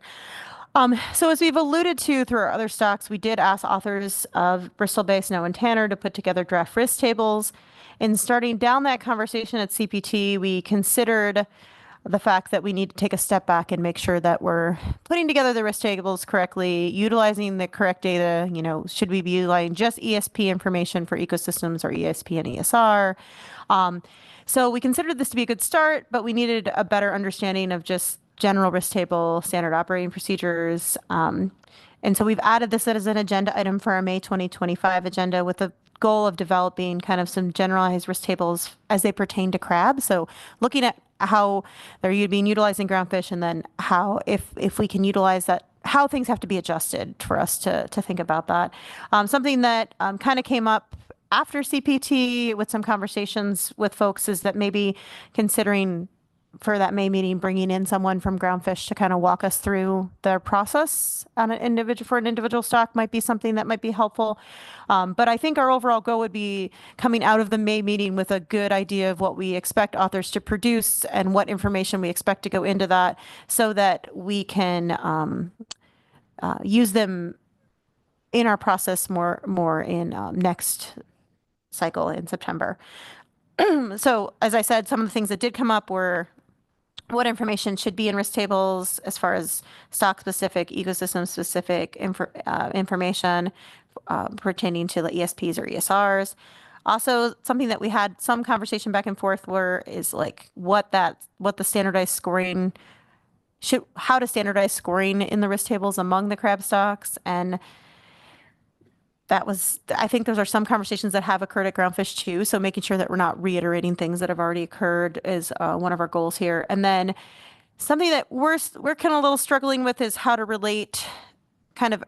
S: So as we've alluded to through our other stocks, we did ask authors of Bristol Bay, Snow, and Tanner to put together draft risk tables. And starting down that conversation at CPT, we considered the fact that we need to take a step back and make sure that we're putting together the risk tables correctly, utilizing the correct data. Should we be utilizing just ESP information for ecosystems or ESP and ESR? So we considered this to be a good start, but we needed a better understanding of just general risk table, standard operating procedures. And so we've added this as an agenda item for our May 2025 agenda with the goal of developing kind of some generalized risk tables as they pertain to crab. So looking at how they're being utilized in groundfish, and then how, if we can utilize that, how things have to be adjusted for us to think about that. Something that kind of came up after CPT with some conversations with folks is that maybe considering for that May meeting, bringing in someone from groundfish to kind of walk us through their process on an individual stock might be something that might be helpful. But I think our overall goal would be coming out of the May meeting with a good idea of what we expect authors to produce and what information we expect to go into that, so that we can use them in our process more in next cycle in September. So as I said, some of the things that did come up were what information should be in risk tables as far as stock-specific, ecosystem-specific information pertaining to the ESPs or ESRs. Also, something that we had some conversation back and forth is like what the standardized scoring how to standardize scoring in the risk tables among the crab stocks. And I think those are some conversations that have occurred at groundfish too. So making sure that we're not reiterating things that have already occurred is one of our goals here. And then something that we're kind of a little struggling with is how to relate, kind of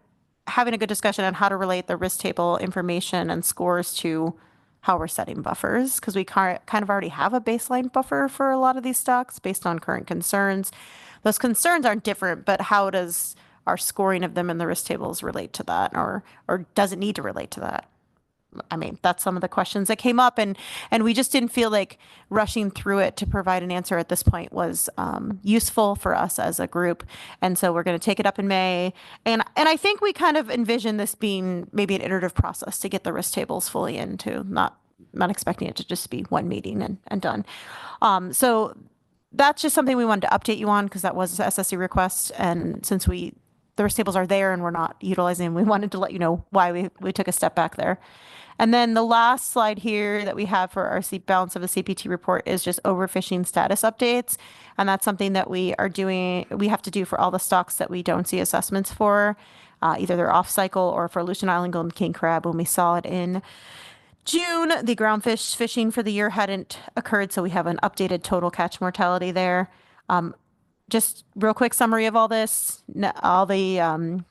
S: having a good discussion on how to relate the risk table information and scores to how we're setting buffers, because we kind of already have a baseline buffer for a lot of these stocks based on current concerns. Those concerns aren't different, but how does our scoring of them in the risk tables relate to that, or does it need to relate to that? I mean, that's some of the questions that came up, and we just didn't feel like rushing through it to provide an answer at this point was useful for us as a group. And so we're going to take it up in May. And I think we kind of envision this being maybe an iterative process to get the risk tables fully into, not expecting it to just be one meeting and done. So that's just something we wanted to update you on because that was an SSC request. And since the risk tables are there and we're not utilizing them, we wanted to let you know why we took a step back there. And then the last slide here that we have for our balance of the CPT report is just overfishing status updates. And that's something that we have to do for all the stocks that we don't see assessments for. Either they're off cycle or for Aleutian Island golden king crab. When we saw it in June, the groundfish fishing for the year hadn't occurred, so we have an updated total catch mortality there. Just real quick summary of all this. All the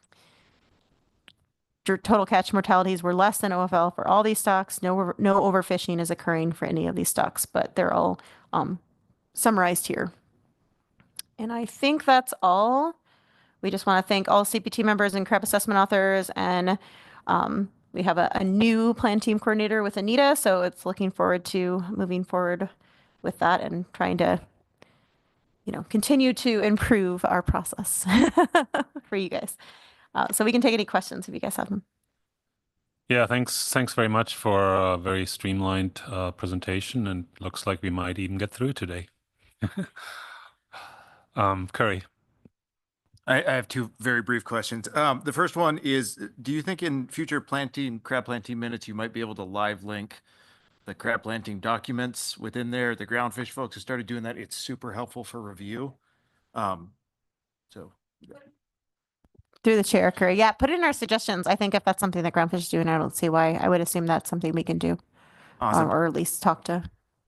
S: total catch mortalities were less than OFL for all these stocks. No overfishing is occurring for any of these stocks, but they're all summarized here. And I think that's all. We just want to thank all CPT members and crab assessment authors, and we have a new plan team coordinator with Anita, so it's looking forward to moving forward with that and trying to, continue to improve our process for you guys. So we can take any questions if you guys have them.
A: Yeah, thanks very much for a very streamlined presentation, and looks like we might even get through today. Curry.
K: I have two very brief questions. The first one is, do you think in future crab planting minutes, you might be able to live link the crab planting documents within there? The groundfish folks have started doing that. It's super helpful for review.
S: Through the chair, Curry. Yeah, put it in our suggestions. I think if that's something that groundfish is doing, I don't see why. I would assume that's something we can do.
K: Awesome.
S: Or at least talk to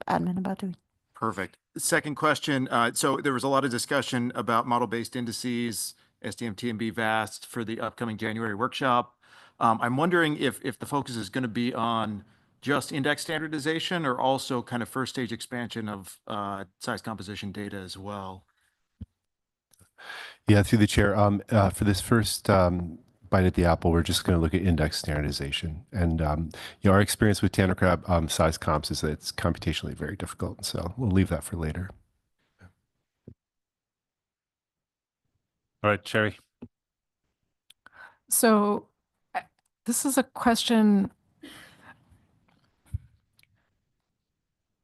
S: admin about doing.
K: Perfect. Second question. So there was a lot of discussion about model-based indices, SDMT&B VAST for the upcoming January workshop. I'm wondering if the focus is going to be on just index standardization or also kind of first stage expansion of size composition data as well.
E: Yeah, through the chair. For this first bite at the apple, we're just going to look at index standardization. And our experience with Tanner crab size comps is that it's computationally very difficult. So we'll leave that for later.
A: All right, Sherry.
D: So this is a question,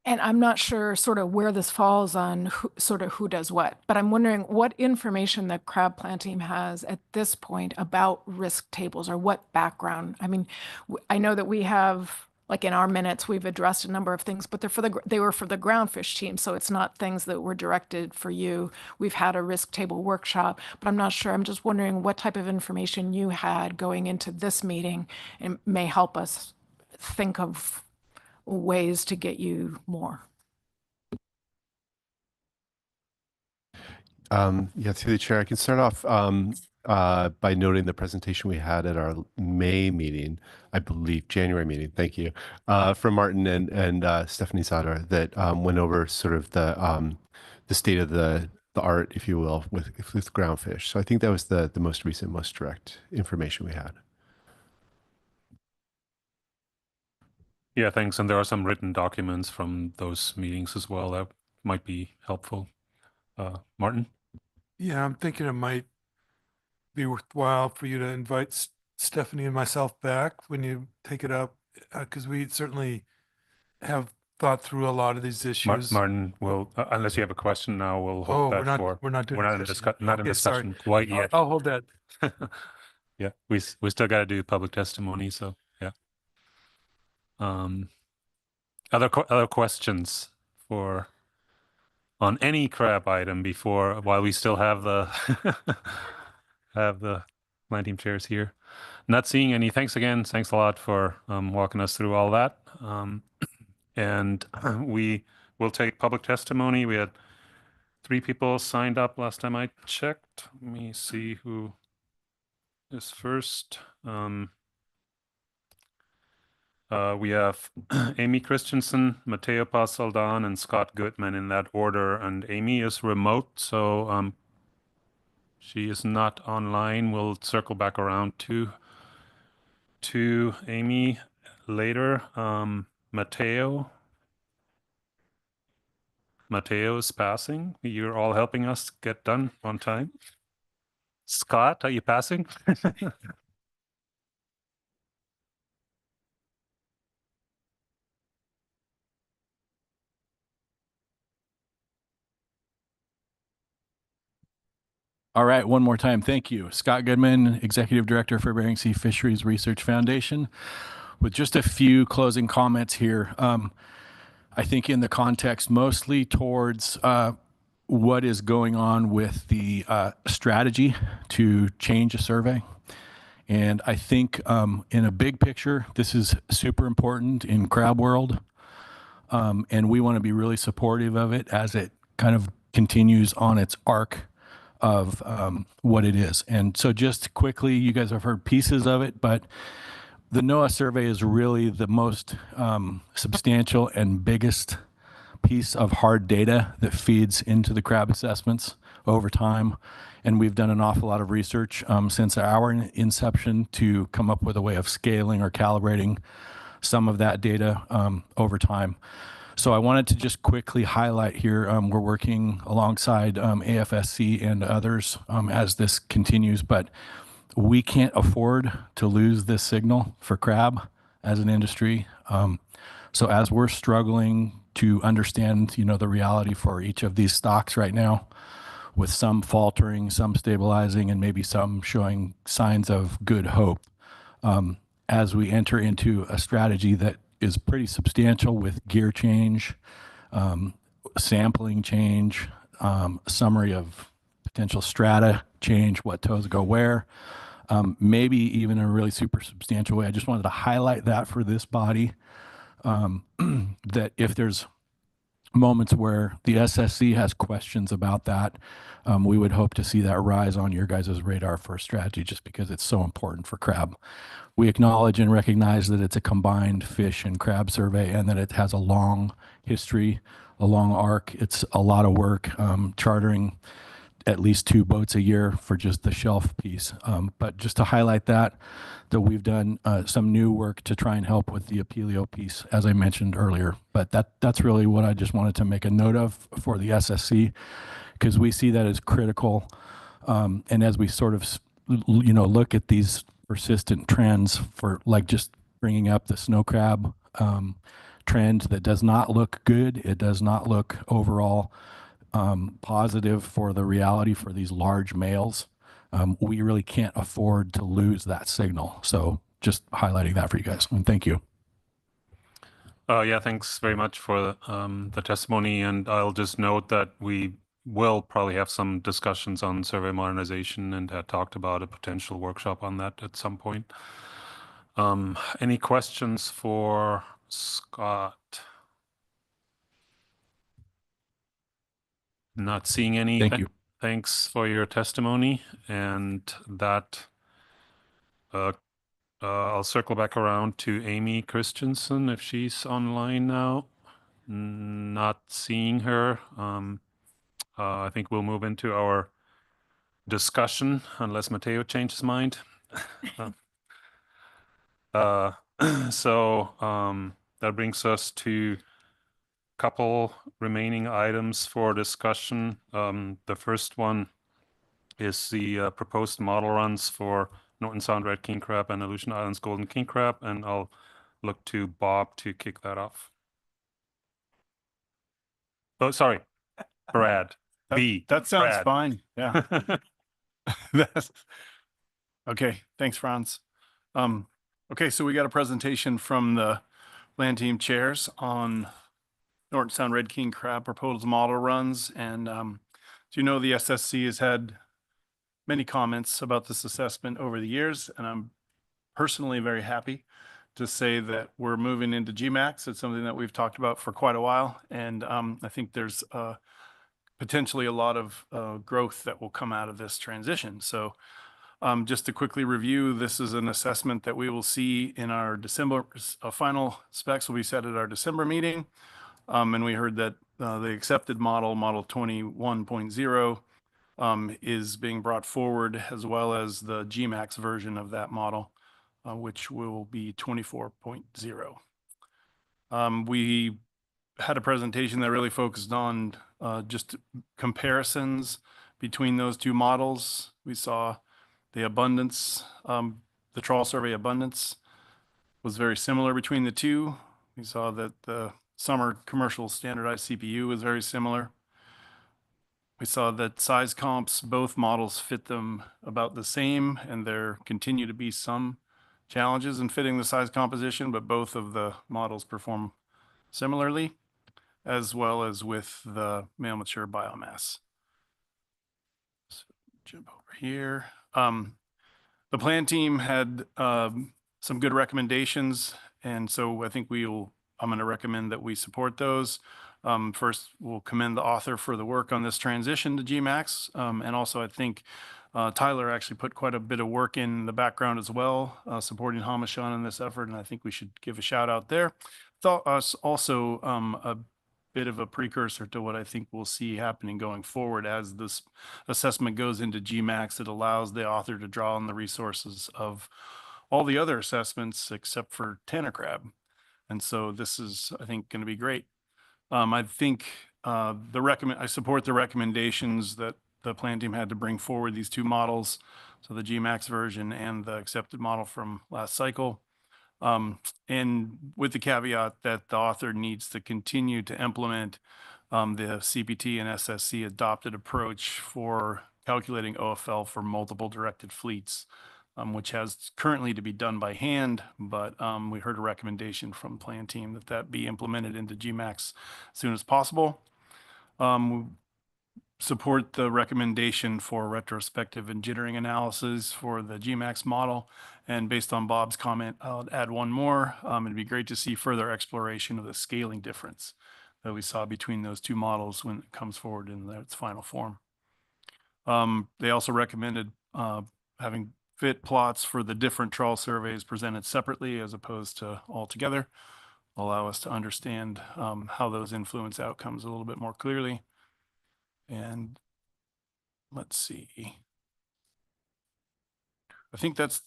D: and I'm not sure sort of where this falls on who does what, but I'm wondering what information the crab plant team has at this point about risk tables or what background. I mean, I know that we have, like in our minutes, we've addressed a number of things, but they were for the groundfish team, so it's not things that were directed for you. We've had a risk table workshop, but I'm not sure. I'm just wondering what type of information you had going into this meeting and may help us think of ways to get you more.
E: Yeah, through the chair, I can start off by noting the presentation we had at our May meeting, I believe January meeting. Thank you, from Martin and Stephanie Zadar that went over sort of the state of the art, if you will, with groundfish. So I think that was the most recent, most direct information we had.
A: Yeah, thanks. And there are some written documents from those meetings as well that might be helpful. Martin?
J: Yeah, I'm thinking it might be worthwhile for you to invite Stephanie and myself back when you take it up, because we certainly have thought through a lot of these issues.
A: Martin, will unless you have a question now, we'll hold that for.
J: We're not
A: in discussion quite yet.
J: I'll hold that.
A: Yeah, we still got to do public testimony, so yeah. Other questions on any crab item while we still have the have the line team chairs here. Not seeing any. Thanks again. Thanks a lot for walking us through all that. And we will take public testimony. We had 3 people signed up last time I checked. Let me see who is first. We have Amy Christensen, Matteo Pasaldan, and Scott Goodman in that order. And Amy is remote, so she is not online. We'll circle back around to Amy later. Mateo is passing. You're all helping us get done on time. Scott, are you passing?
C: All right, one more time. Thank you. Scott Goodman, Executive Director for Bering Sea Fisheries Research Foundation. With just a few closing comments here, I think in the context mostly towards what is going on with the strategy to change a survey. And I think in a big picture, this is super important in crab world. And we want to be really supportive of it as it kind of continues on its arc of what it is. And so just quickly, you guys have heard pieces of it, but the NOAA survey is really the most substantial and biggest piece of hard data that feeds into the crab assessments over time. And we've done an awful lot of research since our inception to come up with a way of scaling or calibrating some of that data over time. So I wanted to just quickly highlight here, we're working alongside AFSC and others as this continues, but we can't afford to lose this signal for crab as an industry. So as we're struggling to understand, the reality for each of these stocks right now, with some faltering, some stabilizing, and maybe some showing signs of good hope, as we enter into a strategy that is pretty substantial with gear change, sampling change, summary of potential strata change, what toes go where, maybe even in a really super substantial way. I just wanted to highlight that for this body, that if there's moments where the SSC has questions about that, we would hope to see that rise on your guys' radar for a strategy, just because it's so important for crab. We acknowledge and recognize that it's a combined fish and crab survey and that it has a long history, a long arc. It's a lot of work, chartering at least 2 boats a year for just the shelf piece. But just to highlight that we've done some new work to try and help with the Apelio piece, as I mentioned earlier. But that's really what I just wanted to make a note of for the SSC, because we see that as critical. And as we sort of, look at these persistent trends for, like, just bringing up the snow crab trend that does not look good. It does not look overall positive for the reality for these large males. We really can't afford to lose that signal. So just highlighting that for you guys. And thank you.
A: Yeah, thanks very much for the testimony. And I'll just note that we will probably have some discussions on survey modernization and had talked about a potential workshop on that at some point. Any questions for Scott? Not seeing any.
C: Thank you.
A: Thanks for your testimony. And that I'll circle back around to Amy Christensen if she's online now. Not seeing her. I think we'll move into our discussion unless Mateo changed his mind. So that brings us to a couple remaining items for discussion. The first one is the proposed model runs for Norton Sound Red King Crab and Aleutian Islands Golden King Crab, and I'll look to Bob to kick that off. Oh, sorry, Brad.
H: That sounds
A: Brad.
H: fine. Yeah. Okay. Thanks, Franz. Okay, so we got a presentation from the land team chairs on Norton Sound Red King Crab proposed model runs. And as you know, the SSC has had many comments about this assessment over the years, and I'm personally very happy to say that we're moving into GMAX. It's something that we've talked about for quite a while, and I think there's potentially a lot of growth that will come out of this transition. So just to quickly review, this is an assessment that we will see in our December, final specs will be set at our December meeting. And we heard that the accepted model, model 21.0, is being brought forward, as well as the GMAX version of that model. which will be 24.0. We had a presentation that really focused on just comparisons between those two models. We saw the abundance, the trawl survey abundance was very similar between the two. We saw that the summer commercial standardized CPU was very similar. We saw that size comps, both models fit them about the same, and there continue to be some challenges in fitting the size composition, but both of the models perform similarly, as well as with the male mature biomass. So jump over here. The plan team had some good recommendations, and so I think I'm going to recommend that we support those. First, we'll commend the author for the work on this transition to GMAX, and also I think Tyler actually put quite a bit of work in the background as well, supporting Hamashan in this effort, and I think we should give a shout out there. Thought us also a bit of a precursor to what I think we'll see happening going forward as this assessment goes into GMAX. It allows the author to draw on the resources of all the other assessments except for Tanner crab. And so this is, I think, going to be great. I think I support the recommendations that the plan team had to bring forward these two models, so the GMAX version and the accepted model from last cycle. And with the caveat that the author needs to continue to implement the CPT and SSC adopted approach for calculating OFL for multiple directed fleets, which has currently to be done by hand, but we heard a recommendation from the plan team that that be implemented into GMAX as soon as possible. Support the recommendation for retrospective and jittering analysis for the GMAX model. And based on Bob's comment, I'll add one more. It'd be great to see further exploration of the scaling difference that we saw between those two models when it comes forward in its final form. They also recommended having fit plots for the different trawl surveys presented separately as opposed to all together, allow us to understand how those influence outcomes a little bit more clearly. And let's see. I think that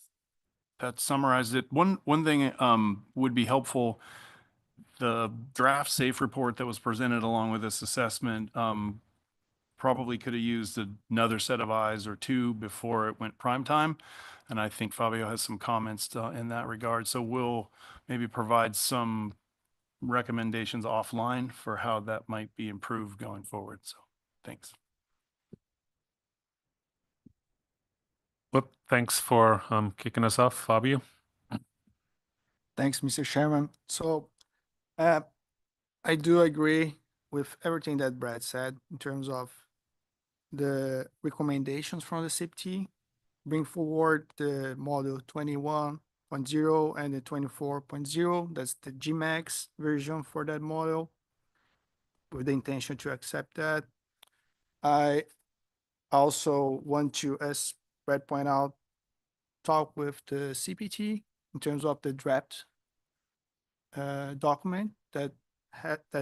H: summarized it. One thing would be helpful. The draft SAFE report that was presented along with this assessment probably could have used another set of eyes or two before it went prime time. And I think Fabio has some comments in that regard. So we'll maybe provide some recommendations offline for how that might be improved going forward. So thanks.
A: Well, thanks for kicking us off, Fabio.
V: Thanks, Mr. Chairman. So I do agree with everything that Brad said in terms of the recommendations from the CPT, bring forward the model 21.0 and the 24.0. That's the GMAX version for that model, with the intention to accept that. I also want to, as Brad pointed out, talk with the CPT in terms of the draft document that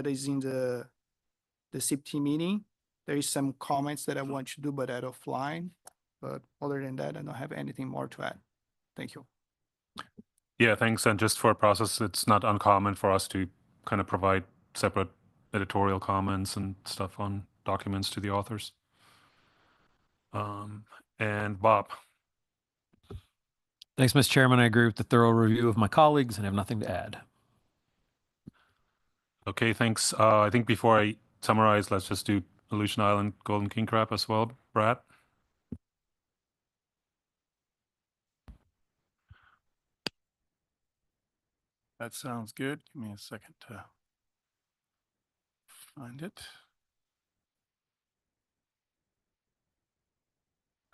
V: is in the CPT meeting. There is some comments that I want to do, but that offline. But other than that, I don't have anything more to add. Thank you.
A: Yeah, thanks. And just for a process, it's not uncommon for us to kind of provide separate editorial comments and stuff on documents to the authors. And Bob.
I: Thanks, Mr. Chairman. I agree with the thorough review of my colleagues and have nothing to add.
A: Okay, thanks. I think before I summarize, let's just do Aleutian Island Golden King Crab as well, Brad.
H: That sounds good. Give me a second to find it.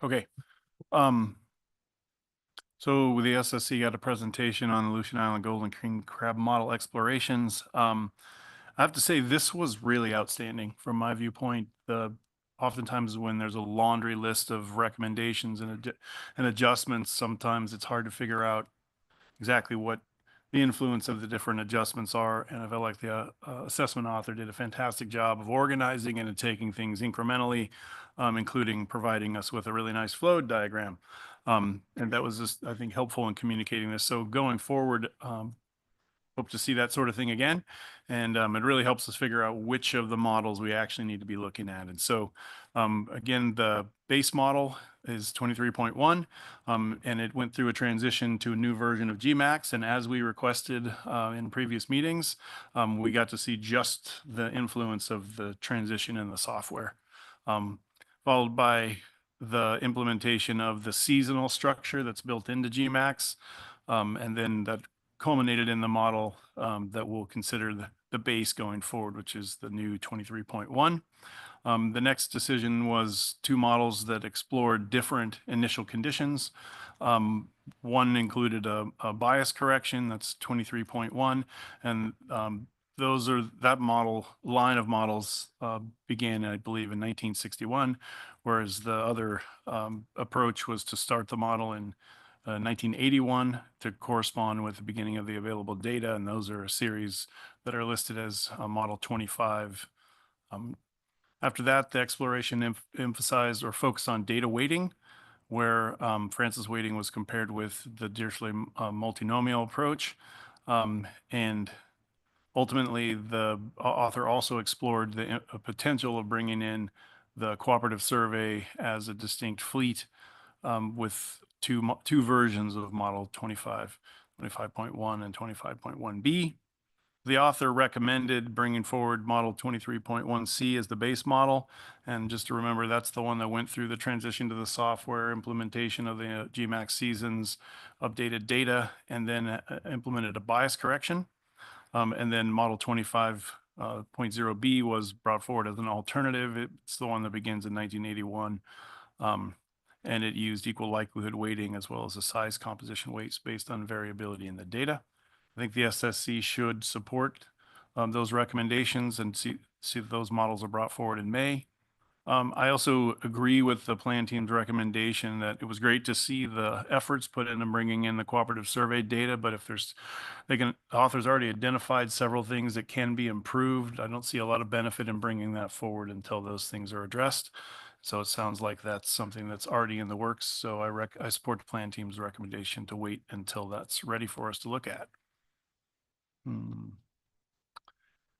H: Okay. So the SSC got a presentation on Aleutian Island Golden King Crab model explorations. I have to say this was really outstanding from my viewpoint. Oftentimes when there's a laundry list of recommendations and adjustments, sometimes it's hard to figure out exactly what the influence of the different adjustments are. And I felt like the assessment author did a fantastic job of organizing and taking things incrementally, including providing us with a really nice flow diagram. And that was just, I think, helpful in communicating this. So going forward, hope to see that sort of thing again. And it really helps us figure out which of the models we actually need to be looking at. And so, again, the base model is 23.1, and it went through a transition to a new version of GMAX. And as we requested in previous meetings, we got to see just the influence of the transition in the software, followed by the implementation of the seasonal structure that's built into GMAX. And then that culminated in the model that we'll consider the base going forward, which is the new 23.1. The next decision was two models that explored different initial conditions. One included a bias correction, that's 23.1, and that line of models began, I believe, in 1961, whereas the other approach was to start the model in 1981 to correspond with the beginning of the available data, and those are a series that are listed as Model 25. After that, the exploration emphasized or focused on data weighting, where Francis weighting was compared with the Dirichlet multinomial approach. And ultimately, the author also explored the potential of bringing in the cooperative survey as a distinct fleet with two versions of Model 25, 25.1 and 25.1b. The author recommended bringing forward Model 23.1c as the base model. And just to remember, that's the one that went through the transition to the software, implementation of the GMAX seasons, updated data, and then implemented a bias correction. And then Model 25.0b was brought forward as an alternative. It's the one that begins in 1981. And it used equal likelihood weighting as well as a size composition weights based on variability in the data. I think the SSC should support those recommendations and see that those models are brought forward in May. I also agree with the plan team's recommendation that it was great to see the efforts put into bringing in the cooperative survey data, but if the authors already identified several things that can be improved. I don't see a lot of benefit in bringing that forward until those things are addressed. So it sounds like that's something that's already in the works. So I support the plan team's recommendation to wait until that's ready for us to look at.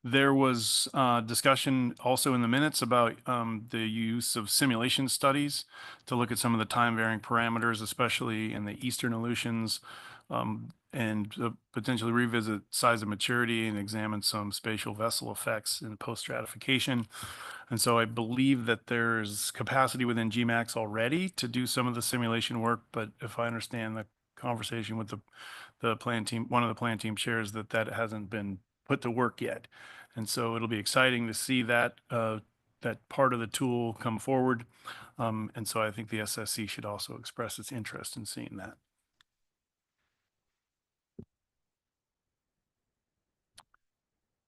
H: There was discussion also in the minutes about the use of simulation studies to look at some of the time varying parameters, especially in the eastern Aleutians, and potentially revisit size of maturity and examine some spatial vessel effects in post-stratification. And so I believe that there's capacity within GMAX already to do some of the simulation work, but if I understand the conversation with the plan team, one of the plan team chairs, that hasn't been put to work yet. And so it'll be exciting to see that that part of the tool come forward. And so I think the SSC should also express its interest in seeing that.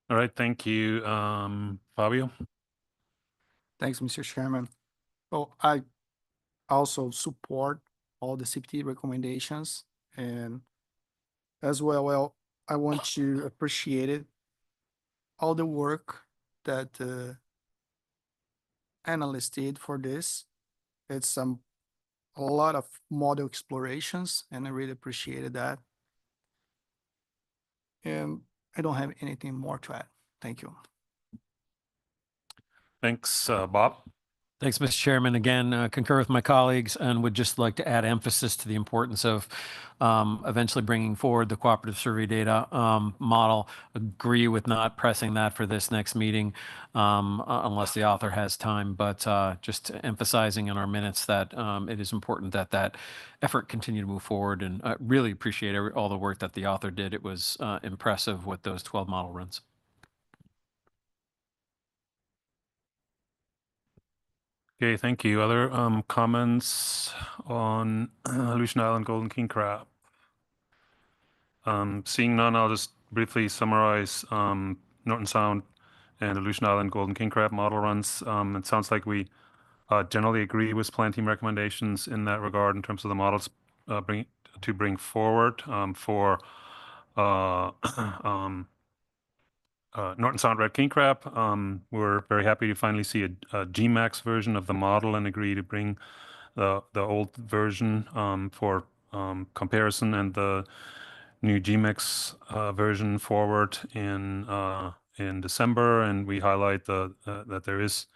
A: All right, thank you. Fabio?
V: Thanks, Mr. Chairman. So I also support all the CPT recommendations, and as well, I want to appreciate it, all the work that the analysts did for this. It's a lot of model explorations, and I really appreciated that. And I don't have anything more to add. Thank you.
A: Thanks, Bob.
I: Thanks, Mr. Chairman. Again, concur with my colleagues and would just like to add emphasis to the importance of eventually bringing forward the cooperative survey data model. Agree with not pressing that for this next meeting unless the author has time, but just emphasizing in our minutes that it is important that that effort continue to move forward, and really appreciate all the work that the author did. It was impressive with those 12 model runs.
A: Okay, thank you. Other comments on Aleutian Island Golden King Crab? Seeing none, I'll just briefly summarize Norton Sound and Aleutian Island Golden King Crab model runs. It sounds like we generally agree with plan team recommendations in that regard in terms of the models to bring forward for Norton Sound Red King Crab. We're very happy to finally see a GMAX version of the model and agree to bring the old version for comparison, and the new GMX version forward in December, and we highlight that there is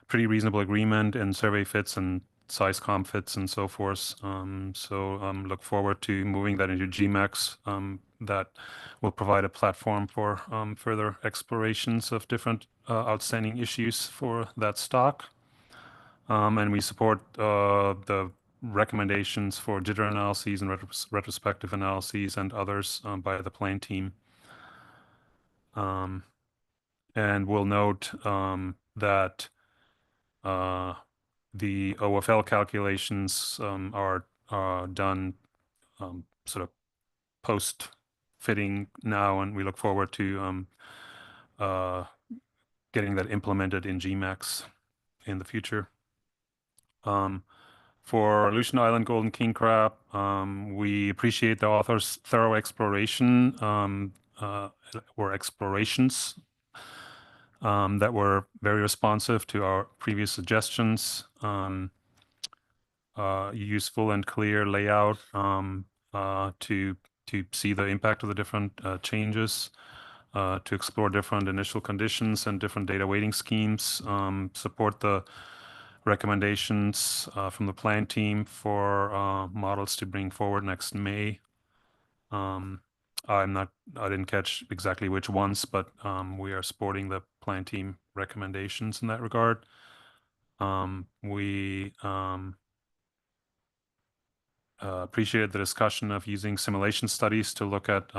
A: pretty reasonable agreement in survey fits and size comp fits and so forth. Look forward to moving that into GMX. That will provide a platform for further explorations of different outstanding issues for that stock. And we support the recommendations for jitter analyses and retrospective analyses and others by the plan team. And we'll note that the OFL calculations are done sort of post-fitting now, and we look forward to getting that implemented in GMAX in the future. For Aleutian Island Golden King Crab, we appreciate the author's thorough exploration or explorations that were very responsive to our previous suggestions. Useful and clear layout to see the impact of the different changes, to explore different initial conditions and different data weighting schemes, support the recommendations from the plan team for models to bring forward next May. I didn't catch exactly which ones, but we are supporting the plan team recommendations in that regard. We appreciated the discussion of using simulation studies to look at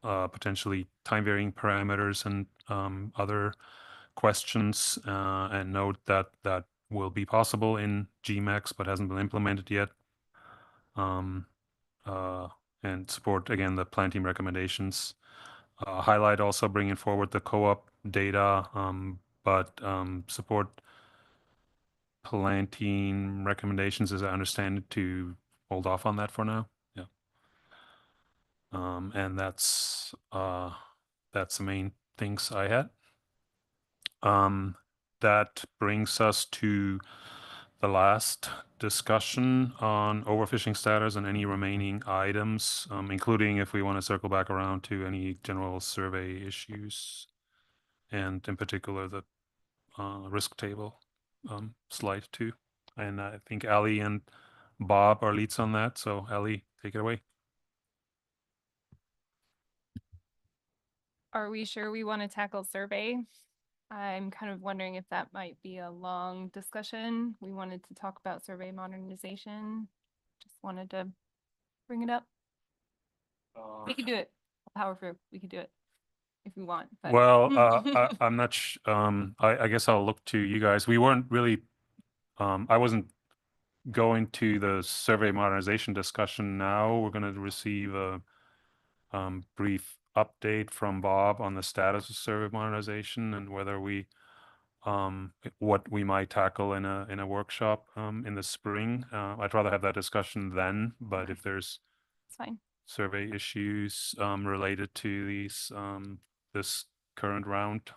A: potentially time varying parameters and other questions, and note that that will be possible in GMAX but hasn't been implemented yet. And support, again, the plan team recommendations. Highlight also bringing forward the co-op data, but support plan team recommendations, as I understand it, to hold off on that for now. Yeah. And that's the main things I had. That brings us to the last discussion on overfishing status and any remaining items, including if we want to circle back around to any general survey issues, and in particular the risk table slide 2. And I think Ali and Bob are leads on that. So Ali, take it away.
R: Are we sure we want to tackle survey? I'm kind of wondering if that might be a long discussion. We wanted to talk about survey modernization. Just wanted to bring it up. We could do it. Power through. We could do it if we want. But.
A: Well, I'm not. I guess I'll look to you guys. We weren't really. I wasn't going to the survey modernization discussion now. We're going to receive a brief update from Bob on the status of survey modernization and whether we what we might tackle in a workshop in the spring. I'd rather have that discussion then, but if there's
R: it's fine.
A: Survey issues related to these this current round,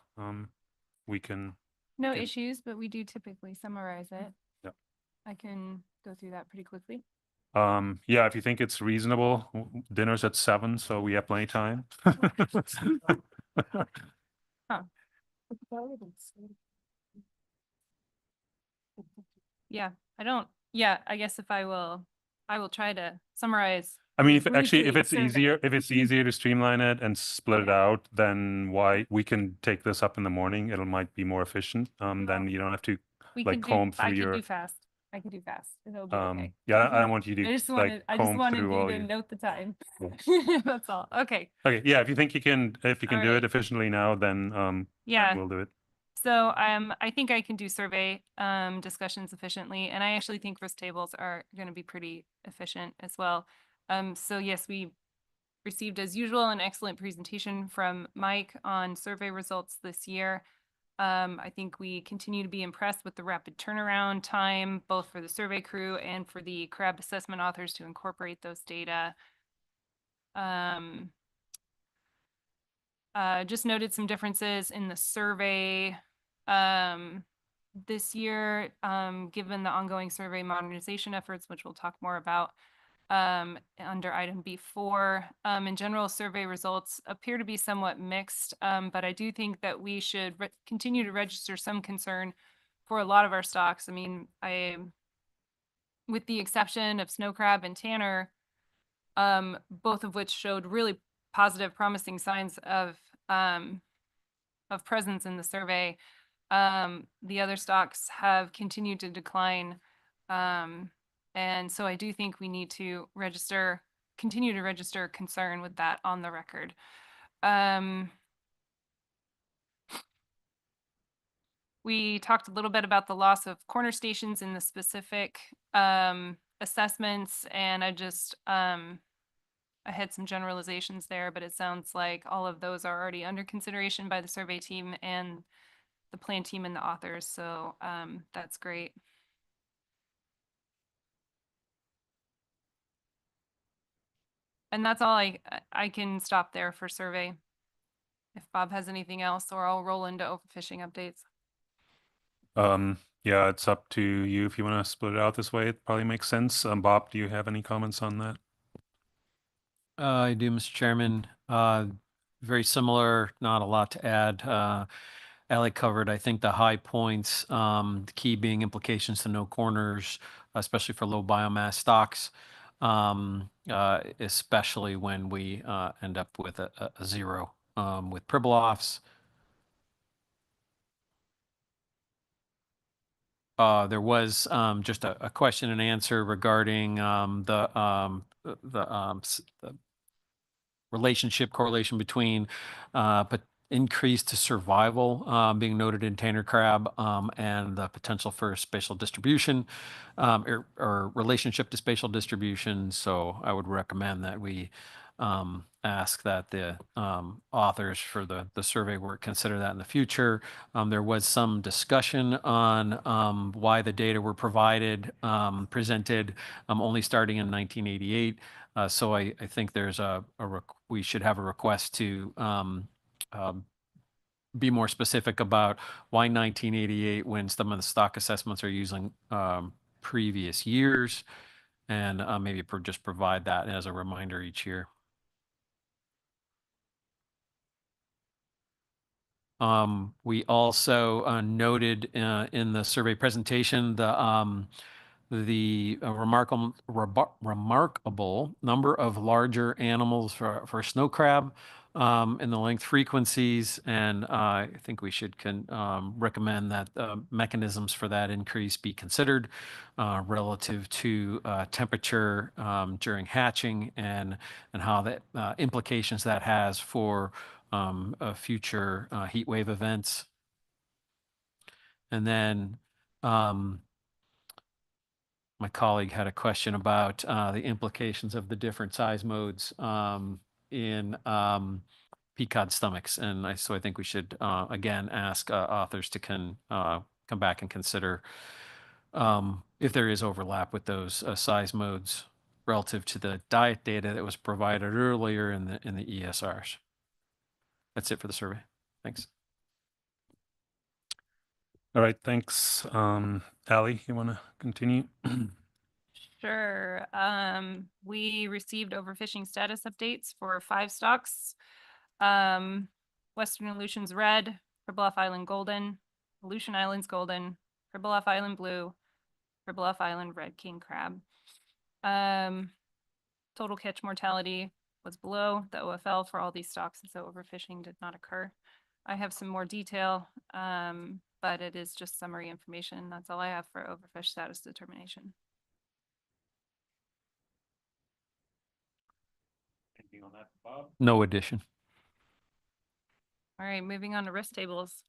A: we can.
R: No issues, but we do typically summarize it.
A: Yeah.
R: I can go through that pretty quickly.
A: Yeah, if you think it's reasonable, dinner's at 7, so we have plenty of time.
R: Huh. Yeah, I guess if I will try to summarize.
A: I mean, if
R: briefly
A: it's
R: survey.
A: easier to streamline it and split it out, then why we can take this up in the morning. It might be more efficient. Then you don't have to comb through your.
R: I could do fast. It'll be okay.
A: Yeah, I don't want you to
R: I just
A: comb
R: wanted
A: through
R: you
A: all
R: to
A: your.
R: note the time.
A: Yeah.
R: That's all. Okay.
A: Okay, yeah, if you think you can do
R: right.
A: it efficiently now, then
R: Yeah.
A: we'll do it.
R: So I think I can do survey discussions efficiently, and I actually think risk tables are going to be pretty efficient as well. So yes, we received, as usual, an excellent presentation from Mike on survey results this year. I think we continue to be impressed with the rapid turnaround time, both for the survey crew and for the crab assessment authors to incorporate those data. Just noted some differences in the survey this year, given the ongoing survey modernization efforts, which we'll talk more about under item B4. In general, survey results appear to be somewhat mixed, but I do think that we should continue to register some concern for a lot of our stocks. I mean, with the exception of snow crab and tanner, both of which showed really positive, promising signs of presence in the survey. The other stocks have continued to decline. And so I do think we need to continue to register concern with that on the record. We talked a little bit about the loss of corner stations in the specific assessments, and I had some generalizations there, but it sounds like all of those are already under consideration by the survey team and the plan team and the authors. So that's great. And that's all I can stop there for survey. If Bob has anything else, or I'll roll into overfishing updates.
A: Yeah, it's up to you if you want to split it out this way. It probably makes sense. Bob, do you have any comments on that?
I: I do, Mr. Chairman. Very similar, not a lot to add. Ally covered, I think, the high points, the key being implications to no corners, especially for low biomass stocks, especially when we end up with a zero with Pribilofs. There was just a question and answer regarding the relationship correlation between increased survival being noted in tanner crab and the potential for spatial distribution or relationship to spatial distribution. So I would recommend that we ask that the authors for the survey work consider that in the future. There was some discussion on why the data were presented only starting in 1988. So I think there's we should have a request to be more specific about why 1988 when some of the stock assessments are using previous years, and maybe just provide that as a reminder each year. We also noted in the survey presentation the remarkable number of larger animals for snow crab and the length frequencies, and I think we should recommend that mechanisms for that increase be considered relative to temperature during hatching and how that implications that has for future heat wave events. And then my colleague had a question about the implications of the different size modes in peacod stomachs. And so I think we should, again, ask authors to come back and consider if there is overlap with those size modes relative to the diet data that was provided earlier in the ESRs. That's it for the survey. Thanks.
A: All right, thanks. Allie, you want to continue?
R: Sure. We received overfishing status updates for 5 stocks. Western Aleutians Red, Pribilof Island Golden, Aleutian Islands Golden, Pribilof Island Blue, Pribilof Island Red King Crab. Total catch mortality was below the OFL for all these stocks, and so overfishing did not occur. I have some more detail, but it is just summary information. That's all I have for overfish status determination.
A: Anything on that, Bob?
I: No addition.
R: All right, moving on to risk tables.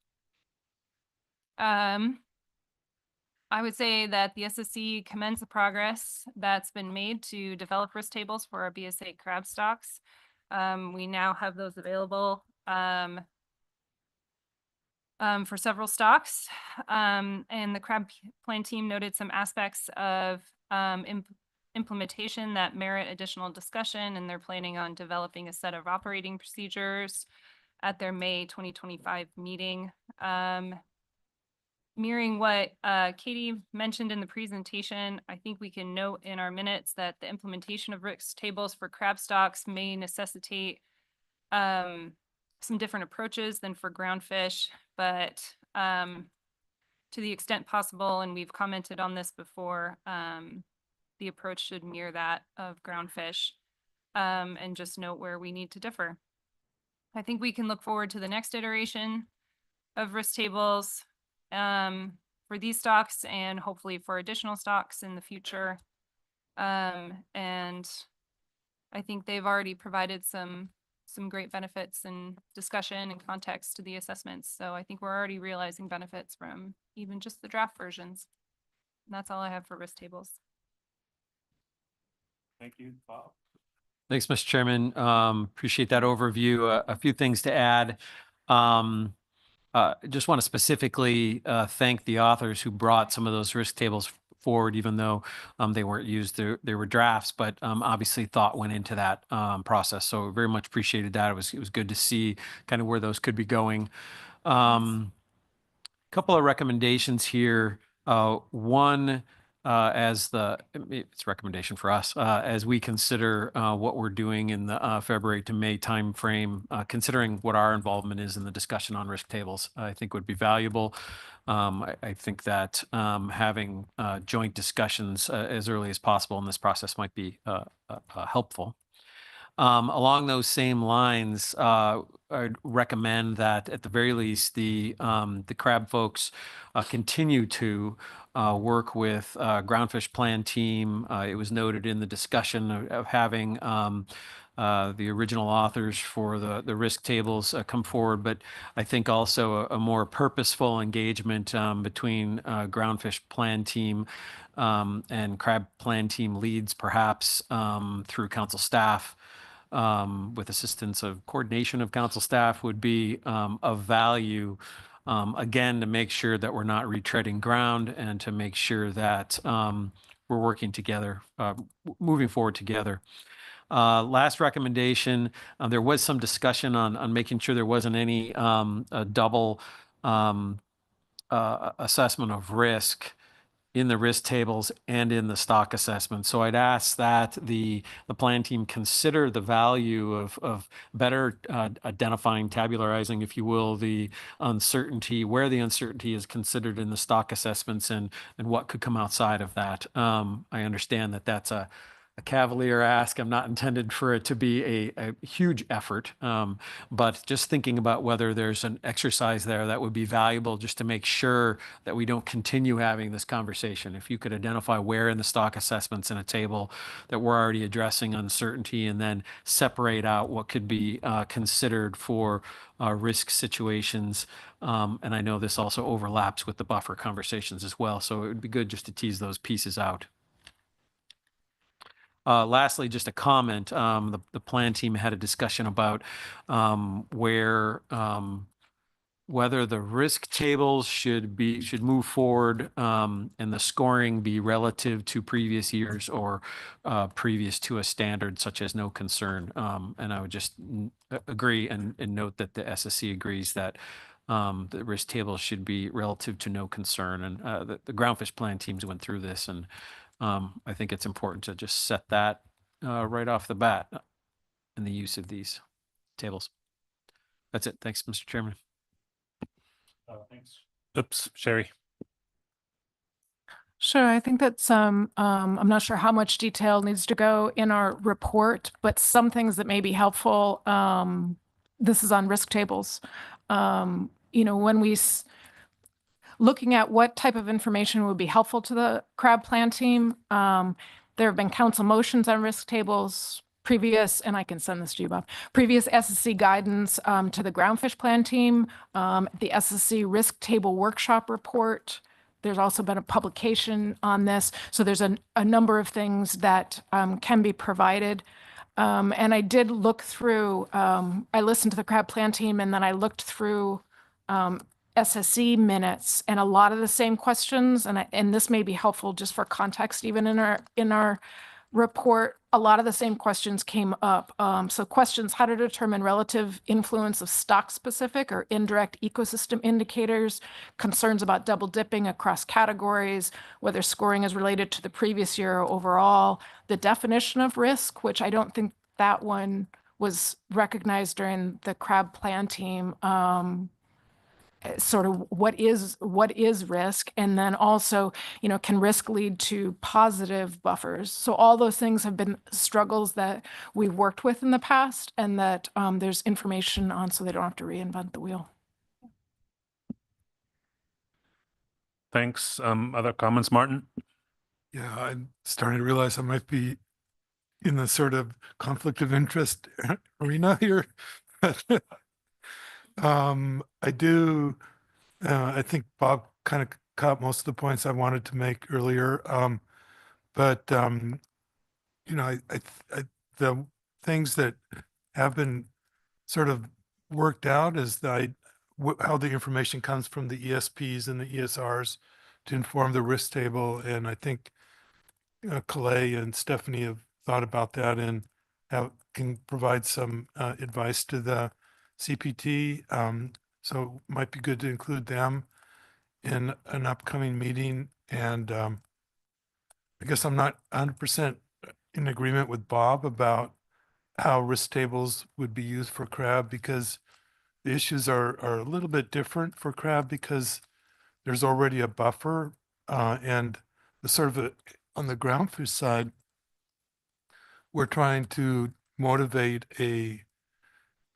R: I would say that the SSC commends the progress that's been made to develop risk tables for our BS8 crab stocks. We now have those available for several stocks. And the crab plan team noted some aspects of implementation that merit additional discussion, and they're planning on developing a set of operating procedures at their May 2025 meeting. mirroring what Katie mentioned in the presentation, I think we can note in our minutes that the implementation of risk tables for crab stocks may necessitate some different approaches than for groundfish, but to the extent possible, and we've commented on this before, the approach should mirror that of groundfish, and just note where we need to differ. I think we can look forward to the next iteration of risk tables for these stocks and hopefully for additional stocks in the future. And I think they've already provided some great benefits and discussion and context to the assessments. So I think we're already realizing benefits from even just the draft versions. And that's all I have for risk tables.
A: Thank you, Bob.
I: Thanks, Mr. Chairman. Appreciate that overview. A few things to add. Just want to specifically thank the authors who brought some of those risk tables forward, even though they weren't used. They were drafts, but obviously thought went into that process. So very much appreciated that. It was good to see kind of where those could be going. Couple of recommendations here. One, it's a recommendation for us as we consider what we're doing in the February to May timeframe, considering what our involvement is in the discussion on risk tables, I think would be valuable. I think that having joint discussions as early as possible in this process might be helpful. Along those same lines, I'd recommend that at the very least, the crab folks continue to work with Groundfish Plan team. It was noted in the discussion of having the original authors for the risk tables come forward, but I think also a more purposeful engagement between Groundfish Plan team and Crab Plan team leads, perhaps through council staff. With assistance of coordination of council staff would be of value, again, to make sure that we're not retreading ground and to make sure that we're working together, moving forward together. Last recommendation, there was some discussion on making sure there wasn't any double assessment of risk in the risk tables and in the stock assessment. So I'd ask that the plan team consider the value of better identifying, tabularizing, if you will, the uncertainty, where the uncertainty is considered in the stock assessments and what could come outside of that. I understand that that's a cavalier ask. I'm not intended for it to be a huge effort, but just thinking about whether there's an exercise there that would be valuable just to make sure that we don't continue having this conversation. If you could identify where in the stock assessments in a table that we're already addressing uncertainty and then separate out what could be considered for risk situations. And I know this also overlaps with the buffer conversations as well. So it would be good just to tease those pieces out. Lastly, just a comment, the plan team had a discussion about whether the risk tables should move forward and the scoring be relative to previous years or previous to a standard such as no concern. And I would just agree and note that the SSC agrees that the risk tables should be relative to no concern. And the Groundfish Plan teams went through this, and I think it's important to just set that right off the bat in the use of these tables. That's it. Thanks, Mr. Chairman.
A: Thanks. Oops, Sherry.
D: Sure, I think that's I'm not sure how much detail needs to go in our report, but some things that may be helpful. This is on risk tables. When looking at what type of information would be helpful to the crab plan team. There have been council motions on risk tables, previous, and I can send this to you, Bob, previous SSC guidance to the groundfish plan team, the SSC risk table workshop report. There's also been a publication on this. So there's a number of things that can be provided. And I did look through, I listened to the crab plan team, and then I looked through SSC minutes and a lot of the same questions, and this may be helpful just for context, even in our report, a lot of the same questions came up. So questions, how to determine relative influence of stock-specific or indirect ecosystem indicators, concerns about double dipping across categories, whether scoring is related to the previous year or overall, the definition of risk, which I don't think that one was recognized during the crab plan team. Sort of what is risk, and then also, can risk lead to positive buffers? So all those things have been struggles that we've worked with in the past, and that there's information on, so they don't have to reinvent the wheel.
A: Thanks. Other comments, Martin?
J: Yeah, I'm starting to realize I might be in the sort of conflict of interest arena here. I do, I think Bob kind of caught most of the points I wanted to make earlier. But the things that have been sort of worked out is how the information comes from the ESPs and the ESRs to inform the risk table. And I think Calais and Stephanie have thought about that and can provide some advice to the CPT. So it might be good to include them in an upcoming meeting. And I guess I'm not 100% in agreement with Bob about how risk tables would be used for crab, because the issues are a little bit different for crab because there's already a buffer, and the sort of on the groundfish side, we're trying to motivate a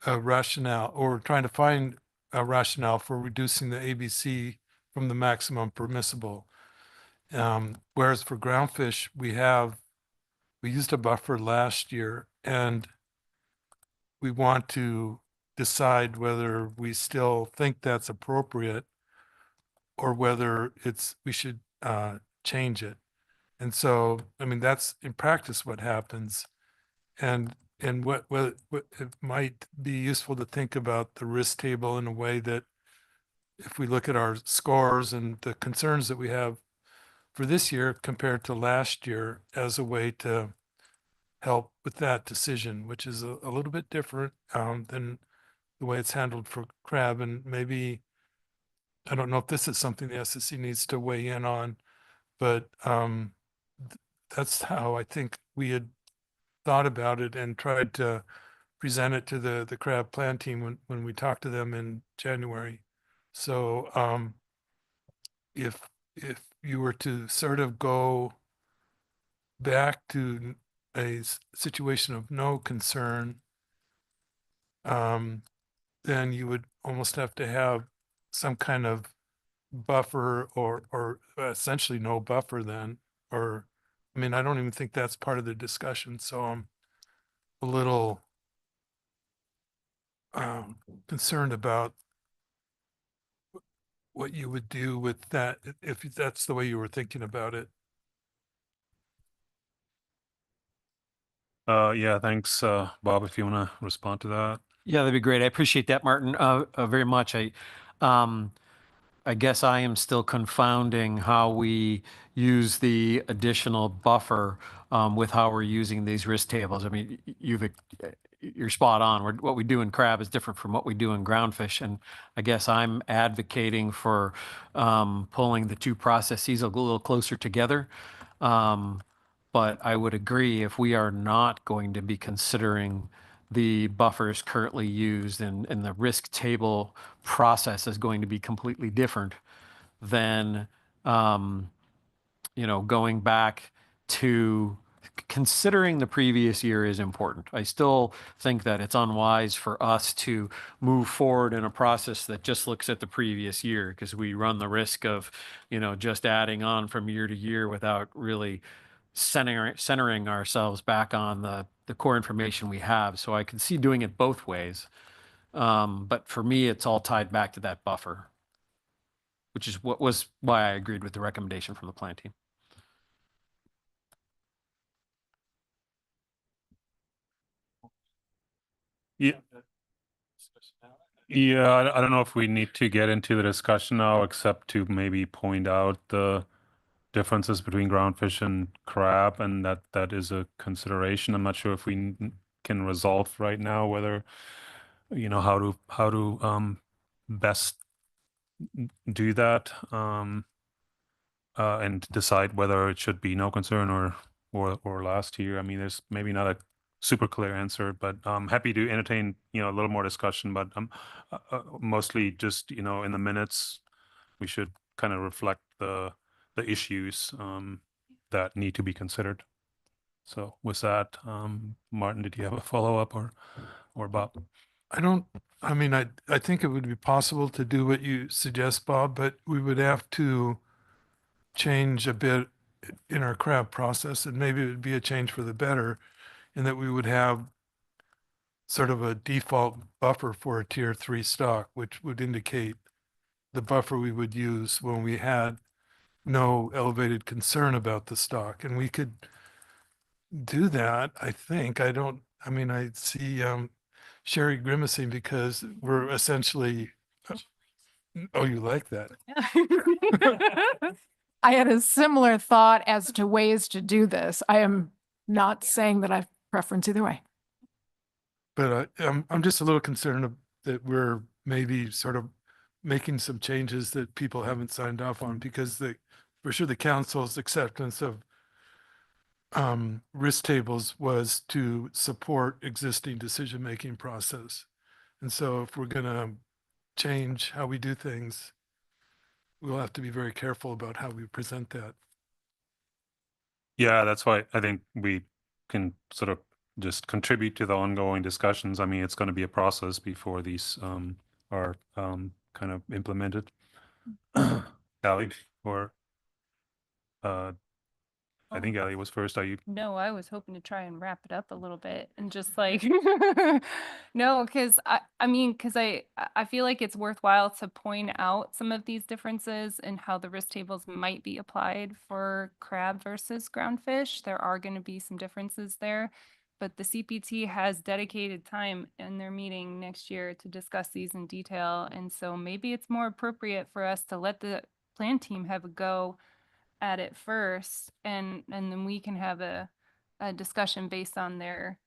J: rationale, or trying to find a rationale for reducing the ABC from the maximum permissible. Whereas for groundfish, we used a buffer last year, and we want to decide whether we still think that's appropriate or whether we should change it. And so, I mean, that's in practice what happens. And what it might be useful to think about the risk table in a way that, if we look at our scores and the concerns that we have for this year compared to last year, as a way to help with that decision, which is a little bit different than the way it's handled for crab. And maybe, I don't know if this is something the SSC needs to weigh in on, but that's how I think we had thought about it and tried to present it to the crab plan team when we talked to them in January. So if you were to sort of go back to a situation of no concern, then you would almost have to have some kind of buffer, or essentially no buffer then, or, I mean, I don't even think that's part of the discussion. So I'm a little concerned about what you would do with that if that's the way you were thinking about it.
A: Yeah, thanks, Bob, if you want to respond to that.
I: Yeah, that'd be great. I appreciate that, Martin, very much. I guess I am still confounding how we use the additional buffer with how we're using these risk tables. I mean, you're spot on. What we do in crab is different from what we do in groundfish, and I guess I'm advocating for pulling the two processes a little closer together. But I would agree, if we are not going to be considering the buffers currently used, and the risk table process is going to be completely different, then going back to considering the previous year is important. I still think that it's unwise for us to move forward in a process that just looks at the previous year, because we run the risk of just adding on from year to year without really centering ourselves back on the core information we have. So I can see doing it both ways. But for me, it's all tied back to that buffer, which is why I agreed with the recommendation from the plan team.
A: Yeah. Yeah, I don't know if we need to get into the discussion now, except to maybe point out the differences between groundfish and crab, and that is a consideration. I'm not sure if we can resolve right now whether, how to best do that, and decide whether it should be no concern or last year. I mean, there's maybe not a super clear answer, but I'm happy to entertain, a little more discussion, but mostly just, in the minutes, we should kind of reflect the issues that need to be considered. So with that, Martin, did you have a follow-up or Bob?
J: I think it would be possible to do what you suggest, Bob, but we would have to change a bit in our crab process, and maybe it would be a change for the better, in that we would have sort of a default buffer for a tier 3 stock, which would indicate the buffer we would use when we had no elevated concern about the stock. And we could do that, I think. I see Sherry grimacing because we're essentially, oh, you like that?
D: I had a similar thought as to ways to do this. I am not saying that I have preference either way.
J: But I'm just a little concerned that we're maybe sort of making some changes that people haven't signed off on, because for sure the council's acceptance of risk tables was to support existing decision-making process. And so if we're going to change how we do things, we'll have to be very careful about how we present that.
A: Yeah, that's why I think we can sort of just contribute to the ongoing discussions. I mean, it's going to be a process before these are kind of implemented. Allie, or I think Allie was first. Are you?
R: No, I was hoping to try and wrap it up a little bit and just like, no, because I feel like it's worthwhile to point out some of these differences and how the risk tables might be applied for crab versus groundfish. There are going to be some differences there, but the CPT has dedicated time in their meeting next year to discuss these in detail. And so maybe it's more appropriate for us to let the plan team have a go at it first, and then we can have a discussion based on their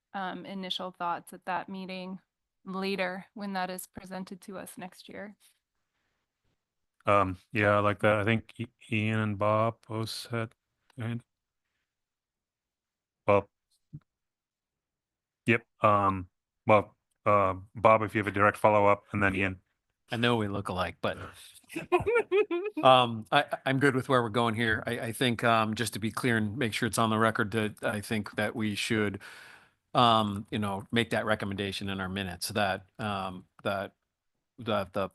R: initial thoughts at that meeting later when that is presented to us next year.
A: Yeah, I like that. I think Ian and Bob both said, and well, yep. Bob, if you have a direct follow-up, and then Ian.
I: I know we look alike, but I'm good with where we're going here. I think just to be clear and make sure it's on the record, that I think that we should make that recommendation in our minutes, that the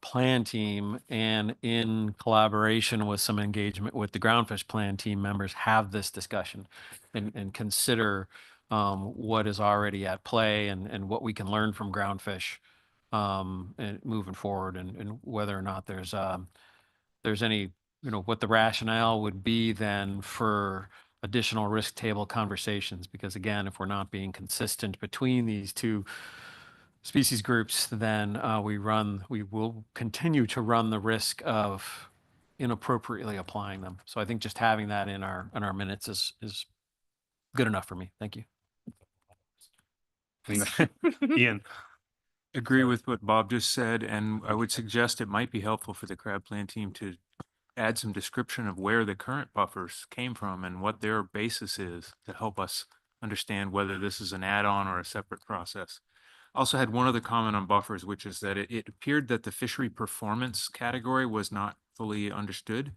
I: plan team, and in collaboration with some engagement with the groundfish plan team members, have this discussion and consider what is already at play and what we can learn from groundfish and moving forward, and whether or not there's any, what the rationale would be then for additional risk table conversations. Because again, if we're not being consistent between these two species groups, then we will continue to run the risk of inappropriately applying them. So I think just having that in our minutes is good enough for me. Thank you.
A: Ian.
G: Agree with what Bob just said, and I would suggest it might be helpful for the crab plan team to add some description of where the current buffers came from and what their basis is, to help us understand whether this is an add-on or a separate process. Also had one other comment on buffers, which is that it appeared that the fishery performance category was not fully understood.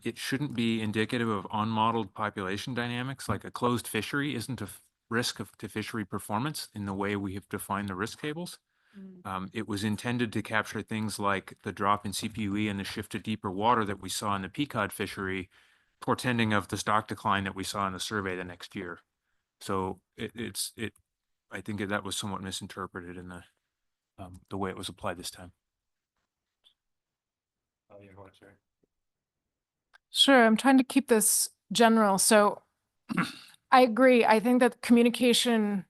G: It shouldn't be indicative of unmodeled population dynamics. Like a closed fishery isn't a risk to fishery performance in the way we have defined the risk tables. It was intended to capture things like the drop in CPUE and the shift to deeper water that we saw in the peacock fishery, portending of the stock decline that we saw in the survey the next year. So I think that was somewhat misinterpreted in the way it was applied this time.
D: Sure, I'm trying to keep this general. So I agree. I think that communication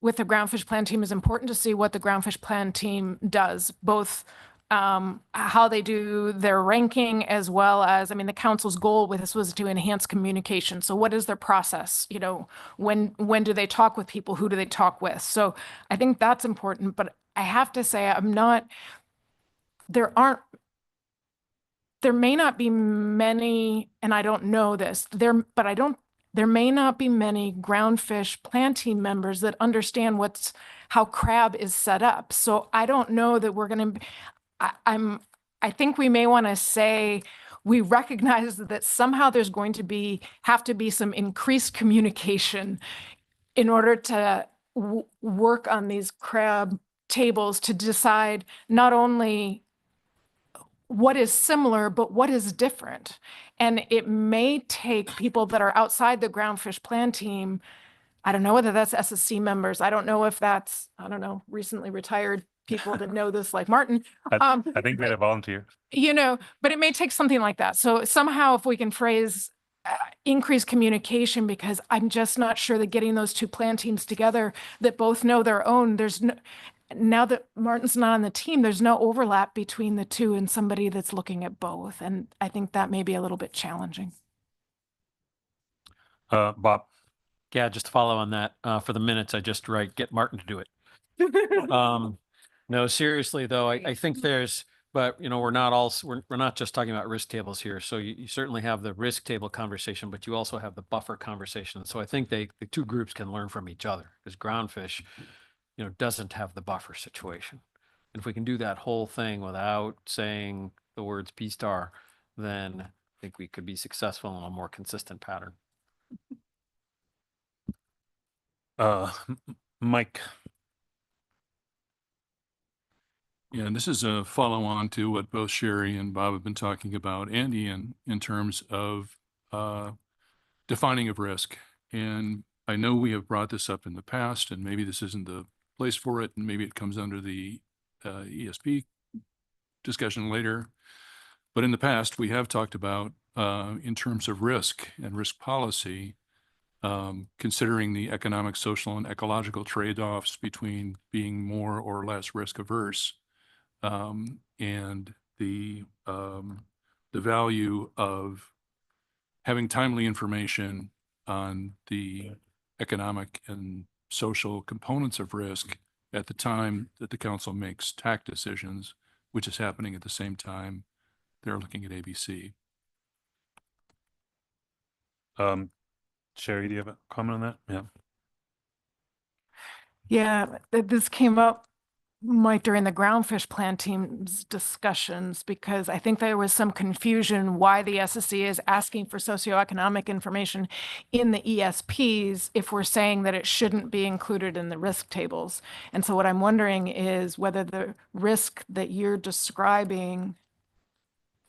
D: with the groundfish plan team is important to see what the groundfish plan team does, both how they do their ranking, as well as, I mean, the council's goal with this was to enhance communication. So what is their process? You know, when do they talk with people? Who do they talk with? So I think that's important, but I have to say, there may not be many, and I don't know this, there may not be many groundfish plan team members that understand how crab is set up. So I don't know that we're going to, I think we may want to say, we recognize that somehow there's going to have to be some increased communication in order to work on these crab tables to decide not only what is similar, but what is different. And it may take people that are outside the groundfish plan team. I don't know whether that's SSC members. I don't know if that's, recently retired people that know this, like Martin.
A: I think we had a volunteer.
D: You know, but it may take something like that. So somehow if we can phrase increased communication, because I'm just not sure that getting those two plan teams together that both know their own, now that Martin's not on the team, there's no overlap between the two and somebody that's looking at both. And I think that may be a little bit challenging.
A: Bob.
I: Yeah, just to follow on that, for the minutes, I just get Martin to do it. No, seriously though, I think but we're not just talking about risk tables here. So you certainly have the risk table conversation, but you also have the buffer conversation. So I think the two groups can learn from each other, because groundfish, doesn't have the buffer situation. And if we can do that whole thing without saying the words P-star, then I think we could be successful in a more consistent pattern.
A: Mike.
F: Yeah, and this is a follow-on to what both Sherry and Bob have been talking about, and Ian, in terms of defining of risk. And I know we have brought this up in the past, and maybe this isn't the place for it, and maybe it comes under the ESP discussion later. But in the past, we have talked about, in terms of risk and risk policy, considering the economic, social, and ecological trade-offs between being more or less risk averse, and the value of having timely information on the economic and social components of risk at the time that the council makes TAC decisions, which is happening at the same time they're looking at ABC.
A: Sherry, do you have a comment on that? Yeah.
D: Yeah, this came up, Mike, during the groundfish plan team's discussions, because I think there was some confusion why the SSC is asking for socioeconomic information in the ESPs if we're saying that it shouldn't be included in the risk tables. And so what I'm wondering is whether the risk that you're describing,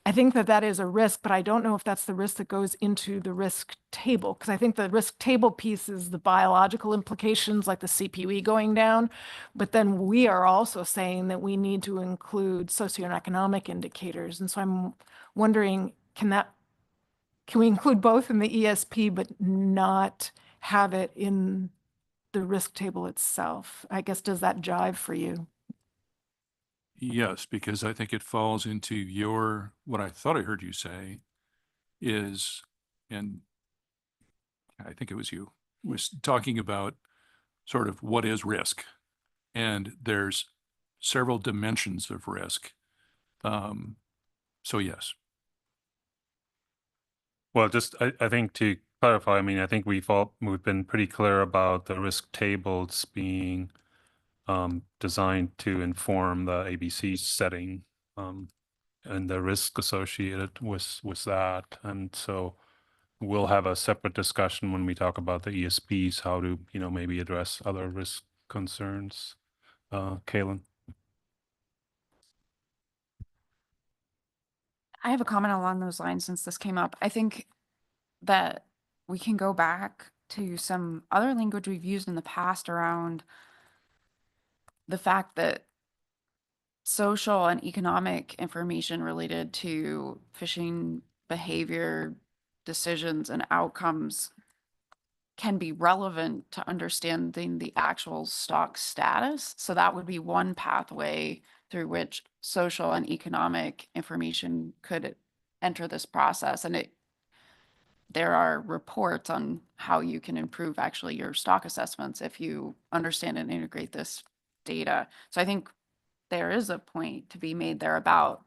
D: I think that is a risk, but I don't know if that's the risk that goes into the risk table, because I think the risk table piece is the biological implications, like the CPE going down. But then we are also saying that we need to include socioeconomic indicators. And so I'm wondering, can we include both in the ESP, but not have it in the risk table itself? I guess, does that jive for you?
F: Yes, because I think it falls into what I thought I heard you say is, and I think it was you, was talking about sort of what is risk. And there's several dimensions of risk. So yes.
A: Well, just I think to clarify, I mean, I think we've been pretty clear about the risk tables being designed to inform the ABC setting and the risk associated with that. And so we'll have a separate discussion when we talk about the ESPs, how to, maybe address other risk concerns. Kaylin.
P: I have a comment along those lines since this came up. I think that we can go back to some other language we've used in the past around the fact that social and economic information related to fishing behavior, decisions, and outcomes can be relevant to understanding the actual stock status. So that would be one pathway through which social and economic information could enter this process. And there are reports on how you can improve actually your stock assessments if you understand and integrate this data. So I think there is a point to be made there about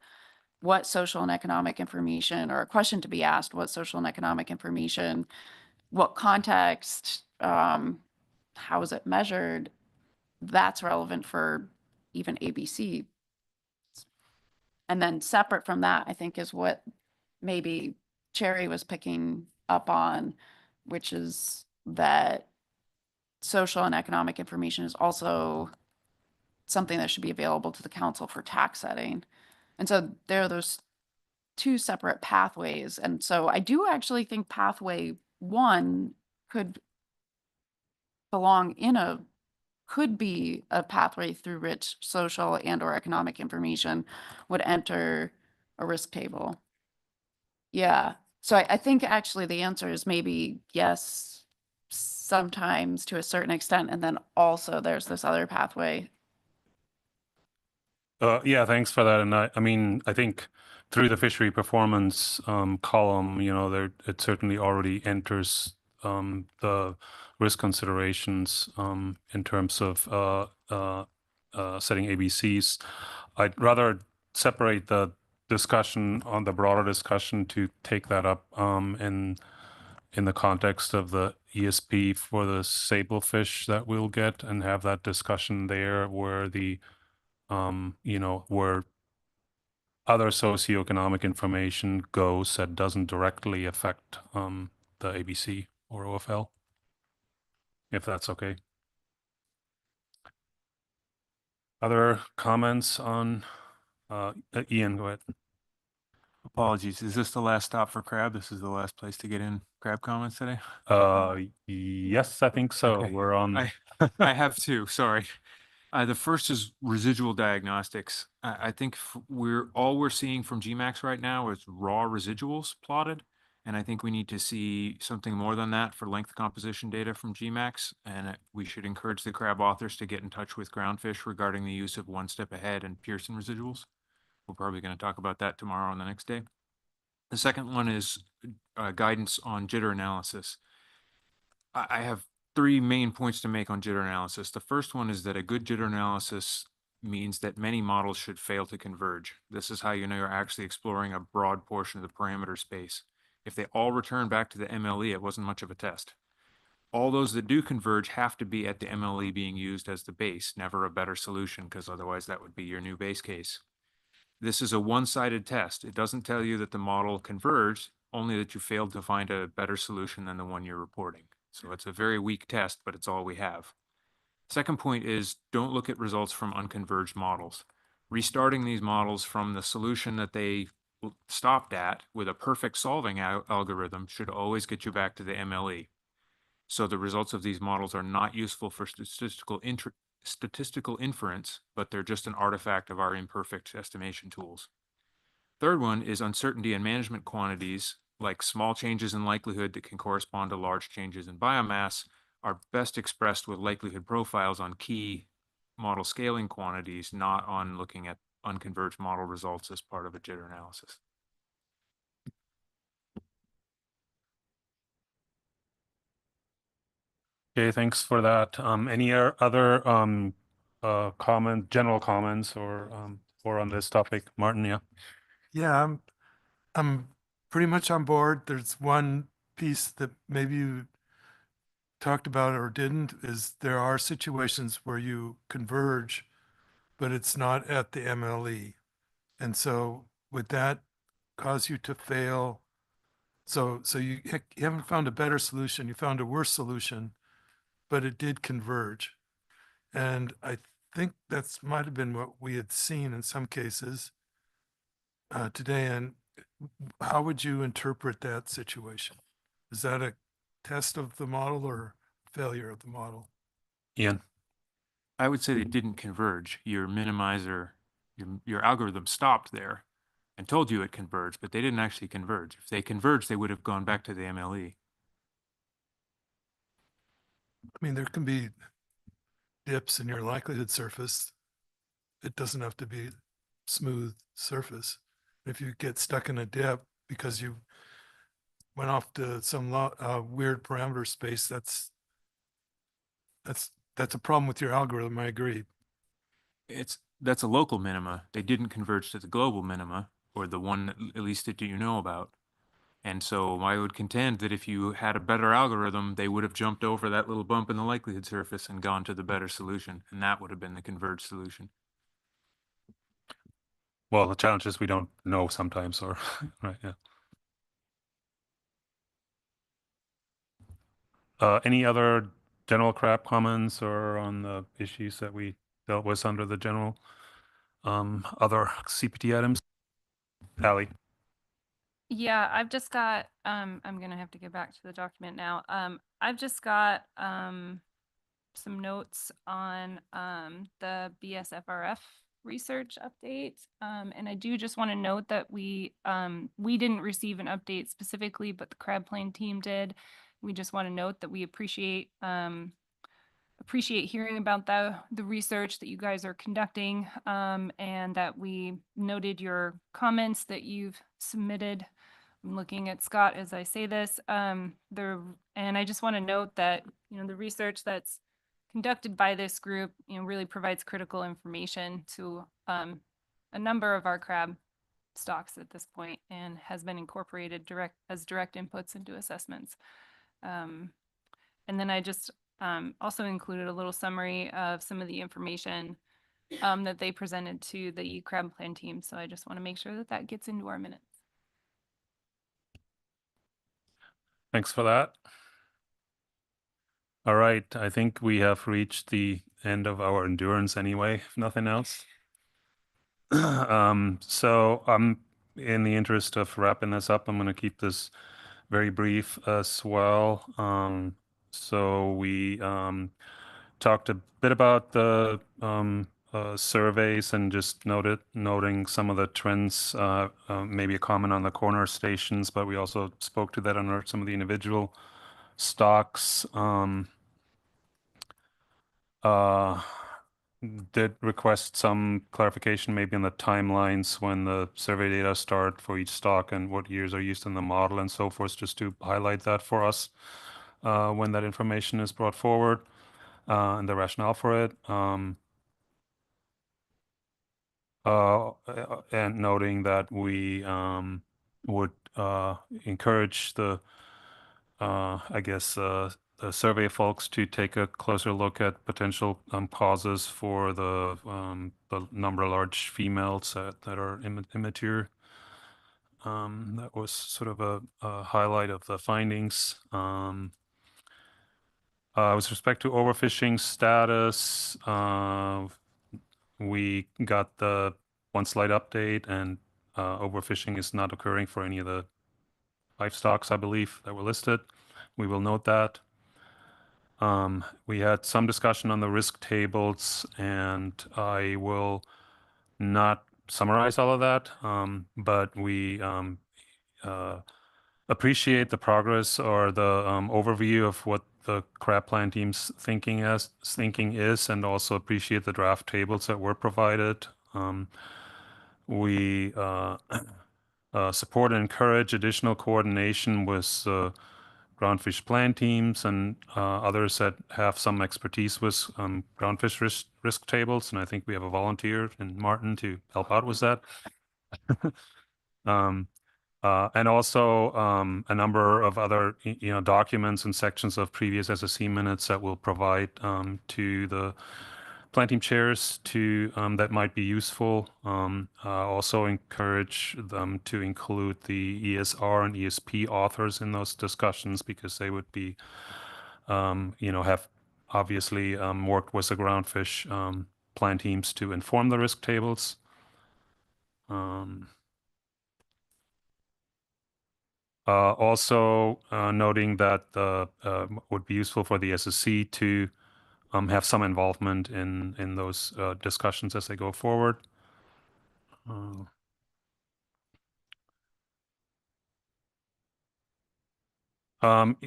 P: what social and economic information, or a question to be asked, what social and economic information, what context, how is it measured? That's relevant for even ABC. And then separate from that, I think, is what maybe Cherry was picking up on, which is that social and economic information is also something that should be available to the council for tax setting. And so there are those two separate pathways. And so I do actually think pathway one could be a pathway through which social and or economic information would enter a risk table. Yeah. So I think actually the answer is maybe yes, sometimes to a certain extent. And then also there's this other pathway.
A: Yeah, thanks for that. And I mean, I think through the fishery performance column, you know, it certainly already enters the risk considerations in terms of setting ABCs. I'd rather separate the discussion on the broader discussion to take that up in the context of the ESP for the sablefish that we'll get, and have that discussion there where the you know, where other socioeconomic information goes that doesn't directly affect the ABC or OFL, if that's okay. Other comments on Ian, go ahead.
G: Apologies. Is this the last stop for crab? This is the last place to get in crab comments today?
A: Yes, I think so.
G: Okay.
A: We're on.
G: I have two, sorry. The first is residual diagnostics. I think we're seeing from GMAX right now is raw residuals plotted. And I think we need to see something more than that for length composition data from GMAX. And we should encourage the crab authors to get in touch with groundfish regarding the use of one step ahead and Pearson residuals. We're probably going to talk about that tomorrow and the next day. The second one is guidance on jitter analysis. I have three main points to make on jitter analysis. The first one is that a good jitter analysis means that many models should fail to converge. This is how you know you're actually exploring a broad portion of the parameter space. If they all return back to the MLE, it wasn't much of a test. All those that do converge have to be at the MLE being used as the base, never a better solution, because otherwise that would be your new base case. This is a one-sided test. It doesn't tell you that the model converged, only that you failed to find a better solution than the one you're reporting. So it's a very weak test, but it's all we have. Second point is don't look at results from unconverged models. Restarting these models from the solution that they stopped at with a perfect solving algorithm should always get you back to the MLE. So the results of these models are not useful for statistical inference, but they're just an artifact of our imperfect estimation tools. Third one is uncertainty in management quantities, like small changes in likelihood that can correspond to large changes in biomass, are best expressed with likelihood profiles on key model scaling quantities, not on looking at unconverged model results as part of a jitter analysis.
A: Okay, thanks for that. Any other general comments or on this topic? Martin, yeah.
J: Yeah, I'm pretty much on board. There's one piece that maybe you talked about or didn't, is there are situations where you converge, but it's not at the MLE. And so would that cause you to fail? So you haven't found a better solution, you found a worse solution, but it did converge. And I think that's might have been what we had seen in some cases today. And how would you interpret that situation? Is that a test of the model or failure of the model?
A: Ian.
G: I would say they didn't converge. Your minimizer, your algorithm stopped there and told you it converged, but they didn't actually converge. If they converged, they would have gone back to the MLE.
J: I mean, there can be dips in your likelihood surface. it doesn't have to be smooth surface. If you get stuck in a dip because you went off to some weird parameter space, that's a problem with your algorithm. I agree.
G: That's a local minima. They didn't converge to the global minima, or the one at least that you know about. And so I would contend that if you had a better algorithm, they would have jumped over that little bump in the likelihood surface and gone to the better solution, and that would have been the converged solution.
A: Well, the challenge is we don't know sometimes, or right, yeah. Any other general crap comments or on the issues that we dealt with under the general other CPT items? Allie.
R: Yeah, I've just got, I'm gonna have to get back to the document now. I've just got some notes on the BSFRF research update. And I do just want to note that we didn't receive an update specifically, but the crab plane team did. We just want to note that we appreciate hearing about the research that you guys are conducting, and that we noted your comments that you've submitted. I'm looking at Scott as I say this. And I just want to note that, the research that's conducted by this group, really provides critical information to a number of our crab stocks at this point, and has been incorporated as direct inputs into assessments. And then I just also included a little summary of some of the information that they presented to the crab plan team. So I just want to make sure that that gets into our minutes.
A: Thanks for that. All right, I think we have reached the end of our endurance anyway, if nothing else. So in the interest of wrapping this up, I'm going to keep this very brief as well. So we talked a bit about the surveys and just noting some of the trends, maybe a comment on the corner stations, but we also spoke to that under some of the individual stocks. Did request some clarification maybe on the timelines when the survey data start for each stock and what years are used in the model and so forth, just to highlight that for us when that information is brought forward and the rationale for it. And noting that we would encourage the the survey folks to take a closer look at potential causes for the number of large females that are immature. That was sort of a highlight of the findings. With respect to overfishing status, we got the one slide update, and overfishing is not occurring for any of the 5 stocks, I believe, that were listed. We will note that. We had some discussion on the risk tables, and I will not summarize all of that, but we appreciate the progress or the overview of what the crab plan team's thinking is, and also appreciate the draft tables that were provided. We support and encourage additional coordination with groundfish plan teams and others that have some expertise with groundfish risk tables. And I think we have a volunteer in Martin to help out with that. And also a number of other documents and sections of previous SSC minutes that we'll provide to the plan team chairs that might be useful. Also encourage them to include the ESR and ESP authors in those discussions, because they would be, have obviously worked with the groundfish plan teams to inform the risk tables. Also noting that would be useful for the SSC to have some involvement in those discussions as they go forward.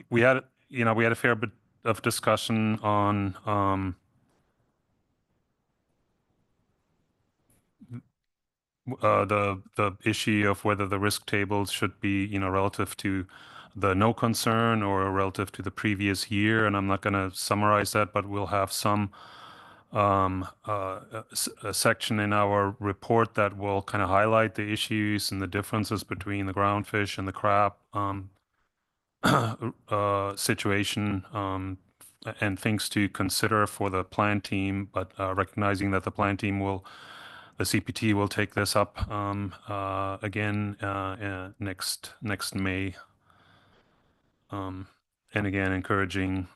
A: We had a fair bit of discussion on the issue of whether the risk tables should be, relative to the no concern or relative to the previous year. And I'm not going to summarize that, but we'll have some a section in our report that will kind of highlight the issues and the differences between the groundfish and the crab situation, and things to consider for the plan team, but recognizing that the plan team the CPT will take this up again next May. And again, encouraging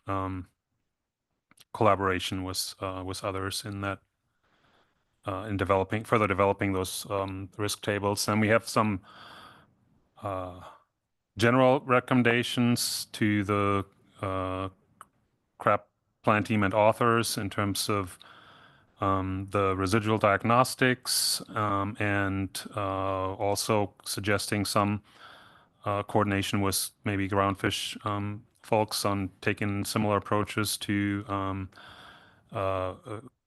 A: collaboration with others in that in further developing those risk tables. And we have some general recommendations to the crab plan team and authors in terms of the residual diagnostics, and also suggesting some coordination with maybe groundfish folks on taking similar approaches to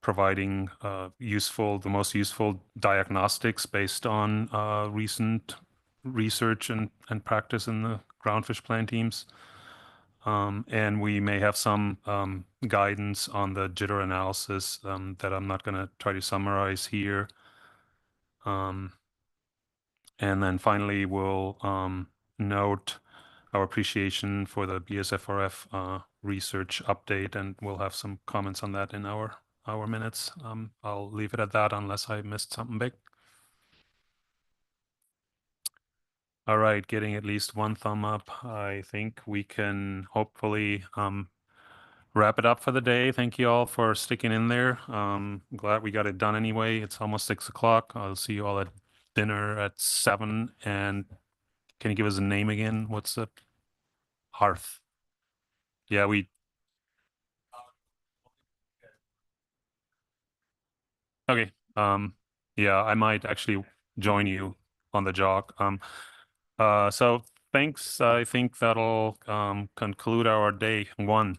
A: providing the most useful diagnostics based on recent research and practice in the groundfish plan teams. And we may have some guidance on the jitter analysis that I'm not going to try to summarize here. And then finally, we'll note our appreciation for the BSFRF research update, and we'll have some comments on that in our minutes. I'll leave it at that unless I missed something big. All right, getting at least one thumb up. I think we can hopefully wrap it up for the day. Thank you all for sticking in there. I'm glad we got it done anyway. It's almost 6 o'clock. I'll see you all at dinner at 7. And can you give us a name again? What's the Hearth? Yeah, okay. Yeah, I might actually join you on the jog. So thanks. I think that'll conclude our day 1.